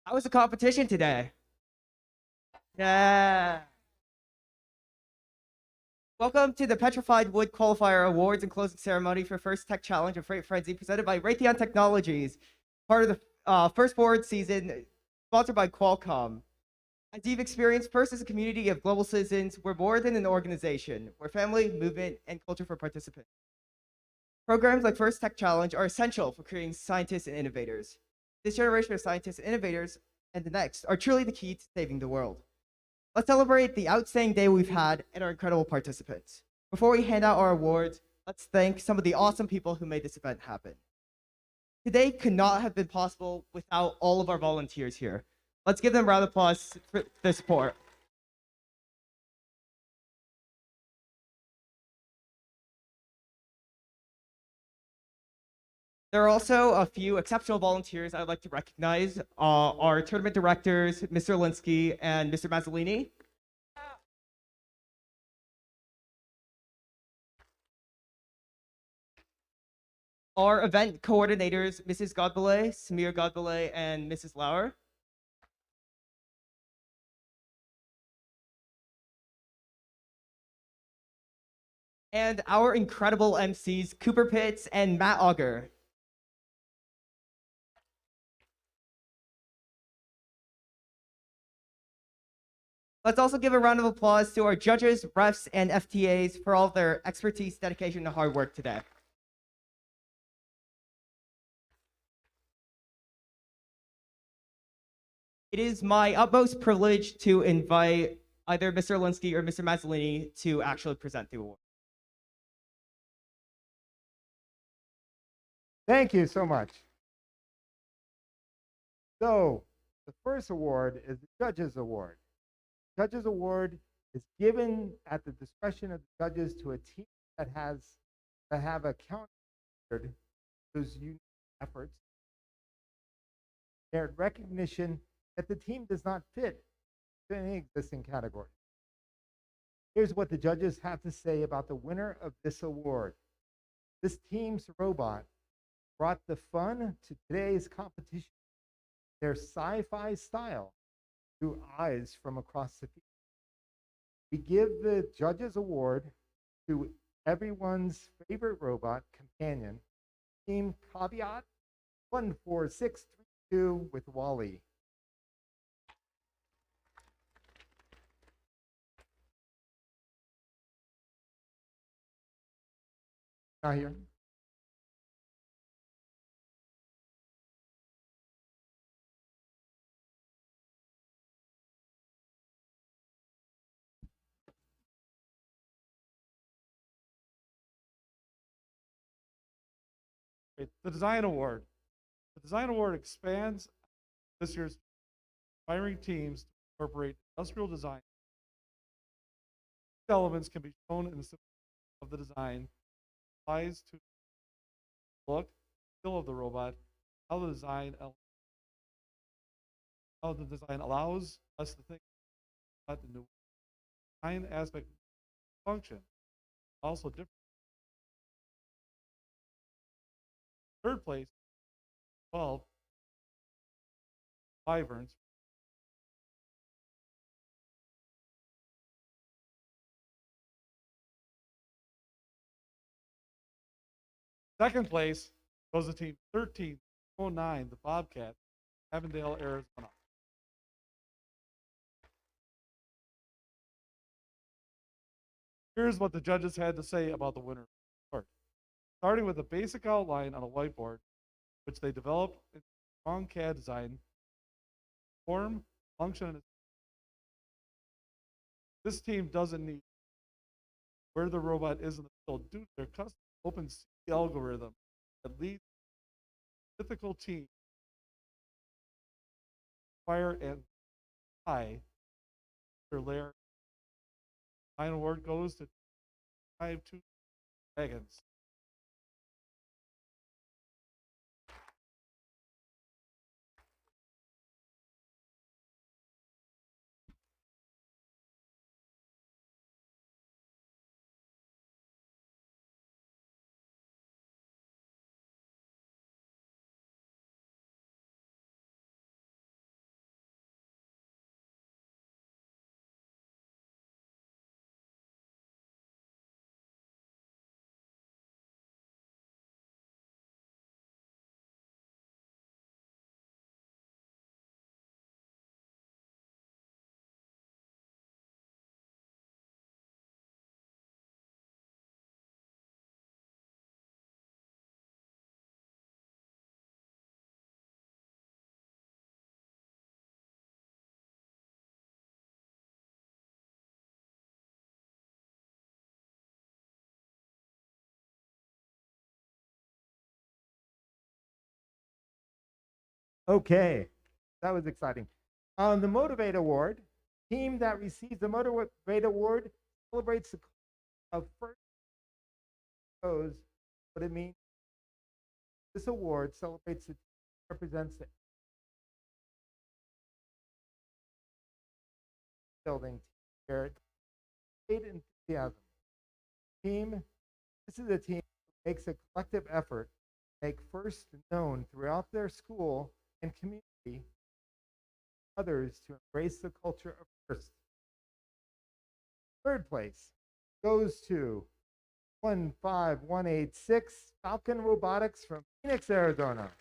How was the competition today? Yeah. Welcome to the Petrified Wood Qualifier Awards and closing ceremony for First Tech Challenge of Freight Frenzy, presented by Raytheon Technologies, part of the first board season, sponsored by Qualcomm. As you've experienced, FIRST is a community of global citizens. We're more than an organization. We're family, movement, and culture for participants. Programs like First Tech Challenge are essential for creating scientists and innovators. This generation of scientists and innovators, and the next, are truly the key to saving the world. Let's celebrate the outstanding day we've had and our incredible participants. Before we hand out our awards, let's thank some of the awesome people who made this event happen. Today could not have been possible without all of our volunteers here. Let's give them a round of applause for their support. There are also a few exceptional volunteers I'd like to recognize. Our tournament directors, Mr. Linsky and Mr. Mazzolini. Our event coordinators, Mrs. Godbele, Samir Godbele, and Mrs. Lauer. And our incredible MCs, Cooper Pitts and Matt Auger. Let's also give a round of applause to our judges, refs, and FTAs for all of their expertise, dedication, and hard work today. It is my utmost privilege to invite either Mr. Linsky or Mr. Mazzolini to actually present the award. Thank you so much. So, the first award is the Judges Award. Judges Award is given at the discretion of the judges to a team that have a counter those unique efforts. Their recognition that the team does not fit to any existing category. Here's what the judges have to say about the winner of this award. This team's robot brought the fun to today's competition. Their sci-fi style drew eyes from across the field. We give the Judges Award to everyone's favorite robot companion, Team Caveat 14632 with Wally. Not here. The Design Award. The Design Award expands this year's inspiring teams to incorporate industrial design. These elements can be shown in the simplicity of the design, applies to the look, feel of the robot, how the design allows us to think about the new design aspect function. Also different. Third place, 12, Wyverns. Second place goes to team 1309, the Bobcat, Avondale, Arizona. Here's what the judges had to say about the winner. Starting with a basic outline on a whiteboard, which they developed in strong CAD design, form, function, and this team doesn't need where the robot is in the field due to their custom open C algorithm that leads the mythical team fire and high their layer. Final award goes to 5-2 Dragons. Okay, that was exciting. The Motivate Award, team that receives the Motivate Award celebrates the of first shows what it means. This award celebrates the represents the building spirit, great enthusiasm. Team, this is a team that makes a collective effort to make first known throughout their school and community others to embrace the culture of first. Third place goes to 15186 Falcon Robotics from Phoenix, Arizona.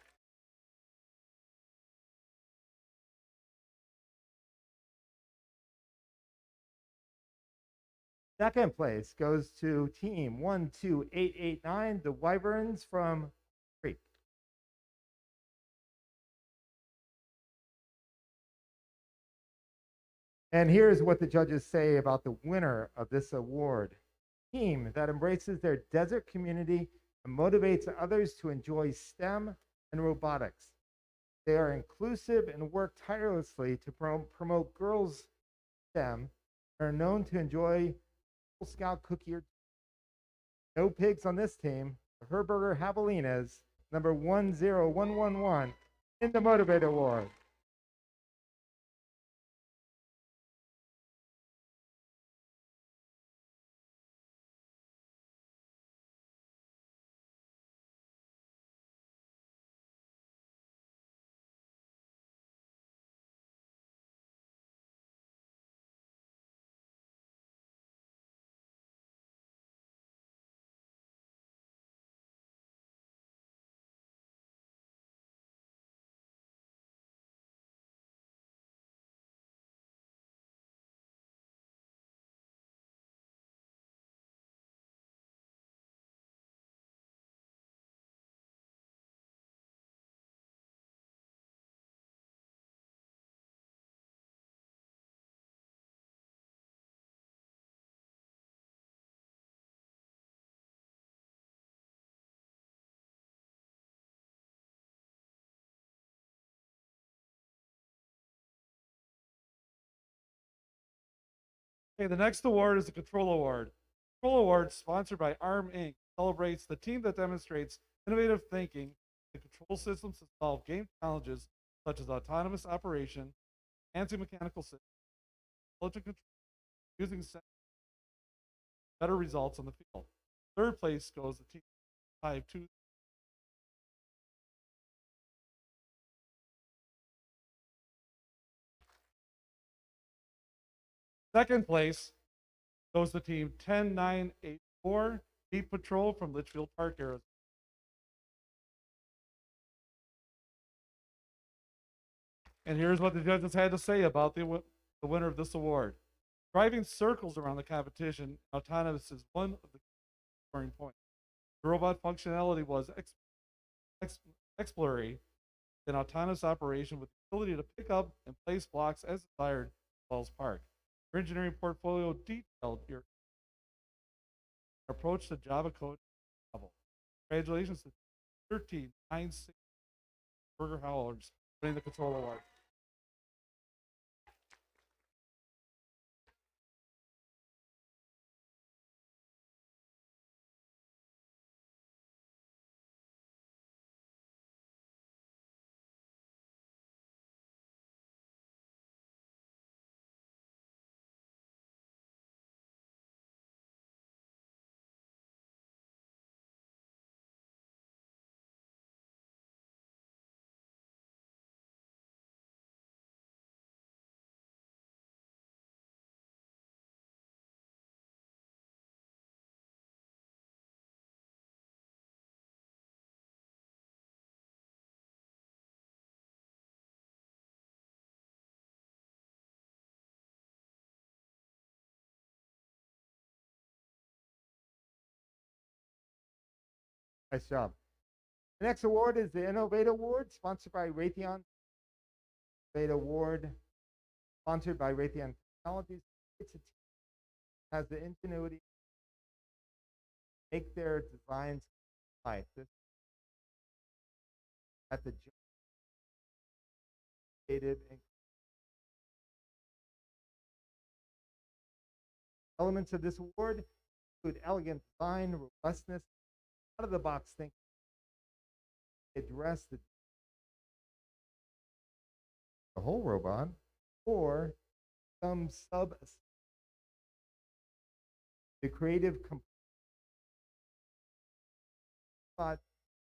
Second place goes to team 12889, the Wyverns from Creek. And here's what the judges say about the winner of this award. Team that embraces their desert community and motivates others to enjoy STEM and robotics. They are inclusive and work tirelessly to promote girls' STEM and are known to enjoy Girl Scout cookie. No pigs on this team. The Herberger Javelinas, number 10111 in the Motivate Award. Okay, the next award is the Control Award. Control Award, sponsored by ARM Inc., celebrates the team that demonstrates innovative thinking in control systems to solve game challenges such as autonomous operation, anti-mechanical systems, intelligent control, using better results on the field. Third place goes the team 5-2. Second place goes the team 10984 Deep Patrol from Litchfield Park, Arizona. And here's what the judges had to say about the winner of this award. Driving circles around the competition, autonomous is one of the scoring points. The robot functionality was exemplary in autonomous operation with the ability to pick up and place blocks as desired at Wells Park. Your engineering portfolio detailed your approach to Java code level. Congratulations to 1396 Burger Howlers winning the Control Award. Nice job. The next award is the Innovate Award, sponsored by Raytheon. Innovate Award, sponsored by Raytheon Technologies. It's a team that has the ingenuity to make their designs life. This at the innovative, and elements of this award include elegant design, robustness, out of the box thinking, address the whole robot, or some sub. The creative but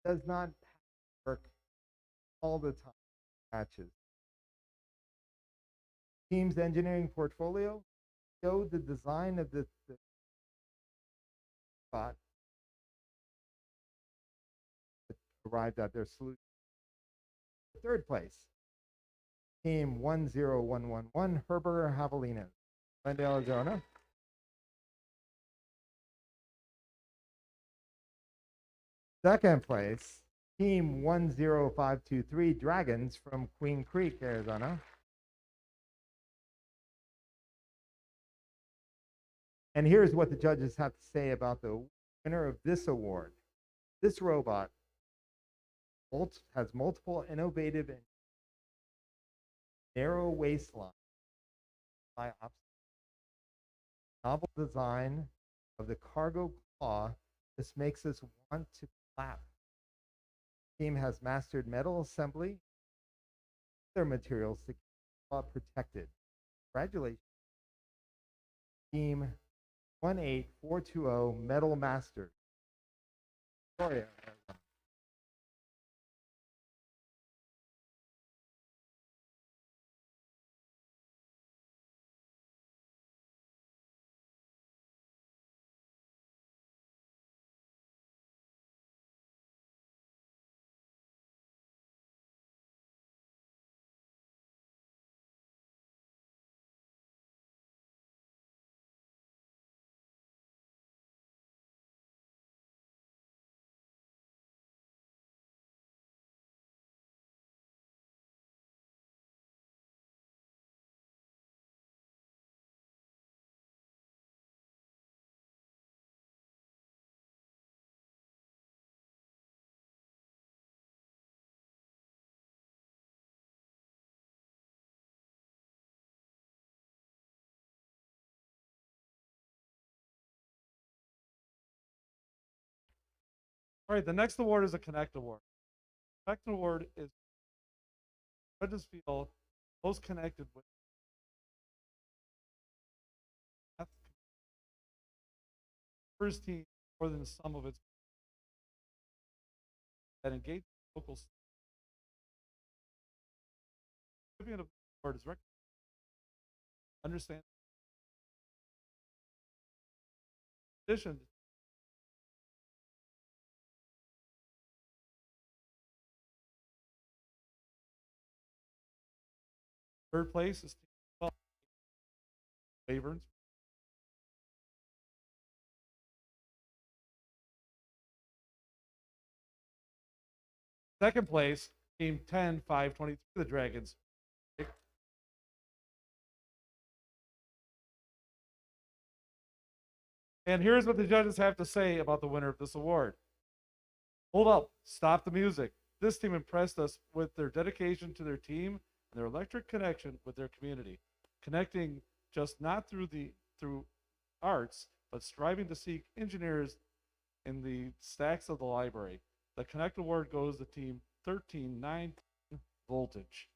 does not work all the time. Matches. Team's engineering portfolio showed the design of the bot that arrived at their solution. Third place, Team 10111, Herber Javelinas, Glendale, Arizona. Second place, Team 10523, Dragons from Queen Creek, Arizona. And here's what the judges have to say about the winner of this award. This robot has multiple innovative and narrow waistline by novel design of the cargo claw. This makes us want to clap. The team has mastered metal assembly, other materials to keep the claw protected. Congratulations, Team 18420 Metal Master. Victoria, Arizona. All right, the next award is a Connect Award. Connect Award is judges feel most connected with first team more than the sum of its that engage local. Recipient of the award is understand. In addition, third place is Team Favorns. Second place, Team 10-523, the Dragons. And here's what the judges have to say about the winner of this award. Hold up, stop the music. This team impressed us with their dedication to their team and their electric connection with their community. Connecting just not through arts, but striving to seek engineers in the stacks of the library. The Connect Award goes to Team 13-9 Voltage.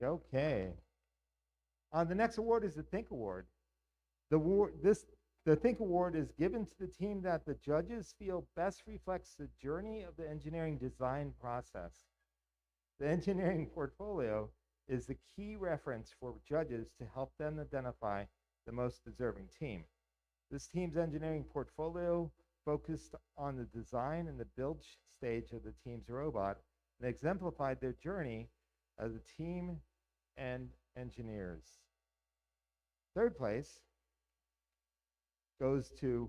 Okay. The next award is the Think Award. The Think Award is given to the team that the judges feel best reflects the journey of the engineering design process. The engineering portfolio is the key reference for judges to help them identify the most deserving team. This team's engineering portfolio focused on the design and the build stage of the team's robot and exemplified their journey as a team and engineers. Third place goes to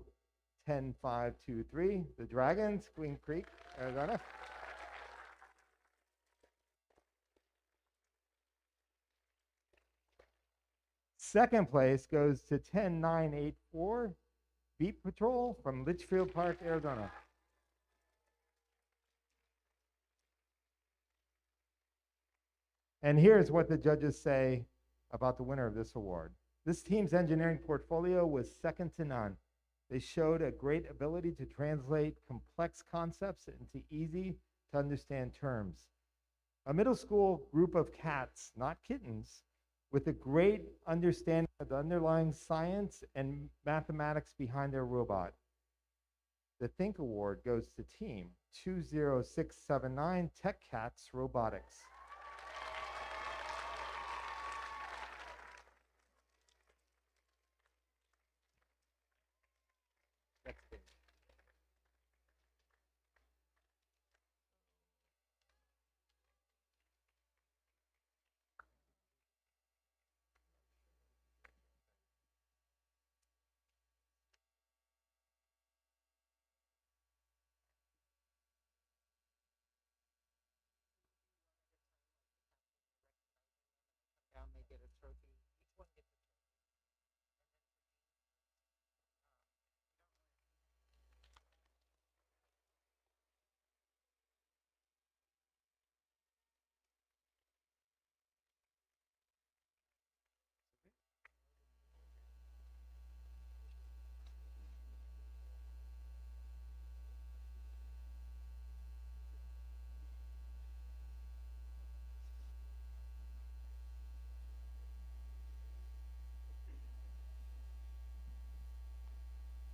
10523, the Dragons, Queen Creek, Arizona. Second place goes to 10984, Beat Patrol from Litchfield Park, Arizona. And here's what the judges say about the winner of this award. This team's engineering portfolio was second to none. They showed a great ability to translate complex concepts into easy to understand terms. A middle school group of cats, not kittens, with a great understanding of the underlying science and mathematics behind their robot. The Think Award goes to Team 20679 Tech Cats Robotics.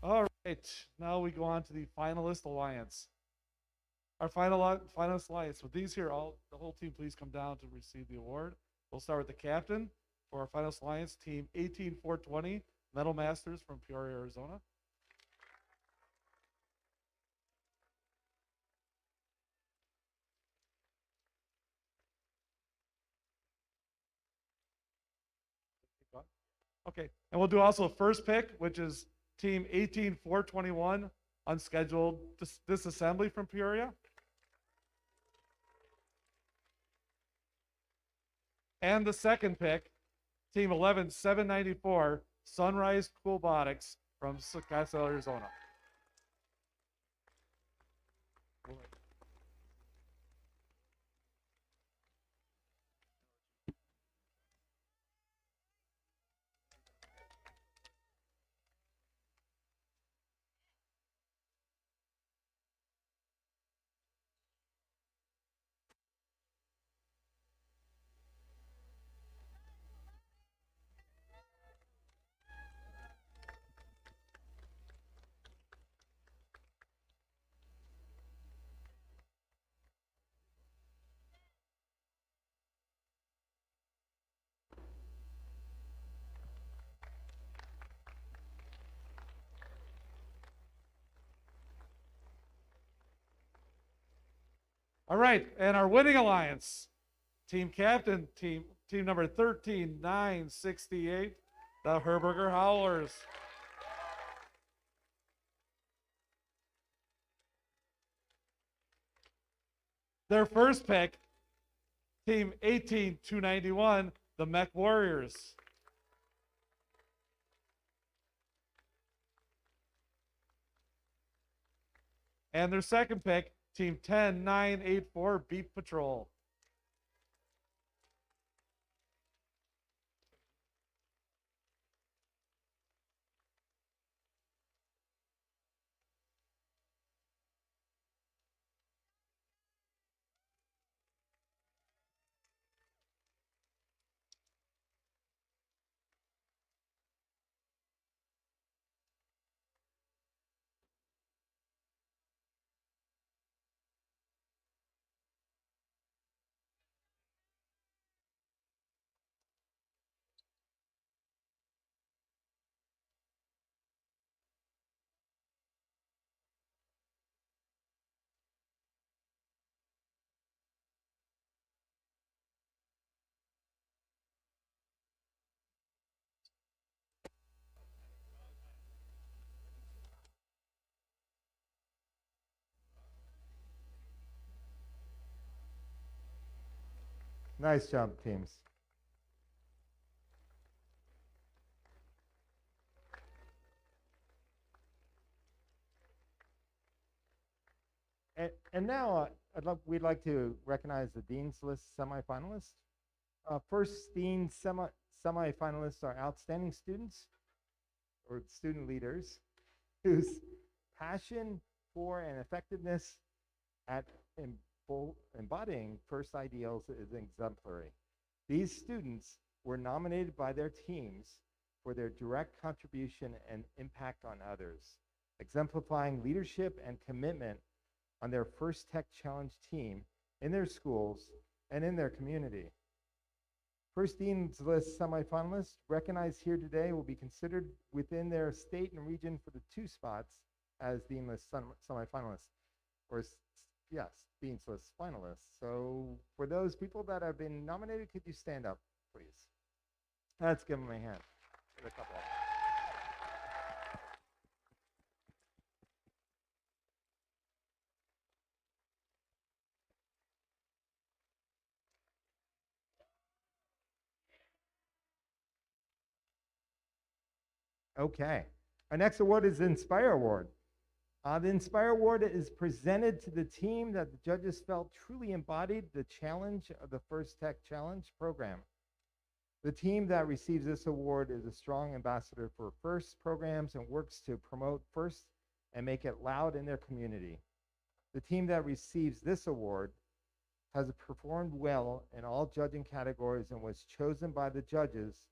All right, now we go on to the finalist alliance. Our finalist alliance. With these here, the whole team, please come down to receive the award. We'll start with the captain for our finalist alliance, team 18420, Metal Masters from Peoria, Arizona. Okay, and we'll do also first pick, which is team 18421, unscheduled disassembly from Peoria. And the second pick, team 11794, Sunrise Coolbotics from Scottsdale, Arizona. All right, and our winning alliance, team captain, team number 13968, the Herberger Howlers. Their first pick, team 18291, the Mech Warriors. And their second pick, team 10984, Beat Patrol. Nice job, teams. And now we'd like to recognize the Dean's List semifinalists. First Dean's semifinalists are outstanding students or student leaders whose passion for and effectiveness at embodying first ideals is exemplary. These students were nominated by their teams for their direct contribution and impact on others, exemplifying leadership and commitment on their First Tech Challenge team in their schools and in their community. First Dean's List semifinalists recognized here today will be considered within their state and region for the 2 spots as Dean's List semifinalists, or yes, Dean's List finalists. So for those people that have been nominated, could you stand up, please? Let's give them a hand. Give a couple. Okay. Our next award is the Inspire Award. The Inspire Award is presented to the team that the judges felt truly embodied the challenge of the First Tech Challenge program. The team that receives this award is a strong ambassador for FIRST programs and works to promote FIRST and make it loud in their community. The team that receives this award has performed well in all judging categories and was chosen by the judges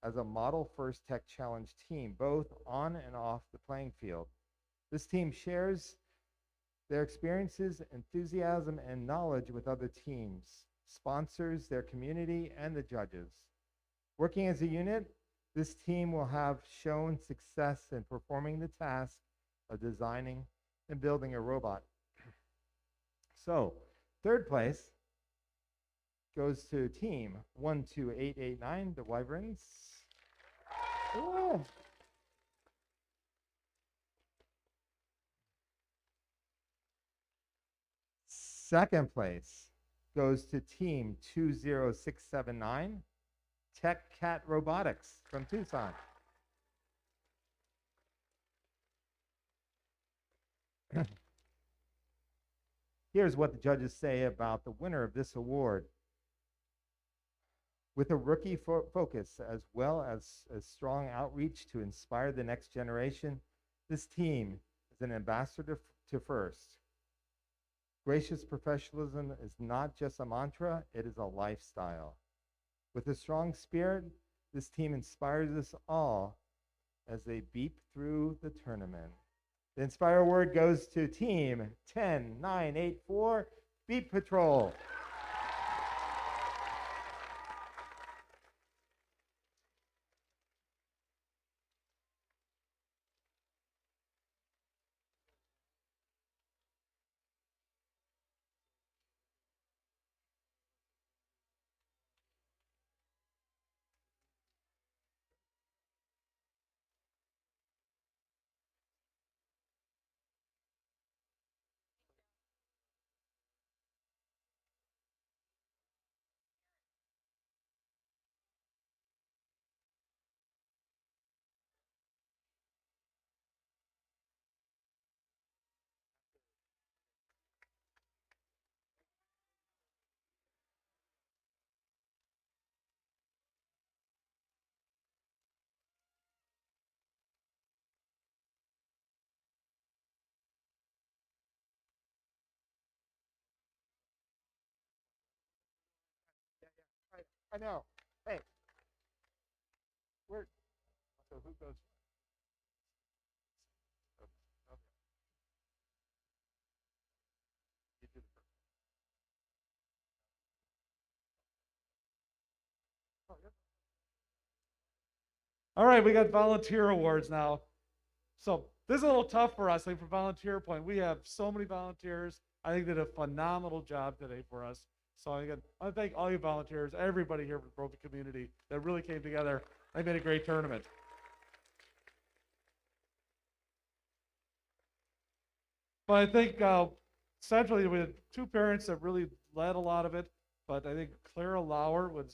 as a model First Tech Challenge team, both on and off the playing field. This team shares their experiences, enthusiasm, and knowledge with other teams, sponsors, their community, and the judges. Working as a unit, this team will have shown success in performing the task of designing and building a robot. So, third place goes to team 12889, the Wyverns. Ooh. Second place goes to team 20679, Tech Cat Robotics from Tucson. Here's what the judges say about the winner of this award. With a rookie focus as well as a strong outreach to inspire the next generation, this team is an ambassador to FIRST. Gracious professionalism is not just a mantra, it is a lifestyle. With a strong spirit, this team inspires us all as they beep through the tournament. The Inspire Award goes to team 10984, Beep Patrol. I know. Hey, where? So who goes? Okay. You do the first. Oh, yep. All right, we got volunteer awards now. So this is a little tough for us. Like for volunteer point, we have so many volunteers. I think they did a phenomenal job today for us. So I want to thank all you volunteers, everybody here from the Brophy community that really came together. They made a great tournament. But I think centrally we had 2 parents that really led a lot of it. but I think Clara Lauer would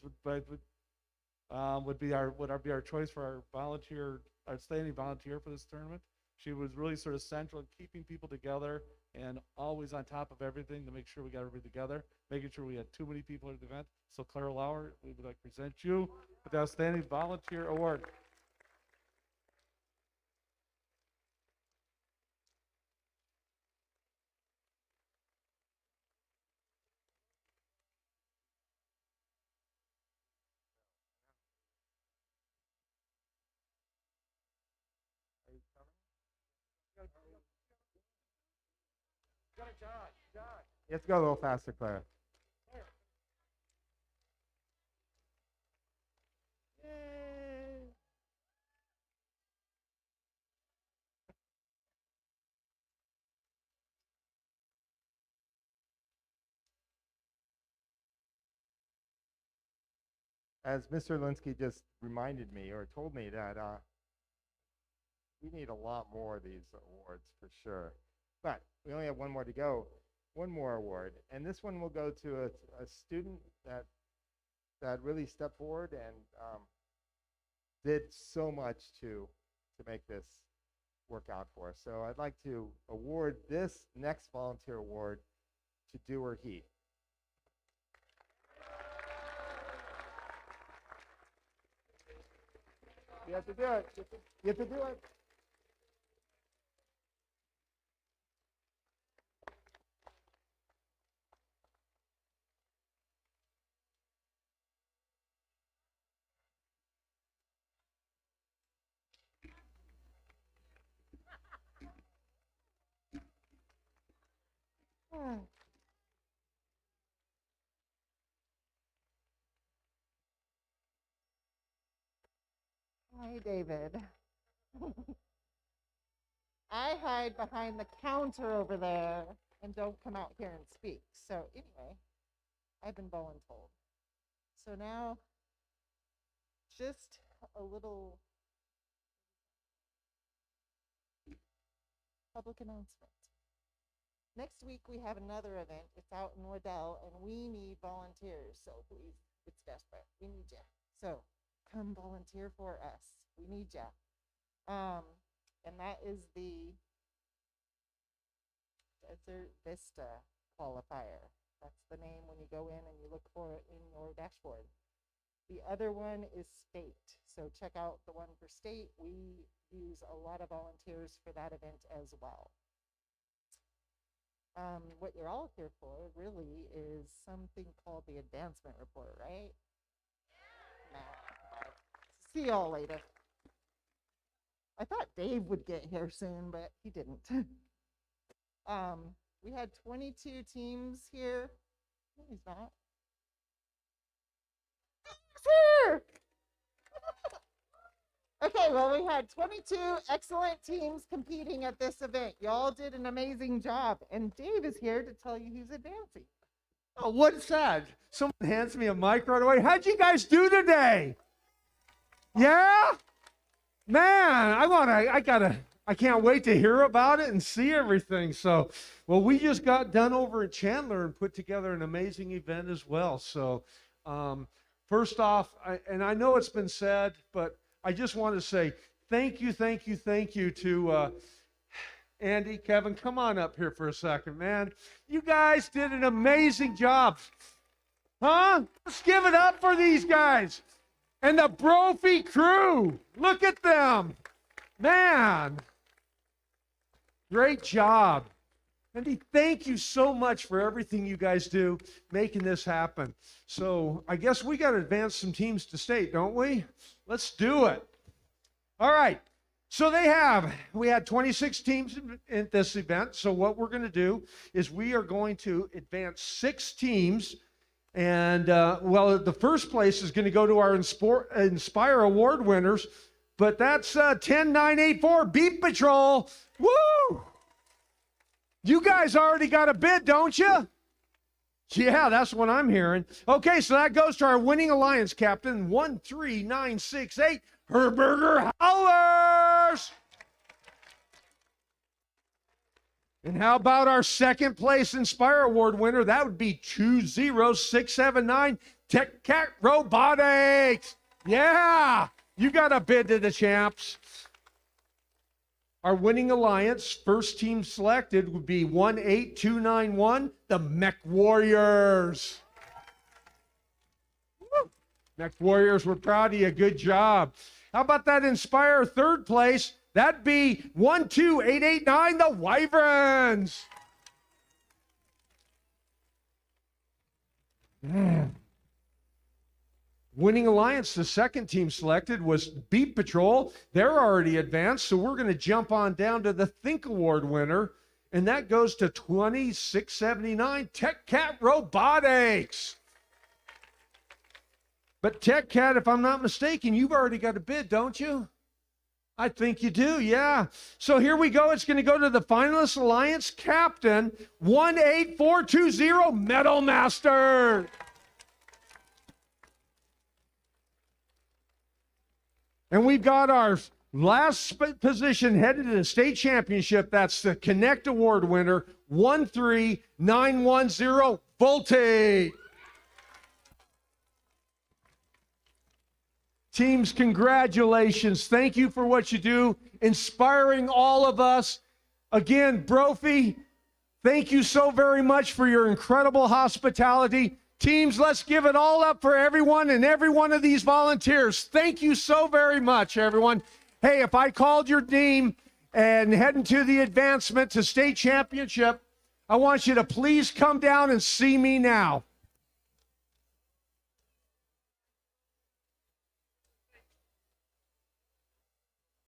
be our choice for our outstanding volunteer for this tournament. She was really sort of central in keeping people together and always on top of everything to make sure we got everything together, making sure we had too many people at the event. So Clara Lauer, we would like to present you with the Outstanding Volunteer Award. You have to go a little faster, Clara. As Mr. Linsky just reminded me or told me that we need a lot more of these awards for sure. But we only have one more to go, one more award. And this one will go to a student that really stepped forward and did so much to make this work out for us. So I'd like to award this next volunteer award to Do or He. You have to do it. You have to do it. Hi, David. I hide behind the counter over there and don't come out here and speak. So anyway, I've been voluntold. So now, just a little public announcement. Next week we have another event. It's out in Waddell, and we need volunteers. So please, it's desperate. We need you. So come volunteer for us. We need you. And that is the Desert Vista Qualifier. That's the name when you go in and you look for it in your dashboard. The other one is state. So check out the one for state. We use a lot of volunteers for that event as well. What you're all here for really is something called the advancement report, right? Yeah. Nah, see y'all later. I thought Dave would get here soon, but he didn't. We had 22 teams here. No, he's not. He's here! Okay, well, we had 22 excellent teams competing at this event. Y'all did an amazing job. And Dave is here to tell you who's advancing. Oh, what's that? Someone hands me a mic right away. How'd you guys do today? Yeah? Man, I can't wait to hear about it and see everything. So, well, we just got done over at Chandler and put together an amazing event as well. So, first off, and I know it's been said, but I just want to say thank you to Andy, Kevin. Come on up here for a second, man. You guys did an amazing job. Huh? Let's give it up for these guys. And the Brophy crew. Look at them. Man. Great job. Andy, thank you so much for everything you guys do, making this happen. So I guess we got to advance some teams to state, don't we? Let's do it. All right. So we had 26 teams in this event. So what we're going to do is we are going to advance 6 teams. And, well, the first place is going to go to our Inspire Award winners. But that's 10984 Beat Patrol. Woo! You guys already got a bid, don't you? Yeah, that's what I'm hearing. Okay, so that goes to our winning alliance captain, 13968, Herberger Howlers. And how about our second place Inspire Award winner? That would be 20679 Tech Cat Robotics. Yeah, you got a bid to the champs. Our winning alliance, first team selected, would be 18291, the Mech Warriors. Woo. Mech Warriors, we're proud of you. Good job. How about that Inspire third place? That'd be 12889, the Wyverns. Man. Winning Alliance, the second team selected was Beat Patrol. They're already advanced, so we're going to jump on down to the Think Award winner, and that goes to 2679 Tech Cat Robotics. But Tech Cat, if I'm not mistaken, you've already got a bid, don't you? I think you do, yeah. So here we go. It's going to go to the finalist alliance captain, 18420 Metal Master. And we've got our last position headed to the state championship. That's the Connect Award winner, 13910 Volte. Teams, congratulations. Thank you for what you do, inspiring all of us. Again, Brophy, thank you so very much for your incredible hospitality. Teams, let's give it all up for everyone and every one of these volunteers. Thank you so very much, everyone. Hey, if I called your name and heading to the advancement to state championship, I want you to please come down and see me now.